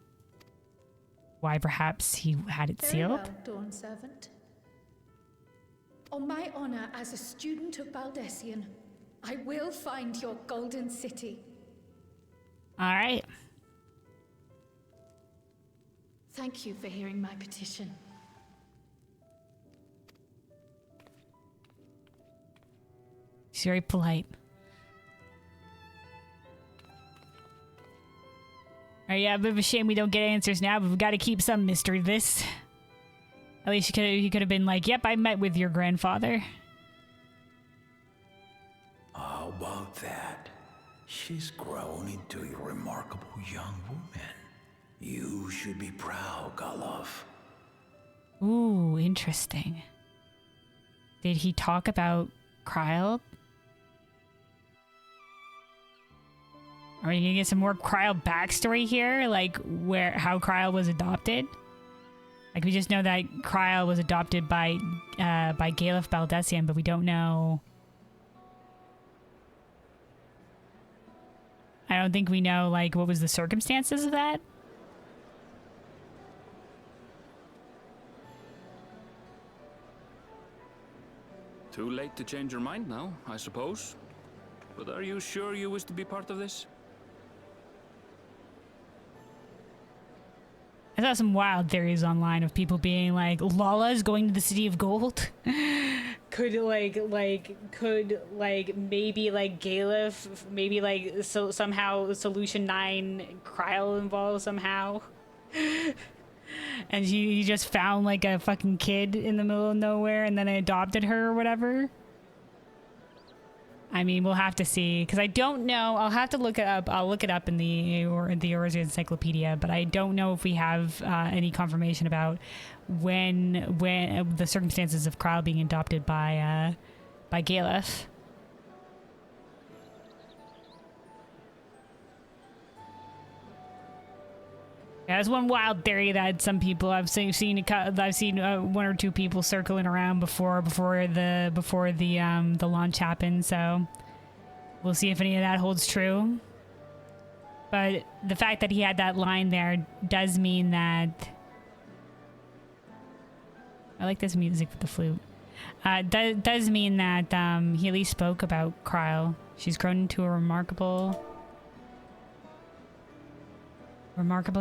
Why perhaps he had it sealed? Very well, Dawn Servant. On my honor as a student of Baldessian, I will find your Golden City. All right. Thank you for hearing my petition. She's very polite. Alright, yeah, a bit of a shame we don't get answers now, but we've got to keep some mystery to this. At least he could have been like, yep, I met with your grandfather. How about that? She's grown into a remarkable young woman. You should be proud, Galov. Ooh, interesting. Did he talk about Kryl? Are we gonna get some more Kryl backstory here? Like how Kryl was adopted? Like we just know that Kryl was adopted by Galef Baldessian, but we don't know. I don't think we know like what was the circumstances of that. Too late to change your mind now, I suppose. But are you sure you wish to be part of this? I saw some wild theories online of people being like, Lala's going to the City of Gold. could maybe like Galef, maybe like so somehow Solution 9 Kryl involved somehow. And he just found like a fucking kid in the middle of nowhere and then adopted her or whatever. I mean, we'll have to see, because I don't know. I'll have to look it up. I'll look it up in the Eorzea Encyclopedia, but I don't know if we have any confirmation about when the circumstances of Kryl being adopted by Galef. Yeah, there's one wild theory that some people I've seen one or two people circling around before the launch happened. So we'll see if any of that holds true. But the fact that he had that line there does mean that I like this music with the flute. Does mean that he at least spoke about Kryl. She's grown into a remarkable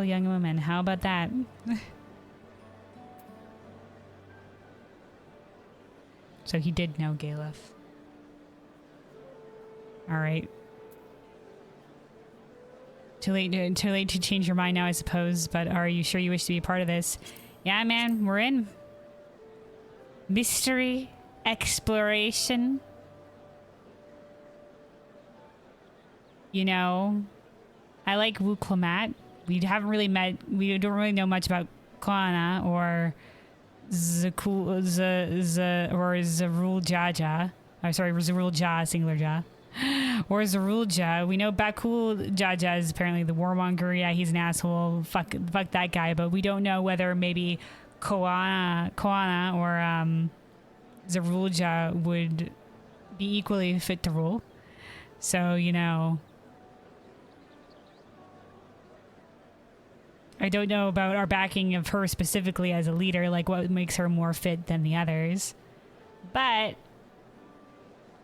young woman. How about that? So he did know Galef. All right. Too late to change your mind now, I suppose. But are you sure you wish to be a part of this? Yeah, man, we're in. Mystery, exploration. You know, I like Wuklamat. We don't really know much about Klana or Zarul Jaja. I'm sorry, Zarul Ja, singular Ja. Or Zarul Ja. We know Bakul Jaja is apparently the warmonger. Yeah, he's an asshole. Fuck that guy. But we don't know whether maybe Koana or Zarul Ja would be equally fit to rule. So, you know, I don't know about our backing of her specifically as a leader, like what makes her more fit than the others. But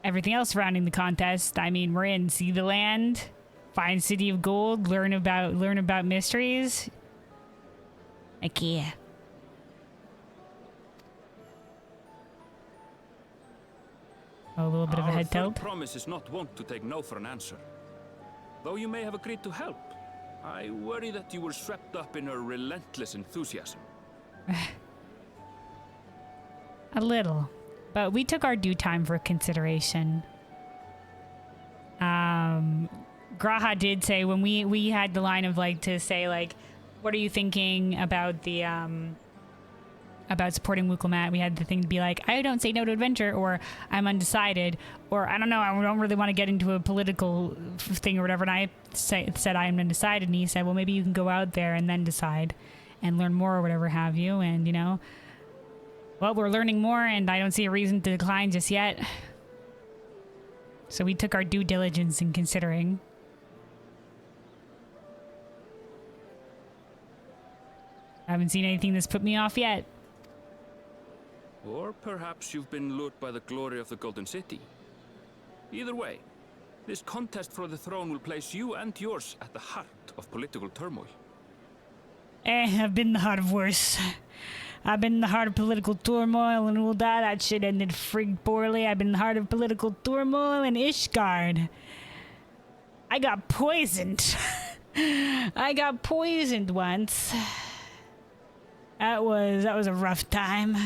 everything else surrounding the contest, I mean, we're in. See the land, find City of Gold, learn about mysteries. Heck yeah. Oh, a little bit of a head tilt. Our promise is not wont to take no for an answer. Though you may have agreed to help, I worry that you were swept up in her relentless enthusiasm. A little. But we took our due time for consideration. Graha did say when we had the line of like to say like, what are you thinking about the about supporting Wukelmat? We had the thing to be like, I don't say no to adventure, or I'm undecided, or I don't know, I don't really want to get into a political thing or whatever. And I said I'm undecided, and he said, well, maybe you can go out there and then decide and learn more or whatever have you. And you know, well, we're learning more, and I don't see a reason to decline just yet. So we took our due diligence in considering. I haven't seen anything that's put me off yet. Or perhaps you've been lured by the glory of the Golden City. Either way, this contest for the throne will place you and yours at the heart of political turmoil. I've been in the heart of worse. I've been in the heart of political turmoil and all that shit ended frigged poorly. I've been in the heart of political turmoil in Ishgard. I got poisoned. I got poisoned once. That was a rough time.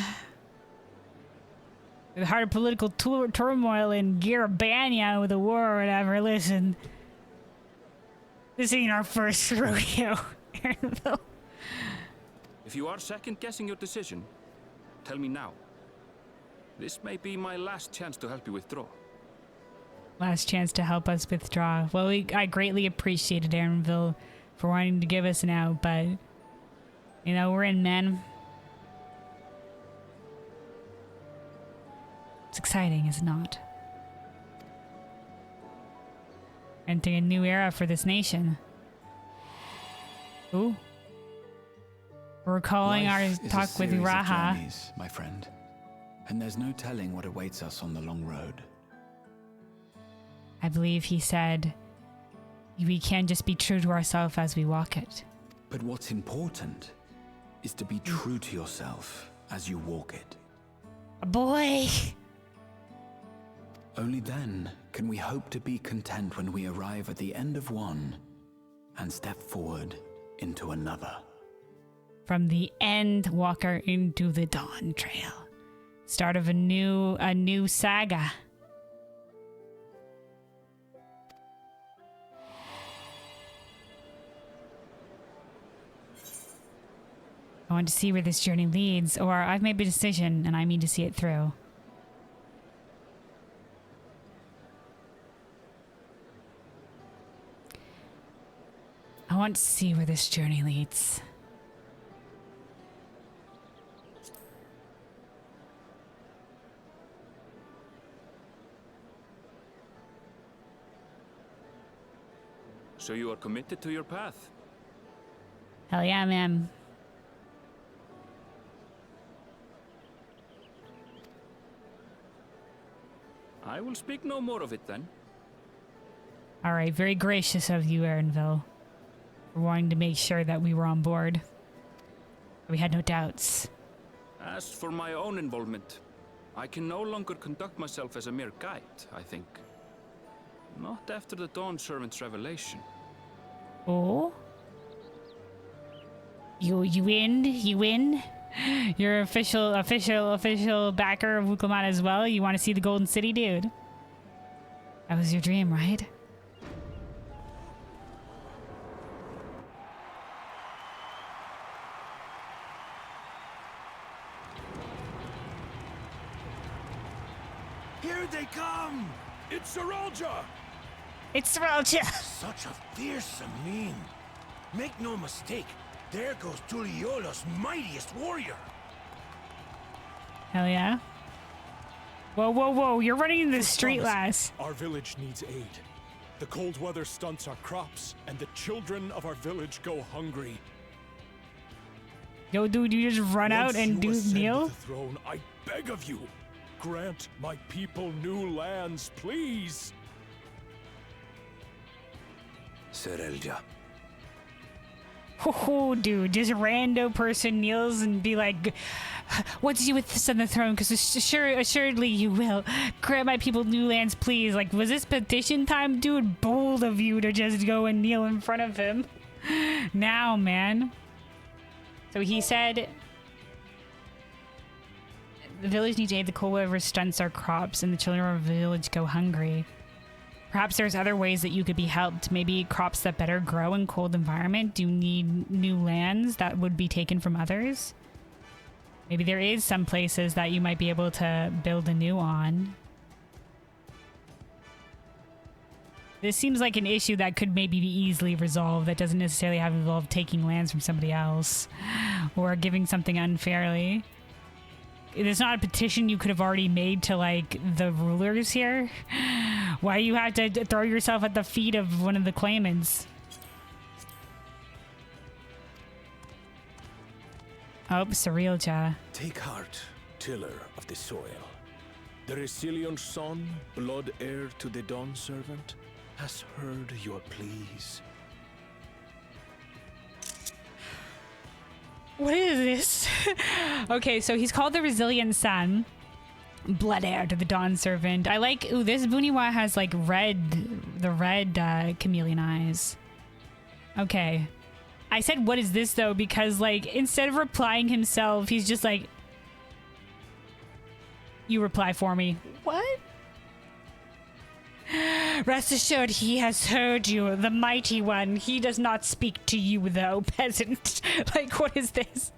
The heart of political turmoil in Garabania with a war or whatever. Listen, this ain't our first rodeo. If you are second-guessing your decision, tell me now. This may be my last chance to help you withdraw. Last chance to help us withdraw. Well, I greatly appreciated Aaronville for wanting to give us an out, but you know, we're in, man. It's exciting, is it not? Entering a new era for this nation. Ooh. We're recalling our talk with Raha. Journeys, my friend. And there's no telling what awaits us on the long road. I believe he said we can just be true to ourselves as we walk it. But what's important is to be true to yourself as you walk it. Boy! Only then can we hope to be content when we arrive at the end of one and step forward into another. From the end walker into the Dawntrail. Start of a new saga. I want to see where this journey leads, or I've made a decision and I mean to see it through. I want to see where this journey leads. So you are committed to your path? Hell yeah, man. I will speak no more of it then. Alright, very gracious of you, Aaronville, for wanting to make sure that we were on board. We had no doubts. As for my own involvement, I can no longer conduct myself as a mere guide, I think. Not after the Dawn Servant's revelation. Oh? You in? You in? You're official backer of Wukelmat as well? You want to see the Golden City, dude? That was your dream, right? Here they come! It's Saralja! It's Saralja! Such a fearsome mien. Make no mistake, there goes Tuliola's mightiest warrior. Hell yeah. Whoa, whoa, whoa, you're running in the street, lass. Our village needs aid. The cold weather stunts our crops, and the children of our village go hungry. Yo, dude, you just run out and do kneel? The throne, I beg of you, grant my people new lands, please. Serelja. Oh, dude, just a rando person kneels and be like, once you with us on the throne, because assuredly you will. Grant my people new lands, please. Like, was this petition time? Dude, bold of you to just go and kneel in front of him. Now, man. So he said, The village needs aid. The cold weather stunts our crops, and the children of the village go hungry. Perhaps there's other ways that you could be helped. Maybe crops that better grow in cold environment do need new lands that would be taken from others. Maybe there is some places that you might be able to build anew on. This seems like an issue that could maybe be easily resolved, that doesn't necessarily have involved taking lands from somebody else or giving something unfairly. There's not a petition you could have already made to, like, the rulers here? Why do you have to throw yourself at the feet of one of the claimants? Oh, Surrealja. Take heart, tiller of the soil. The resilient son, blood heir to the Dawn Servant, has heard your pleas. What is this? Okay, so he's called the Resilient Son, blood heir to the Dawn Servant. I like, ooh, this Buniwa has like the red chameleon eyes. Okay. I said, what is this though? Because like, instead of replying himself, he's just like, you reply for me. What? Rest assured, he has heard you, the mighty one. He does not speak to you, though, peasant. Like, what is this?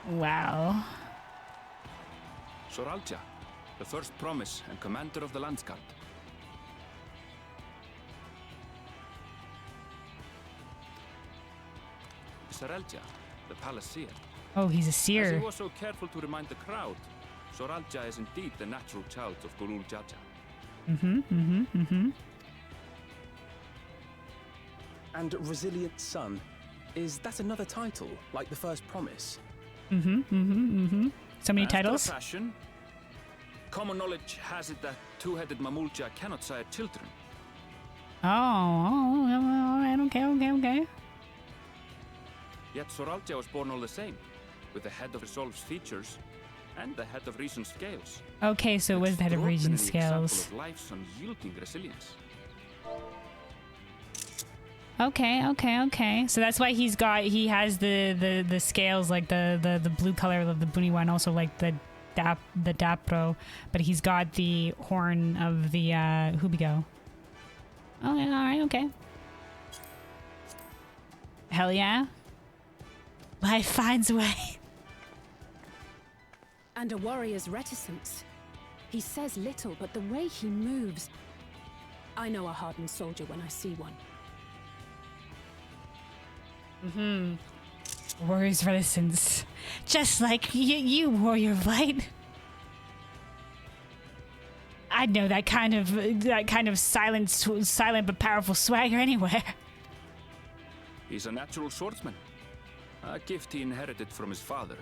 Wow. Soralja, the first promise and commander of the Landsguard. Soralja, the palace seer. Oh, he's a seer. As he was so careful to remind the crowd, Soralja is indeed the natural child of Gulul Jaja. And Resilient Son, is that another title, like the first promise? So many titles? After a fashion, common knowledge has it that two-headed Mamulja cannot sire children. Oh, all right, okay. Yet Soralja was born all the same, with the head of Resolve's features and the head of Reason's scales. Okay, so it was the head of Reason's scales. Example of life's unyielding resilience. Okay. So that's why he has the scales, like the blue color of the Buniwa, and also like the Dapro, but he's got the horn of the Hubigo. Okay, alright, okay. Hell yeah. Life finds a way. And a warrior's reticence. He says little, but the way he moves... I know a hardened soldier when I see one. Warrior's reticence. Just like you warrior of light. I'd know that kind of silent but powerful swagger anywhere. He's a natural swordsman. A gift he inherited from his father.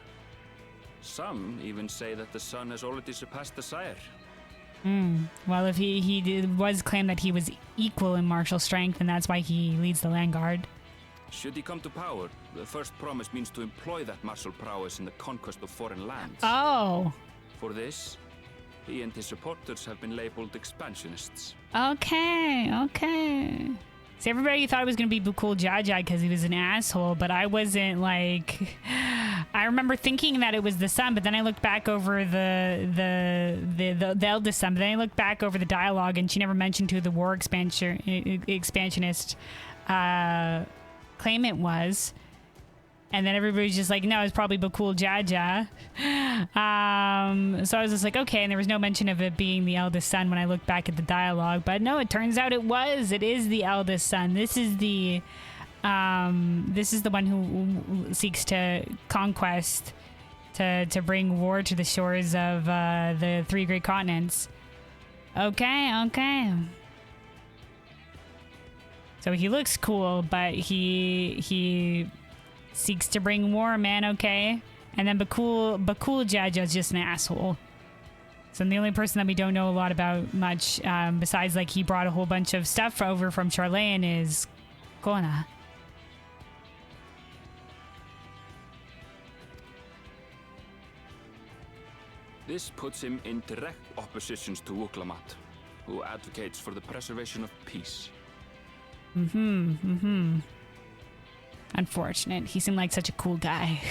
Some even say that the son has already surpassed the sire. Well, if he was claimed that he was equal in martial strength, and that's why he leads the Landguard. Should he come to power, the first promise means to employ that martial prowess in the conquest of foreign lands. Oh. For this, he and his supporters have been labeled expansionists. Okay. See, everybody thought it was going to be Bukul Jajai because he was an asshole, but I wasn't like... I remember thinking that it was the son, but then I looked back over the eldest son, but then I looked back over the dialogue, and she never mentioned who the war expansionist claimant was. And then everybody's just like, no, it's probably Bukul Jaja. So I was just like, okay. And there was no mention of it being the eldest son when I looked back at the dialogue. But no, it turns out it was. It is the eldest son. This is the one who seeks to conquest, to bring war to the shores of the three great continents. Okay. So he looks cool, but he seeks to bring war, man, okay? And then Bakul Jaja is just an asshole. So the only person that we don't know a lot about much, besides like he brought a whole bunch of stuff over from Charlayan, is Kona. This puts him in direct opposition to Wuklamat, who advocates for the preservation of peace. Unfortunate. He seemed like such a cool guy.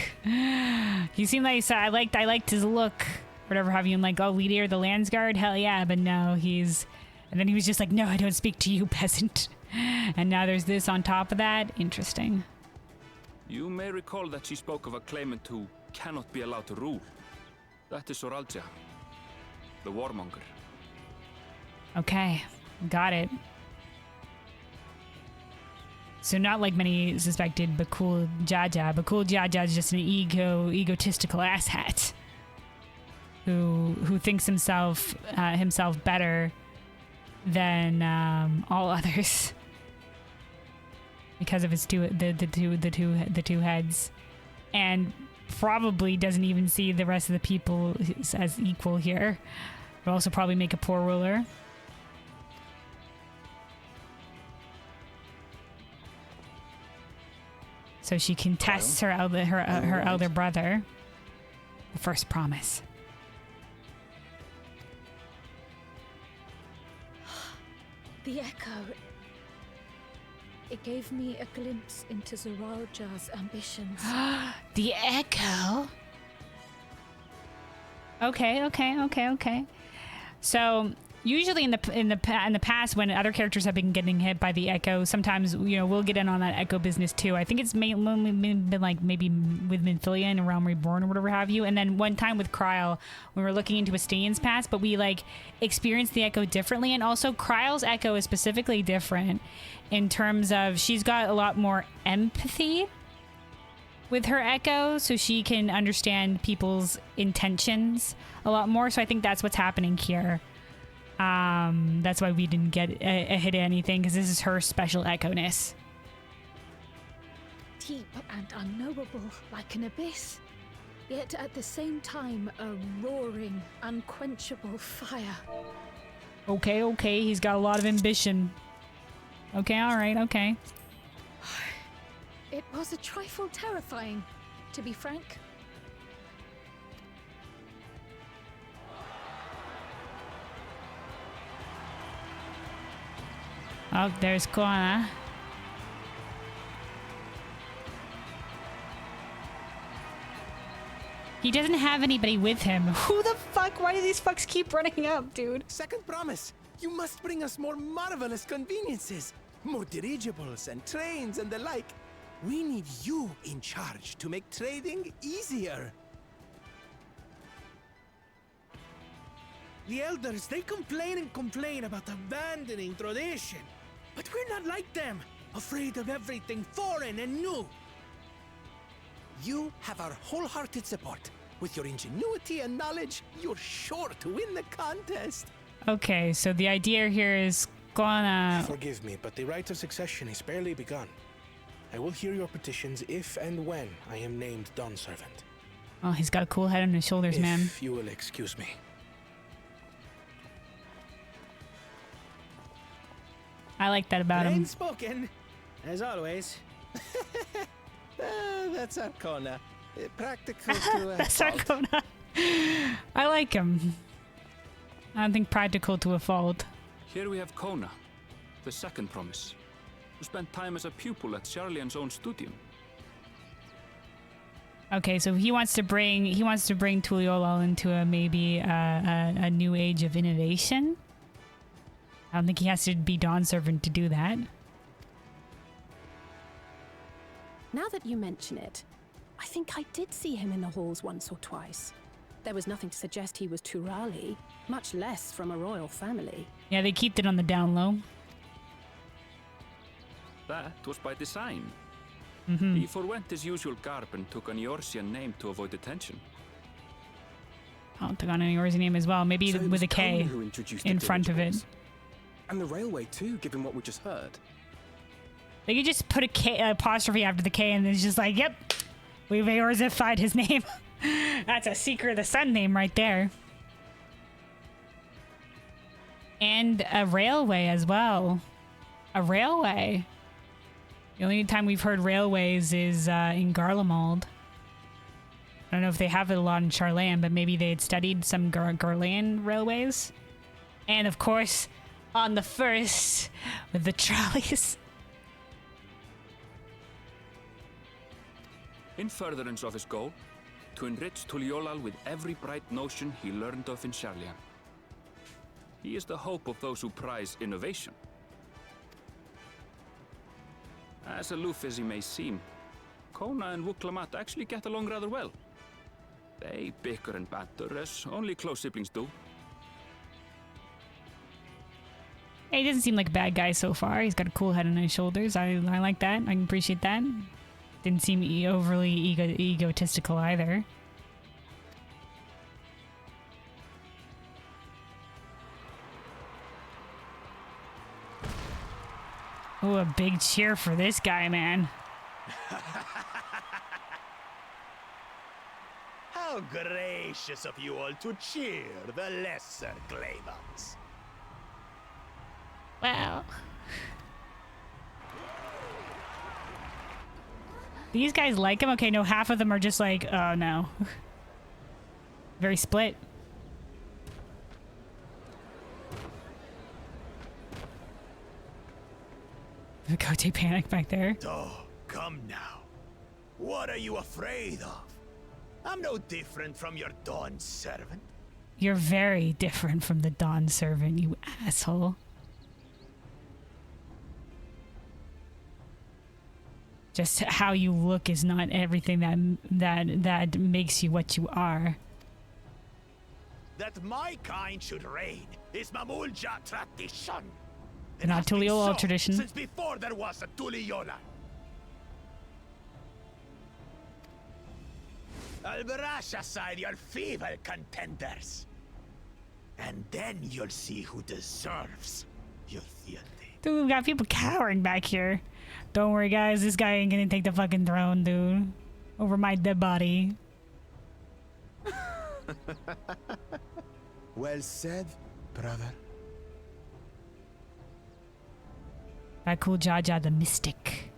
He seemed like, I liked his look. Whatever have you. I'm like, oh, leader of the Landsguard? Hell yeah. But no, and then he was just like, no, I don't speak to you, peasant. And now there's this on top of that. Interesting. You may recall that she spoke of a claimant who cannot be allowed to rule. That is Soralja, the warmonger. Okay, got it. So not like many suspected Bakul Jaja. Bakul Jaja is just an egotistical asshat who thinks himself better than all others because of his two heads, and probably doesn't even see the rest of the people as equal here. Would also probably make a poor ruler. So she contests her elder brother. The first promise. The echo. It gave me a glimpse into Zoralja's ambitions. The echo? Okay. So usually in the past, when other characters have been getting hit by the echo, sometimes we'll get in on that echo business too. I think it's mainly been like maybe with Minfilia and Realm Reborn or whatever have you. And then one time with Kryl, we were looking into Estinian's past, but we like experienced the echo differently. And also Kryl's echo is specifically different in terms of she's got a lot more empathy with her echo, so she can understand people's intentions a lot more. So I think that's what's happening here. That's why we didn't get a hit at anything, because this is her special echo-ness. Deep and unknowable, like an abyss. Yet at the same time, a roaring, unquenchable fire. Okay, he's got a lot of ambition. Okay, alright, okay. It was a trifle terrifying, to be frank. Oh, there's Kona. He doesn't have anybody with him. Who the fuck? Why do these fucks keep running up, dude? Second promise. You must bring us more marvelous conveniences. More dirigibles and trains and the like. We need you in charge to make trading easier. The elders, they complain about abandoning tradition. But we're not like them, afraid of everything foreign and new. You have our wholehearted support. With your ingenuity and knowledge, you're sure to win the contest. Okay, so the idea here is gonna... Forgive me, but the right of succession is barely begun. I will hear your petitions if and when I am named Dawn Servant. Oh, he's got a cool head on his shoulders, man. If you will excuse me. I like that about him. Plain spoken, as always. That's Arcona. Practical to a That's fault. Arcona. I like him. I don't think practical to a fault. Here we have Kona, the second promise, who spent time as a pupil at Charlian's own studium. Okay, so he wants to bring Tuliolal into a new age of innovation. I don't think he has to be Dawn Servant to do that. Now that you mention it, I think I did see him in the halls once or twice. There was nothing to suggest he was Turali, much less from a royal family. Yeah, they kept it on the down low. That was by design. Mm-hmm. He forwent his usual garb and took an Eorzean name to avoid attention. I'll take on an Eorzean name as well, maybe So it with was a K Kona who introduced in the front of it. dirigibles. And the railway too, given what we just heard. They could just put a K apostrophe after the K and it's just like, yep, we've Eorzified his name. That's a Seeker of the Sun name right there. And a railway as well. A railway. The only time we've heard railways is in Garlemald. I don't know if they have it a lot in Charlan, but maybe they had studied some Garlan railways. And of course, on the first, with the trolleys. in furtherance of his goal, to enrich Tuliolal with every bright notion he learned of in Sharlayan. He is the hope of those who prize innovation. As aloof as he may seem, Kona and Wuklamat actually get along rather well. They bicker and banter as only close siblings do. He doesn't seem like a bad guy so far. He's got a cool head on his shoulders. I like that. I can appreciate that. Didn't seem overly egotistical either. Oh, a big cheer for this guy, man. How gracious of you all to cheer the lesser Glavans. Well, these guys like him? Okay, no, half of them are just like, oh no. Very split. The Kote panic back there. Oh, come now. What are you afraid of? I'm no different from your Dawn servant. You're very different from the Dawn servant, you asshole. Just how you look is not everything that makes you what you are. That my kind should reign is Mamulja tradition. Not Tuliolal tradition. Since before there was a Tuliolal. I'll brush aside your feeble contenders. And then you'll see who deserves your fealty. Dude, we got people cowering back here. Don't worry, guys. This guy ain't gonna take the fucking throne, dude. Over my dead body. Well said, brother. Bakul Jaja the Mystic.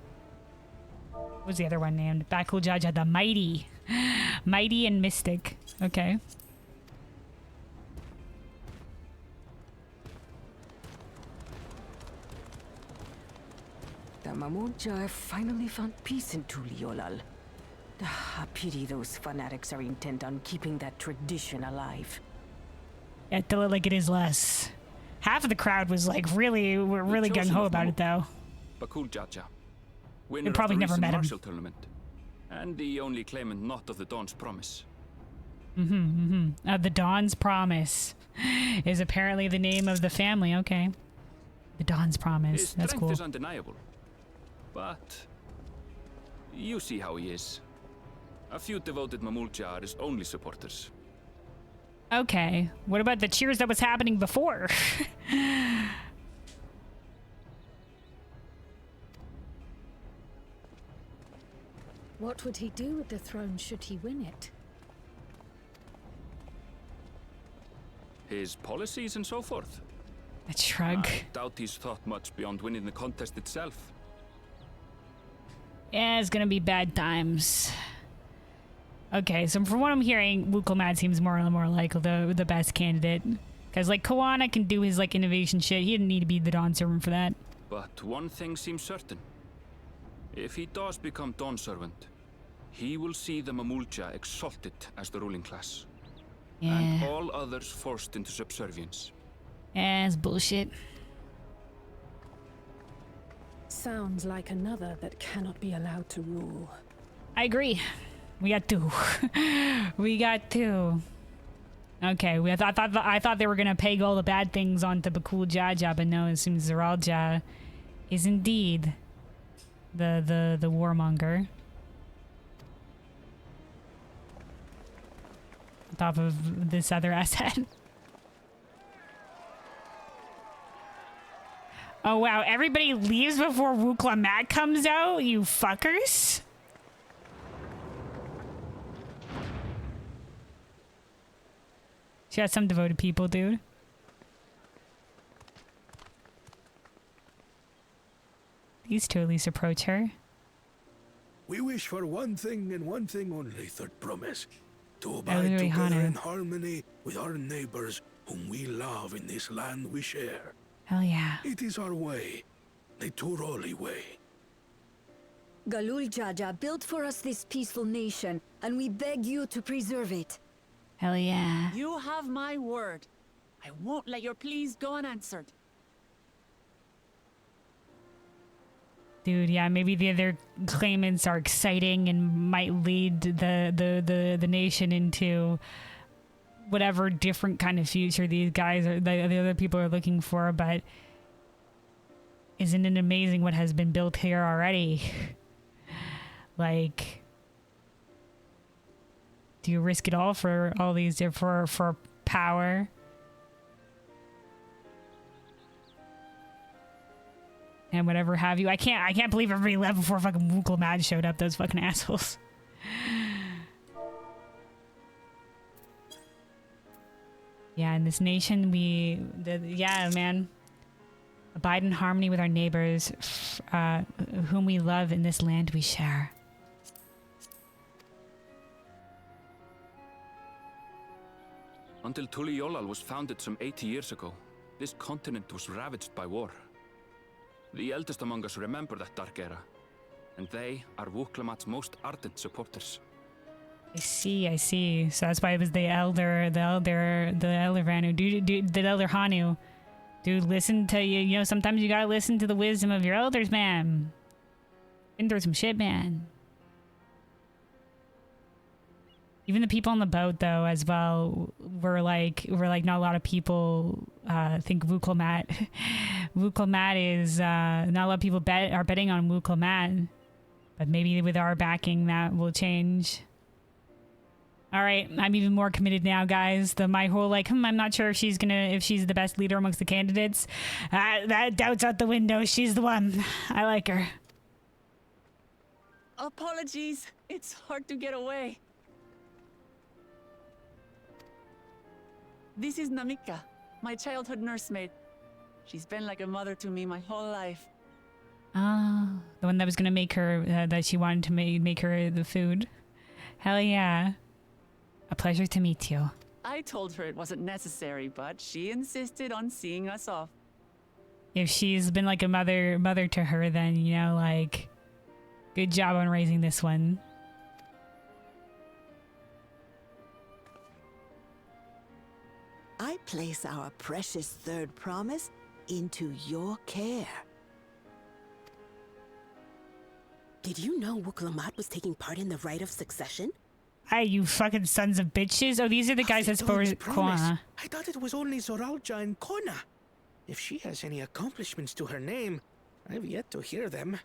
What was the other one named? Bakul Jaja the Mighty. Mighty and Mystic. Okay. The Mamulja have finally found peace in Tuliolal. I pity those fanatics are intent on keeping that tradition alive. Yeah, tell it like it is less. Half of the crowd was like really gung-ho about it though. Bakul Jaja, They winner probably of the never recent met him. Marshall tournament, and the only claimant not of the Dawn's promise. The Dawn's Promise is apparently the name of the family. Okay. The Dawn's Promise. His That's strength cool. is undeniable, but you see how he is. A few devoted Mamulja are his only supporters. Okay. What about the cheers that was happening before? What would he do with the throne should he win it? His policies and so forth. A shrug. I doubt he's thought much beyond winning the contest itself. Yeah, it's gonna be bad times. Okay, so from what I'm hearing, Wuklamat seems more and more like the best candidate. Because, like, Koana can do his, like, innovation shit. He didn't need to be the Dawn Servant for that. But one thing seems certain. If he does become Dawn Servant, he will see the Mamulja exalted as the ruling class. Yeah. And all others forced into subservience. Yeah, it's bullshit. Sounds like another that cannot be allowed to rule. I agree. We got two. We got two. Okay, I thought they were gonna peg all the bad things onto Bakul Jaja, but no, it seems Zeralja is indeed the warmonger. On top of this other asset. Oh wow, everybody leaves before Wuklamat comes out, you fuckers? She has some devoted people, dude. These two at least approach her. We wish for one thing and one thing only, Third Promise. To abide Ellery together Hanu. in harmony with our neighbors whom we love in this land we share. Hell yeah. It is our way, the Turoli way. Galul Jaja built for us this peaceful nation, and we beg you to preserve it. Hell yeah. You have my word. I won't let your pleas go unanswered. Dude, yeah, maybe the other claimants are exciting and might lead the nation into whatever different kind of future these guys or the other people are looking for, but isn't it amazing what has been built here already? Like, do you risk it all for all these for power? And whatever have you. I can't believe everybody left before fucking Wuklamad showed up. Those fucking assholes. Yeah, in this nation, yeah, man. Abide in harmony with our neighbors, whom we love in this land we share. Until Tuliolal was founded some 80 years ago, this continent was ravaged by war. The eldest among us remember that dark era, and they are Wuklamat's most ardent supporters. I see. So that's why it was the elder Hanu. Dude, the elder Hanu. Dude, listen to you know, sometimes you gotta listen to the wisdom of your elders, man. Been through some shit, man. Even the people on the boat, though, as well, were like not a lot of people think Wuklamat. Wuklamat is not a lot of people are betting on Wuklamat, but maybe with our backing that will change. All right, I'm even more committed now, guys. My whole like, I'm not sure if she's the best leader amongst the candidates. That doubt's out the window. She's the one. I like her. Apologies. It's hard to get away. This is Namika, my childhood nursemaid. She's been like a mother to me my whole life. Oh, the one that was gonna make her, that she wanted to make her the food. Hell yeah. A pleasure to meet you. I told her it wasn't necessary, but she insisted on seeing us off. If she's been like a mother to her, then, you know, like, good job on raising this one. I place our precious third promise into your care. Did you know Wuklamat was taking part in the rite of succession? Hey, you fucking sons of bitches. Oh, these are the guys that support Kona. I thought it was only Zoralja and Kona. If she has any accomplishments to her name, I've yet to hear them.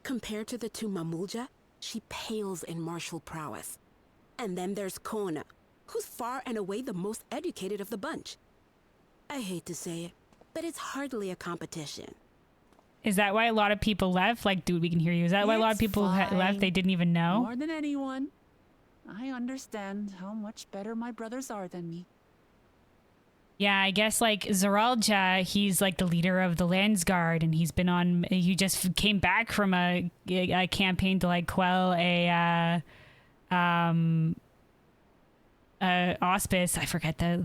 Compared to the two Mamulja, she pales in martial prowess. And then there's Kona, who's far and away the most educated of the bunch. I hate to say it, but it's hardly a competition. Is that why a lot of people left? Like, dude, we can hear you. Is that why a lot of people left? They didn't even know? More than anyone. I understand how much better my brothers are than me. Yeah, I guess, like, Zoralja, he's, like, the leader of the Landsguard, and he's been on... He just came back from a campaign to, like, quell a auspice. I forget the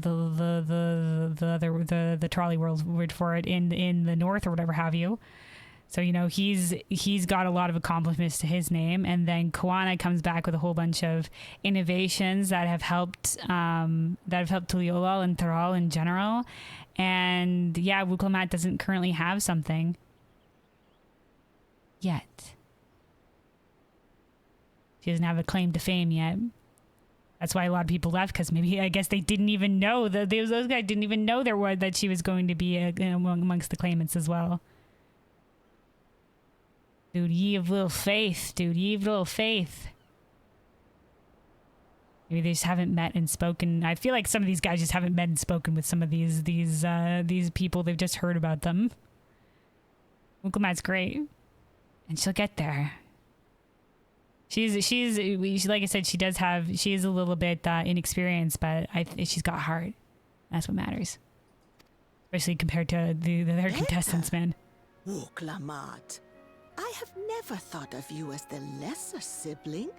trolley word for it in the north or whatever have you. So, you know, he's got a lot of accomplishments to his name, and then Koana comes back with a whole bunch of innovations that have helped Tuliolal and Thrall in general. And yeah, Wuklamat doesn't currently have something yet. She doesn't have a claim to fame yet. That's why a lot of people left, because maybe, I guess they didn't even know that those guys didn't even know that she was going to be amongst the claimants as well. Dude, ye of little faith. Dude, ye of little faith. Maybe they just haven't met and spoken. I feel like some of these guys just haven't met and spoken with some of these people. They've just heard about them. Wuklamat's great, and she'll get there. She's like I said, she is a little bit inexperienced, but she's got heart. That's what matters, especially compared to the other contestants, man. Wuklamat, I have never thought of you as the lesser sibling.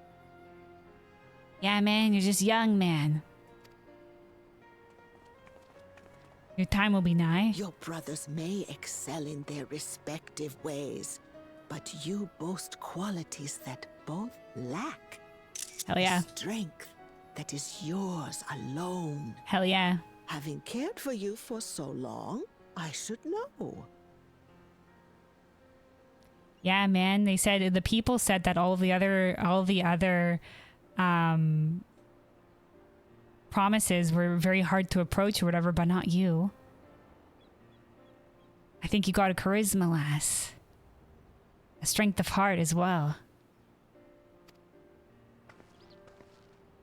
Yeah, man, you're just young, man. Your time will be nigh. Your brothers may excel in their respective ways, But you boast qualities that both lack. Hell yeah. Strength that is yours alone. Hell yeah. Having cared for you for so long, I should know. Yeah, man. They said the people said that all the other promises were very hard to approach or whatever, but not you. I think you got a charisma, lass. A strength of heart as well.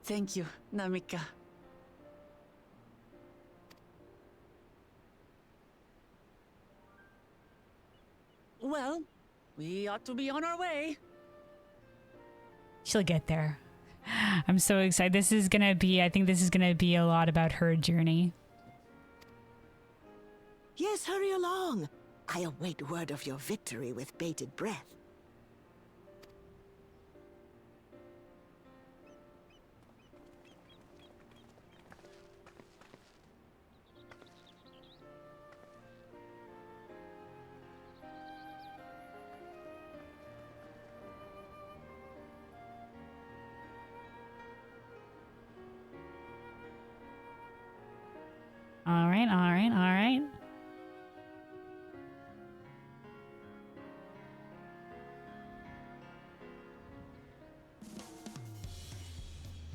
Thank you, Namika. Well, we ought to be on our way. She'll get there. I'm so excited. I think this is gonna be a lot about her journey. Yes, hurry along. I await word of your victory with bated breath. All right, all right, all right.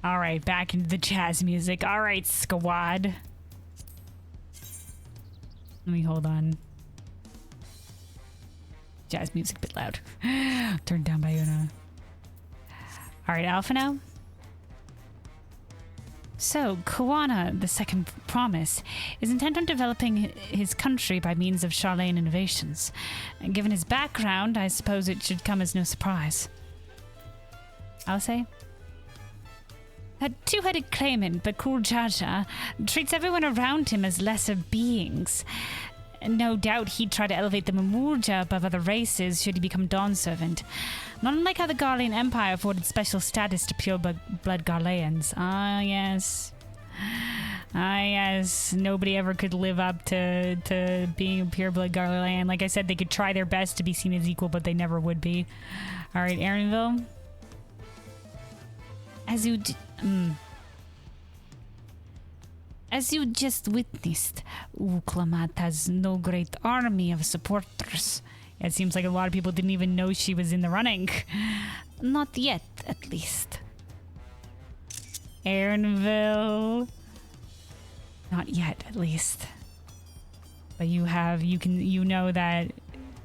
All right, back into the jazz music. All right, squad. Let me hold on. Jazz music a bit loud. Turned down by Una. All right, Alpha now. So, Kuwana, the second promise, is intent on developing his country by means of Charlene innovations. And given his background, I suppose it should come as no surprise. I'll say. That two-headed claimant, Bakul Jaja, treats everyone around him as lesser beings. No doubt he'd try to elevate the Mamurja above other races should he become Dawn Servant. Not unlike how the Garlean Empire afforded special status to pure-blood Garleans. Ah, yes. Ah, yes. Nobody ever could live up to being a pure-blood Garlean. Like I said, they could try their best to be seen as equal, but they never would be. All right, Aaronville. As you just witnessed, Uklamat has no great army of supporters. It seems like a lot of people didn't even know she was in the running. Not yet, at least. Aaronville. Not yet, at least. But you know that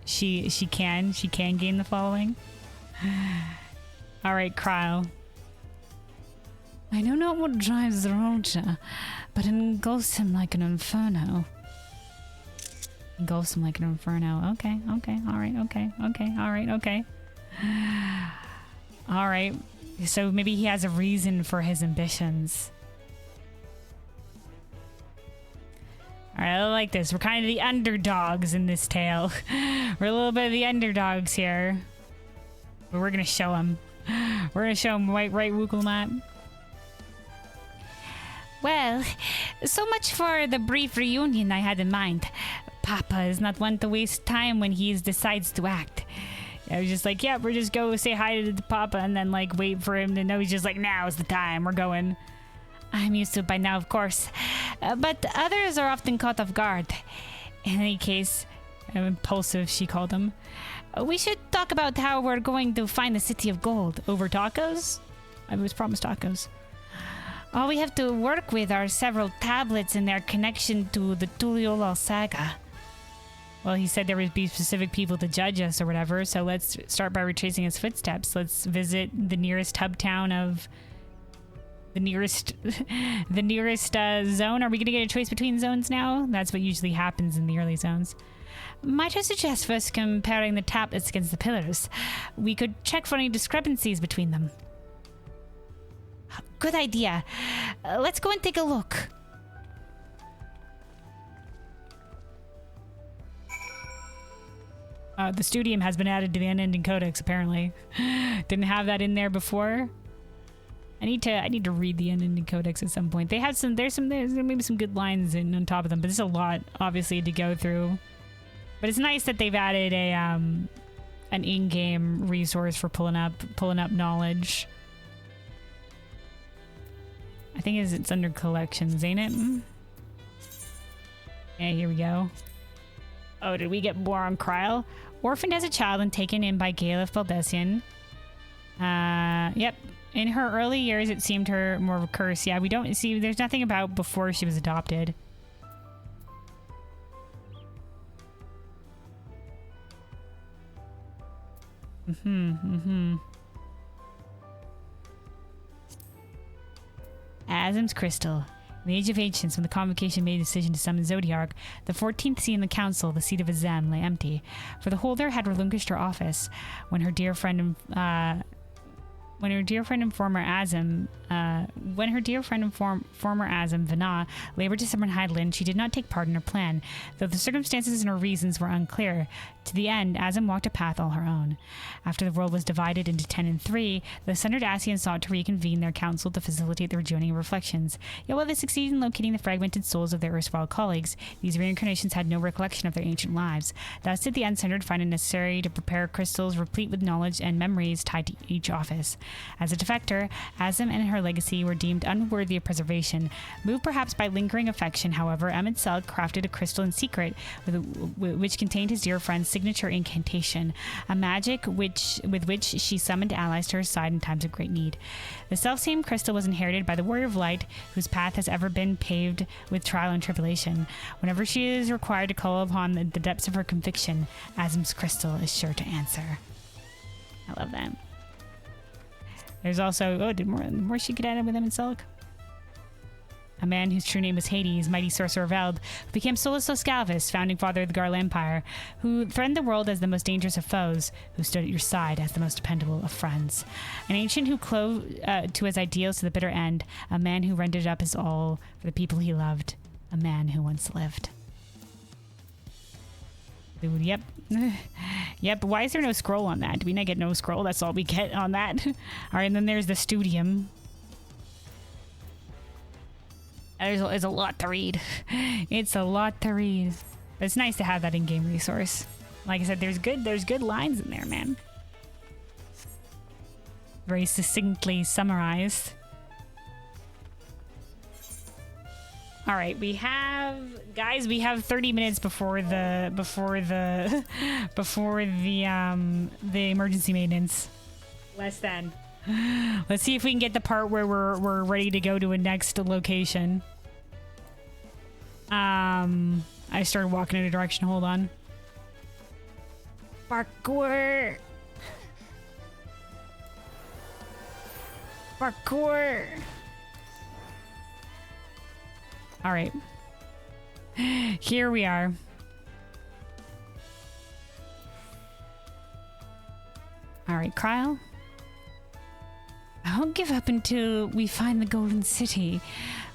she can gain the following. All right, Kryle. I know not what drives the Roja, but it engulfs him like an inferno. Engulfs him like an inferno. Okay, okay, alright, okay, okay, alright, okay. Alright, so maybe he has a reason for his ambitions. Alright, I like this. We're kind of the underdogs in this tale. We're a little bit of the underdogs here. But we're gonna show him. We're gonna show him right, Wukulmat. Well, so much for the brief reunion I had in mind. Papa is not one to waste time when he decides to act. I was just like, yeah, we're just go say hi to the Papa and then like wait for him to know. He's just like, now's the time, we're going. I'm used to it by now, of course. But others are often caught off guard. In any case, impulsive, she called him. We should talk about how we're going to find the City of Gold. Over tacos? I was promised tacos. All we have to work with are several tablets and their connection to the Tuliolal saga. Well, he said there would be specific people to judge us or whatever, so let's start by retracing his footsteps. Let's visit the nearest hub town of... The nearest zone. Are we going to get a choice between zones now? That's what usually happens in the early zones. Might I suggest first comparing the tablets against the pillars? We could check for any discrepancies between them. Good idea. Let's go and take a look. The studium has been added to the unending codex, apparently. Didn't have that in there before. I need to read the unending codex at some point. They have there's maybe some good lines on top of them, but there's a lot obviously to go through. But it's nice that they've added a an in-game resource for pulling up knowledge. I think it's under collections, ain't it? Yeah, here we go. Oh, did we get more on Kryl? Orphaned as a child and taken in by Galef Baldessian. Yep. In her early years, it seemed her more of a curse. Yeah, we don't see... There's nothing about before she was adopted. Azim's Crystal. In the Age of Ancients, when the Convocation made a decision to summon Zodiark, the 14th seat in the Council, the seat of Azem, lay empty, for the holder had relinquished her office when her dear friend and former Azim, Vana, labored to summon Hydaelyn, she did not take part in her plan, though the circumstances and her reasons were unclear. To the end, Azim walked a path all her own. After the world was divided into 10 and 3, the Sundered Ascians sought to reconvene their council to facilitate the rejoining of reflections. Yet while they succeeded in locating the fragmented souls of their erstwhile colleagues, these reincarnations had no recollection of their ancient lives. Thus did the Unsundered find it necessary to prepare crystals replete with knowledge and memories tied to each office. As a defector, Azim and her legacy were deemed unworthy of preservation. Moved perhaps by lingering affection, however, Emet-Selch crafted a crystal in secret which contained his dear friend's signature incantation, a magic with which she summoned allies to her side in times of great need. The selfsame crystal was inherited by the Warrior of Light, whose path has ever been paved with trial and tribulation. Whenever she is required to call upon the depths of her conviction, Azim's crystal is sure to answer. I love that. There's also, did more she could add with Emet-Selch? A man whose true name was Hades, mighty sorcerer Veld, who became Solus Oscalvus, founding father of the Garl Empire, who threatened the world as the most dangerous of foes, who stood at your side as the most dependable of friends. An ancient who clove to his ideals to the bitter end, a man who rendered up his all for the people he loved, a man who once lived. Dude, yep. Yep, why is there no scroll on that? Do we not get no scroll? That's all we get on that. Alright, and then there's the studium. There's a lot to read. It's a lot to read. But it's nice to have that in-game resource. Like I said, there's good lines in there, man. Very succinctly summarized. All right, we have 30 minutes before the emergency maintenance. Less than. Let's see if we can get the part where we're ready to go to a next location. I started walking in a direction. Hold on. Parkour. Parkour. All right. Here we are. All right, Kryl. I won't give up until we find the Golden City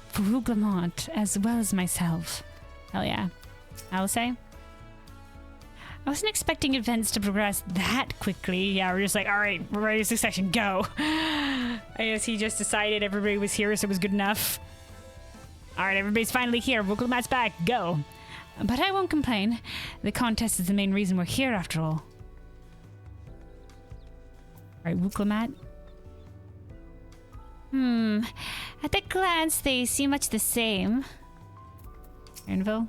for Uglamont as well as myself. Hell yeah. I will say. I wasn't expecting events to progress that quickly. Yeah, we're just like, all right, we're ready to succession, go. I guess he just decided everybody was here, so it was good enough. All right, everybody's finally here. Uglamat's back, go. But I won't complain. The contest is the main reason we're here, after all. All right, Uglamat. At a glance, they seem much the same. Anvil?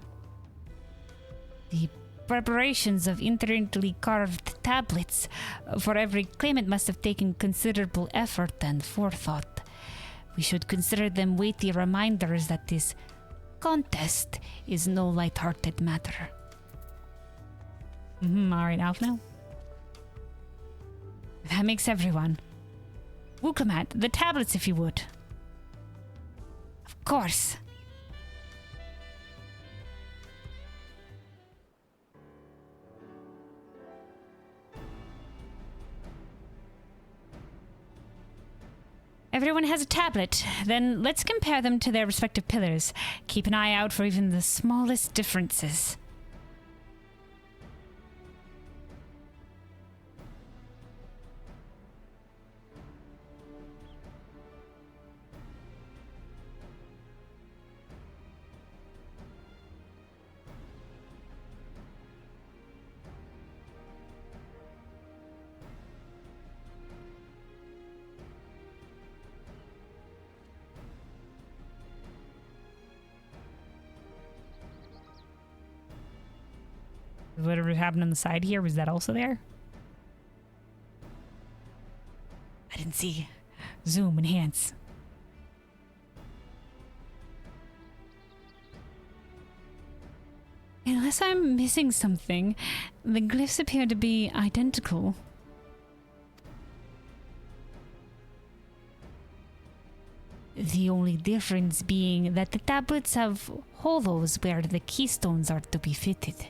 The preparations of intricately carved tablets for every claimant must have taken considerable effort and forethought. We should consider them weighty reminders that this contest is no light-hearted matter. All right, Alfno. That makes everyone. Uglamat, the tablets, if you would. Of course. Everyone has a tablet. Then let's compare them to their respective pillars. Keep an eye out for even the smallest differences. Whatever happened on the side here, was that also there? I didn't see. Zoom, enhance. Unless I'm missing something, the glyphs appear to be identical. The only difference being that the tablets have hollows where the keystones are to be fitted.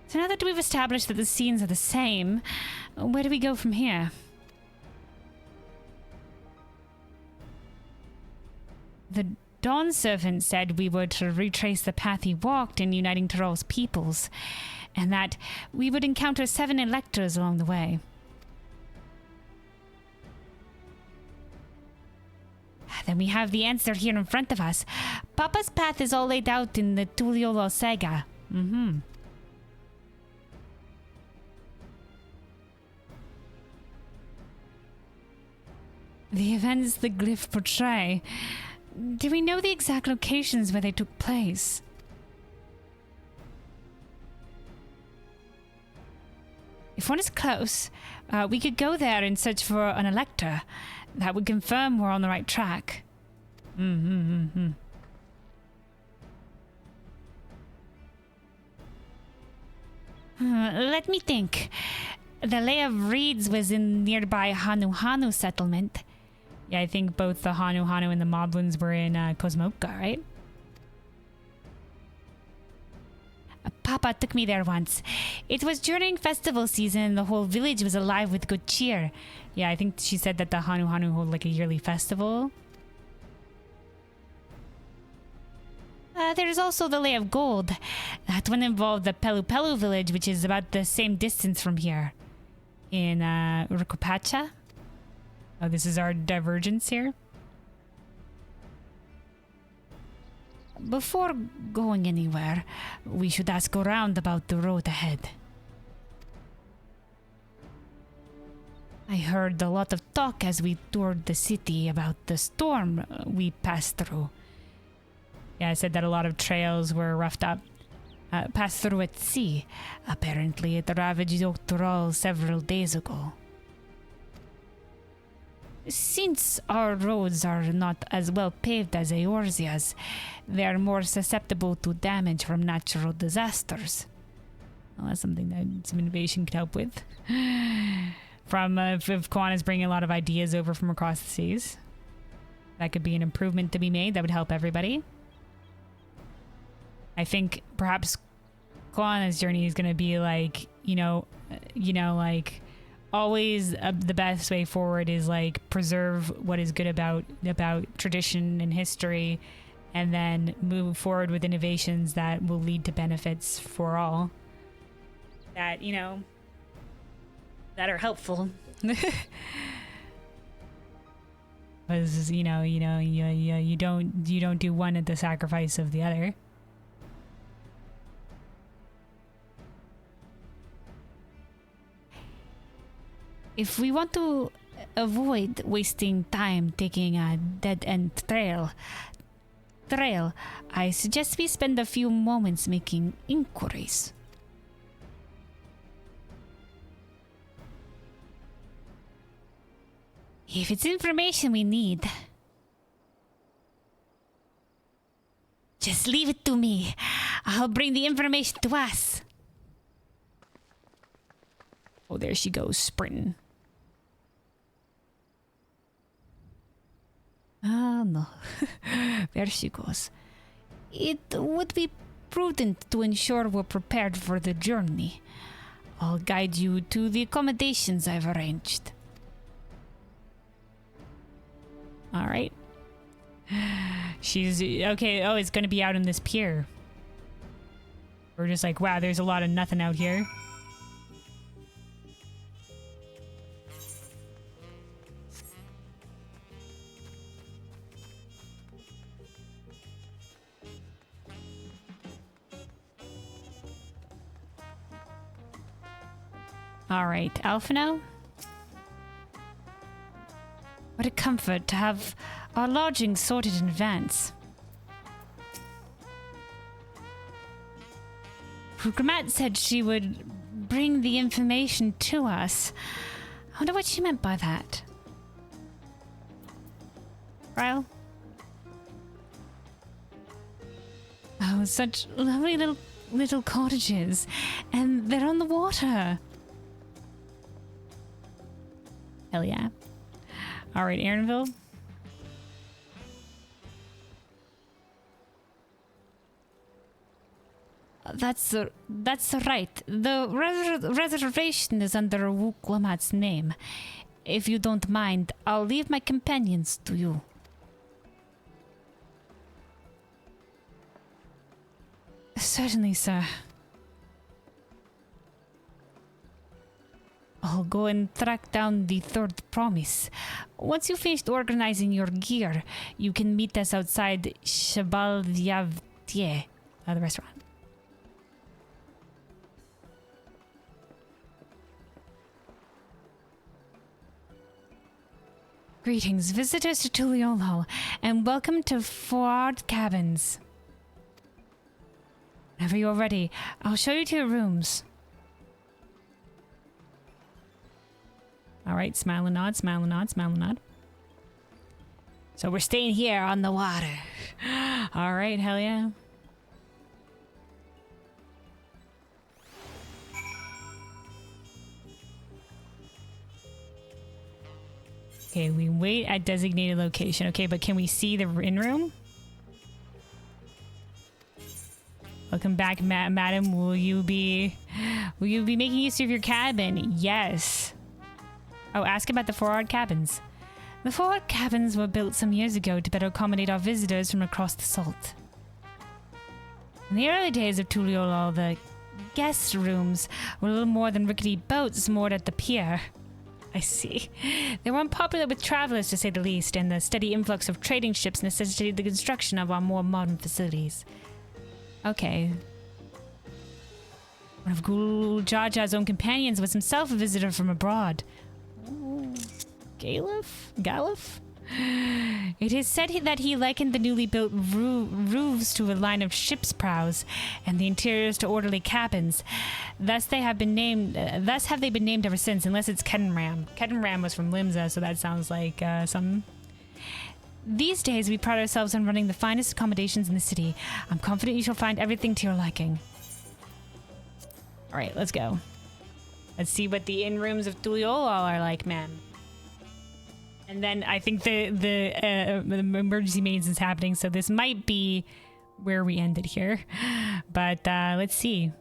So now that we've established that the scenes are the same, where do we go from here? The Dawn Servant said we were to retrace the path he walked in uniting Tyrell's peoples, and that we would encounter 7 electors along the way. Then we have the answer here in front of us. Papa's path is all laid out in the Tuliolal saga. The events the glyph portray. Do we know the exact locations where they took place? If one is close, we could go there and search for an elector. That would confirm we're on the right track. Let me think. The Lay of Reeds was in nearby Hanu Hanu settlement. Yeah, I think both the Hanu Hanu and the Moblins were in Cosmoka, right? Papa took me there once. It was during festival season. The whole village was alive with good cheer. Yeah, I think she said that the Hanu Hanu hold like a yearly festival. There's also the Lay of Gold. That one involved the Pelu Pelu village, which is about the same distance from here. In Rukupacha. Oh, this is our divergence here. Before going anywhere, we should ask around about the road ahead. I heard a lot of talk as we toured the city about the storm we passed through. Yeah, I said that a lot of trails were roughed up. Passed through at sea. Apparently it ravaged Octoral several days ago. Since our roads are not as well paved as Eorzea's, they are more susceptible to damage from natural disasters. Well, that's something that some innovation could help with. From if Kwan is bringing a lot of ideas over from across the seas, that could be an improvement to be made that would help everybody. I think perhaps Kwana's journey is going to be like, like always the best way forward is like preserve what is good about tradition and history, and then move forward with innovations that will lead to benefits for all. That, that are helpful. Because you don't do one at the sacrifice of the other. If we want to avoid wasting time taking a dead-end trail, I suggest we spend a few moments making inquiries. If it's information we need, just leave it to me. I'll bring the information to us. Oh, there she goes, sprinting. Ah, no. There she goes. It would be prudent to ensure we're prepared for the journey. I'll guide you to the accommodations I've arranged. All right. She's okay. Oh, it's going to be out on this pier. We're just like, wow, there's a lot of nothing out here. All right, Alphino. What a comfort to have our lodging sorted in advance. Gramat said she would bring the information to us. I wonder what she meant by that. Ryle? Oh, such lovely little cottages. And they're on the water. Hell yeah. Alright, Aaronville. That's right. The reservation is under Wuklamat's name. If you don't mind, I'll leave my companions to you. Certainly, sir. I'll go and track down the third promise. Once you've finished organizing your gear, you can meet us outside Shabaldyavtie, the restaurant. Greetings, visitors to Tuliolol, and welcome to Ford Cabins. Whenever you're ready, I'll show you to your rooms. Alright, smile and nod, smile and nod, smile and nod. So we're staying here on the water. Alright, hell yeah. Okay, we wait at designated location. Okay, but can we see the inn room? Welcome back, madam. Will you be making use of your cabin? Yes. Oh, ask about the forward cabins. The forward cabins were built some years ago to better accommodate our visitors from across the salt. In the early days of Tuliolol, the guest rooms were little more than rickety boats moored at the pier. I see. They were unpopular with travelers, to say the least, and the steady influx of trading ships necessitated the construction of our more modern facilities. Okay. One of Gul Jaja's own companions was himself a visitor from abroad. Ooh. Galif? It is said that he likened the newly built roofs to a line of ship's prows, and the interiors to orderly cabins. Thus have they been named ever since, unless it's Kedenram. Kedenram was from Limsa, so that sounds like something. These days, we pride ourselves on running the finest accommodations in the city. I'm confident you shall find everything to your liking. Alright, let's go. Let's see what the inn rooms of Tuliolol are like, man. And then I think the emergency maintenance is happening, so this might be where we ended here. But let's see.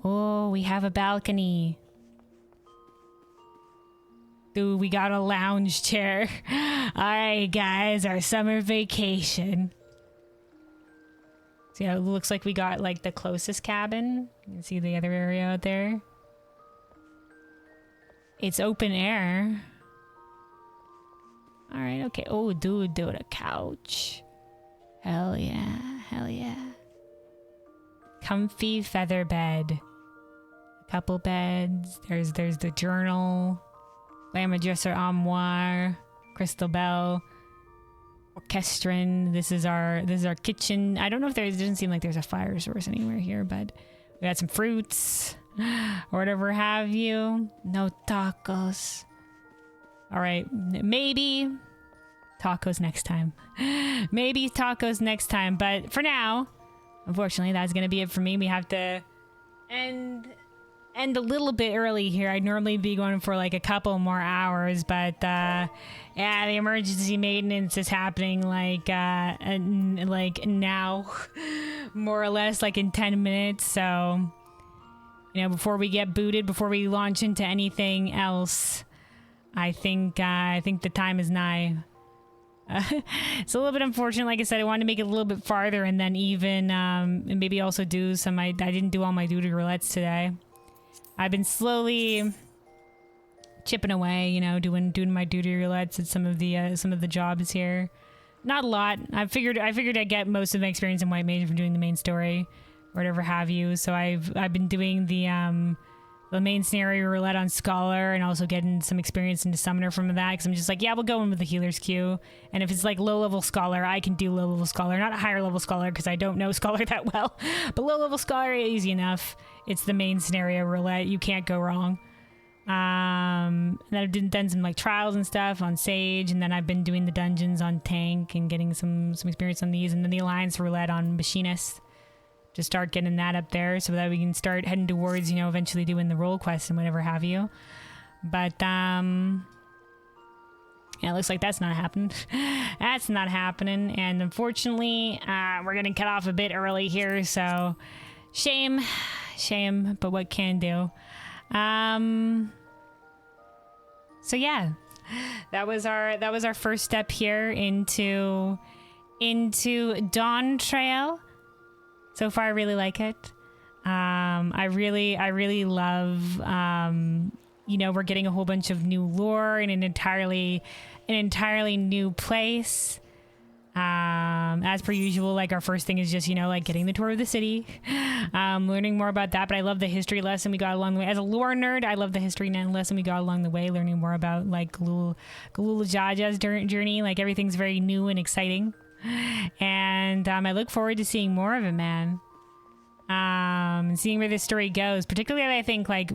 Oh, we have a balcony. Ooh, we got a lounge chair. Alright, guys, our summer vacation. So yeah, it looks like we got like the closest cabin. You can see the other area out there. It's open air. Alright, okay. Oh, dude, a couch. Hell yeah, hell yeah. Comfy feather bed. A couple beds. There's the journal. Lamp dresser armoire. Crystal bell. Orchestron. This is our kitchen. I don't know if it doesn't seem like there's a fire source anywhere here, but we got some fruits. Or whatever have you. No tacos. Alright, maybe tacos next time. Maybe tacos next time, but for now, unfortunately, that's gonna be it for me. We have to end a little bit early here. I'd normally be going for like a couple more hours, but yeah, the emergency maintenance is happening like now, more or less, like in 10 minutes, so you know, before we get booted, before we launch into anything else, I think the time is nigh. It's a little bit unfortunate. Like I said, I wanted to make it a little bit farther, and then even maybe also do some. I didn't do all my duty roulettes today. I've been slowly chipping away, you know, doing my duty roulettes at some of the jobs here. Not a lot. I figured I'd get most of the experience in White Mage from doing the main story, or whatever have you. So I've been doing the main scenario roulette on Scholar, and also getting some experience into Summoner from that, because I'm just like, yeah, we'll go in with the healer's queue. And if it's like low-level Scholar, I can do low-level Scholar. Not a higher-level Scholar, because I don't know Scholar that well. But low-level Scholar, easy enough. it's the main scenario roulette. You can't go wrong. And then I've done some like trials and stuff on Sage, and then I've been doing the dungeons on Tank and getting some experience on these, and then the Alliance roulette on Machinist. To start getting that up there so that we can start heading towards, you know, eventually doing the role quest and whatever have you. But yeah, it looks like that's not happening. That's not happening, and unfortunately we're gonna cut off a bit early here, so shame, but what can do. So yeah, that was our first step here into Dawntrail. So far, I really like it. I really love, you know, we're getting a whole bunch of new lore in an entirely new place. As per usual, like our first thing is just, you know, like getting the tour of the city, learning more about that. But I love the history lesson we got along the way. As a lore nerd, I love the history lesson we got along the way, learning more about like Galul Jaja's journey. Like everything's very new and exciting. And I look forward to seeing more of it, man. And seeing where this story goes. Particularly, I think like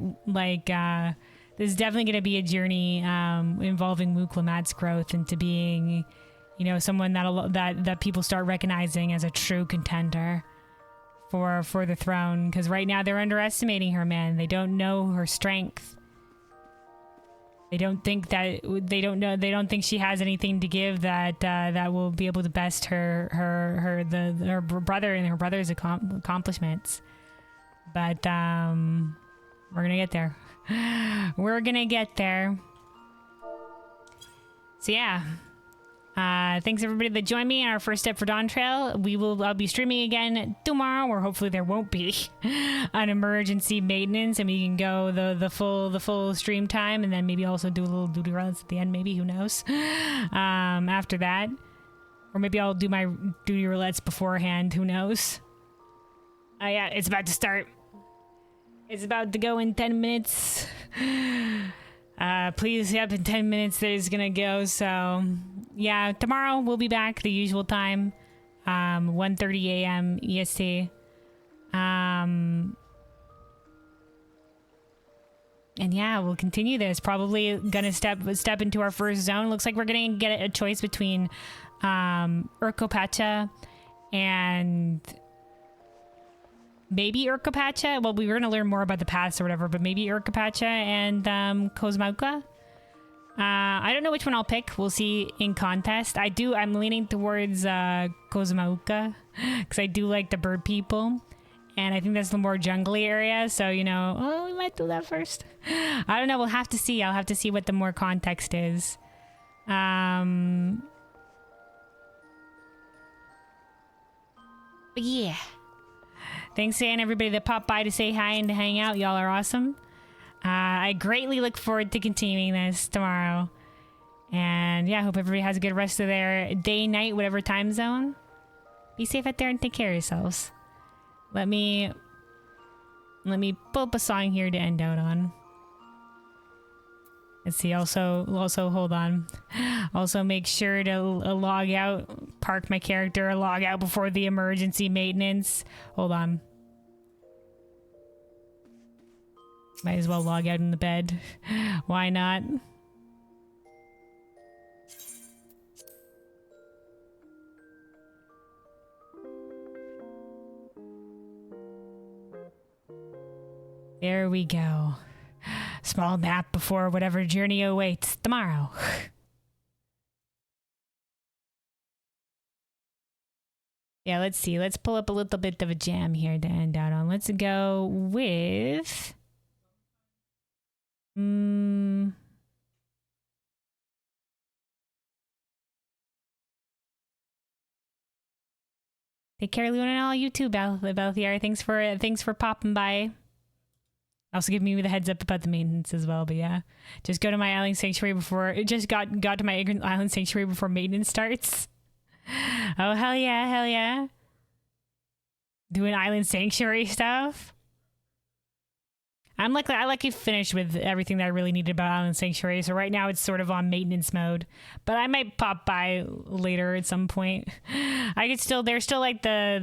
this is definitely going to be a journey involving Muklamat's growth into being, you know, someone that people start recognizing as a true contender for the throne. Because right now they're underestimating her, man. They don't know her strength. They don't think she has anything to give that will be able to best her brother and her brother's accomplishments. But we're gonna get there. We're gonna get there. So yeah. Thanks everybody that joined me on our first step for Dawntrail. I'll be streaming again tomorrow, or hopefully there won't be an emergency maintenance, and we can go the full stream time, and then maybe also do a little duty runs at the end. Maybe, who knows? After that, or maybe I'll do my duty roulettes beforehand. Who knows? Yeah, it's about to start. It's about to go in 10 minutes. Please, yep, in 10 minutes there's gonna go, so yeah, tomorrow we'll be back the usual time, 1:30 a.m. EST. And yeah, we'll continue this. Probably gonna step into our first zone. Looks like we're gonna get a choice between Urkopacha and maybe Urkopacha. Well, we were gonna learn more about the past or whatever, but maybe Urkopacha and Kozmauka. I don't know which one I'll pick. We'll see in contest. I'm leaning towards Kozmauka because I do like the bird people, and I think that's the more jungly area. So, you know, we might do that first. I don't know. We'll have to see. I'll have to see what the more context is. But yeah. Thanks again, everybody that popped by to say hi and to hang out. Y'all are awesome. I greatly look forward to continuing this tomorrow. And yeah, I hope everybody has a good rest of their day, night, whatever time zone. Be safe out there and take care of yourselves. Let me pull up a song here to end out on. Let's see, also hold on. Also make sure to log out, park my character, log out before the emergency maintenance. Hold on. Might as well log out in the bed. Why not? There we go. Small nap before whatever journey awaits tomorrow. Yeah, let's see. Let's pull up a little bit of a jam here to end out on. Let's go with... Take care, Luna, and all you too, Balthier. Thanks for popping by. Also give me the heads up about the maintenance as well, but yeah. Just go to my island sanctuary before... Just got to my island sanctuary before maintenance starts. Oh, hell yeah, hell yeah. Doing island sanctuary stuff. I like finished with everything that I really needed about Island Sanctuary, so right now it's sort of on maintenance mode. But I might pop by later at some point. There's still like the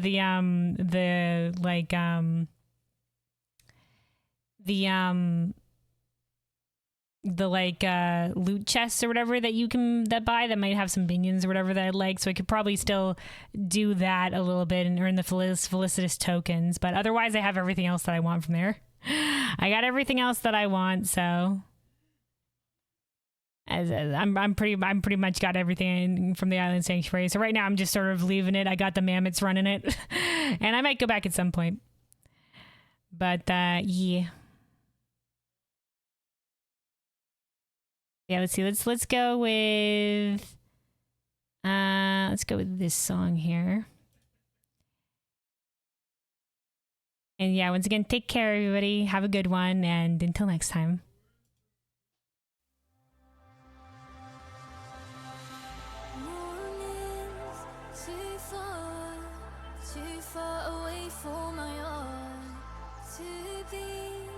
like loot chests or whatever that you can buy that might have some minions or whatever that I'd like, so I could probably still do that a little bit and earn the felicitous tokens, but otherwise I have everything else that I want from there. I got everything else that I want, so I'm pretty much got everything from the Island Sanctuary. So right now I'm just sort of leaving it. I got the mammoths running it and I might go back at some point, but yeah. Yeah, let's see. Let's go with this song here. And yeah, once again, take care, everybody. Have a good one, and until next time. Too far away for my heart to be.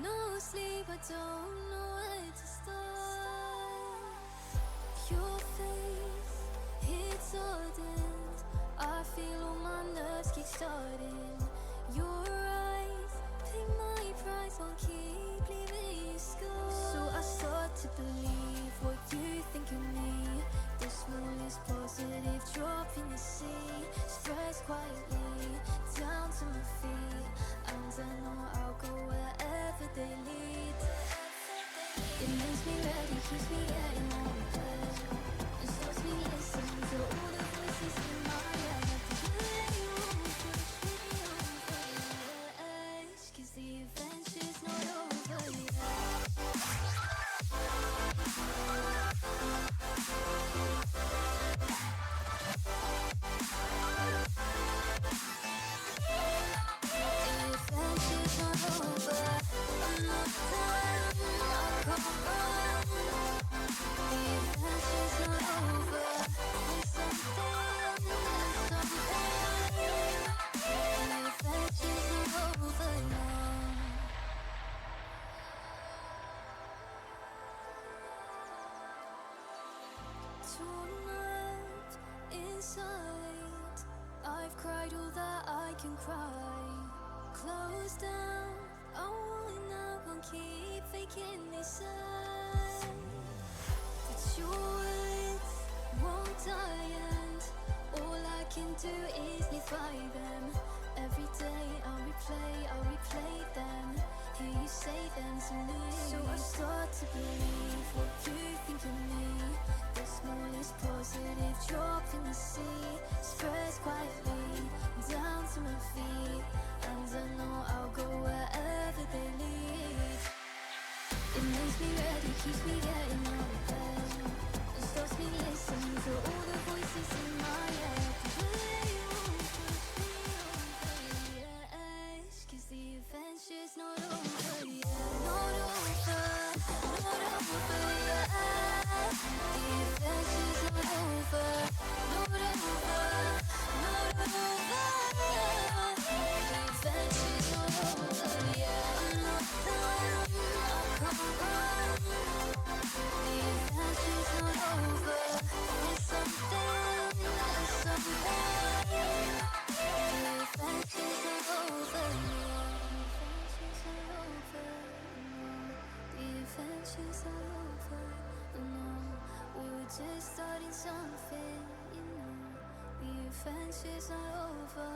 No sleep, I don't know where to start. Your face, it's ardent. I feel all my nerves kick starting. Your eyes, pay my price, I'll keep leaving you scarred. So I start to believe what you think of me. The smallest positive drop in the sea spreads quietly down to my feet, and I know I'll go wherever they lead. It makes me ready, keeps me getting out of bed, and stops me listening to all the voices in my head. Cause the adventure's not over yet. Inside, I've cried all that I can cry. Close down, I want now, can't keep faking this sad. But your words won't die, and all I can do is live by them. Every day I'll replay them. Hear you say them to me. So I start to believe what you think of me. The smallest positive drop in the sea spreads quietly down to my feet, and I know I'll go wherever they lead. It makes me ready, keeps me getting out of bed, and stops me listening to all the voices in my head. Cause the adventure's not over yet. Not over yet. The adventure's not over. Not over. The adventure's not over yet. Not done, I'll come run. The adventure's not over. There's something. The adventure's not over yet. The adventure's not over, no. We were just starting something, you know. The adventure's not over.